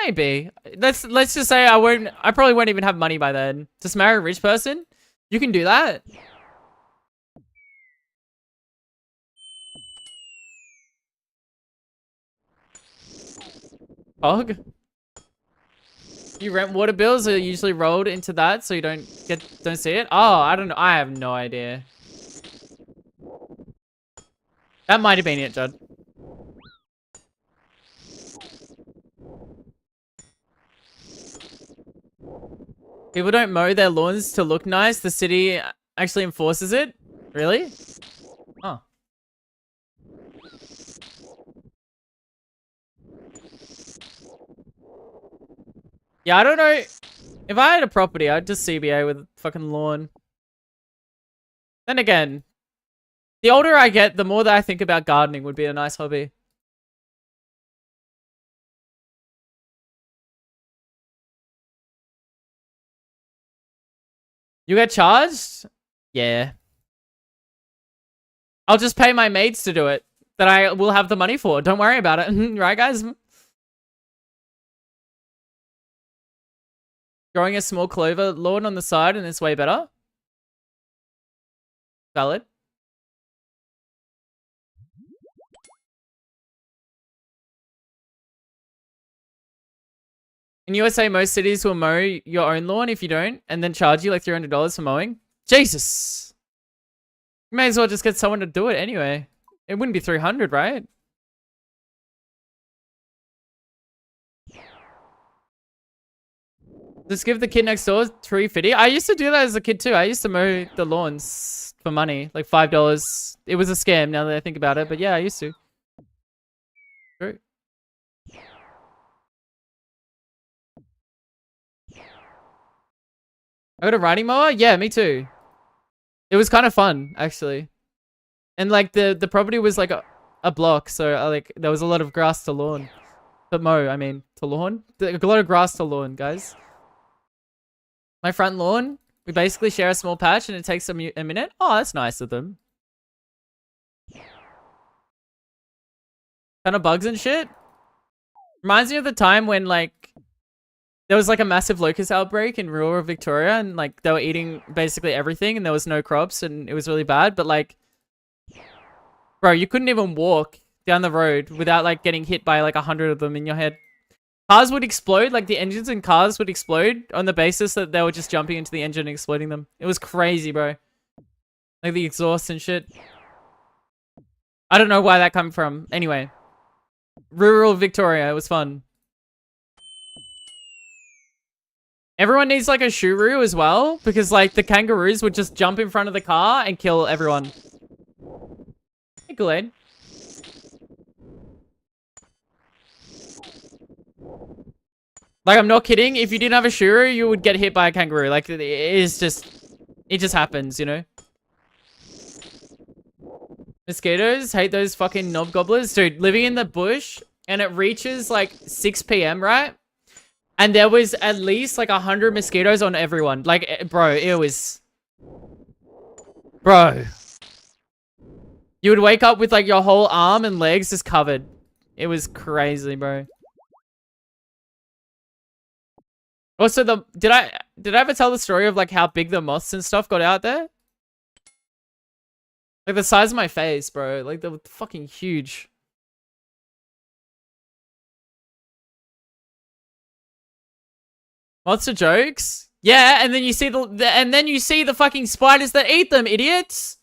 Maybe. Let's just say I probably won't even have money by then. Just marry a rich person? You can do that. Pog? You rent water bills are usually rolled into that so you don't see it? Oh, I don't know. I have no idea. That might have been it, Judd. People don't mow their lawns to look nice. The city actually enforces it? Really? Oh. Yeah, I don't know. If I had a property, I'd just CBA with fucking lawn. Then again, the older I get, the more that I think about gardening would be a nice hobby. You get charged? Yeah. I'll just pay my maids to do it. That I will have the money for. Don't worry about it. Right, guys? Growing a small clover lawn on the side and it's way better. Valid. In USA, most cities will mow your own lawn if you don't, and then charge you like $300 for mowing. Jesus! You may as well just get someone to do it anyway. It wouldn't be 300, right? Just give the kid next door $3.50. I used to do that as a kid too. I used to mow the lawns for money, like $5. It was a scam now that I think about it, but yeah, I used to. True. I got a riding mower? Yeah, me too. It was kind of fun, actually. And like the property was like a block, so like there was a lot of grass to lawn. But mow, I mean, to lawn? A lot of grass to lawn, guys. My front lawn, we basically share a small patch and it takes a minute. Oh, that's nice of them. Kind of bugs and shit. Reminds me of the time when like there was like a massive locust outbreak in rural Victoria and like they were eating basically everything and there was no crops and it was really bad. But like, bro, you couldn't even walk down the road without like getting hit by like 100 of them in your head. Cars would explode, like the engines in cars would explode on the basis that they were just jumping into the engine and exploding them. It was crazy, bro. Like the exhaust and shit. I don't know why that came from. Anyway. Rural Victoria, it was fun. Everyone needs like a shuru as well, because like the kangaroos would just jump in front of the car and kill everyone. Hey, Kool-Aid. Like, I'm not kidding. If you didn't have a shuru, you would get hit by a kangaroo. Like, it just happens, you know? Mosquitoes, hate those fucking knob gobblers. Dude, living in the bush, and it reaches, like, 6 p.m., right? And there was at least, like, 100 mosquitoes on everyone. Like, bro, it was... Bro. You would wake up with, like, your whole arm and legs just covered. It was crazy, bro. Also, did I ever tell the story of like how big the moths and stuff got out there? Like the size of my face, bro. Like they're fucking huge. Lots of jokes. Yeah, and then you see the fucking spiders that eat them, idiots.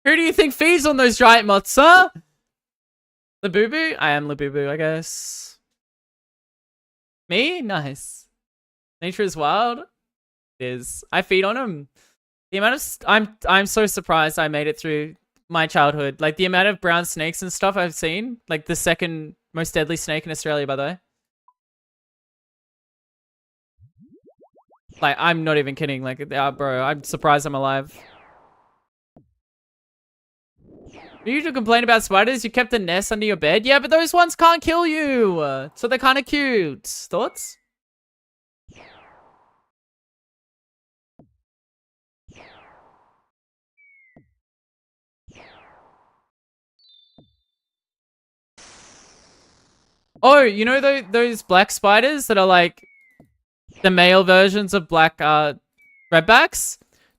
Who do you think feeds on those giant moths, huh? Labubu? I am Labubu, I guess. Me? Nice. Nature is wild. It is. I feed on them. The amount of I'm so surprised I made it through my childhood. Like the amount of brown snakes and stuff I've seen. Like the second most deadly snake in Australia, by the way. Like I'm not even kidding. Like, bro, I'm surprised I'm alive. You usually complain about spiders. You kept a nest under your bed. Yeah, but those ones can't kill you. So they're kind of cute. Thoughts? Oh, you know those black spiders that are like the male versions of black redbacks?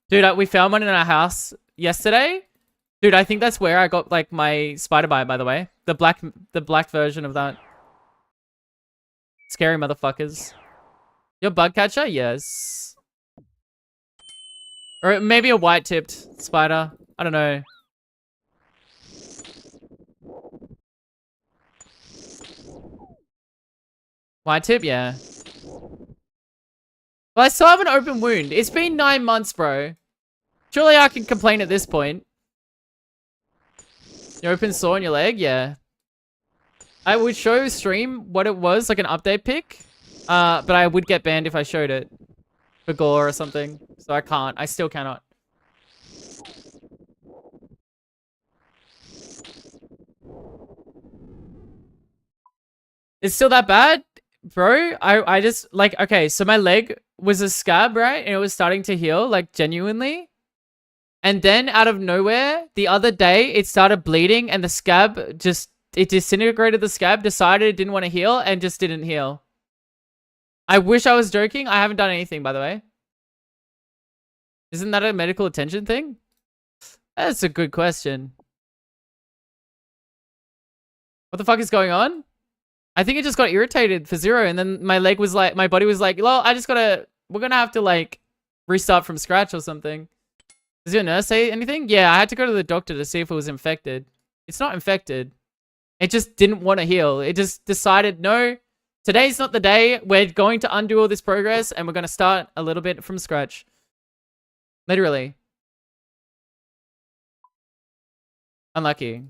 Dude, we found one in our house yesterday. Dude, I think that's where I got like my spider bite, by the way. The black version of that. Scary motherfuckers. Your bug catcher? Yes. Or maybe a white-tipped spider. I don't know. White tip? Yeah. Well, I still have an open wound. It's been 9 months, bro. Surely I can complain at this point. Your open sore on your leg? Yeah. I would show stream what it was, like an update pic. But I would get banned if I showed it. For gore or something. So I can't. I still cannot. It's still that bad? Bro, I just, like, okay, so my leg was a scab, right? And it was starting to heal, like, genuinely. And then, out of nowhere, the other day, it started bleeding, and the scab just, it disintegrated the scab, decided it didn't want to heal, and just didn't heal. I wish I was joking. I haven't done anything, by the way. Isn't that a medical attention thing? That's a good question. What the fuck is going on? I think it just got irritated for 0, and then my leg was like, my body was like, well, we're gonna have to like restart from scratch or something. Does your nurse say anything? Yeah, I had to go to the doctor to see if it was infected. It's not infected. It just didn't want to heal. It just decided, no, today's not the day. We're going to undo all this progress, and we're gonna start a little bit from scratch. Literally. Unlucky.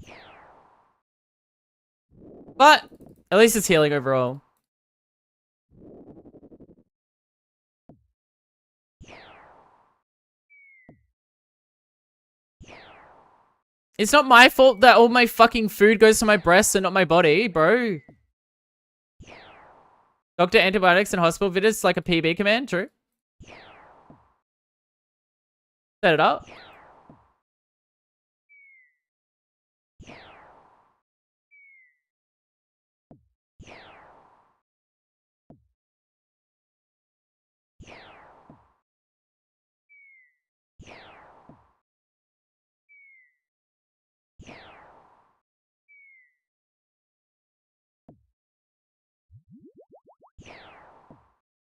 But at least it's healing overall. It's not my fault that all my fucking food goes to my breasts and not my body, bro. Doctor, antibiotics, and hospital visits like a PB command, true. Set it up.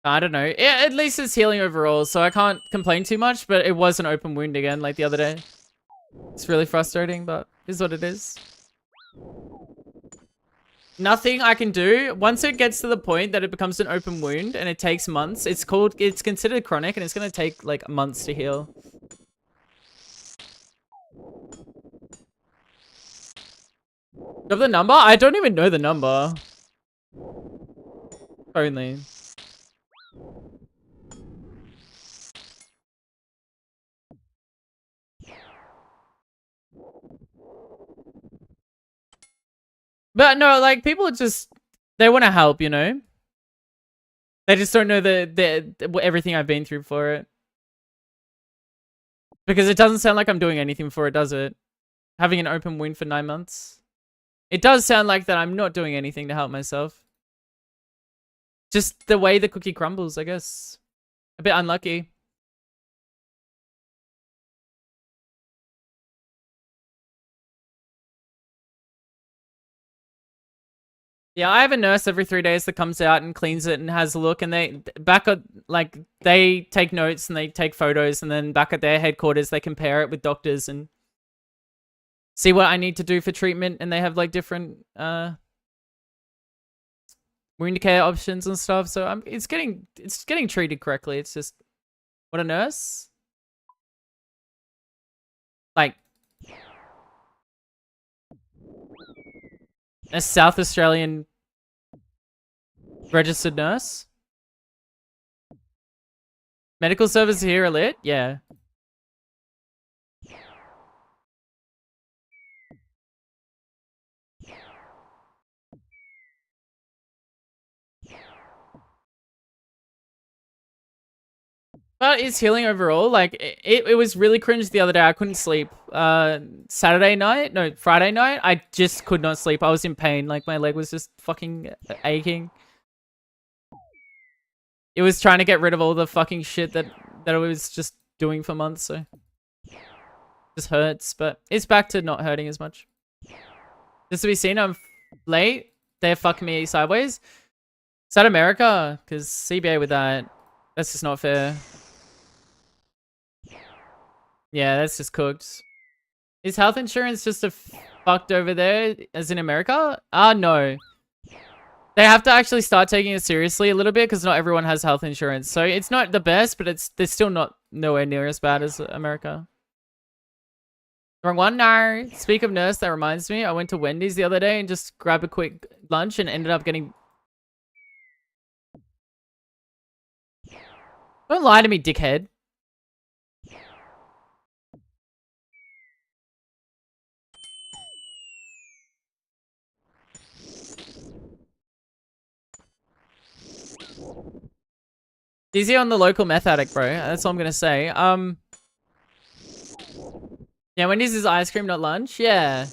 I don't know. At least it's healing overall, so I can't complain too much, but it was an open wound again, like the other day. It's really frustrating, but it is what it is. Nothing I can do. Once it gets to the point that it becomes an open wound and it takes months, it's considered chronic, and it's gonna take like months to heal. You have the number? I don't even know the number. Only. But no, like, people are just, they want to help, you know? They just don't know everything I've been through for it. Because it doesn't sound like I'm doing anything for it, does it? Having an open wound for 9 months. It does sound like that I'm not doing anything to help myself. Just the way the cookie crumbles, I guess. A bit unlucky. Yeah, I have a nurse every 3 days that comes out and cleans it and has a look, and they take notes and they take photos, and then back at their headquarters they compare it with doctors and see what I need to do for treatment, and they have like different wound care options and stuff. So it's getting treated correctly. It's just what a nurse like a South Australian registered nurse. Medical services here are lit. Yeah. But it's healing overall. Like it was really cringe the other day. I couldn't sleep. Friday night, I just could not sleep. I was in pain. Like my leg was just fucking aching. It was trying to get rid of all the fucking shit that it was just doing for months. So it just hurts, but it's back to not hurting as much. Just to be seen, I'm late. They're fucking me sideways. Is that America? Because CBA with that, that's just not fair. Yeah, that's just cooked. Is health insurance just a fucked over there as in America? No. They have to actually start taking it seriously a little bit because not everyone has health insurance. So it's not the best, but it's still not nowhere near as bad as America. Wrong one? No. Speak of nurse, that reminds me. I went to Wendy's the other day and just grabbed a quick lunch and ended up getting... Don't lie to me, dickhead. Easy on the local meth addict, bro. That's all I'm gonna say. Yeah, Wendy's is ice cream, not lunch. Yeah.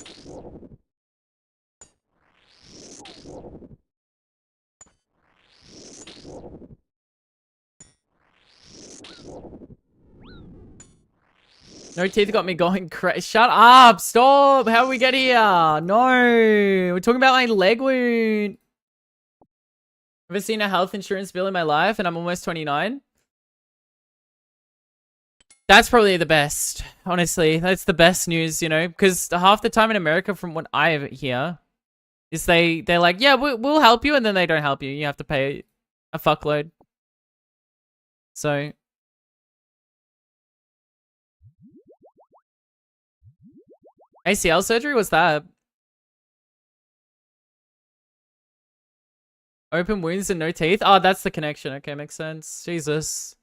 No teeth got me going crazy. Shut up! Stop! How did we get here? No! We're talking about my leg wound. Ever seen a health insurance bill in my life and I'm almost 29? That's probably the best. Honestly, that's the best news, you know? Because half the time in America, from what I hear, is they're like, yeah, we'll help you, and then they don't help you. You have to pay a fuckload. So... ACL surgery? What's that? Open wounds and no teeth? Oh, that's the connection. Okay, makes sense. Jesus.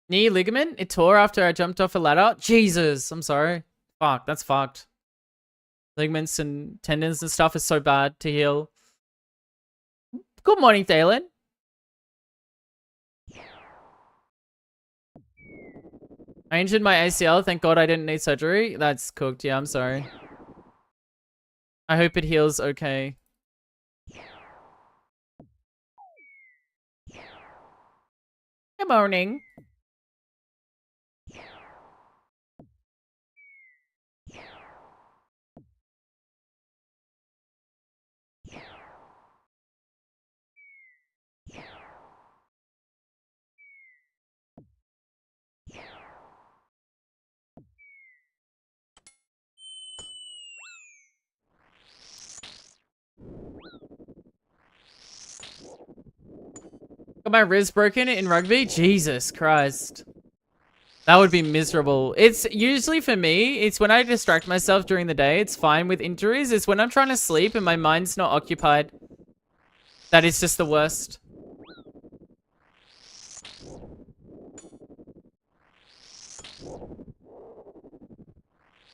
Knee ligament? It tore after I jumped off a ladder? Jesus, I'm sorry. Fuck, that's fucked. Ligaments and tendons and stuff is so bad to heal. Good morning, Thalen. I injured my ACL. Thank God I didn't need surgery. That's cooked. Yeah, I'm sorry. I hope it heals okay. Good morning. Got my wrist broken in rugby? Jesus Christ. That would be miserable. It's usually for me, it's when I distract myself during the day. It's fine with injuries. It's when I'm trying to sleep and my mind's not occupied. That is just the worst.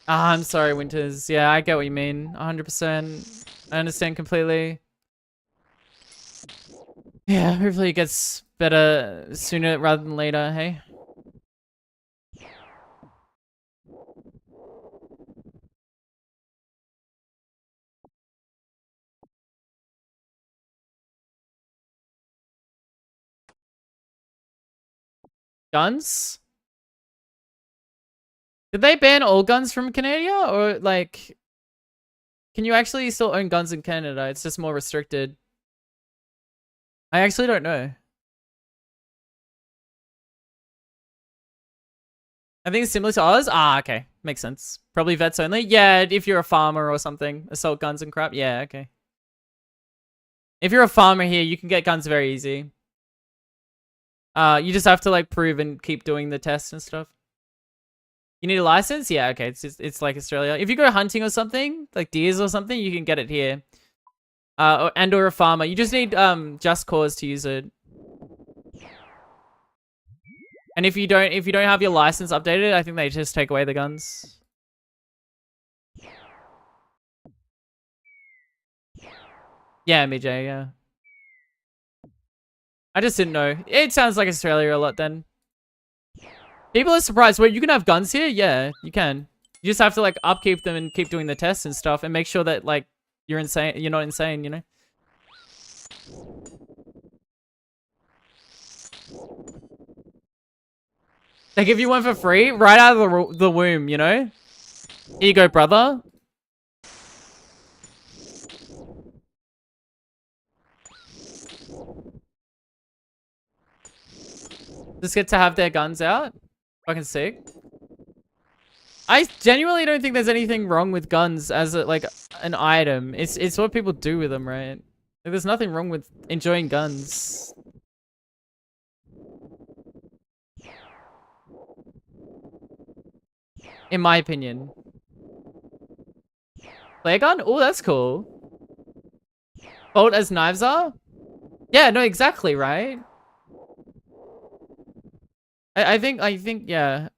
I'm sorry, Winters. Yeah, I get what you mean. 100%. I understand completely. Yeah, hopefully it gets better sooner rather than later, hey? Guns? Did they ban all guns from Canada? Or, like... Can you actually still own guns in Canada? It's just more restricted. I actually don't know. I think it's similar to ours. Ah, okay. Makes sense. Probably vets only. Yeah, if you're a farmer or something. Assault guns and crap. Yeah, okay. If you're a farmer here, you can get guns very easy. You just have to like prove and keep doing the tests and stuff. You need a license? Yeah, okay. It's like Australia. If you go hunting or something, like deers or something, you can get it here. Or a farmer. You just need just cause to use it. And if you don't have your license updated, I think they just take away the guns. Yeah, MJ, yeah. I just didn't know. It sounds like Australia a lot then. People are surprised. Wait, you can have guns here? Yeah, you can. You just have to like upkeep them and keep doing the tests and stuff and make sure that like you're not insane, you know? They give you one for free right out of the womb, you know? Here you go, brother. Just get to have their guns out. Fucking sick. I genuinely don't think there's anything wrong with guns as like an item. It's what people do with them, right? Like, there's nothing wrong with enjoying guns. In my opinion. Flare gun? Oh, that's cool. Bolt as knives are? Yeah, no, exactly, right? I think, yeah.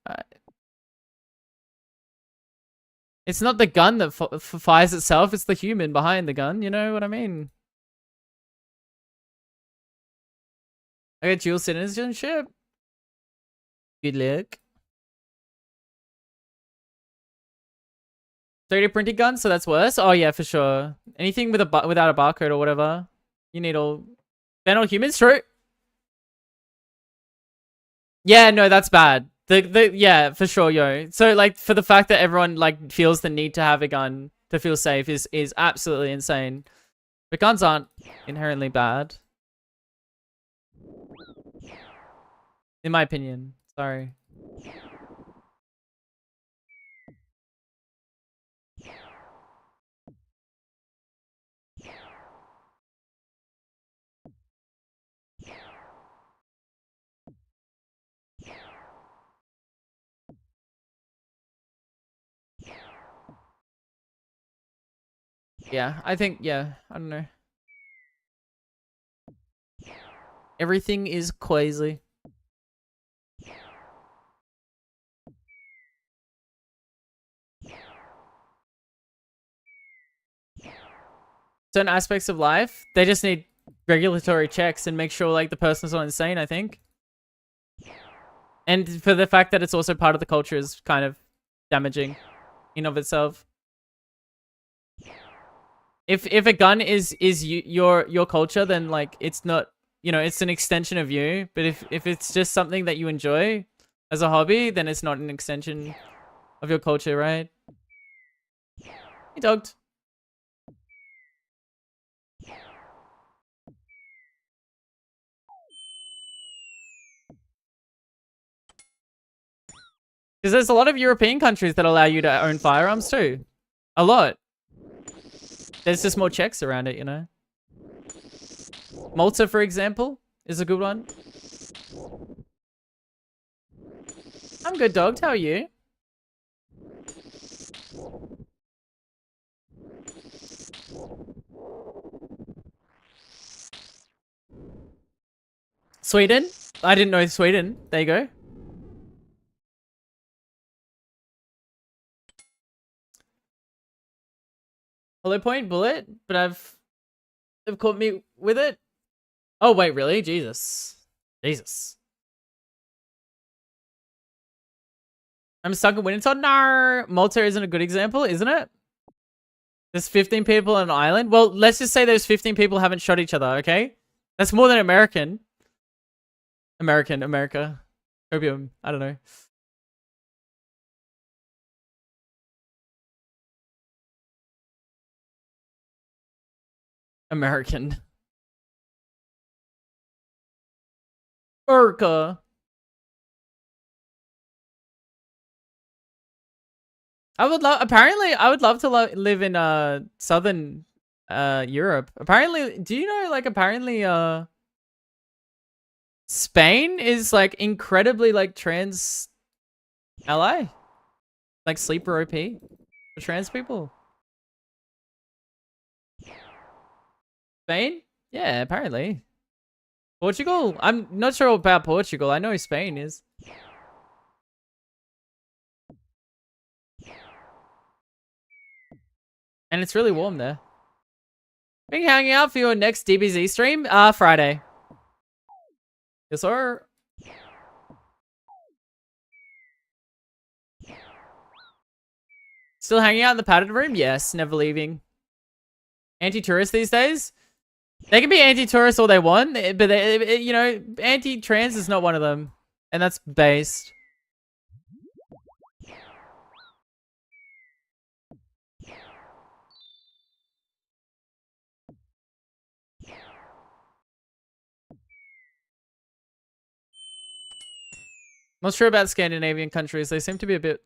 It's not the gun that fires itself, it's the human behind the gun, you know what I mean? I got dual citizenship. Good luck. 3D printed guns, so that's worse. Oh yeah, for sure. Anything with without a barcode or whatever, you need all. Ban all humans, true. Yeah, no, that's bad. Yeah, for sure, yo. So like for the fact that everyone like feels the need to have a gun to feel safe is absolutely insane. But guns aren't inherently bad. In my opinion. Sorry. Yeah, I think, yeah, I don't know. Everything is crazy. Certain aspects of life, they just need regulatory checks and make sure like the person's not insane, I think. And for the fact that it's also part of the culture is kind of damaging in of itself. If a gun is your culture, then like it's not, you know, it's an extension of you. But if it's just something that you enjoy as a hobby, then it's not an extension of your culture, right? He dogged. Because there's a lot of European countries that allow you to own firearms too. A lot. There's just more checks around it, you know? Malta, for example, is a good one. I'm good, dog. How are you? Sweden? I didn't know Sweden. There you go. Hollow point bullet, but they've caught me with it. Oh wait, really? Jesus. I'm stuck in Winterton. No, Malta isn't a good example, isn't it? There's 15 people on an island. Well, let's just say those 15 people haven't shot each other, okay? That's more than America. Opium. I don't know. American. America. I would love. Apparently, I would love to live in southern Europe. Apparently, do you know? Like, apparently, Spain is like incredibly like trans ally, like sleeper OP for trans people. Spain? Yeah, apparently. Portugal? I'm not sure about Portugal. I know Spain is. And it's really warm there. Are you hanging out for your next DBZ stream? Friday. Yes, sir. Still hanging out in the padded room? Yes, never leaving. Anti-tourist these days? They can be anti-tourist all they want, but you know, anti-trans is not one of them. And that's based. Not sure about Scandinavian countries. They seem to be a bit...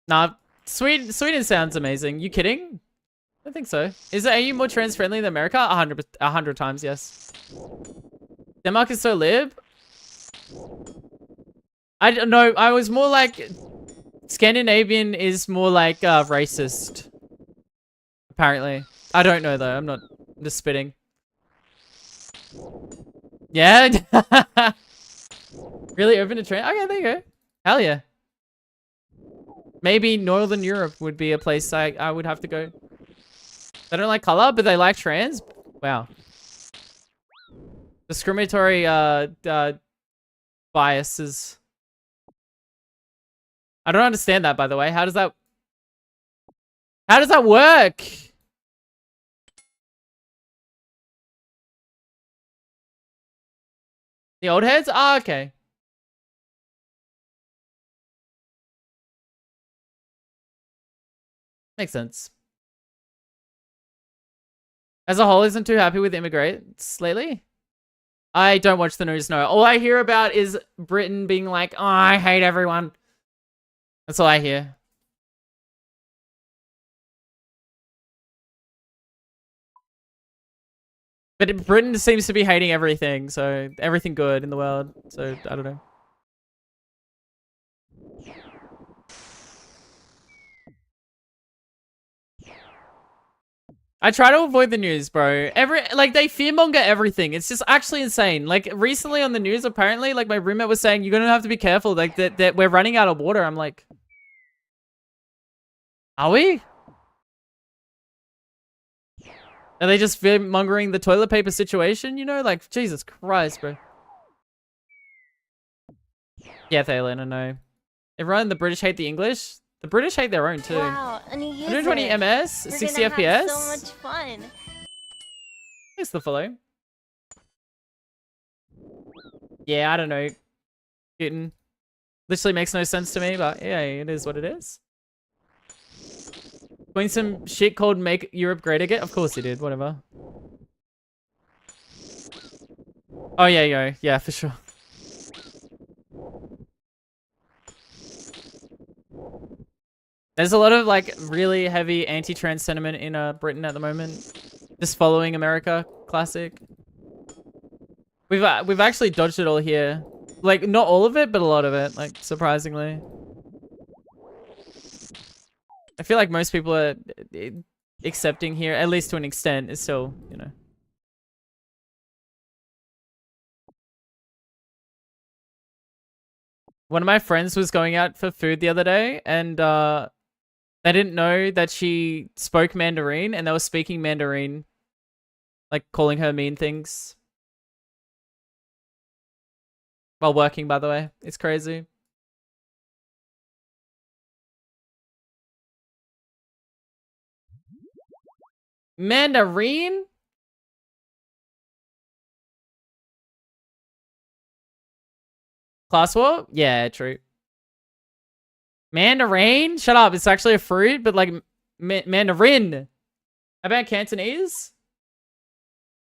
Nah, Sweden sounds amazing. You kidding? I don't think so. Are you more trans friendly than America? 100 times, yes. Denmark is so lib. I don't know. I was more like Scandinavian is more like racist. Apparently, I don't know though. I'm just spitting. Yeah. Really open to train? Okay, there you go. Hell yeah. Maybe Northern Europe would be a place I would have to go. They don't like color, but they like trans. Wow. Discriminatory biases. I don't understand that, by the way. How does that work? The old heads? Ah, okay. Makes sense. As a whole, isn't too happy with immigrants lately. I don't watch the news, no. All I hear about is Britain being like, oh, I hate everyone. That's all I hear. But Britain seems to be hating everything, so everything good in the world. So, I don't know. I try to avoid the news, bro. Like, they fearmonger everything. It's just actually insane. Like, recently on the news, apparently, like, my roommate was saying, you're gonna have to be careful, like, that we're running out of water. I'm like... Are we? Are they just fear-mongering the toilet paper situation, you know? Like, Jesus Christ, bro. Yeah, Thalen, I know. Everyone, the British hate the English. The British hate their own, too. Wow, a new user. 120 ms, 60 We're gonna FPS. have so much fun. Thanks for the follow. Yeah, I don't know. Putin. Literally makes no sense to me, but yeah, it is what it is. Doing some shit called Make Europe Great Again? Of course he did, whatever. Oh yeah, yo. Yeah, for sure. There's a lot of like really heavy anti-trans sentiment in Britain at the moment. Just following America, classic. We've actually dodged it all here. Like, not all of it, but a lot of it, like, surprisingly. I feel like most people are accepting here, at least to an extent, is still, you know. One of my friends was going out for food the other day, and they didn't know that she spoke Mandarin, and they were speaking Mandarin, like calling her mean things. While working, by the way. It's crazy. Mandarin? Class war? Yeah, true. Mandarin? Shut up. It's actually a fruit, but like Mandarin. How about Cantonese?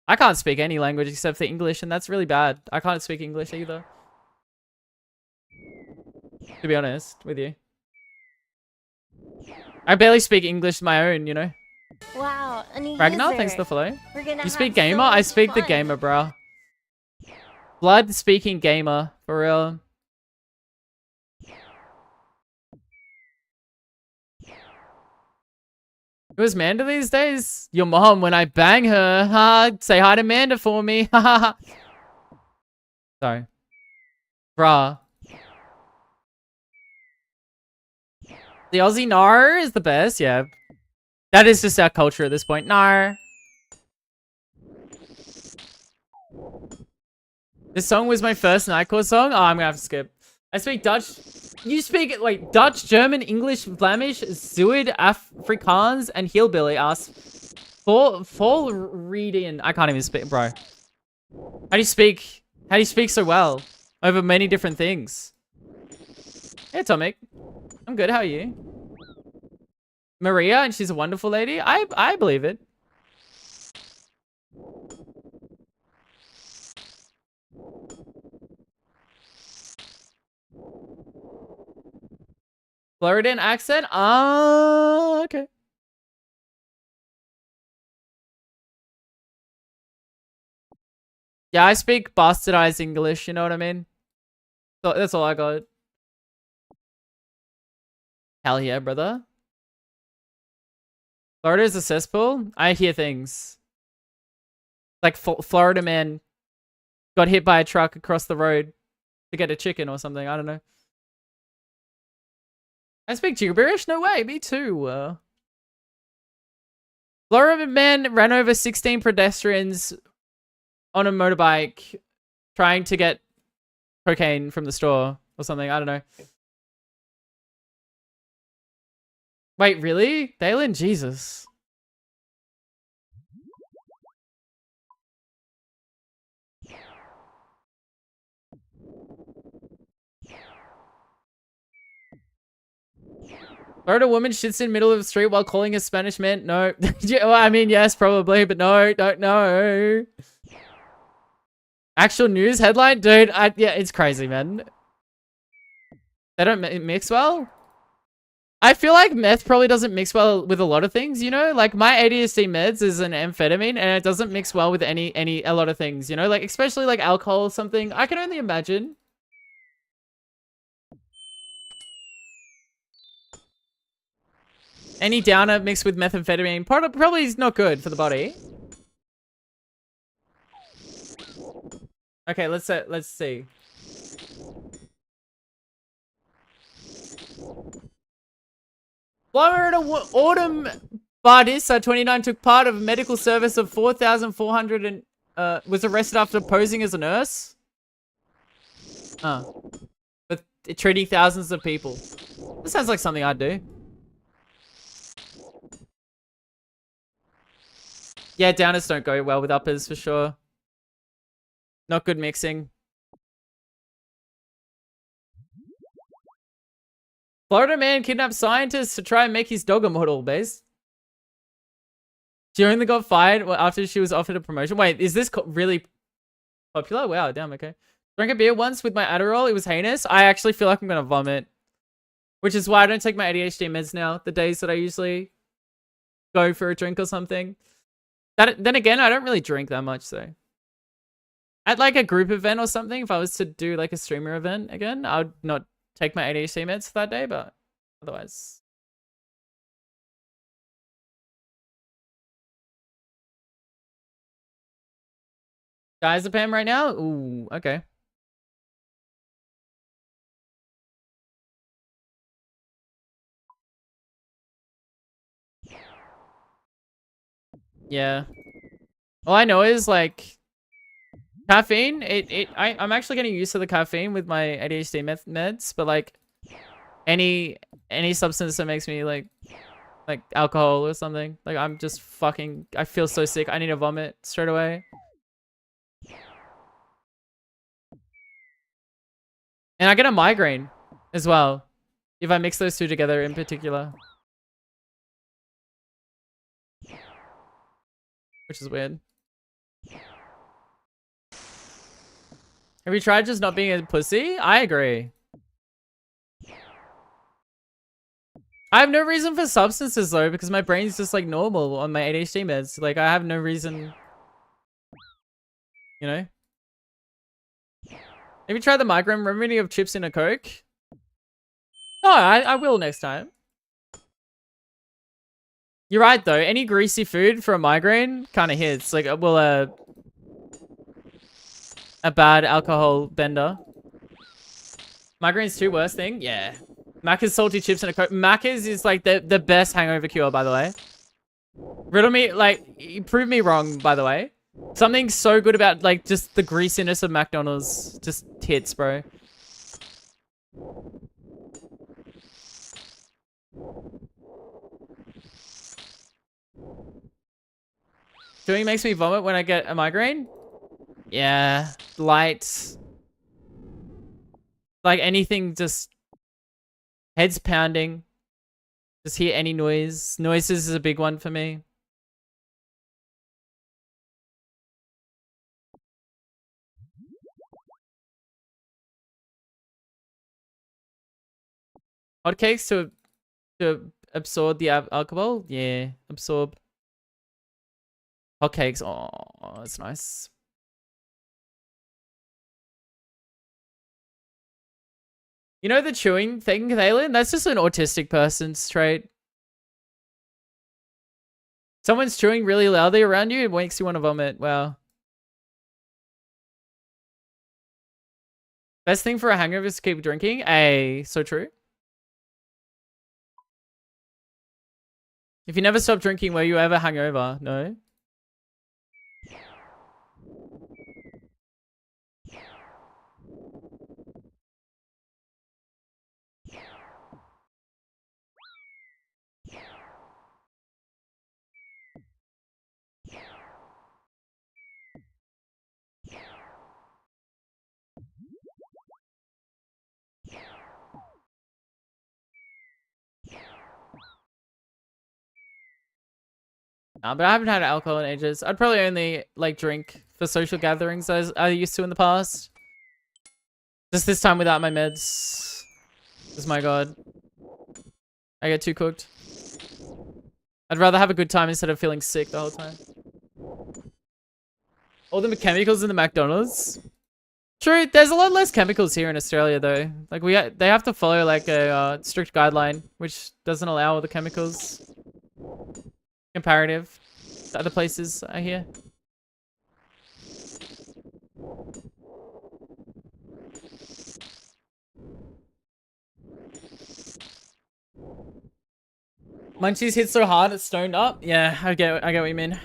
I can't speak any language except for English, and that's really bad. I can't speak English either. To be honest with you. I barely speak English my own, you know? Wow, a new Ragnar, user. thanks for the follow. We're gonna You speak have so gamer? I much speak the fun. gamer, bro. Blood speaking gamer, for real. Who's Manda these days? Your mom, when I bang her. Ha, say hi to Manda for me. Ha ha ha. Sorry. Bruh. The Aussie nar is the best, yeah. That is just our culture at this point. Nar. This song was my first Nightcore song. Oh, I'm gonna have to skip. I speak Dutch. You speak, wait, Dutch, German, English, Flemish, Zuid, Afrikaans, and Hillbilly ass. Full reading. I can't even speak, bro. How do you speak so well? Over many different things. Hey, Atomic. I'm good, how are you? Maria, and she's a wonderful lady. I believe it. Floridian accent? Ah, okay. Yeah, I speak bastardized English, you know what I mean? So that's all I got. Hell yeah, brother. Florida's a cesspool? I hear things. Like Florida man got hit by a truck across the road to get a chicken or something. I don't know. I speak gibberish? No way, me too. Florida man ran over 16 pedestrians on a motorbike trying to get cocaine from the store or something. I don't know. Wait, really? Dalen? Jesus. Florida woman shits in middle of the street while calling a Spanish man. No. Well, I mean, yes, probably, but no, don't know. Actual news headline? Dude, yeah, it's crazy, man. They don't mix well? I feel like meth probably doesn't mix well with a lot of things, you know? Like, my ADHD meds is an amphetamine, and it doesn't mix well with a lot of things, you know? Like, especially, like, alcohol or something. I can only imagine. Any downer mixed with methamphetamine probably is not good for the body. Okay, let's see. Florida Autumn Bardissa, 29, took part of a medical service of 4,400 and was arrested after posing as a nurse. But treating thousands of people. This sounds like something I'd do. Yeah, downers don't go well with uppers for sure. Not good mixing. Florida man kidnapped scientists to try and make his dog immortal, base. She only got fired after she was offered a promotion. Wait, is this really popular? Wow, damn, okay. Drank a beer once with my Adderall. It was heinous. I actually feel like I'm gonna vomit. Which is why I don't take my ADHD meds now. The days that I usually go for a drink or something. Then again, I don't really drink that much, so. At like a group event or something, if I was to do like a streamer event again, I would not take my ADHD meds for that day, but otherwise. Diazepam right now? Ooh, okay. Yeah. All I know is like caffeine. I'm actually getting used to the caffeine with my ADHD meds, but like any substance that makes me like Like alcohol or something. Like I'm just fucking, I feel so sick. I need to vomit straight away. And I get a migraine as well. If I mix those two together in particular. Which is weird. Have you tried just not being a pussy? I agree. I have no reason for substances though, because my brain's just like normal on my ADHD meds. Like I have no reason, you know? Have you tried the migraine remedy of chips in a Coke? No, I will next time. You're right though. Any greasy food for a migraine kind of hits. Like, well, a bad alcohol bender. Migraine's too worst thing? Yeah. Macca's salty chips and a Coke. Macca's is like the best hangover cure, by the way. Riddle me, like, prove me wrong, by the way. Something so good about, like, just the greasiness of McDonald's. Just hits, bro. Chewing makes me vomit when I get a migraine? Yeah. Light. Like, anything just... Head's pounding. Just hear any noise. Noises is a big one for me. Hotcakes to absorb the alcohol? Yeah, absorb. Hotcakes. Oh, that's nice. You know the chewing thing, Thalen? That's just an autistic person's trait. Someone's chewing really loudly around you, it makes you want to vomit. Wow. Best thing for a hangover is to keep drinking? So true. If you never stop drinking, were you ever hungover? No. But I haven't had alcohol in ages. I'd probably only like drink for social gatherings as I used to in the past. Just this time without my meds. Just my god. I get too cooked. I'd rather have a good time instead of feeling sick the whole time. All the chemicals in the McDonald's. True, there's a lot less chemicals here in Australia though. Like they have to follow like a strict guideline, which doesn't allow all the chemicals. Comparative to other places, I hear. Munchies hit so hard it's stoned up. Yeah, I get what you mean.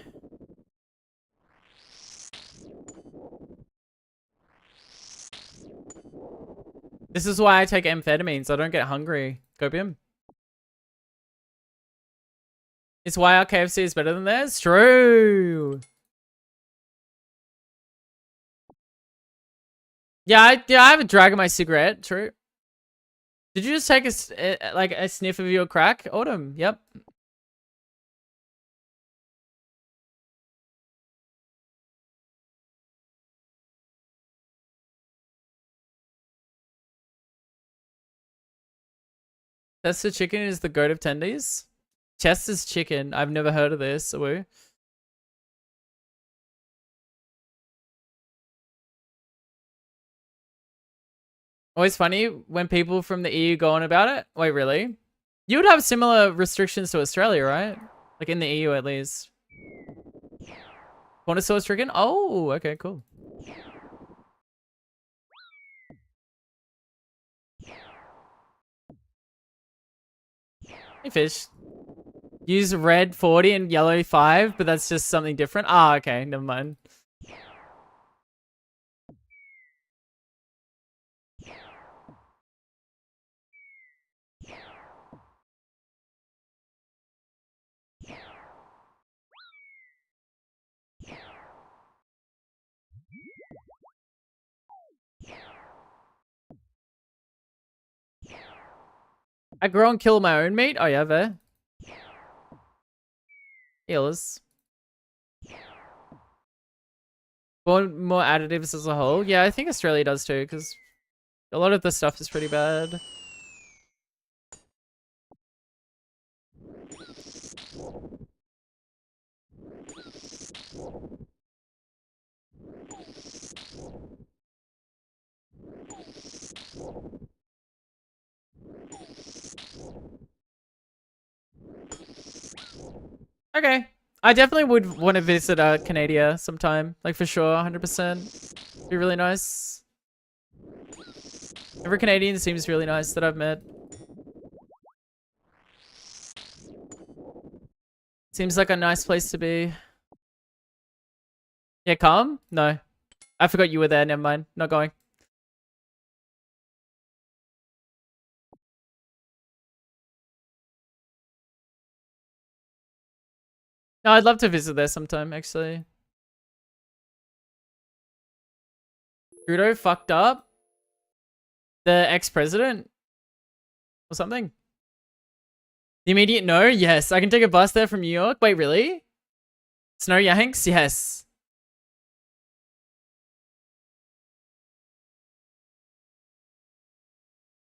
This is why I take amphetamines. I don't get hungry. Copium. It's why our KFC is better than theirs? True. Yeah, I have a drag of my cigarette. True. Did you just take a sniff of your crack? Autumn. Yep. That's the chicken is the goat of tendies? Chester's chicken. I've never heard of this. Woo. Always funny when people from the EU go on about it. Wait, really? You would have similar restrictions to Australia, right? Like in the EU at least. Corner sauce chicken? Oh, okay, cool. Hey, fish. Use red 40 and yellow 5, but that's just something different. Ah, okay, never mind. I grow and kill my own meat? Oh yeah, there. Healers. More additives as a whole. Yeah, I think Australia does too, because a lot of the stuff is pretty bad. Okay. I definitely would want to visit Canada sometime. Like for sure, 100%. Be really nice. Every Canadian seems really nice that I've met. Seems like a nice place to be. Yeah, calm? No. I forgot you were there. Never mind. Not going. No, I'd love to visit there sometime, actually. Trudeau fucked up? The ex-president? Or something? The immediate no? Yes. I can take a bus there from New York? Wait, really? Snow Yanks? Yes.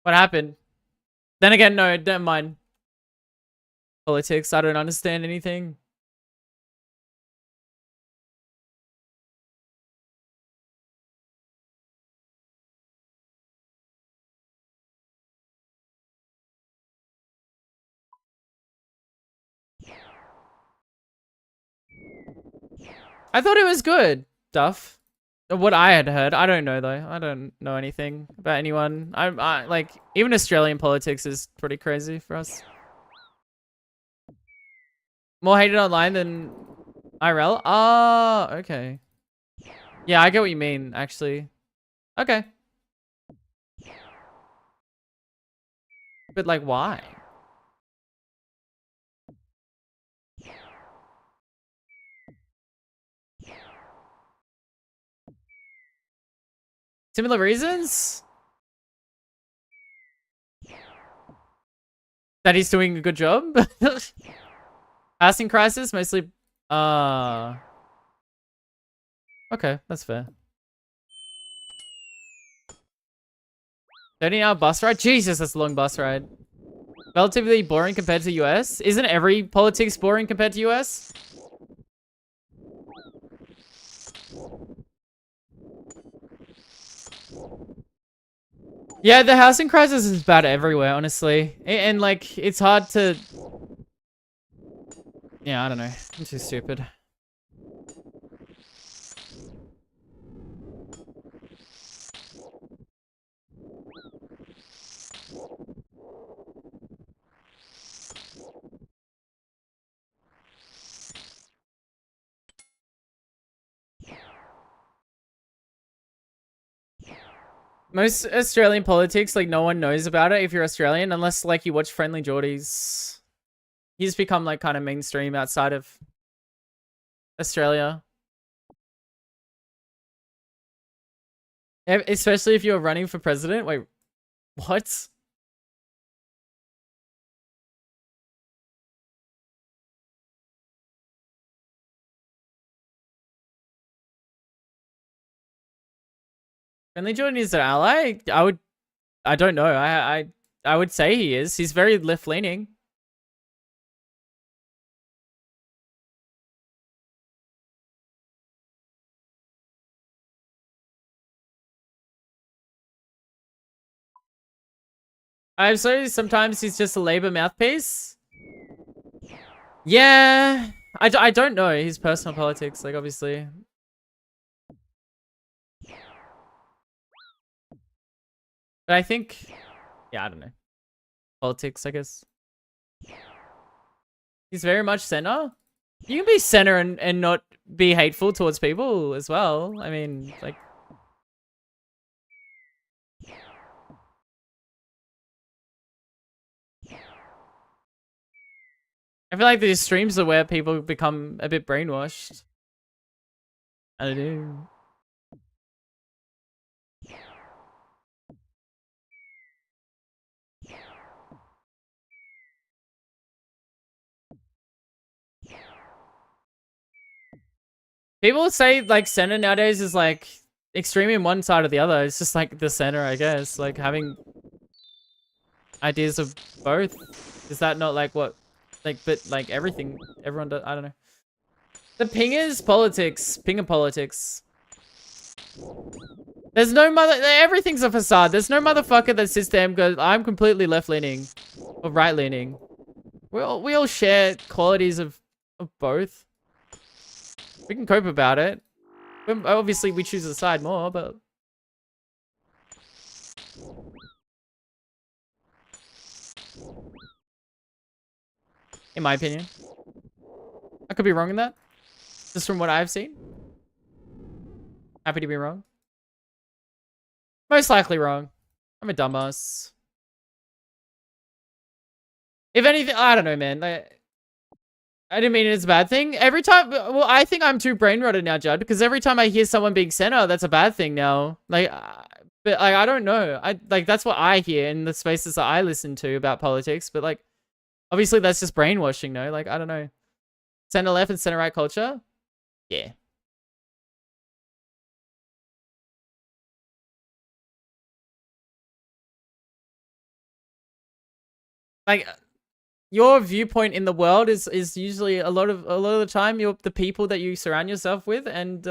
What happened? Then again, no, never mind. Politics, I don't understand anything. I thought it was good, Duff. What I had heard. I don't know, though. I don't know anything about anyone. I like, even Australian politics is pretty crazy for us. More hated online than IRL? Ah, okay. Yeah, I get what you mean, actually. Okay. But, like, why? Similar reasons? That he's doing a good job? Housing crisis, mostly... Okay, that's fair. 30-hour bus ride? Jesus, that's a long bus ride. Relatively boring compared to US? Isn't every politics boring compared to US? Yeah, the housing crisis is bad everywhere, honestly. And like, it's hard to... Yeah, I don't know. I'm too stupid. Most Australian politics, like, no one knows about it if you're Australian, unless, like, you watch Friendly Geordies. He's become, like, kind of mainstream outside of Australia. Especially if you're running for president. Wait, what? Friendly Jordan is an ally? I don't know. I would say he is. He's very left-leaning. I'm sorry, sometimes he's just a Labour mouthpiece. Yeah. I don't know his personal politics, like, obviously. But I think... Yeah, I don't know. Politics, I guess. He's very much center. You can be center and not be hateful towards people as well. I mean, like... I feel like these streams are where people become a bit brainwashed. I don't know. People say like center nowadays is like extreme in one side or the other. It's just like the center, I guess. Like having ideas of both. Is that not like what, like, but like everything, everyone does, I don't know. The pingers politics, pinger politics. There's no everything's a facade. There's no motherfucker that sits there and goes, I'm completely left-leaning or right-leaning. We all share qualities of both. We can cope about it. Obviously, we choose a side more, but... In my opinion. I could be wrong in that. Just from what I've seen. Happy to be wrong. Most likely wrong. I'm a dumbass. If anything, I don't know, man. I didn't mean it's a bad thing. Every time, well, I think I'm too brain rotted now, Judd, because every time I hear someone being center, that's a bad thing now. Like, but like, I don't know. Like, that's what I hear in the spaces that I listen to about politics. But like, obviously that's just brainwashing, no? Like, I don't know. Center left and center right culture? Yeah. Like, your viewpoint in the world is usually a lot of the time the people that you surround yourself with and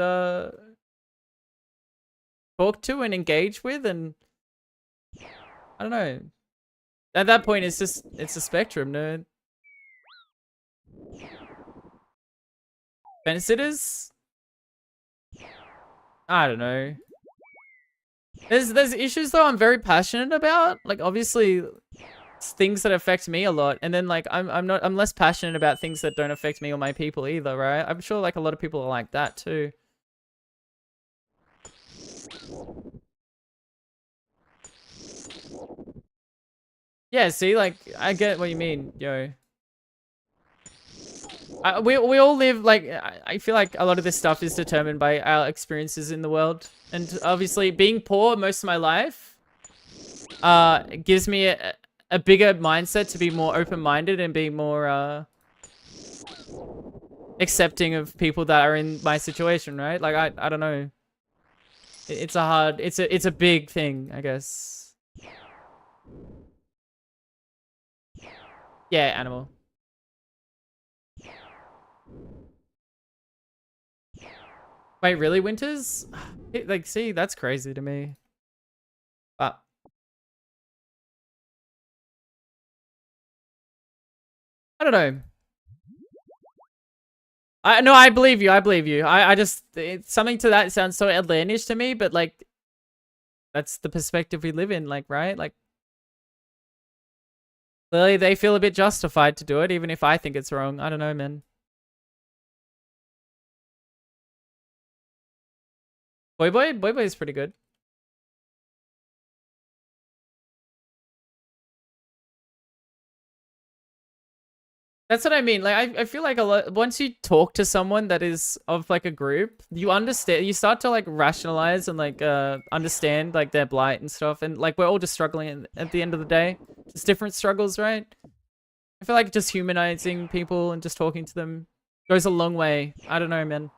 talk to and engage with, and I don't know. At that point, it's a spectrum, no. Fence-sitters? I don't know. There's issues though I'm very passionate about. Like, obviously, it's things that affect me a lot, and then like I'm less passionate about things that don't affect me or my people either, right? I'm sure like a lot of people are like that too. Yeah, see, like I get what you mean, yo. We all live like, I feel like a lot of this stuff is determined by our experiences in the world, and obviously being poor most of my life gives me a bigger mindset to be more open-minded and be more accepting of people that are in my situation, right? Like I don't know. It's a big thing, I guess. Yeah, animal. Wait, really, Winters? Like, see, that's crazy to me. But I don't know. No, I believe you. I believe you. I just, something to that sounds so outlandish to me, but like, that's the perspective we live in, like, right? Like, clearly they feel a bit justified to do it, even if I think it's wrong. I don't know, man. Boy is pretty good. That's what I mean. Like, I feel like a lot, once you talk to someone that is of like a group, you understand, you start to like rationalize and like understand like their plight and stuff, and like we're all just struggling at the end of the day. It's different struggles, right? I feel like just humanizing people and just talking to them goes a long way. I don't know, man.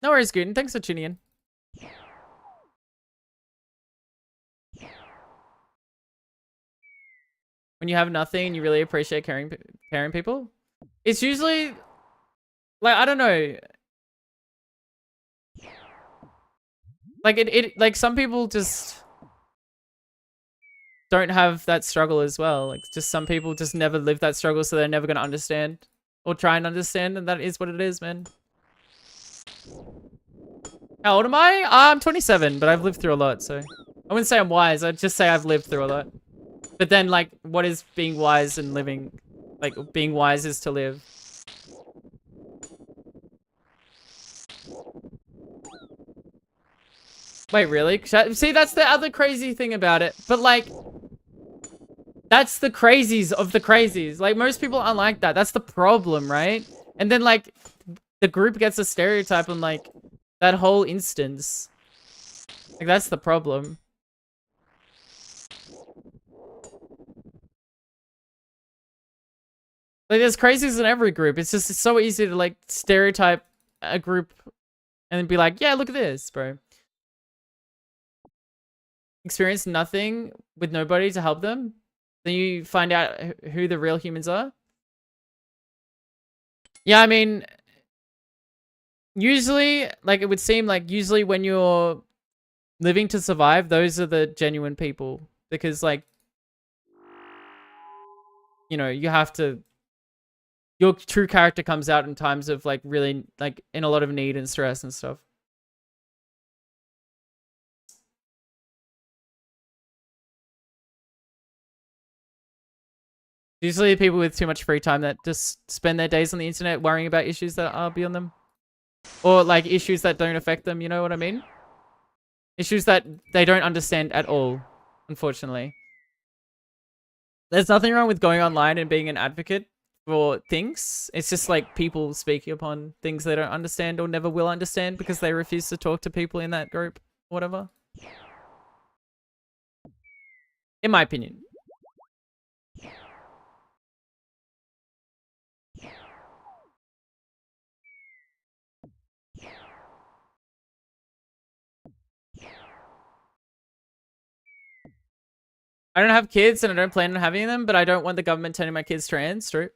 No worries, Gooden. Thanks for tuning in. When you have nothing and you really appreciate caring people, it's usually like, I don't know. Like like some people just don't have that struggle as well. Like, just some people just never live that struggle, so they're never gonna understand or try and understand, and that is what it is, man. How old am I? I'm 27, but I've lived through a lot, so I wouldn't say I'm wise. I'd just say I've lived through a lot. But then, like, what is being wise and living? Like, being wise is to live. Wait, really? See, that's the other crazy thing about it. But, like, that's the crazies of the crazies. Like, most people aren't like that. That's the problem, right? And then, like, the group gets a stereotype on, like, that whole instance. Like, that's the problem. Like, there's crazies in every group. It's so easy to, like, stereotype a group and then be like, yeah, look at this, bro. Experience nothing with nobody to help them. Then you find out who the real humans are. Yeah, I mean, usually, like, it would seem like usually when you're living to survive, those are the genuine people. Because, like, you know, you have to... Your true character comes out in times of, like, really, like, in a lot of need and stress and stuff. Usually people with too much free time that just spend their days on the internet worrying about issues that are beyond them. Or, like, issues that don't affect them, you know what I mean? Issues that they don't understand at all, unfortunately. There's nothing wrong with going online and being an advocate for things. It's just, like, people speaking upon things they don't understand or never will understand because they refuse to talk to people in that group. Whatever. In my opinion. I don't have kids and I don't plan on having them, but I don't want the government turning my kids trans. True.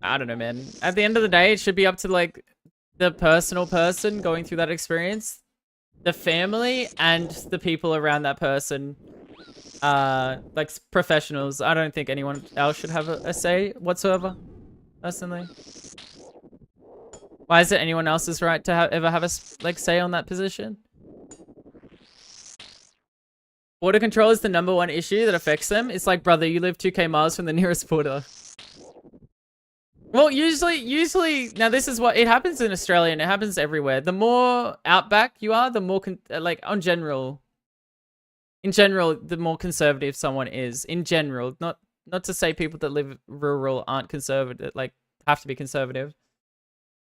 I don't know, man. At the end of the day, it should be up to, like, the personal person going through that experience, the family, and the people around that person. Like, professionals. I don't think anyone else should have a say whatsoever, personally. Why is it anyone else's right to ever have a, like, say on that position? Border control is the #1 issue that affects them. It's like, brother, you live 2k miles from the nearest border. Well, usually, now this is what, it happens in Australia and it happens everywhere. The more outback you are, the more, like, in general, the more conservative someone is. In general, not to say people that live rural aren't conservative, like, have to be conservative.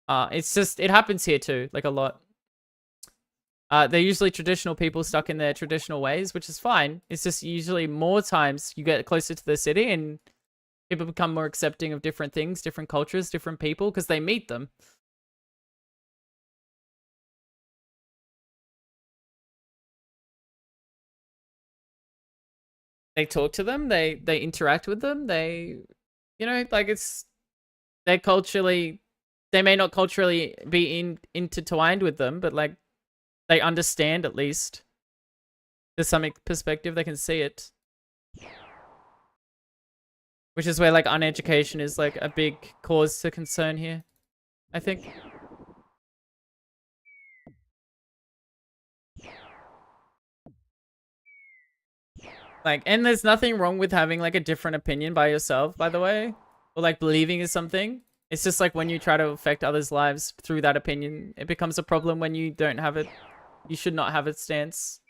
It's just, it happens here too, like, a lot. They're usually traditional people stuck in their traditional ways, which is fine. It's just usually more times you get closer to the city and people become more accepting of different things, different cultures, different people, because they meet them. They talk to them, they interact with them, they, you know, like, it's, they're culturally, they may not culturally be intertwined with them, but, like, they understand at least. There's some perspective, they can see it. Which is where, like, uneducation is, like, a big cause to concern here, I think. Like, and there's nothing wrong with having, like, a different opinion by yourself, by the way. Or, like, believing in something. It's just, like, when you try to affect others' lives through that opinion, it becomes a problem when you don't have it. You should not have a stance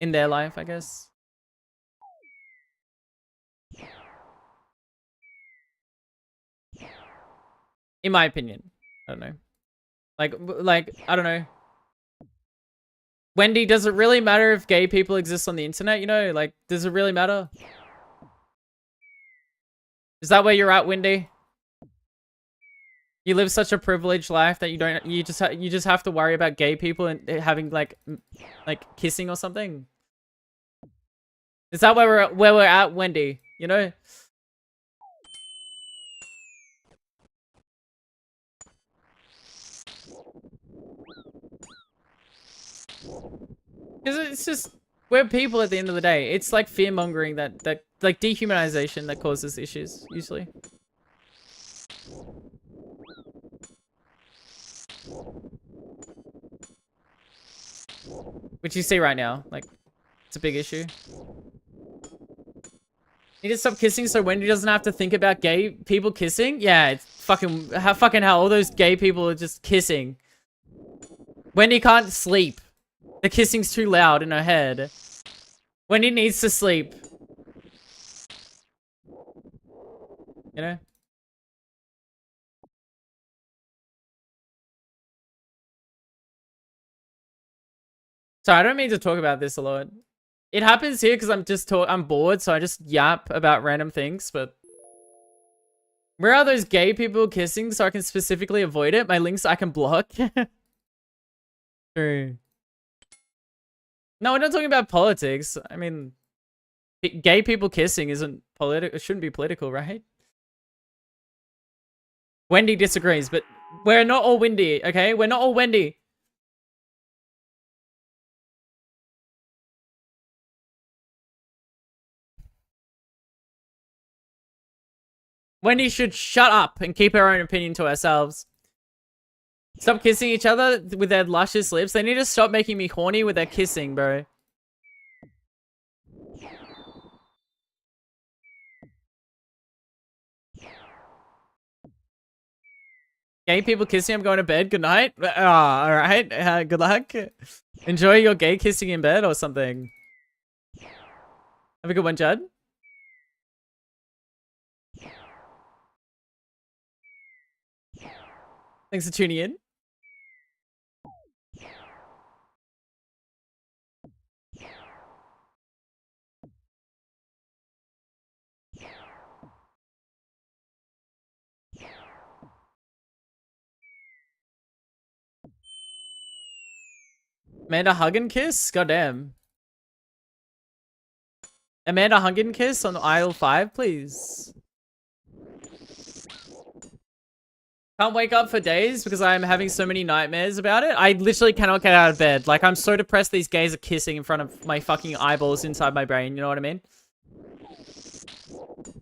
in their life, I guess. In my opinion. I don't know. Like, I don't know. Wendy, does it really matter if gay people exist on the internet? You know, like, does it really matter? Is that where you're at, Wendy? You live such a privileged life that you just have to worry about gay people and having, like kissing or something. Is that where we're at, Wendy? You know? Because it's just, we're people at the end of the day. It's like fear mongering that like dehumanization that causes issues usually. Which you see right now, like, it's a big issue. You need to stop kissing so Wendy doesn't have to think about gay people kissing? Yeah, it's fucking hell, all those gay people are just kissing. Wendy can't sleep. The kissing's too loud in her head. Wendy needs to sleep. You know? Sorry, I don't mean to talk about this a lot. It happens here because I'm bored, so I just yap about random things, but where are those gay people kissing so I can specifically avoid it? My links I can block. True. No, we're not talking about politics. I mean, gay people kissing isn't political. It shouldn't be political, right? Wendy disagrees, but we're not all Wendy, okay? We're not all Wendy. Wendy should shut up and keep her own opinion to ourselves. Stop kissing each other with their luscious lips. They need to stop making me horny with their kissing, bro. Gay people kissing, I'm going to bed. Good night. Alright. Good luck. Enjoy your gay kissing in bed or something. Have a good one, Judd. Thanks for tuning in. Amanda hug and kiss? Goddamn. Amanda hug and kiss on aisle 5, please. Can't wake up for days because I'm having so many nightmares about it. I literally cannot get out of bed. Like, I'm so depressed these gays are kissing in front of my fucking eyeballs inside my brain. You know what I mean?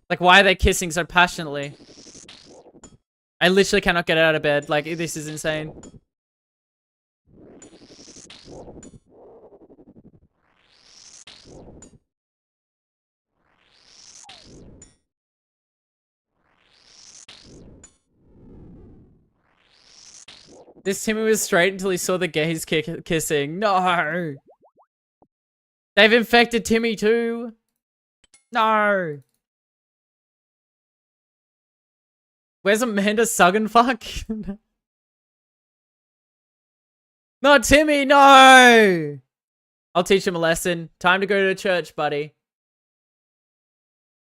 Like, why are they kissing so passionately? I literally cannot get out of bed. Like, this is insane. This Timmy was straight until he saw the gays kissing. No! They've infected Timmy too! No! Where's Amanda Suggenfuck? Not Timmy, no! I'll teach him a lesson. Time to go to church, buddy.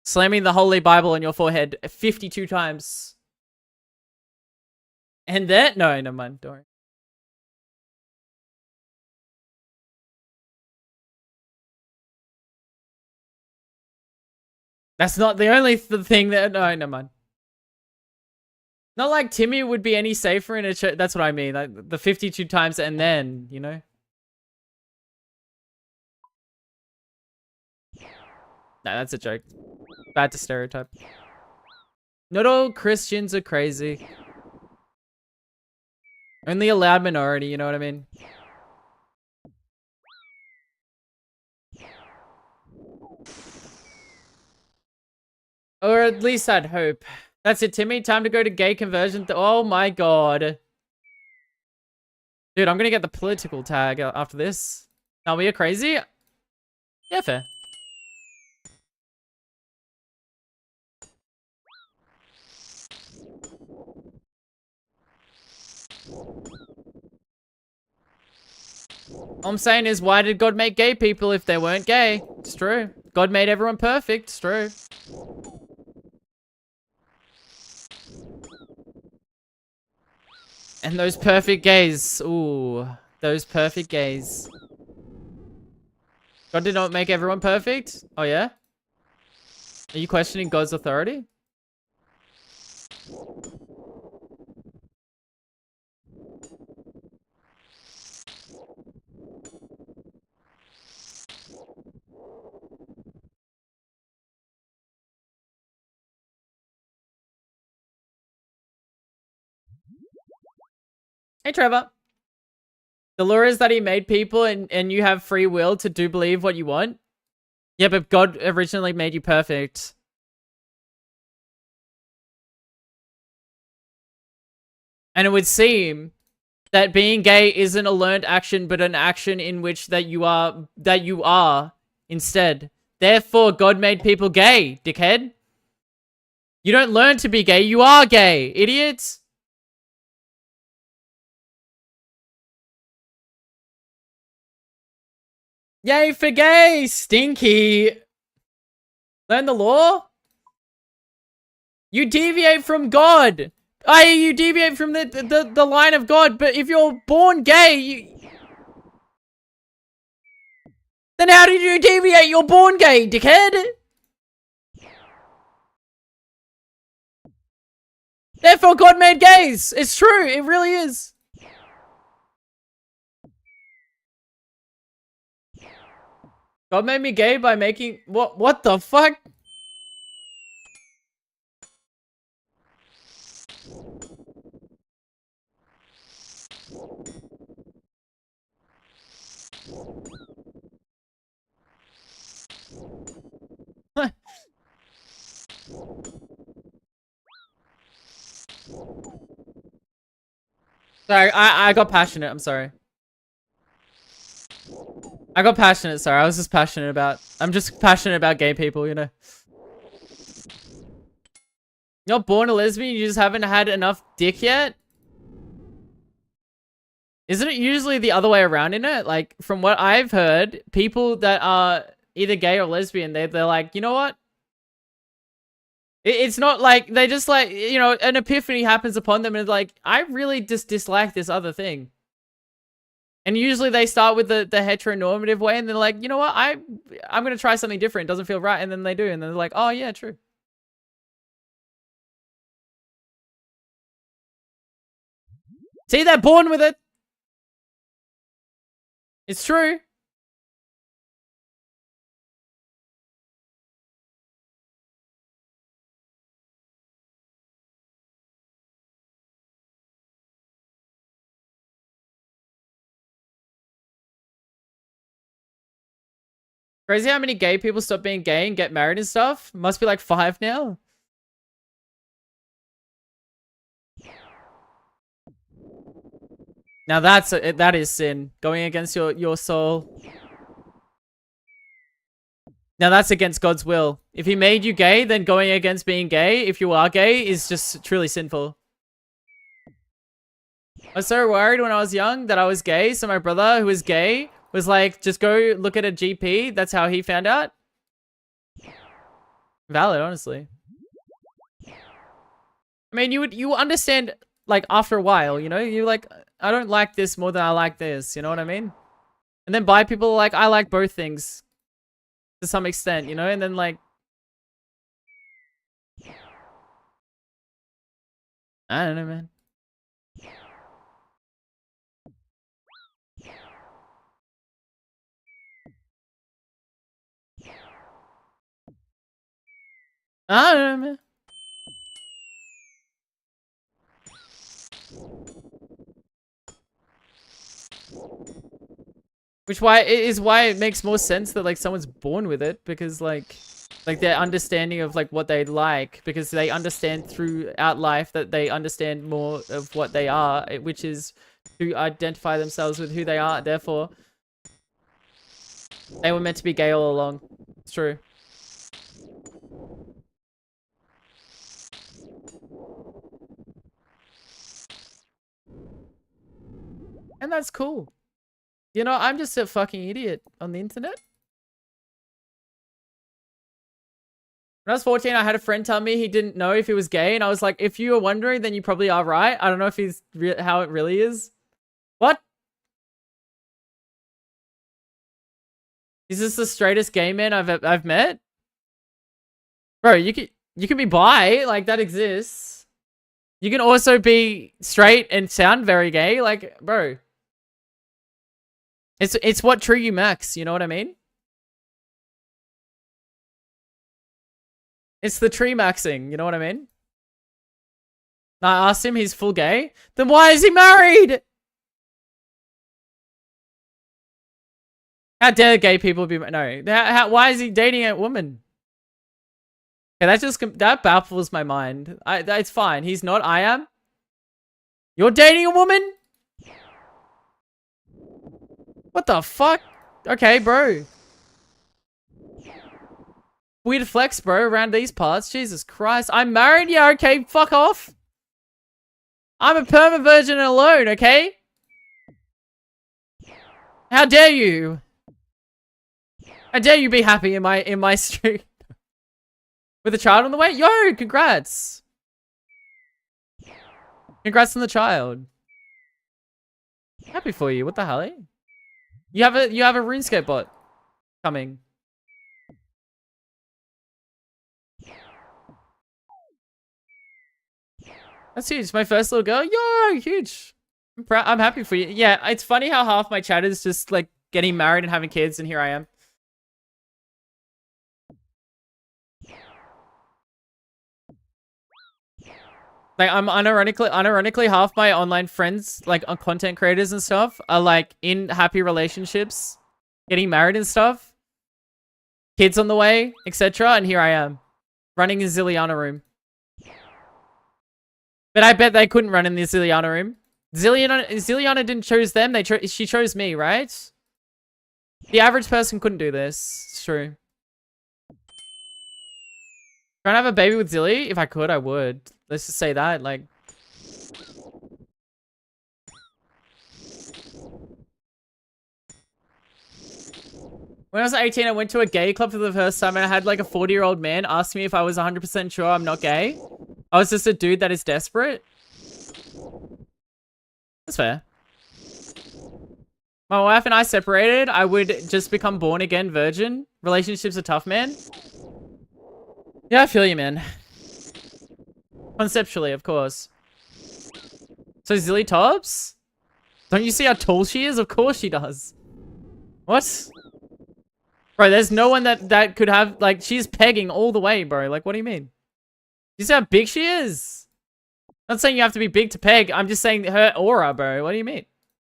Slamming the Holy Bible on your forehead 52 times. And then, no, never mind, don't worry. That's not the only thing that, no, never mind. Not like Timmy would be any safer in a church. That's what I mean. Like the 52 times and then, you know? Nah, that's a joke. Bad to stereotype. Not all Christians are crazy. Only a loud minority, you know what I mean? Or at least I'd hope. That's it, Timmy. Time to go to gay conversion. Oh my god. Dude, I'm gonna get the political tag after this. Are we crazy? Yeah, fair. All I'm saying is, why did God make gay people if they weren't gay? It's true. God made everyone perfect. It's true. And those perfect gays. Ooh, those perfect gays. God did not make everyone perfect? Oh, yeah? Are you questioning God's authority? Hey, Trevor. The lure is that he made people and you have free will to do believe what you want. Yeah, but God originally made you perfect. And it would seem that being gay isn't a learned action, but an action in which that you are instead. Therefore, God made people gay, dickhead. You don't learn to be gay, you are gay, idiots. Yay for gay! Stinky! Learn the law? You deviate from God! You deviate from the line of God, but if you're born gay, then how did you deviate? You're born gay, dickhead! Therefore, God made gays! It's true, it really is. God made me gay by making... What the fuck? Sorry, I got passionate, I'm sorry. I got passionate, sorry. I'm just passionate about gay people, you know. You're not born a lesbian, you just haven't had enough dick yet? Isn't it usually the other way around in it? Like, from what I've heard, people that are either gay or lesbian, they're like, you know what? It's not like, they just like, you know, an epiphany happens upon them and it's like, I really just dislike this other thing. And usually they start with the heteronormative way and they're like, you know what, I'm going to try something different. It doesn't feel right. And then they do. And then they're like, oh yeah, true. See, they're born with it. It's true. Crazy how many gay people stop being gay and get married and stuff. Must be like 5 now. Now that is sin. Going against your soul. Now that's against God's will. If he made you gay, then going against being gay, if you are gay, is just truly sinful. I was so worried when I was young that I was gay, so my brother, who was gay, was like, just go look at a GP. That's how he found out. Valid, honestly. I mean, you understand, like, after a while, you know? You're like, I don't like this more than I like this, you know what I mean? And then bi people are like, I like both things. To some extent, you know? And then, like... I don't know, man. I don't know, man. Which is why it makes more sense that like someone's born with it, because like their understanding of like what they like, because they understand throughout life that they understand more of what they are, which is to identify themselves with who they are. Therefore, they were meant to be gay all along. It's true. And that's cool. You know, I'm just a fucking idiot on the internet. When I was 14, I had a friend tell me he didn't know if he was gay, and I was like, if you were wondering, then you probably are right. I don't know if he's how it really is. What? Is this the straightest gay man I've met? Bro, you can be bi, like that exists. You can also be straight and sound very gay, like, bro. It's what true you max, you know what I mean? It's the tree maxing, you know what I mean? I asked him, he's full gay. Then why is he married? How dare gay people be... No. Why is he dating a woman? Okay, that baffles my mind. It's fine. He's not, I am. You're dating a woman? What the fuck? Okay, bro. Weird flex, bro, around these parts. Jesus Christ. I'm married? Yeah, okay, fuck off. I'm a perma virgin alone, okay? How dare you? I dare you be happy in my stream. With a child on the way? Yo, congrats. Congrats on the child. Happy for you. What the hell? Eh? You have a RuneScape bot coming. That's huge. My first little girl. Yo, huge. I'm proud. I'm happy for you. Yeah, it's funny how half my chat is just like getting married and having kids, and here I am. Like I'm unironically half my online friends, like on content creators and stuff, are like in happy relationships, getting married and stuff, kids on the way, etc. And here I am, running a Zilliana room. But I bet they couldn't run in the Zilliana room. Zilliana didn't choose them. She chose me, right? The average person couldn't do this. It's true. Trying to have a baby with Zilly? If I could, I would. Let's just say that, like... When I was 18, I went to a gay club for the first time and I had like a 40-year-old man ask me if I was 100% sure I'm not gay. I was just a dude that is desperate. That's fair. My wife and I separated. I would just become born again virgin. Relationships are tough, man. Yeah, I feel you, man. Conceptually, of course. So Zilly tops? Don't you see how tall she is? Of course she does. What? Bro, there's no one that could have, like, she's pegging all the way, bro. Like, what do you mean? You see how big she is? I'm not saying you have to be big to peg. I'm just saying her aura, bro. What do you mean?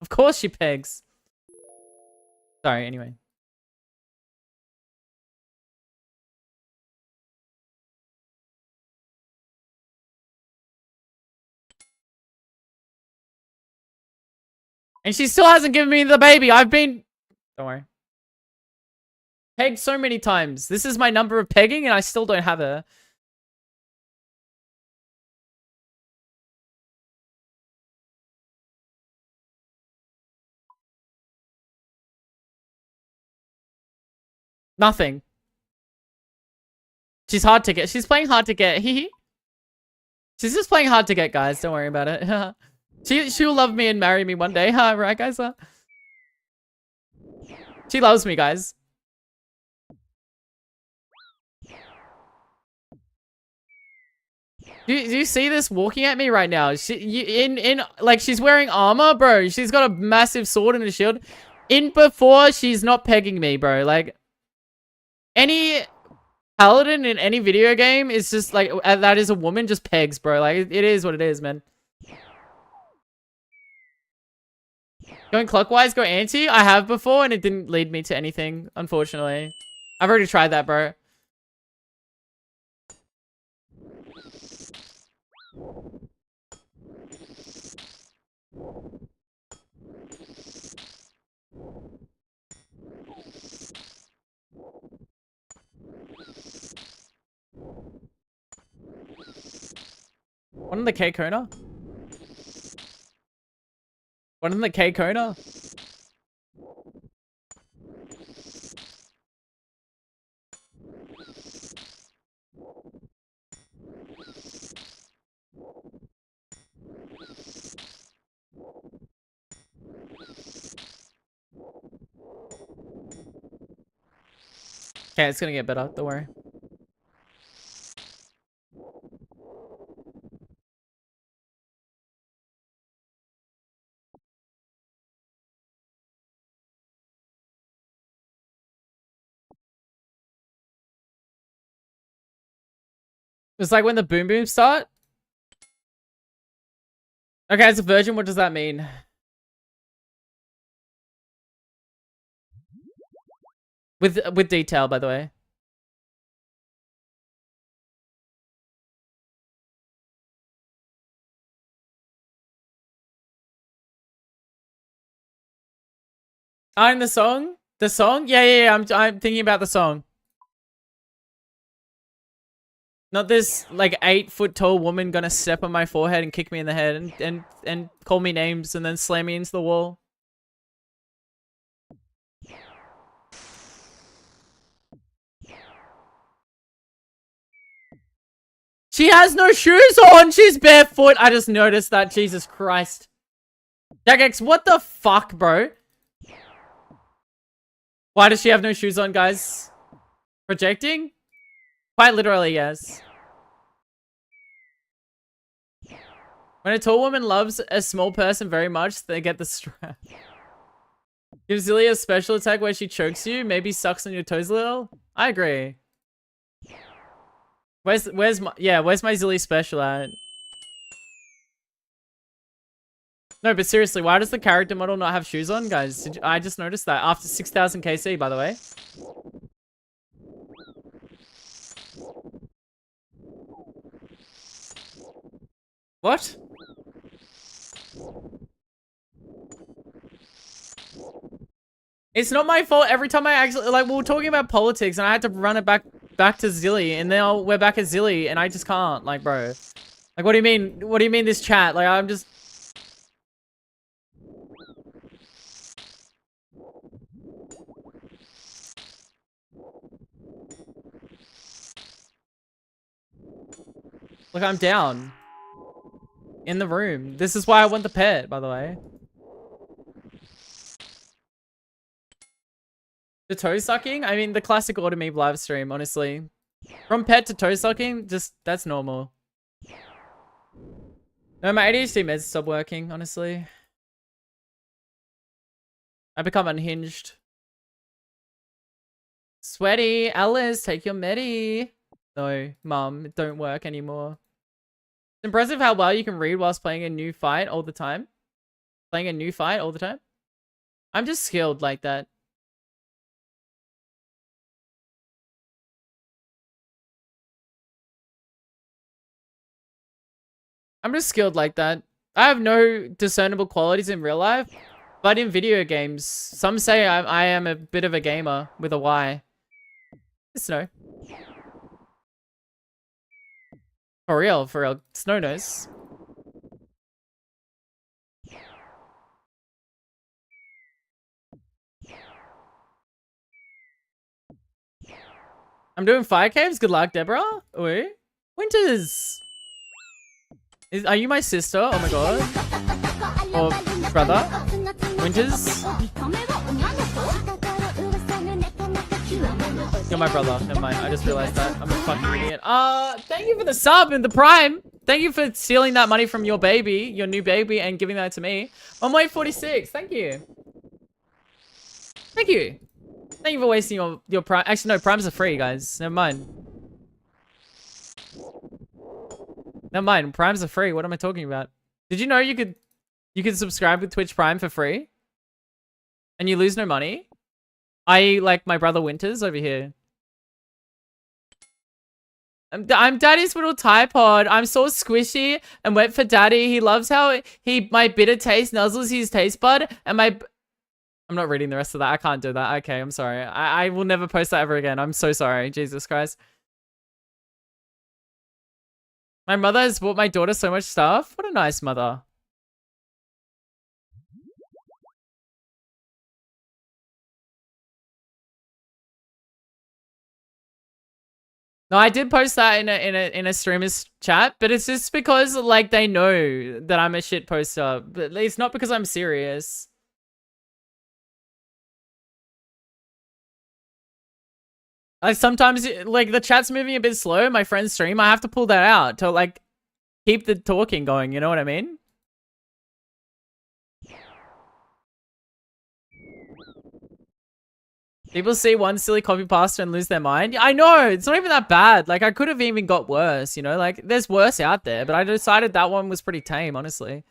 Of course she pegs. Sorry, anyway. And she still hasn't given me the baby. I've been... Don't worry. Pegged so many times. This is my number of pegging and I still don't have her. Nothing. She's hard to get. She's playing hard to get. She's just playing hard to get, guys. Don't worry about it. She'll love me and marry me one day. Huh? Right, guys? She loves me, guys. Do you see this walking at me right now? Like she's wearing armor, bro. She's got a massive sword and a shield. Before she's not pegging me, bro. Like any paladin in any video game is just like that is a woman just pegs, bro. Like it is what it is, man. Going clockwise, go anti. I have before and it didn't lead me to anything, unfortunately. I've already tried that, bro. One in the K Kona? One in the K Kona? Okay, it's gonna get better, don't worry. It's like when the boom boom start. Okay, as a virgin, what does that mean? With detail, by the way. In the song? The song? Yeah. I'm thinking about the song. Not this like 8-foot tall woman gonna step on my forehead and kick me in the head and call me names and then slam me into the wall. She has no shoes on. She's barefoot. I just noticed that. Jesus Christ. Jagex, what the fuck, bro? Why does she have no shoes on, guys? Projecting? Quite literally, yes. When a tall woman loves a small person very much, they get the strap. Give Zilly a special attack where she chokes you, maybe sucks on your toes a little. I agree. Where's my Zilly special at? No, but seriously, why does the character model not have shoes on, guys? I just noticed that after 6,000 KC, by the way. What? It's not my fault every time I actually, like, we were talking about politics and I had to run it back to Zilly, and now we're back at Zilly and I just can't, like, bro. Like, what do you mean? What do you mean this chat? Like, I'm just... Look, I'm down. In the room. This is why I want the pet, by the way. The toe sucking? I mean, the classic Automebe live stream, honestly. From pet to toe sucking, just, that's normal. No, my ADHD meds stopped working, honestly. I become unhinged. Sweaty, Alice, take your medi. No, mum, it don't work anymore. It's impressive how well you can read whilst playing a new fight all the time. Playing a new fight all the time. I'm just skilled like that. I'm just skilled like that. I have no discernible qualities in real life, but in video games, some say I am a bit of a gamer with a Y. Snow. For real, for real. Snow knows. I'm doing fire caves. Good luck, Deborah. Oi. Winters. Are you my sister? Oh my god. Or brother? Winters? You're my brother. Never mind. I just realized that. I'm a fucking idiot. Thank you for the sub and the prime. Thank you for stealing that money from your baby, your new baby, and giving that to me. On way 46. Thank you. Thank you. Thank you for wasting your prime. Actually, no, primes are free, guys. Never mind. Never mind. Primes are free. What am I talking about? Did you know you could subscribe with Twitch Prime for free? And you lose no money? Like my brother Winters over here. I'm daddy's little tripod. I'm so squishy and wet for daddy. He loves how my bitter taste nuzzles his taste bud and I'm not reading the rest of that. I can't do that. Okay, I'm sorry. I will never post that ever again. I'm so sorry. Jesus Christ. My mother has bought my daughter so much stuff. What a nice mother. No, I did post that in a streamer's chat, but it's just because like they know that I'm a shit poster. But it's not because I'm serious. Like sometimes like the chat's moving a bit slow, my friend's stream, I have to pull that out to like keep the talking going, you know what I mean? People see one silly copy pasta and lose their mind. I know, it's not even that bad. Like, I could have even got worse, you know? Like, there's worse out there, but I decided that one was pretty tame, honestly.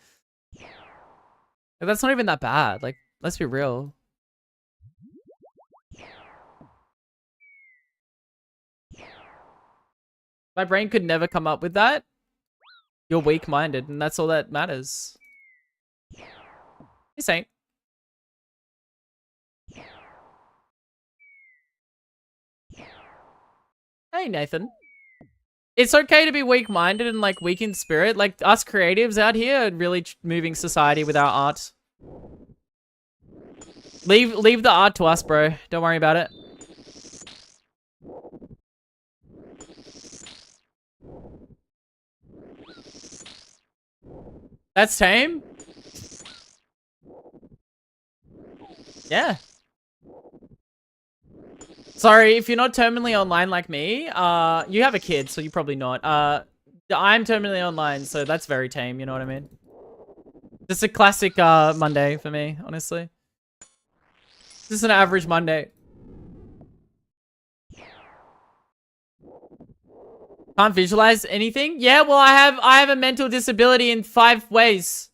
But that's not even that bad. Like, let's be real. My brain could never come up with that. You're weak-minded, and that's all that matters. You Saint. Hey, Nathan. It's okay to be weak-minded and, like, weak in spirit. Like, us creatives out here are really moving society with our art. Leave the art to us, bro. Don't worry about it. That's tame? Yeah. Sorry, if you're not terminally online like me, you have a kid, so you're probably not. I'm terminally online, so that's very tame, you know what I mean? Just a classic Monday for me, honestly. Just an average Monday. Can't visualize anything? Yeah, well, I have a mental disability in 5 ways.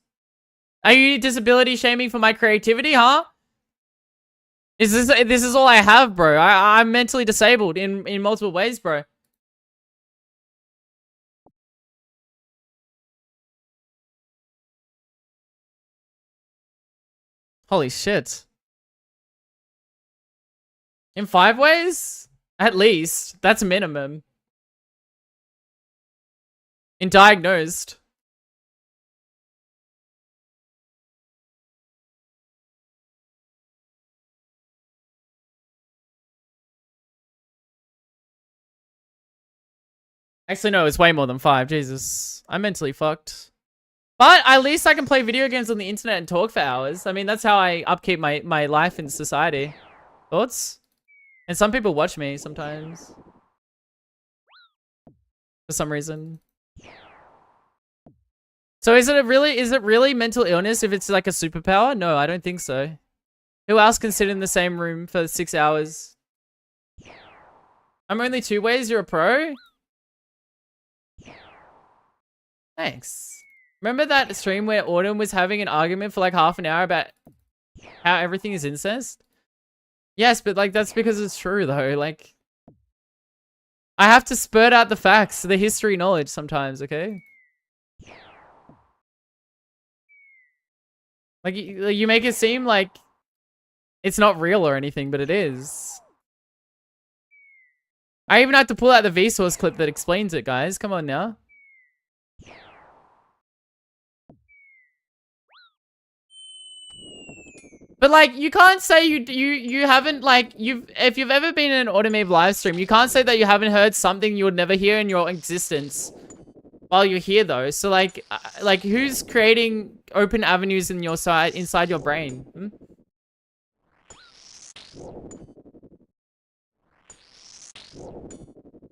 Are you disability shaming for my creativity, huh? This is all I have, bro. I'm mentally disabled in multiple ways, bro. Holy shit. In 5 ways? At least. That's a minimum. In diagnosed. Actually, no, it's way more than 5. Jesus. I'm mentally fucked. But at least I can play video games on the internet and talk for hours. I mean, that's how I upkeep my life in society. Thoughts? And some people watch me sometimes. For some reason. So is it really mental illness if it's like a superpower? No, I don't think so. Who else can sit in the same room for 6 hours? I'm only 2 ways, you're a pro? Thanks. Remember that stream where Autumn was having an argument for like half an hour about how everything is incest? Yes, but like that's because it's true though. Like, I have to spurt out the facts, the history knowledge sometimes, okay? Like you make it seem like it's not real or anything, but it is. I even have to pull out the Vsauce clip that explains it, guys. Come on now. But like, you can't say you haven't like if you've ever been in an Automave live stream, you can't say that you haven't heard something you would never hear in your existence while you're here though. So like who's creating open avenues in your side inside your brain? Hmm?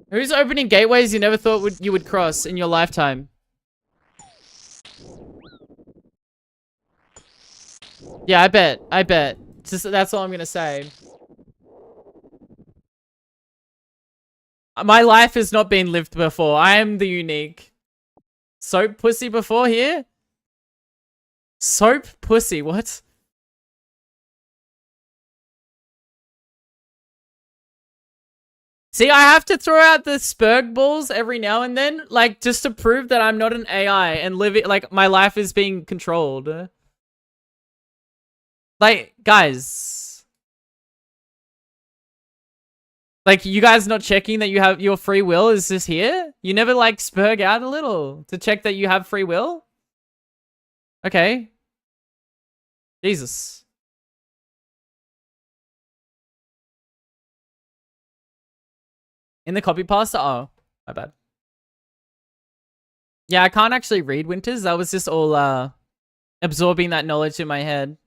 Who's opening gateways you never thought you would cross in your lifetime? Yeah, I bet. Just that's all I'm gonna say. My life has not been lived before. I am the unique. Soap pussy before here? Soap pussy, what? See, I have to throw out the spurg balls every now and then, like, just to prove that I'm not an AI and live it, like, my life is being controlled. Like, guys. Like, you guys not checking that you have your free will is just here? You never, like, spurg out a little to check that you have free will? Okay. Jesus. In the copy pasta? Oh, my bad. Yeah, I can't actually read Winters. That was just all, absorbing that knowledge in my head.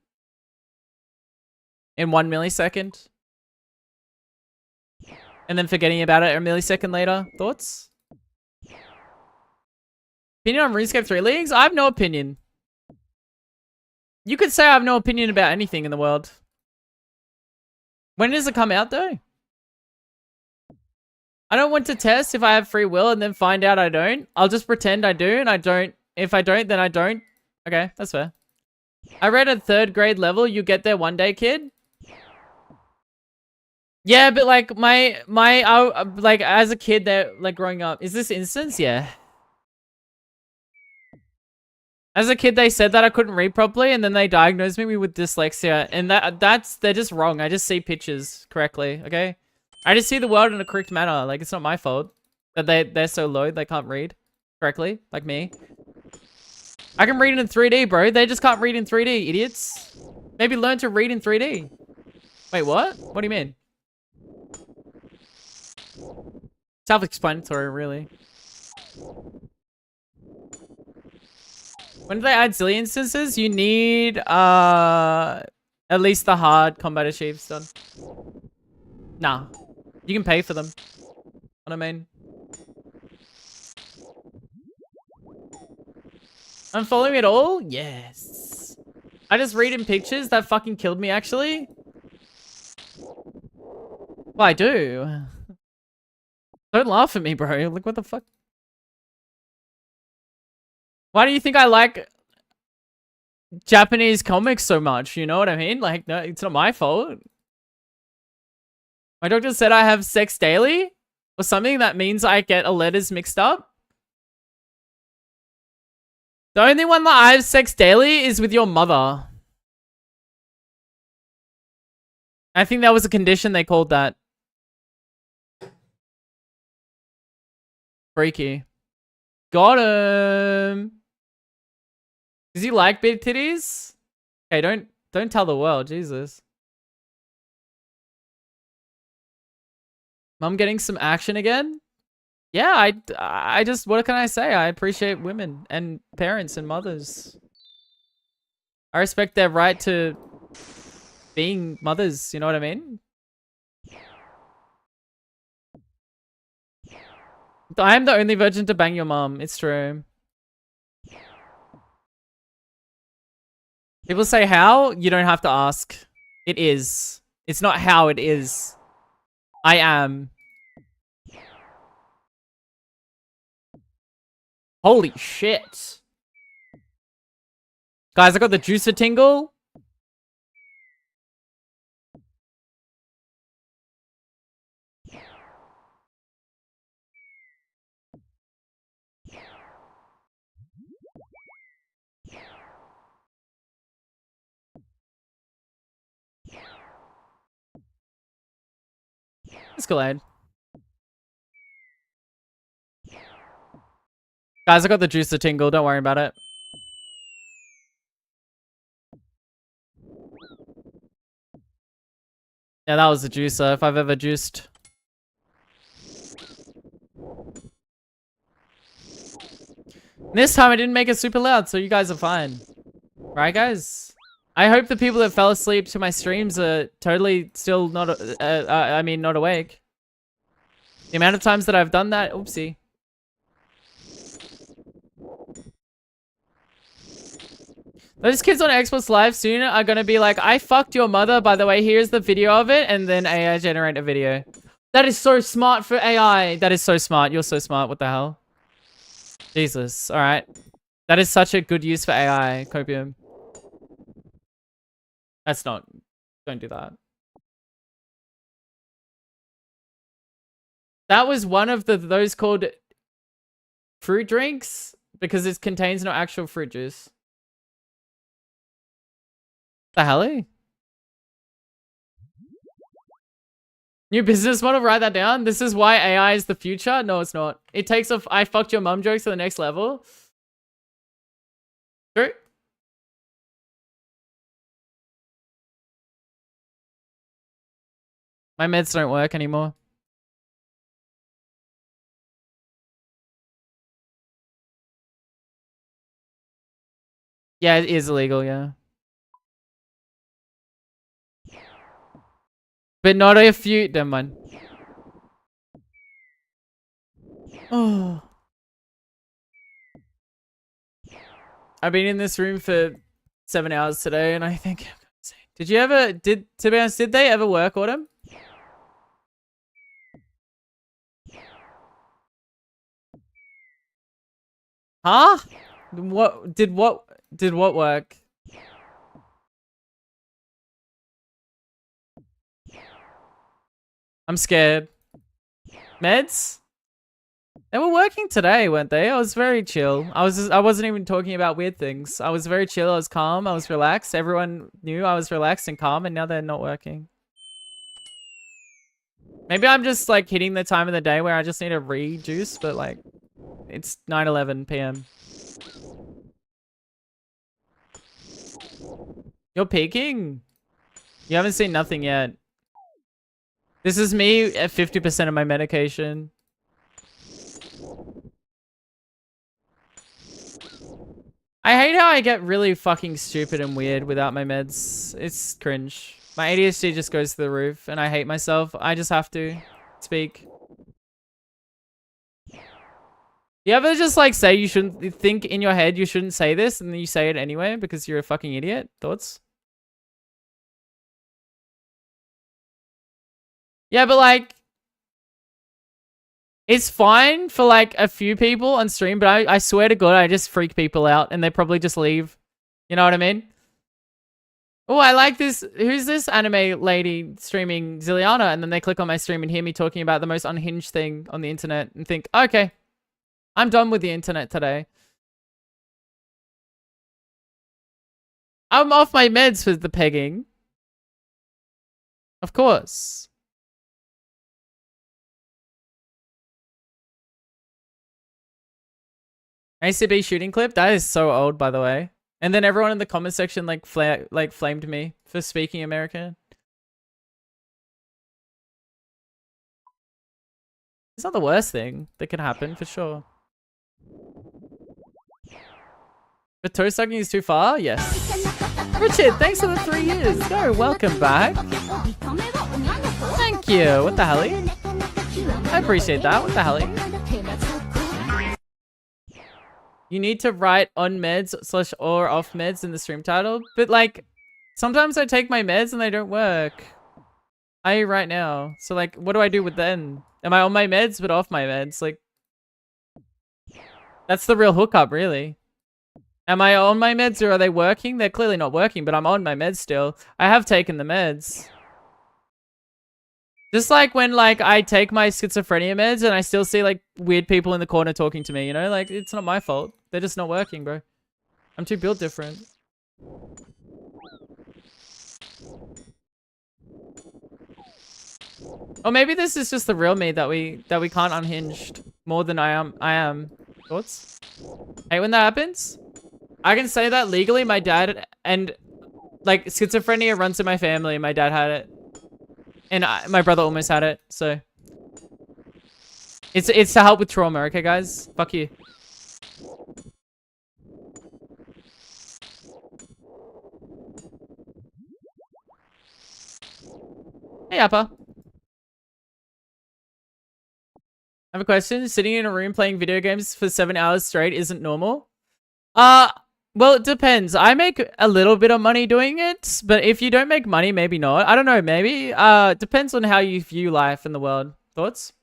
In 1 millisecond. And then forgetting about it a millisecond later. Thoughts? Opinion on RuneScape 3 Leagues? I have no opinion. You could say I have no opinion about anything in the world. When does it come out though? I don't want to test if I have free will and then find out I don't. I'll just pretend I do and I don't. If I don't, then I don't. Okay, that's fair. I read at 3rd grade level, you get there one day, kid. Yeah, but like like as a kid that like growing up, is this instance? Yeah. As a kid, they said that I couldn't read properly, and then they diagnosed me with dyslexia, and they're just wrong. I just see pictures correctly, okay? I just see the world in a correct manner. Like it's not my fault that they're so low they can't read correctly, like me. I can read it in 3D, bro. They just can't read in 3D, idiots. Maybe learn to read in 3D. Wait, what? What do you mean? Self-explanatory, really. When do they add zillion instances? You need at least the hard combat achieves done. Nah. You can pay for them. What I mean. Unfollow me at all? Yes. I just read in pictures. That fucking killed me actually. Well, I do. Don't laugh at me, bro. Like, what the fuck? Why do you think I like Japanese comics so much? You know what I mean? Like, no, it's not my fault. My doctor said I have sex daily or something. That means I get letters mixed up. The only one that I have sex daily is with your mother. I think that was a condition they called that. Freaky. Got him. Does he like big titties? Okay, don't tell the world, Jesus. Mom getting some action again? Yeah, I just, what can I say? I appreciate women and parents and mothers. I respect their right to being mothers, you know what I mean? I am the only virgin to bang your mom. It's true. People say how? You don't have to ask. It is. It's not how, it is. I am. Holy shit. Guys, I got the juicer tingle. Let's go ahead. Guys, I got the juicer tingle. Don't worry about it. Yeah, that was the juicer if I've ever juiced. This time I didn't make it super loud, so you guys are fine. Right, guys? I hope the people that fell asleep to my streams are totally still not, I mean, not awake. The amount of times that I've done that, oopsie. Those kids on Xbox Live soon are gonna be like, I fucked your mother, by the way, here's the video of it, and then AI generate a video. That is so smart for AI. That is so smart. You're so smart. What the hell? Jesus. Alright. That is such a good use for AI, Copium. That's not... Don't do that. That was one of those called fruit drinks because it contains no actual fruit juice. The hell? New business model, write that down. This is why AI is the future. No, it's not. It takes off I fucked your mum jokes to the next level. True. My meds don't work anymore. Yeah, it is illegal, yeah. But not if you... Never mind. Oh. I've been in this room for 7 hours today, and I think... Did you ever... To be honest, did they ever work, Autumn? Huh? What... Did what work? I'm scared. Meds? They were working today, weren't they? I was very chill. I wasn't even talking about weird things. I was very chill. I was calm. I was relaxed. Everyone knew I was relaxed and calm, and now they're not working. Maybe I'm just like hitting the time of the day where I just need a re-juice, but like it's 9:11 p.m. You're peaking? You haven't seen nothing yet. This is me at 50% of my medication. I hate how I get really fucking stupid and weird without my meds. It's cringe. My ADHD just goes to the roof and I hate myself. I just have to speak. You ever just like say you shouldn't think in your head you shouldn't say this and then you say it anyway because you're a fucking idiot? Thoughts? Yeah, but like it's fine for like a few people on stream, but I swear to God, I just freak people out and they probably just leave. You know what I mean? Oh, I like this. Who's this anime lady streaming Zilliana? And then they click on my stream and hear me talking about the most unhinged thing on the internet and think, okay, I'm done with the internet today. I'm off my meds for the pegging. Of course. ACB shooting clip? That is so old, by the way. And then everyone in the comment section like flamed me for speaking American. It's not the worst thing that can happen, for sure. But toe sucking is too far? Yes. Richard, thanks for the 3 years. No, welcome back. Thank you. What the hell? I appreciate that. What the hell? You need to write on meds / or off meds in the stream title. But like, sometimes I take my meds and they don't work. I right now. So like, what do I do with then? Am I on my meds but off my meds? Like, that's the real hookup, really. Am I on my meds or are they working? They're clearly not working, but I'm on my meds still. I have taken the meds. Just like when like I take my schizophrenia meds and I still see like weird people in the corner talking to me, you know? Like, it's not my fault. They're just not working, bro. I'm too built different. Or maybe this is just the real me that we can't unhinged more than I am. Thoughts? Hey, when that happens? I can say that legally. My dad and like schizophrenia runs in my family. My dad had it, and my brother almost had it. So it's to help with trauma. Okay, guys. Fuck you. Hey, Appa. I have a question. Sitting in a room playing video games for 7 hours straight isn't normal. Well, it depends. I make a little bit of money doing it, but if you don't make money, maybe not. I don't know, maybe. Depends on how you view life in the world. Thoughts?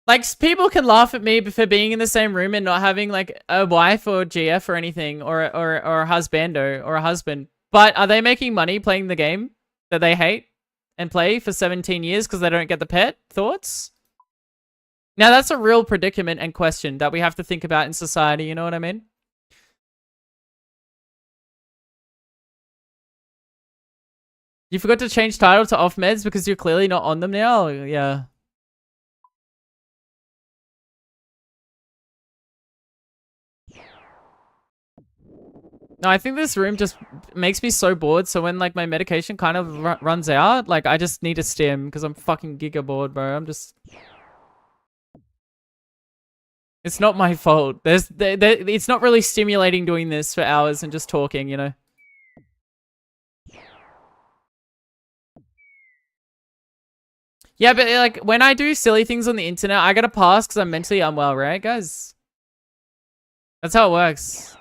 Like, people can laugh at me for being in the same room and not having, like, a wife or GF or anything, or a husbando or a husband. But are they making money playing the game that they hate and play for 17 years because they don't get the pet? Thoughts? Now, that's a real predicament and question that we have to think about in society, you know what I mean? You forgot to change title to off meds because you're clearly not on them now? Yeah. No, I think this room just makes me so bored, so when, like, my medication kind of runs out, like, I just need a stim because I'm fucking giga bored, bro. I'm just... It's not my fault. It's not really stimulating doing this for hours and just talking, you know? Yeah, but like when I do silly things on the internet, I gotta pass because I'm mentally unwell, right, guys? That's how it works.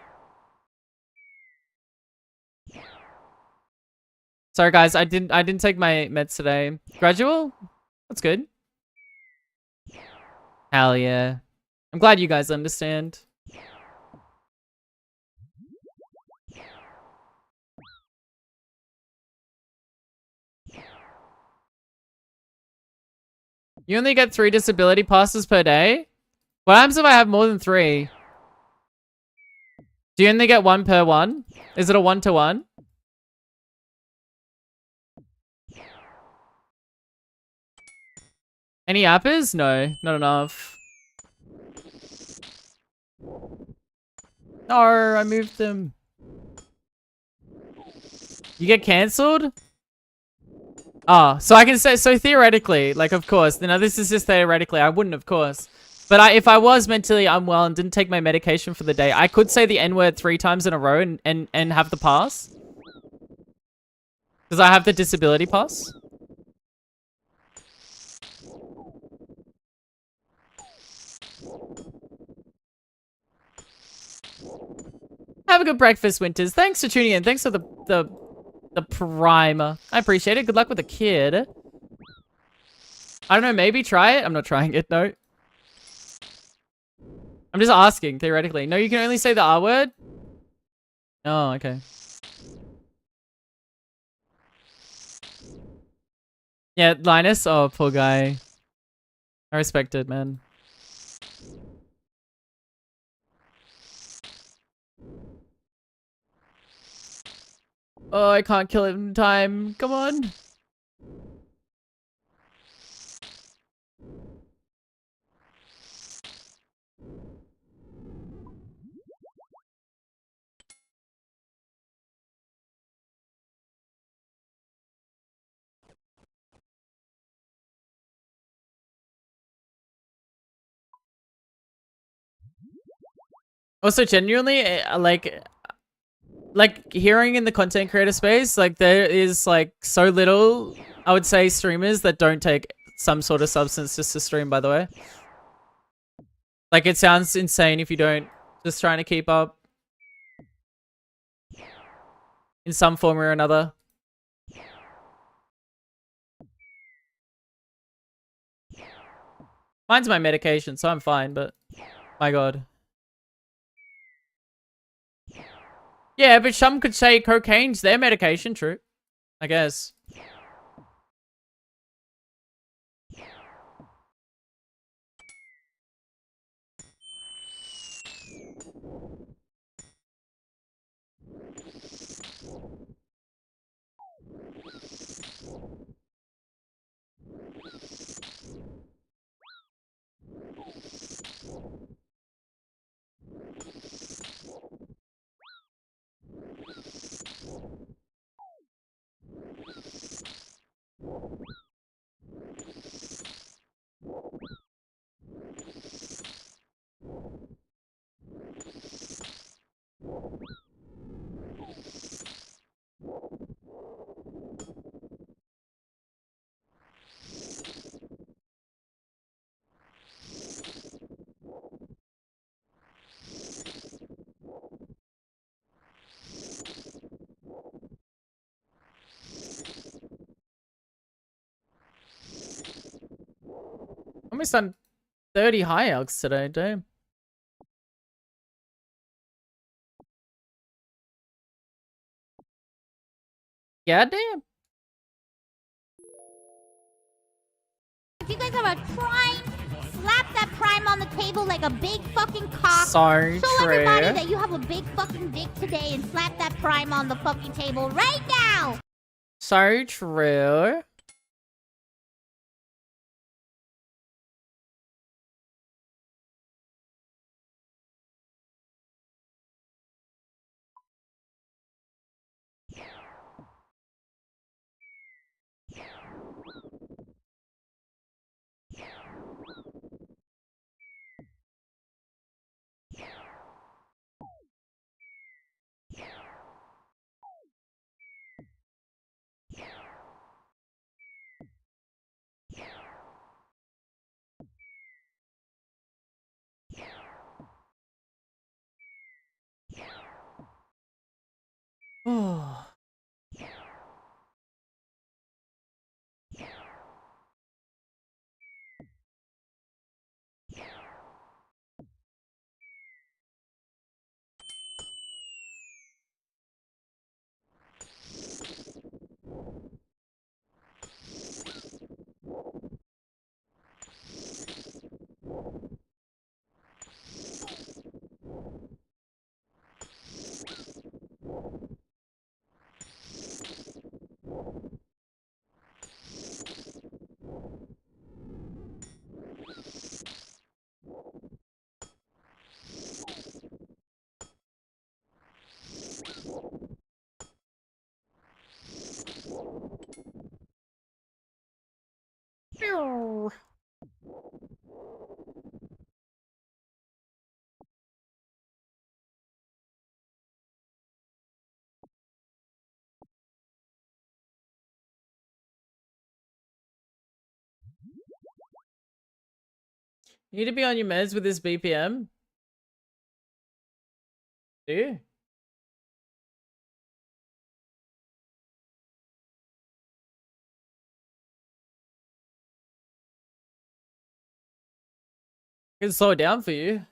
Sorry, guys. I didn't take my meds today. Gradual? That's good. Hell yeah. I'm glad you guys understand. You only get 3 disability passes per day? What happens if I have more than 3? Do you only get 1 per one? Is it a 1-to-1? Any appers? No, not enough. No, I moved them. You get cancelled? Oh, so I can say, so theoretically, like, of course, now this is just theoretically, I wouldn't, of course. But if I was mentally unwell and didn't take my medication for the day, I could say the N-word 3 times in a row and have the pass. Because I have the disability pass. Have a good breakfast, Winters. Thanks for tuning in. Thanks for the prime. I appreciate it. Good luck with the kid. I don't know, maybe try it. I'm not trying it, no. I'm just asking, theoretically. No, you can only say the R word? Oh, okay. Yeah, Linus? Oh, poor guy. I respect it, man. Oh, I can't kill it in time. Come on. Also, genuinely, like hearing in the content creator space, like there is like so little, I would say, streamers that don't take some sort of substance just to stream, by the way. Like it sounds insane if you don't, just trying to keep up in some form or another. Mine's my medication, so I'm fine, but my god. Yeah, but some could say cocaine's their medication, true. I guess. Almost done 30 high elks today, damn. Yeah, damn. If you guys have a prime, slap that prime on the table like a big fucking cock. Sorry, Show everybody Trey. that you have a big fucking dick today and slap that prime on the fucking table right now. Sorry, true. Oh. You need to be on your meds with this BPM. Do you? I can slow it down for you.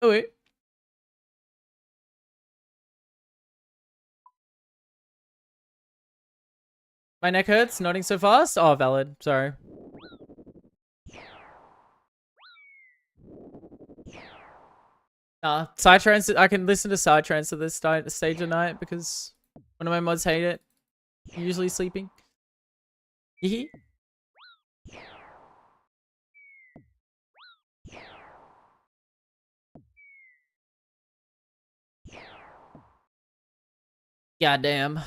Oh wait. My neck hurts, nodding so fast. Oh, valid. Sorry. Psytrance. I can listen to Psytrance at this stage of night because one of my mods hate it. I'm usually sleeping. Hee. Goddamn.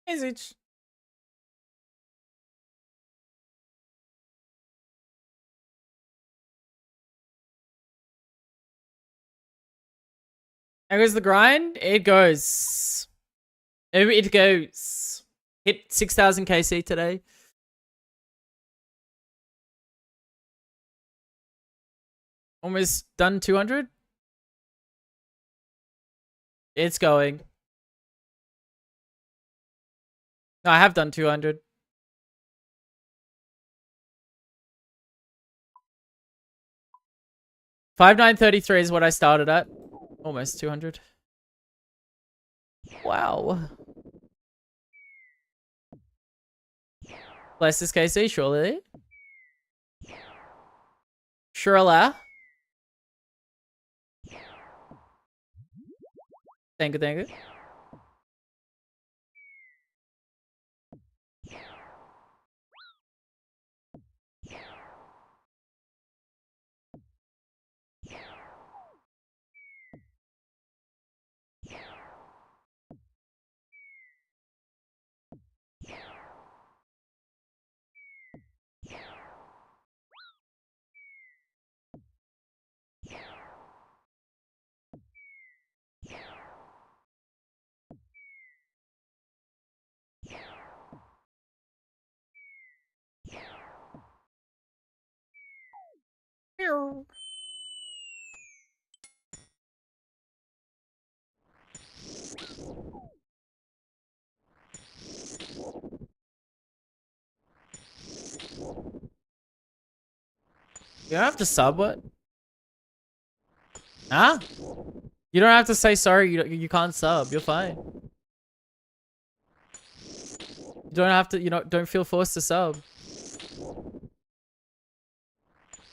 Easy. How goes the grind? It goes. It goes. Hit 6,000 KC today. Almost done 200. It's going. No, I have done 200. $5,933 is what I started at. Almost 200. Wow. Bless this KC, surely. Surely. Thank you, thank you. You don't have to sub what? Huh? You don't have to say sorry. You can't sub. You're fine. You don't have to. Don't feel forced to sub.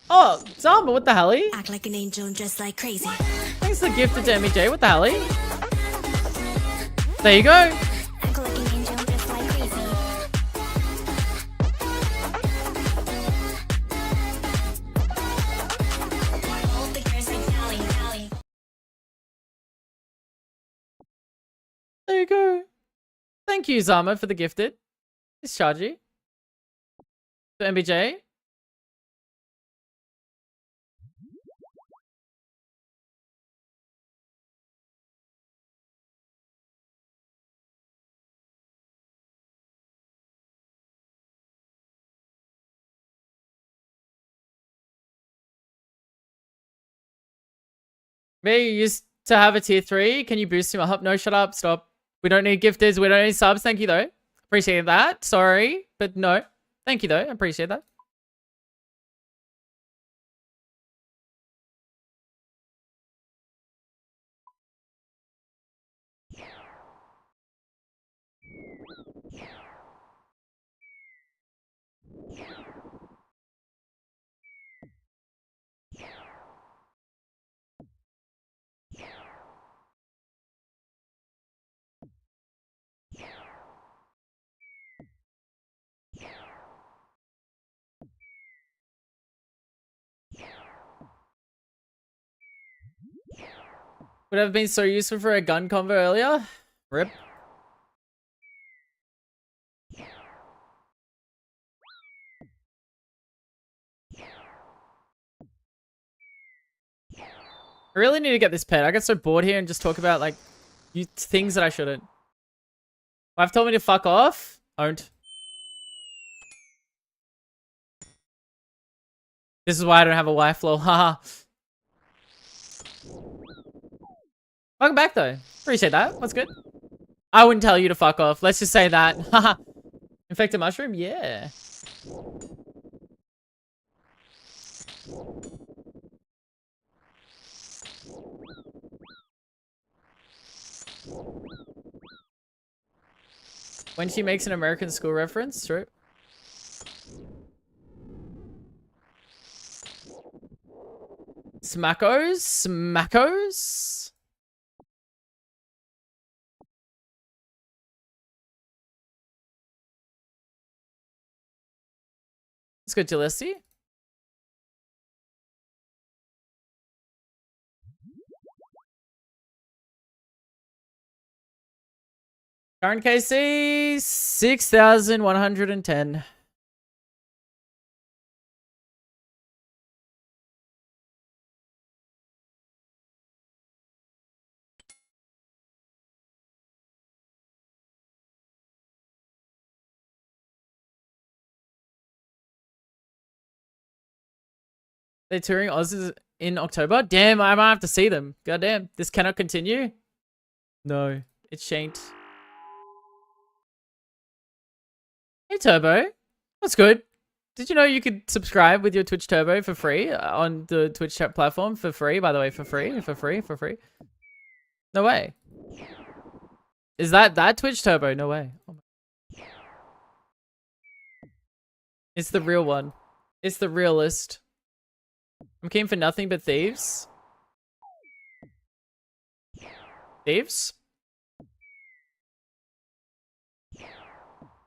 Oh, Zama, what the hell? Act like an angel and dress like crazy. Thanks for the gifted to MEJ. What the hell? There you go. Act like an angel and dress like crazy. All the girls like Dolly. There you go. Thank you, Zama, for the gifted. Discharge you. For MBJ. Me used to have a tier 3. Can you boost him up? No, shut up. Stop. We don't need gifters. We don't need subs. Thank you, though. Appreciate that. Sorry, but no. Thank you, though. I appreciate that. Would have been so useful for a gun convo earlier. Rip. I really need to get this pet. I get so bored here and just talk about like things that I shouldn't. I've told me to fuck off. Don't. This is why I don't have a wife, lol. Haha. Welcome back though. Appreciate that. What's good? I wouldn't tell you to fuck off. Let's just say that. Haha. Infected mushroom? Yeah. When she makes an American school reference, true. Smackos? Smackos? Let's go to Leslie. Current KC 6,110. They're touring Oz in October. Damn, I might have to see them. Goddamn, this cannot continue. No, it shan't. Hey Turbo, what's good? Did you know you could subscribe with your Twitch Turbo for free on the Twitch chat platform for free? By the way, for free. No way. Is that Twitch Turbo? No way. Oh my. It's the real one. It's the realest. I'm keen for nothing but thieves. Thieves?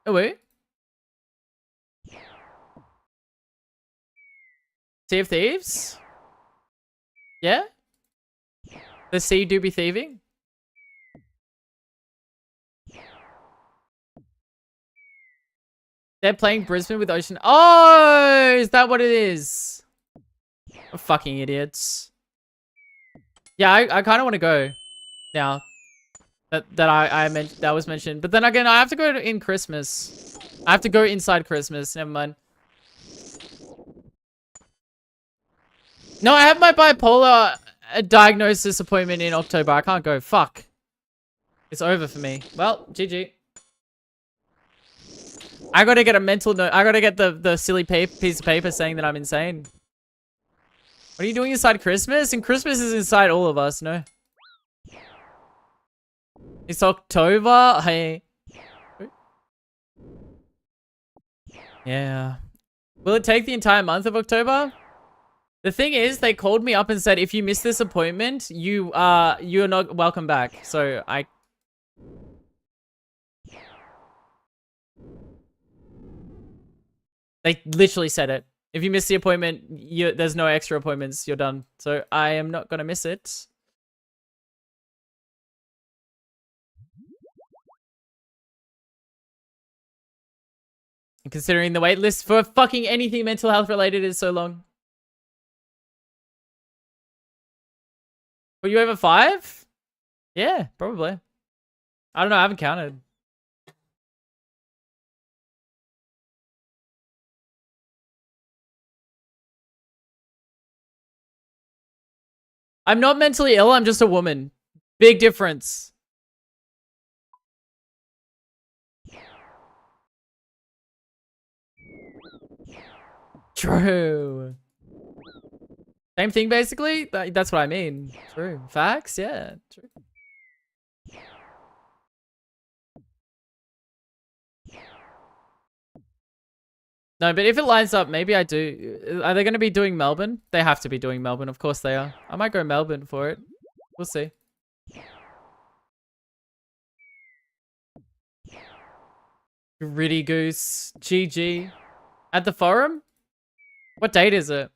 Oh wait. Sea of Thieves? Yeah? The sea do be thieving? They're playing Brisbane with Ocean. Oh, is that what it is? Oh, fucking idiots. Yeah, I kind of want to go now. That was mentioned. But then again, I have to go in Christmas. I have to go inside Christmas. Never mind. No, I have my bipolar diagnosis appointment in October. I can't go. Fuck. It's over for me. Well, GG. I gotta get a mental note. I gotta get the silly piece of paper saying that I'm insane. What are you doing inside Christmas? And Christmas is inside all of us, no? It's October. Hey. Yeah. Will it take the entire month of October? The thing is, they called me up and said, if you miss this appointment, you're not welcome back. So they literally said it. If you miss the appointment, there's no extra appointments. You're done. So I am not gonna miss it. And considering the wait list for fucking anything mental health related is so long. Were you over 5? Yeah, probably. I don't know, I haven't counted. I'm not mentally ill, I'm just a woman. Big difference. True. Same thing, basically? That's what I mean. True. Facts? Yeah. True. No, but if it lines up, maybe I do. Are they going to be doing Melbourne? They have to be doing Melbourne. Of course they are. I might go Melbourne for it. We'll see. Gritty Goose. GG. At the forum? What date is it?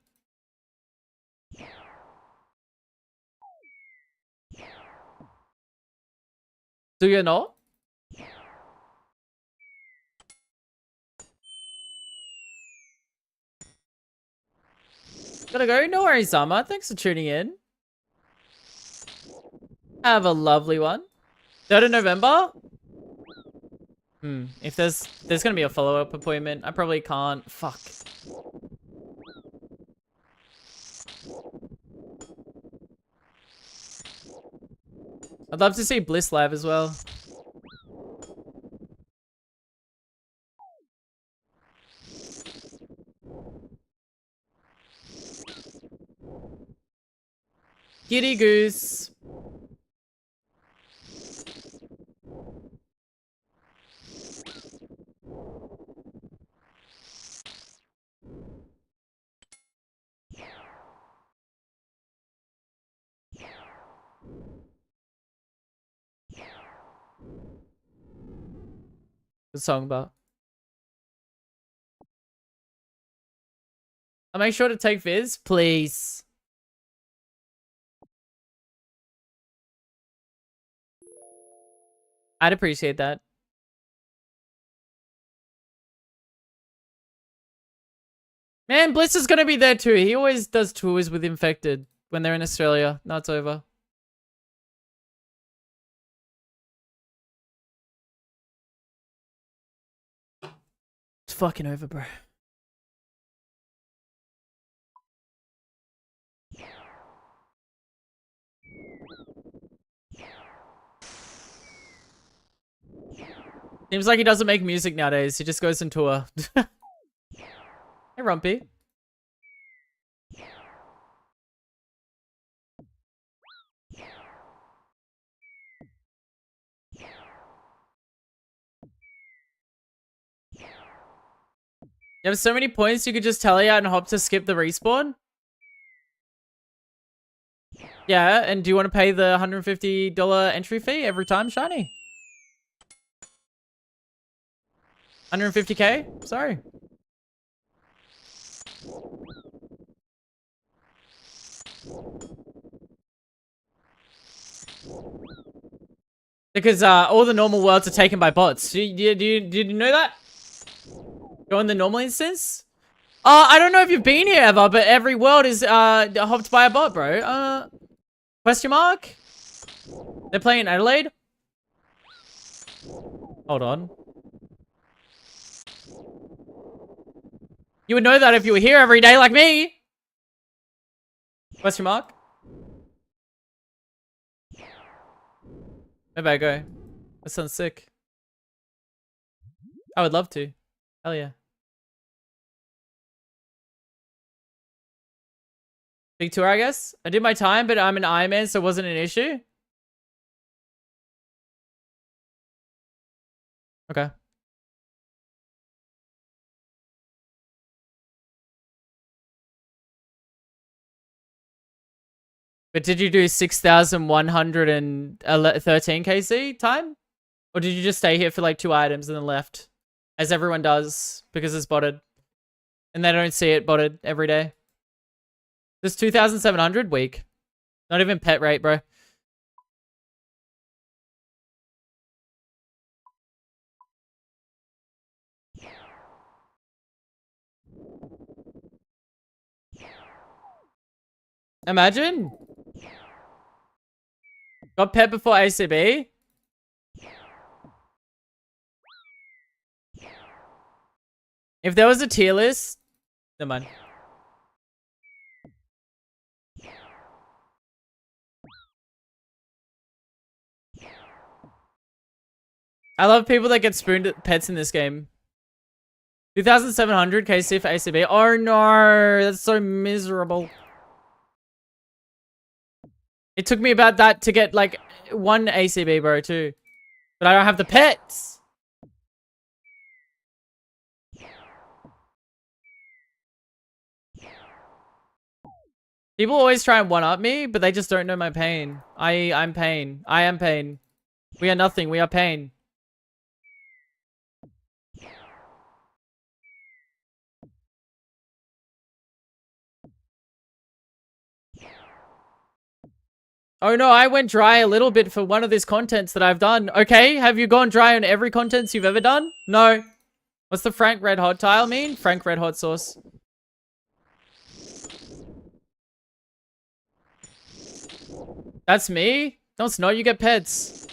Do you know? Gotta go. No worries, Sama. Thanks for tuning in. Have a lovely one. 3rd of November? If there's gonna be a follow-up appointment, I probably can't. Fuck. I'd love to see Bliss live as well. Giddy Goose. Good song about. I'll make sure to take Viz, please. I'd appreciate that. Man, Bliss is gonna be there too. He always does tours with Infected when they're in Australia. Now it's over. It's fucking over, bro. Seems like he doesn't make music nowadays. He just goes on tour. Hey, Rumpy. You have so many points you could just tally out and hop to skip the respawn? Yeah, and do you want to pay the $150 entry fee every time, Shiny? 150k? Sorry. Because all the normal worlds are taken by bots. Did you know that? Go in the normal instance? I don't know if you've been here ever, but every world is hopped by a bot, bro. Question mark? They're playing Adelaide? Hold on. You would know that if you were here every day like me. Question mark? Maybe I go. That sounds sick. I would love to. Hell yeah. Big tour, I guess. I did my time, but I'm an Ironman, so it wasn't an issue. Okay. But did you do 6,113 KC time? Or did you just stay here for like 2 items and then left? As everyone does, because it's botted. And they don't see it botted every day. This 2,700 week. Not even pet rate, bro. Imagine. Got pet before ACB. If there was a tier list, never mind. I love people that get spooned at pets in this game. 2,700 KC for ACB. Oh no, that's so miserable. It took me about that to get like 1 ACB, bro, too. But I don't have the pets. People always try and one-up me, but they just don't know my pain. I'm pain. I am pain. We are nothing. We are pain. Oh no, I went dry a little bit for one of these contents that I've done. Okay, have you gone dry on every contents you've ever done? No. What's the Frank Red Hot tile mean? Frank Red Hot sauce. That's me? No, it's not. You get pets.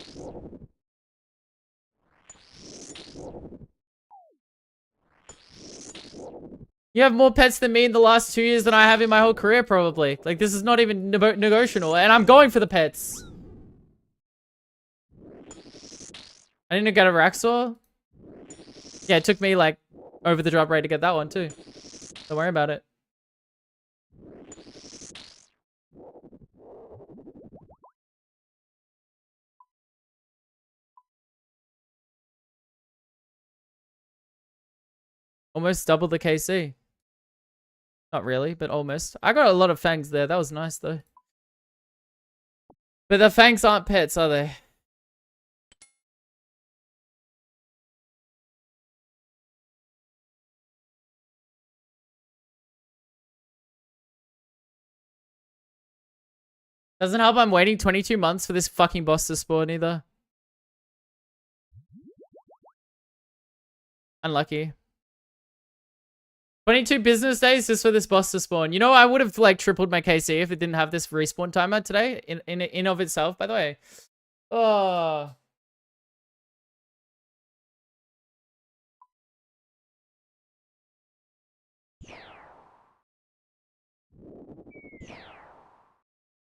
You have more pets than me in the last 2 years than I have in my whole career, probably. Like, this is not even negotiable. And I'm going for the pets. I didn't get a Raxor. Yeah, it took me, like, over the drop rate to get that one, too. Don't worry about it. Almost double the KC. Not really, but almost. I got a lot of fangs there. That was nice, though. But the fangs aren't pets, are they? Doesn't help I'm waiting 22 months for this fucking boss to spawn either. Unlucky. 22 business days just for this boss to spawn. You know, I would have like tripled my KC if it didn't have this respawn timer today in of itself, by the way. Oh.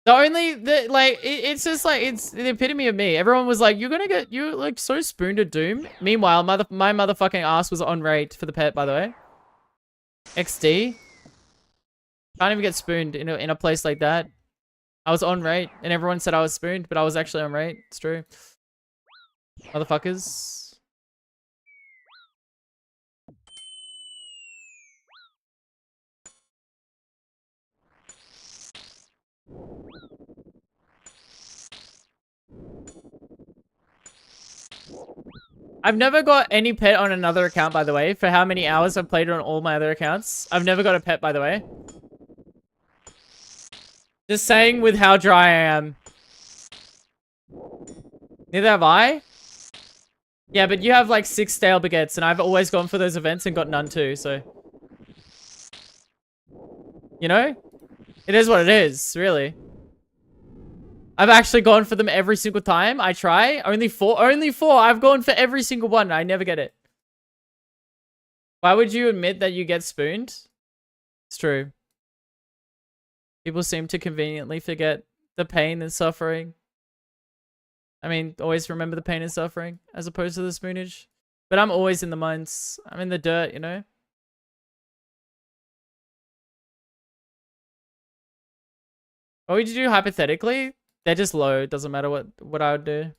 It's just like, it's the epitome of me. Everyone was like, you're like so spooned to doom. Meanwhile, my motherfucking ass was on rate for the pet, by the way. XD. Can't even get spooned in a place like that. I was on rate, and everyone said I was spooned, but I was actually on rate. It's true. Motherfuckers. I've never got any pet on another account, by the way, for how many hours I've played on all my other accounts. I've never got a pet, by the way. Just saying with how dry I am. Neither have I. Yeah, but you have like 6 stale baguettes, and I've always gone for those events and got none too, so. You know? It is what it is, really. I've actually gone for them every single time. I try. Only four. I've gone for every single one. I never get it. Why would you admit that you get spooned? It's true. People seem to conveniently forget the pain and suffering. I mean, always remember the pain and suffering as opposed to the spoonage. But I'm always in the mines. I'm in the dirt, you know? What would you do hypothetically? They're just low. It doesn't matter what I would do.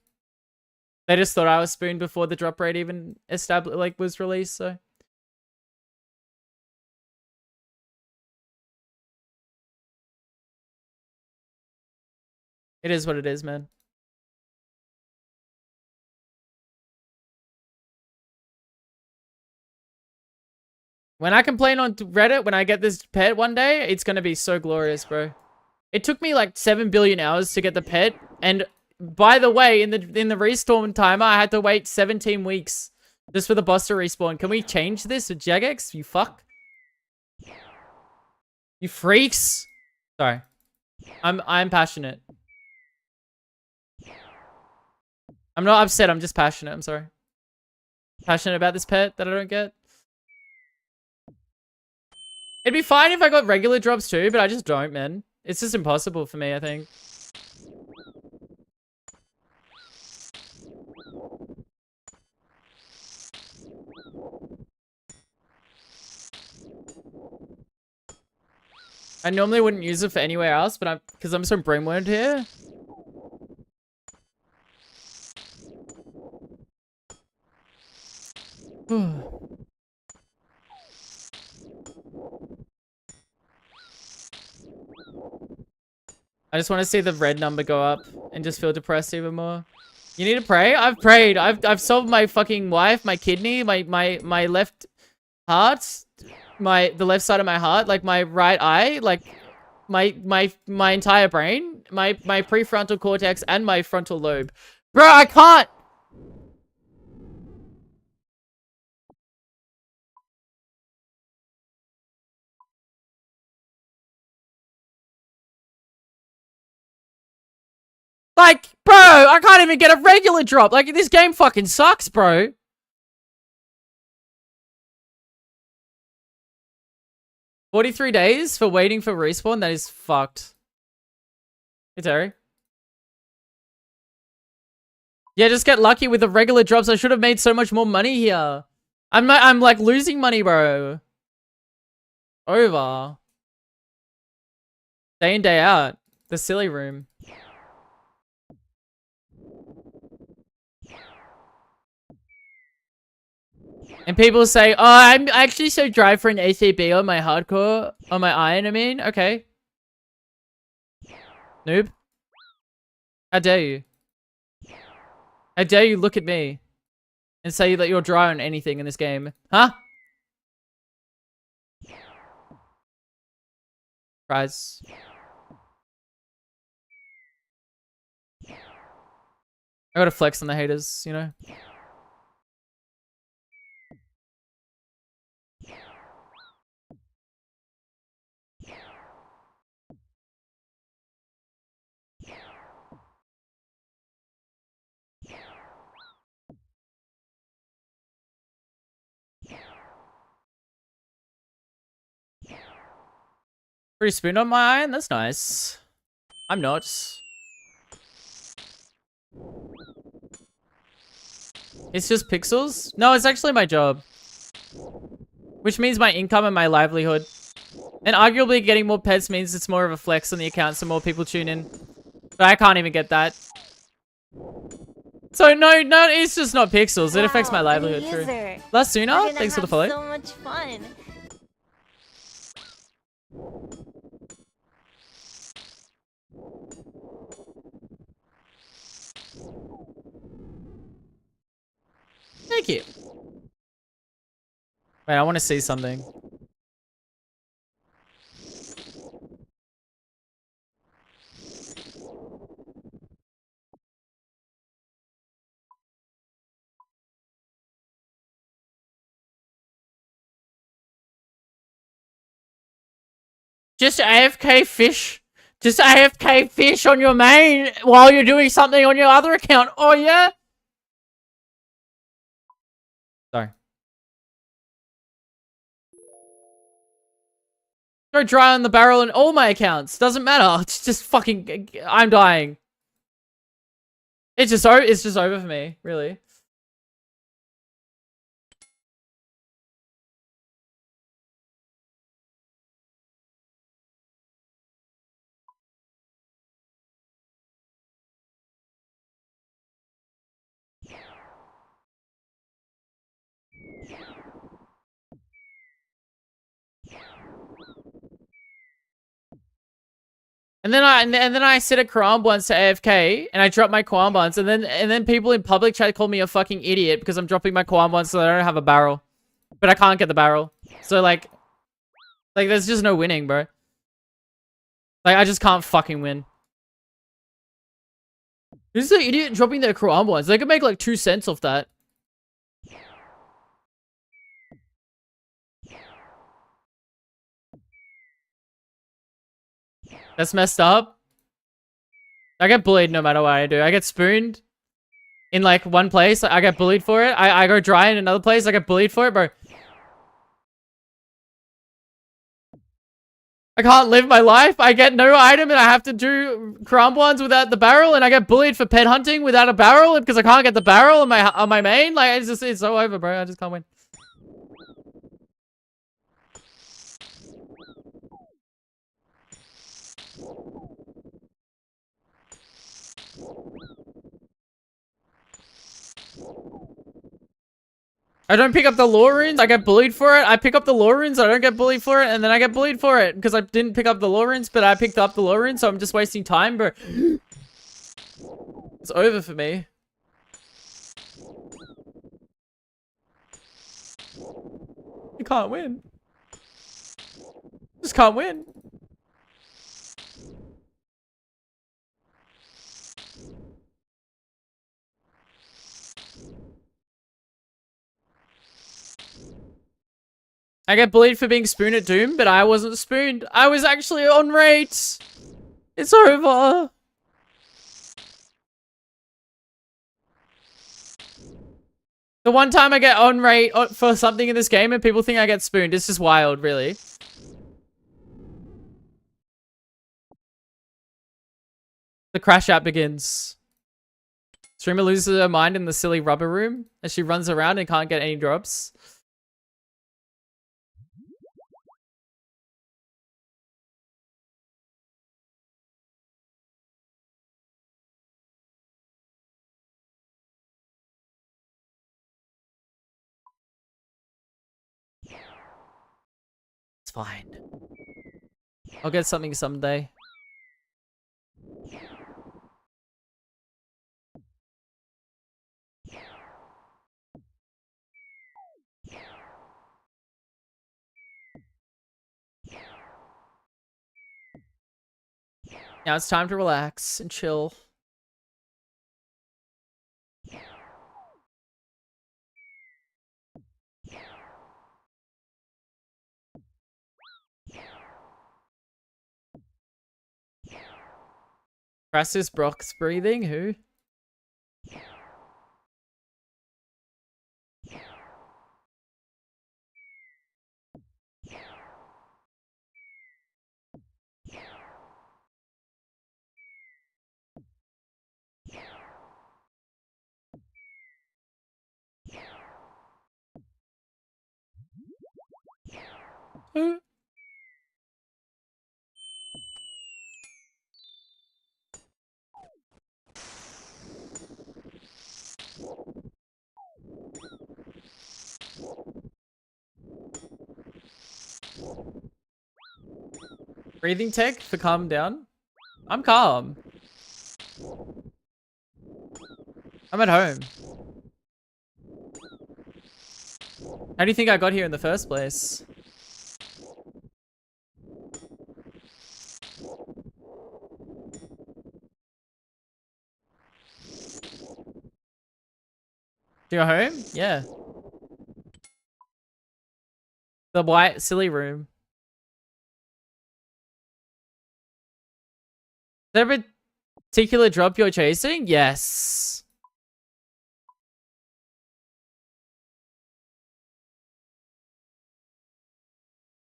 They just thought I was spooned before the drop rate even was released, so. It is what it is, man. When I complain on Reddit, when I get this pet one day, it's gonna be so glorious, bro. It took me like 7 billion hours to get the pet, and by the way, in the respawn timer, I had to wait 17 weeks just for the boss to respawn. Can we change this with Jagex? You fuck. You freaks. Sorry. I'm passionate. I'm not upset, I'm just passionate, I'm sorry. Passionate about this pet that I don't get. It'd be fine if I got regular drops too, but I just don't, man. It's just impossible for me, I think. I normally wouldn't use it for anywhere else, but because I'm so brainwarded here. I just want to see the red number go up and just feel depressed even more. You need to pray? I've prayed. I've solved my fucking wife, my kidney, my left heart, the left side of my heart, like my right eye, like my entire brain, my prefrontal cortex and my frontal lobe. Bro, I can't. Like, bro, I can't even get a regular drop. Like, this game fucking sucks, bro. $43 days for waiting for respawn? That is fucked. Hey, Terry. Yeah, just get lucky with the regular drops. I should have made so much more money here. I'm like losing money, bro. Over. Day in, day out. The silly room. And people say, oh, I'm actually so dry for an ACB on my hardcore, on my iron, I mean. Okay. Noob. How dare you? How dare you look at me and say that you're dry on anything in this game? Huh? Prize. I gotta flex on the haters, you know? Pretty spoon on my iron? That's nice. I'm not. It's just pixels? No, it's actually my job. Which means my income and my livelihood. And arguably getting more pets means it's more of a flex on the account so more people tune in. But I can't even get that. So no, it's just not pixels. It affects my livelihood, true. Lasuna, thanks for the follow. So much fun. Thank you. Wait, I want to see something. Just AFK fish. Just AFK fish on your main while you're doing something on your other account. Oh, yeah? Sorry. Go dry on the barrel in all my accounts. Doesn't matter. It's just fucking... I'm dying. It's just over for me, really. And then I sit at Quran once to AFK and I drop my Quran buns and then people in public chat call me a fucking idiot because I'm dropping my Quran buns so I don't have a barrel. But I can't get the barrel. So like there's just no winning, bro. Like I just can't fucking win. Who's the idiot dropping their Quran buns? They could make like 2 cents off that. That's messed up. I get bullied no matter what I do. I get spooned in like one place. I get bullied for it. I go dry in another place. I get bullied for it, bro. I can't live my life. I get no item and I have to do crumb ones without the barrel, and I get bullied for pet hunting without a barrel because I can't get the barrel on my main. Like it's so over, bro. I just can't win. I don't pick up the lore runes. I get bullied for it. I pick up the lore runes. I don't get bullied for it. And then I get bullied for it because I didn't pick up the lore runes, but I picked up the lore runes. So I'm just wasting time, bro. It's over for me. You can't win. Just can't win. I get bullied for being spooned at Doom, but I wasn't spooned. I was actually on rate. It's over. The one time I get on rate for something in this game and people think I get spooned, it's just wild, really. The crash out begins. Streamer loses her mind in the silly rubber room as she runs around and can't get any drops. It's fine. I'll get something someday. Now it's time to relax and chill. Crassus Brock's breathing? Who? Who? Breathing tech for calm down? I'm calm. I'm at home. How do you think I got here in the first place? To your home? Yeah. The white silly room. Is there a particular drop you're chasing? Yes.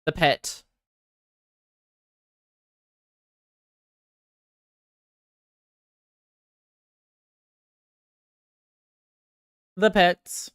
The pet. The pets.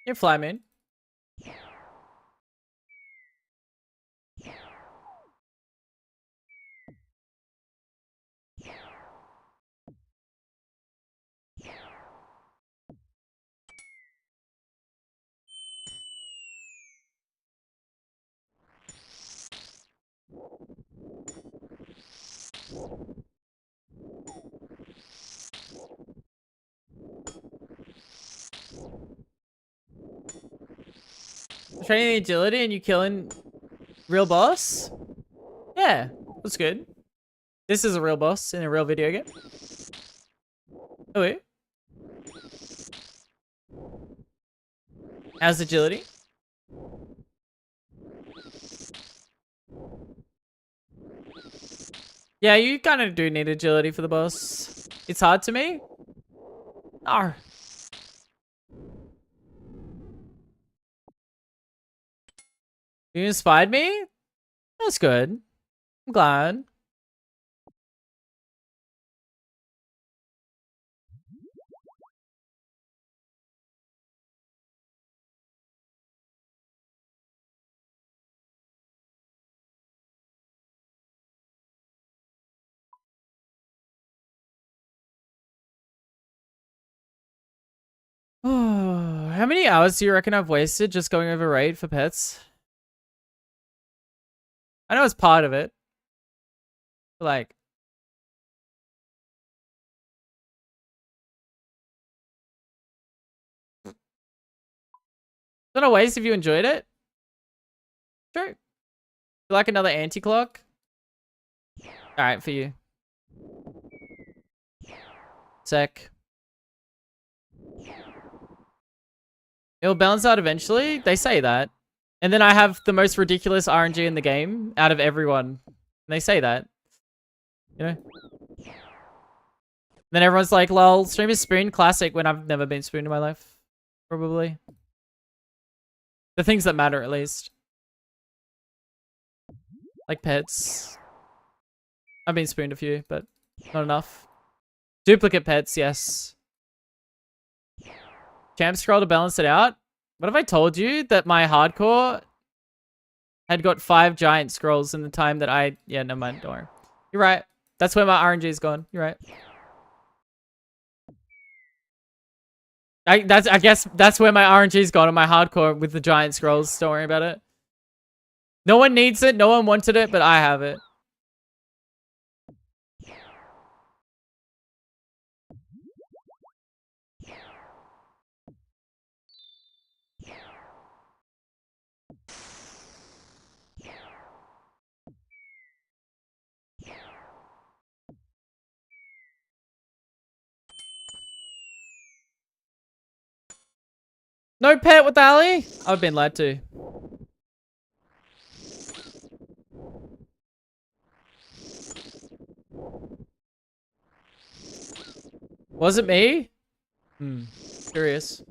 You're fly, man. Training the agility and you killing real boss? Yeah, that's good. This is a real boss in a real video game. Oh wait. How's agility? Yeah, you kind of do need agility for the boss. It's hard to me. Arr. You inspired me? That's good. I'm glad. Oh, how many hours do you reckon I've wasted just going over raid for pets? I know it's part of it. But like, it's not a waste if you enjoyed it. Sure. You like another anti-clock? Alright, for you. Sec. It'll balance out eventually. They say that. And then I have the most ridiculous RNG in the game out of everyone. And they say that. You know? Then everyone's like, lol, stream is spoon classic when I've never been spooned in my life. Probably. The things that matter, at least. Like pets. I've been spooned a few, but not enough. Duplicate pets, yes. Champ scroll to balance it out. What if I told you that my hardcore had got 5 giant scrolls in the time that I... Yeah, never mind, don't worry. You're right. That's where my RNG is gone. You're right. I guess that's where my RNG's gone on my hardcore with the giant scrolls. Don't worry about it. No one needs it. No one wanted it, but I have it. No pet with Ali? I've been lied to. Was it me? Curious.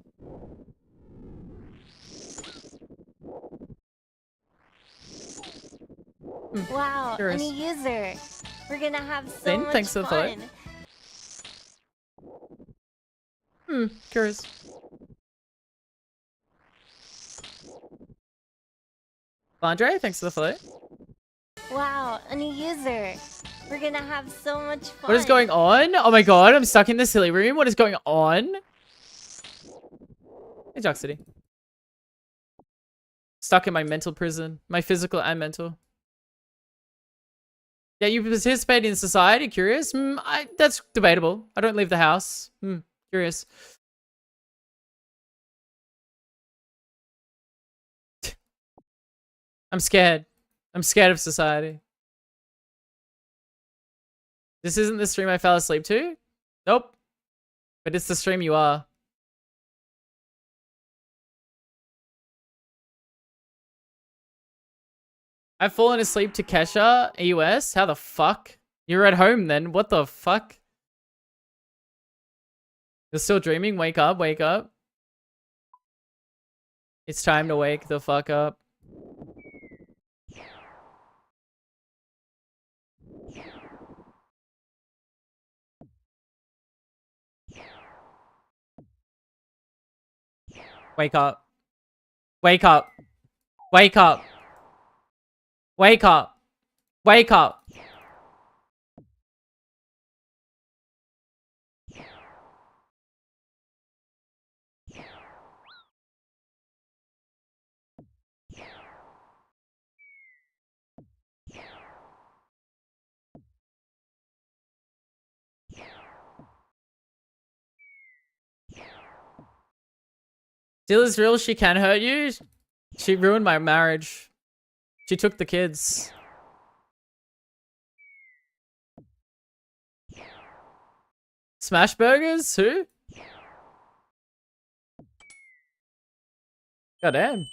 Wow, Curious. a new user. We're gonna have so Finn, much thanks for the follow. fun. Curious. Andre, thanks for the follow. Wow, a new user. We're gonna have so much fun. What is going on? Oh my god, I'm stuck in the silly room. What is going on? Hey, Jock City. Stuck in my mental prison. My physical and mental. Yeah, you participate in society? Curious? That's debatable. I don't leave the house. Curious. I'm scared. I'm scared of society. This isn't the stream I fell asleep to? Nope. But it's the stream you are. I've fallen asleep to Kesha, EUS? How the fuck? You're at home then? What the fuck? You're still dreaming? Wake up, wake up. It's time to wake the fuck up. Wake up. Wake up. Wake up. Wake up. Wake up. Still is real, she can hurt you. She ruined my marriage. She took the kids. Smash burgers? Who? Goddamn.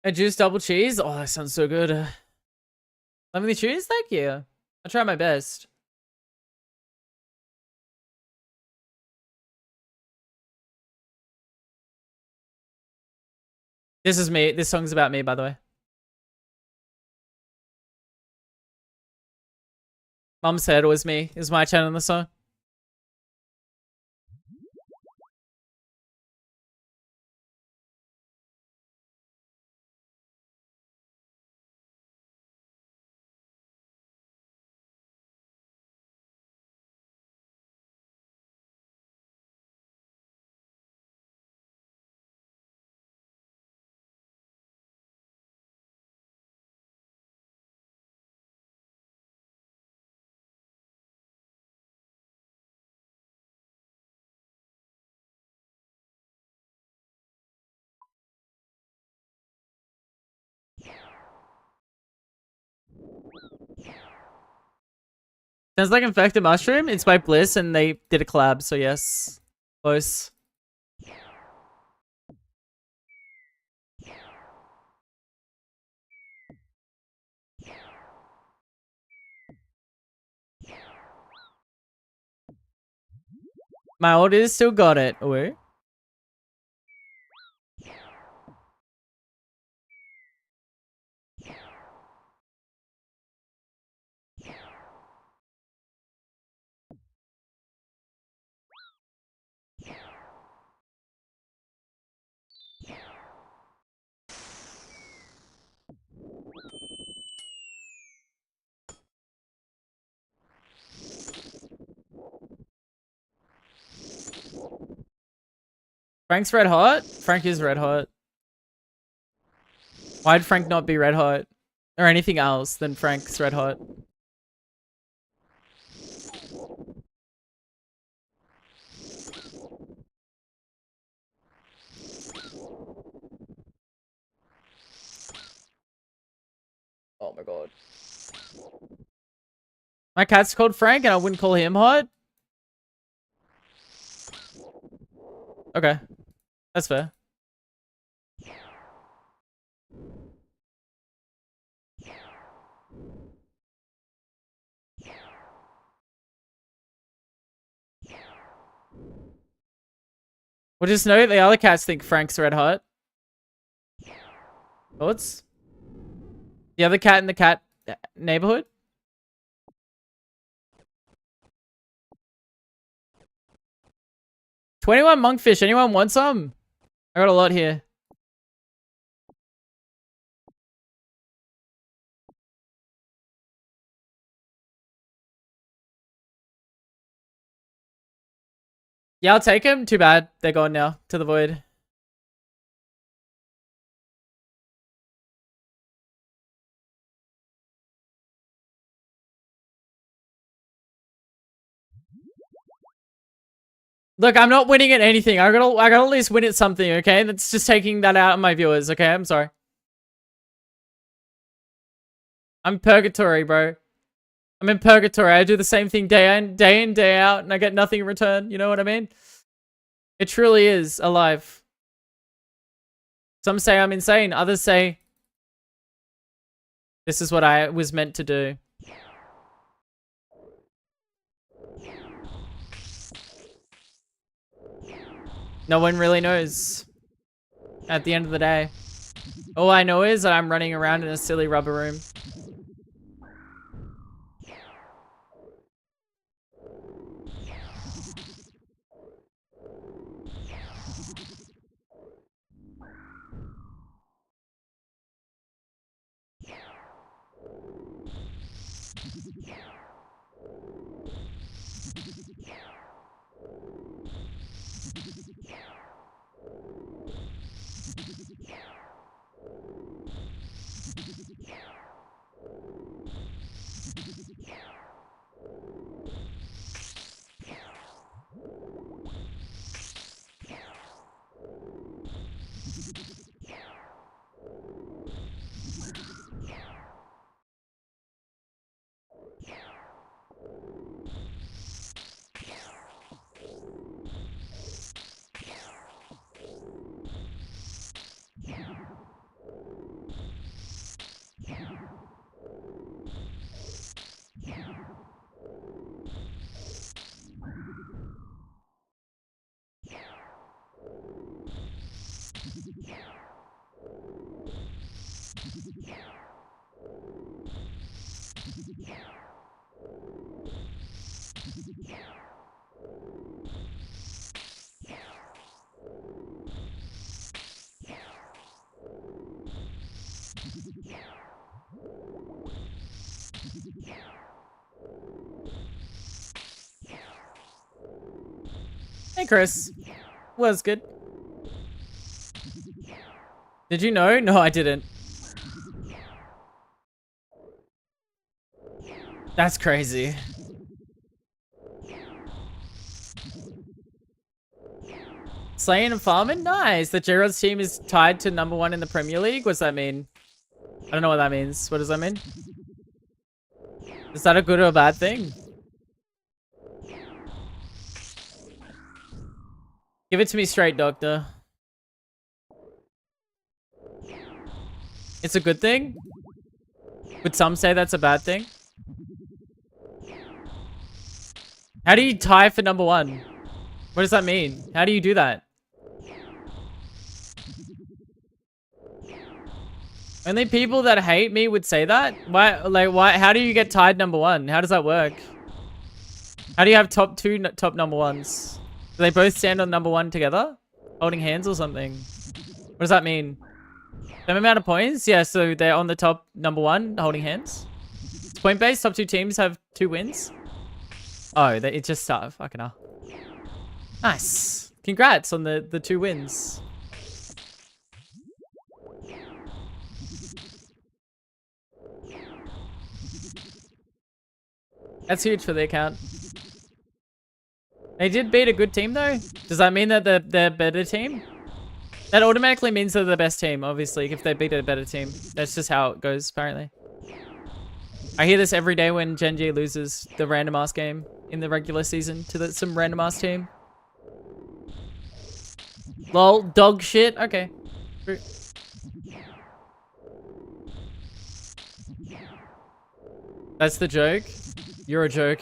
A juice double cheese? Oh, that sounds so good. Lemony cheese? Thank you. I'll try my best. This is me. This song's about me, by the way. Mom said it was me. It was my channel in the song. Sounds like Infected Mushroom. It's by Bliss and they did a collab, so yes. Close. My orders still got it. Ooh. Frank's red hot? Frank is red hot. Why'd Frank not be red hot? Or anything else than Frank's red hot? Oh my god. My cat's called Frank and I wouldn't call him hot? Okay. That's fair. Well, just know the other cats think Frank's red hot. Thoughts? The other cat in the cat neighborhood? $21 monkfish. Anyone want some? I got a lot here. Yeah, I'll take them. Too bad. They're gone now to the void. Look, I'm not winning at anything. I gotta at least win at something, okay? That's just taking that out of my viewers, okay? I'm sorry. I'm purgatory, bro. I'm in purgatory. I do the same thing day in, day out, and I get nothing in return. You know what I mean? It truly is alive. Some say I'm insane. Others say this is what I was meant to do. No one really knows at the end of the day. All I know is that I'm running around in a silly rubber room. Hey, Chris. Was good. Did you know? No, I didn't. That's crazy. Slaying and farming? Nice. The Gerrard's team is tied to #1 in the Premier League? What's that mean? I don't know what that means. What does that mean? Is that a good or a bad thing? Give it to me straight, doctor. It's a good thing? Would some say that's a bad thing? How do you tie for #1? What does that mean? How do you do that? Only people that hate me would say that? Why? Like, why? How do you get tied #1? How does that work? How do you have top #1s? Do they both stand on #1 together? Holding hands or something? What does that mean? Same amount of points? Yeah, so they're on the top #1 holding hands. It's point based. Top 2 teams have 2 wins. Oh, it just started. Fucking hell. Nice. Congrats on the 2 wins. That's huge for the account. They did beat a good team though. Does that mean that they're a better team? That automatically means they're the best team, obviously, if they beat a better team. That's just how it goes, apparently. I hear this every day when Gen G loses the random ass game in the regular season to some random ass team. Lol, dog shit. Okay. That's the joke. You're a joke.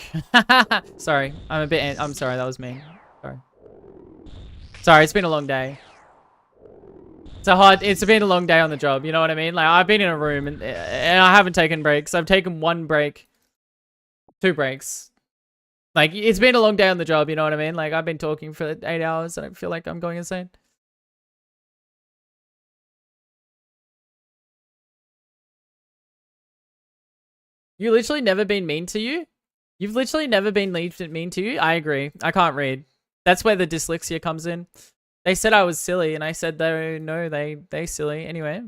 Sorry, I'm sorry, that was mean. Sorry, it's been a long day. It's been a long day on the job, you know what I mean? Like, I've been in a room and I haven't taken breaks. I've taken 1 break. 2 breaks. Like, it's been a long day on the job, you know what I mean? Like, I've been talking for 8 hours and I feel like I'm going insane. You literally never been mean to you? You've literally never been mean to you? I agree. I can't read. That's where the dyslexia comes in. They said I was silly, and I said they silly. Anyway.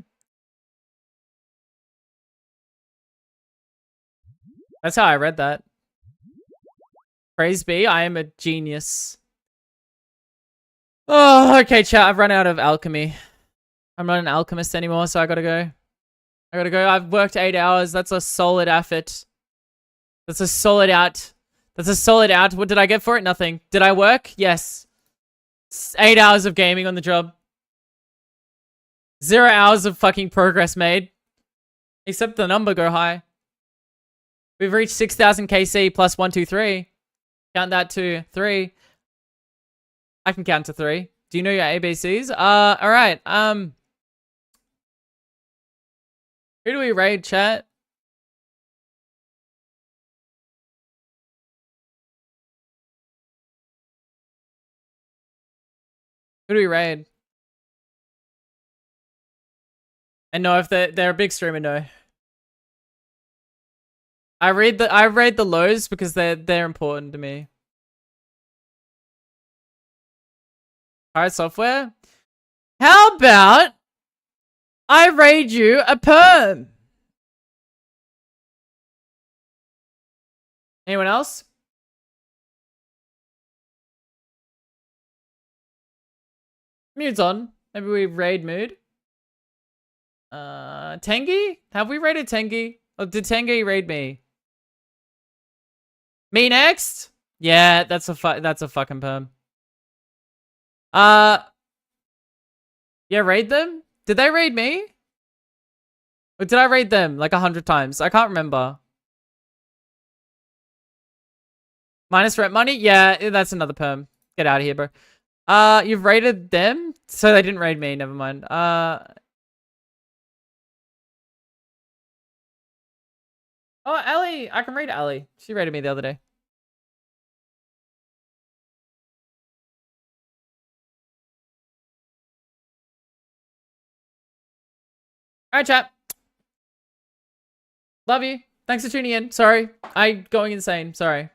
That's how I read that. Praise be, I am a genius. Oh, okay, chat. I've run out of alchemy. I'm not an alchemist anymore, so I gotta go. I've worked 8 hours. That's a solid effort. That's a solid out. What did I get for it? Nothing. Did I work? Yes. 8 hours of gaming on the job. 0 hours of fucking progress made. Except the number go high. We've reached 6,000 KC plus 1, 2, 3. Count that to 3. I can count to 3. Do you know your ABCs? Alright. Who do we raid, chat? Who do we raid? And no, if they're a big streamer, no. I raid the lows because they're important to me. Alright, software. How about I raid you a perm? Anyone else? Mood's on. Maybe we raid mood. Tengi? Have we raided Tengi? Or did Tengi raid me? Me next? Yeah, that's a fucking perm. Yeah, raid them? Did they raid me? Or did I raid them like 100 times? I can't remember. Minus rent money? Yeah, that's another perm. Get out of here, bro. You've raided them? So they didn't raid me, never mind. Oh, Ellie! I can raid Ellie. She raided me the other day. Alright, chat. Love you. Thanks for tuning in. Sorry. I'm going insane. Sorry.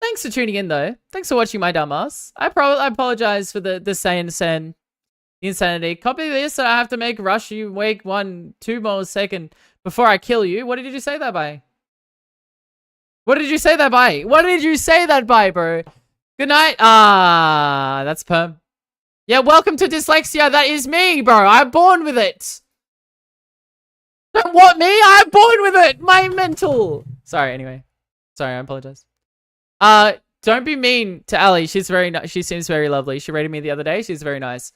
Thanks for tuning in, though. Thanks for watching my dumbass. I apologize for the insanity. Copy this and I have to make rush you wake 2 more second before I kill you. What did you say that by? What did you say that by? What did you say that by, bro? Good night. Ah, that's perm. Yeah, welcome to dyslexia. That is me, bro. I'm born with it. Don't want me? I'm born with it. My mental. Sorry, anyway. Sorry, I apologize. Don't be mean to Ali. She's she seems very lovely. She rated me the other day. She's very nice.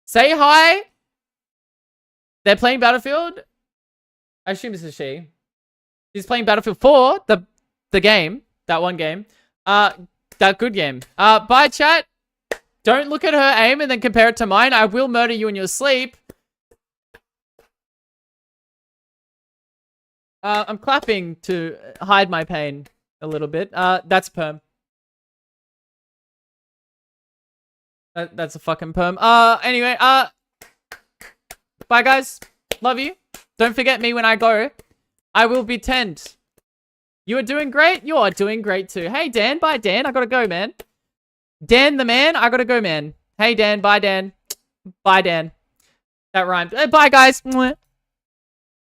Say hi. They're playing Battlefield. I assume this is she. She's playing Battlefield 4, the game. That one game. That good game. Bye, chat. Don't look at her aim and then compare it to mine. I will murder you in your sleep. I'm clapping to hide my pain a little bit. That's perm. That's a fucking perm. Anyway, bye guys. Love you. Don't forget me when I go. I will be 10'd. You are doing great. You are doing great too. Hey, Dan. Bye, Dan. I gotta go, man. Dan the man. I gotta go, man. Hey, Dan. Bye, Dan. Bye, Dan. That rhymed. Bye, guys. Mwah.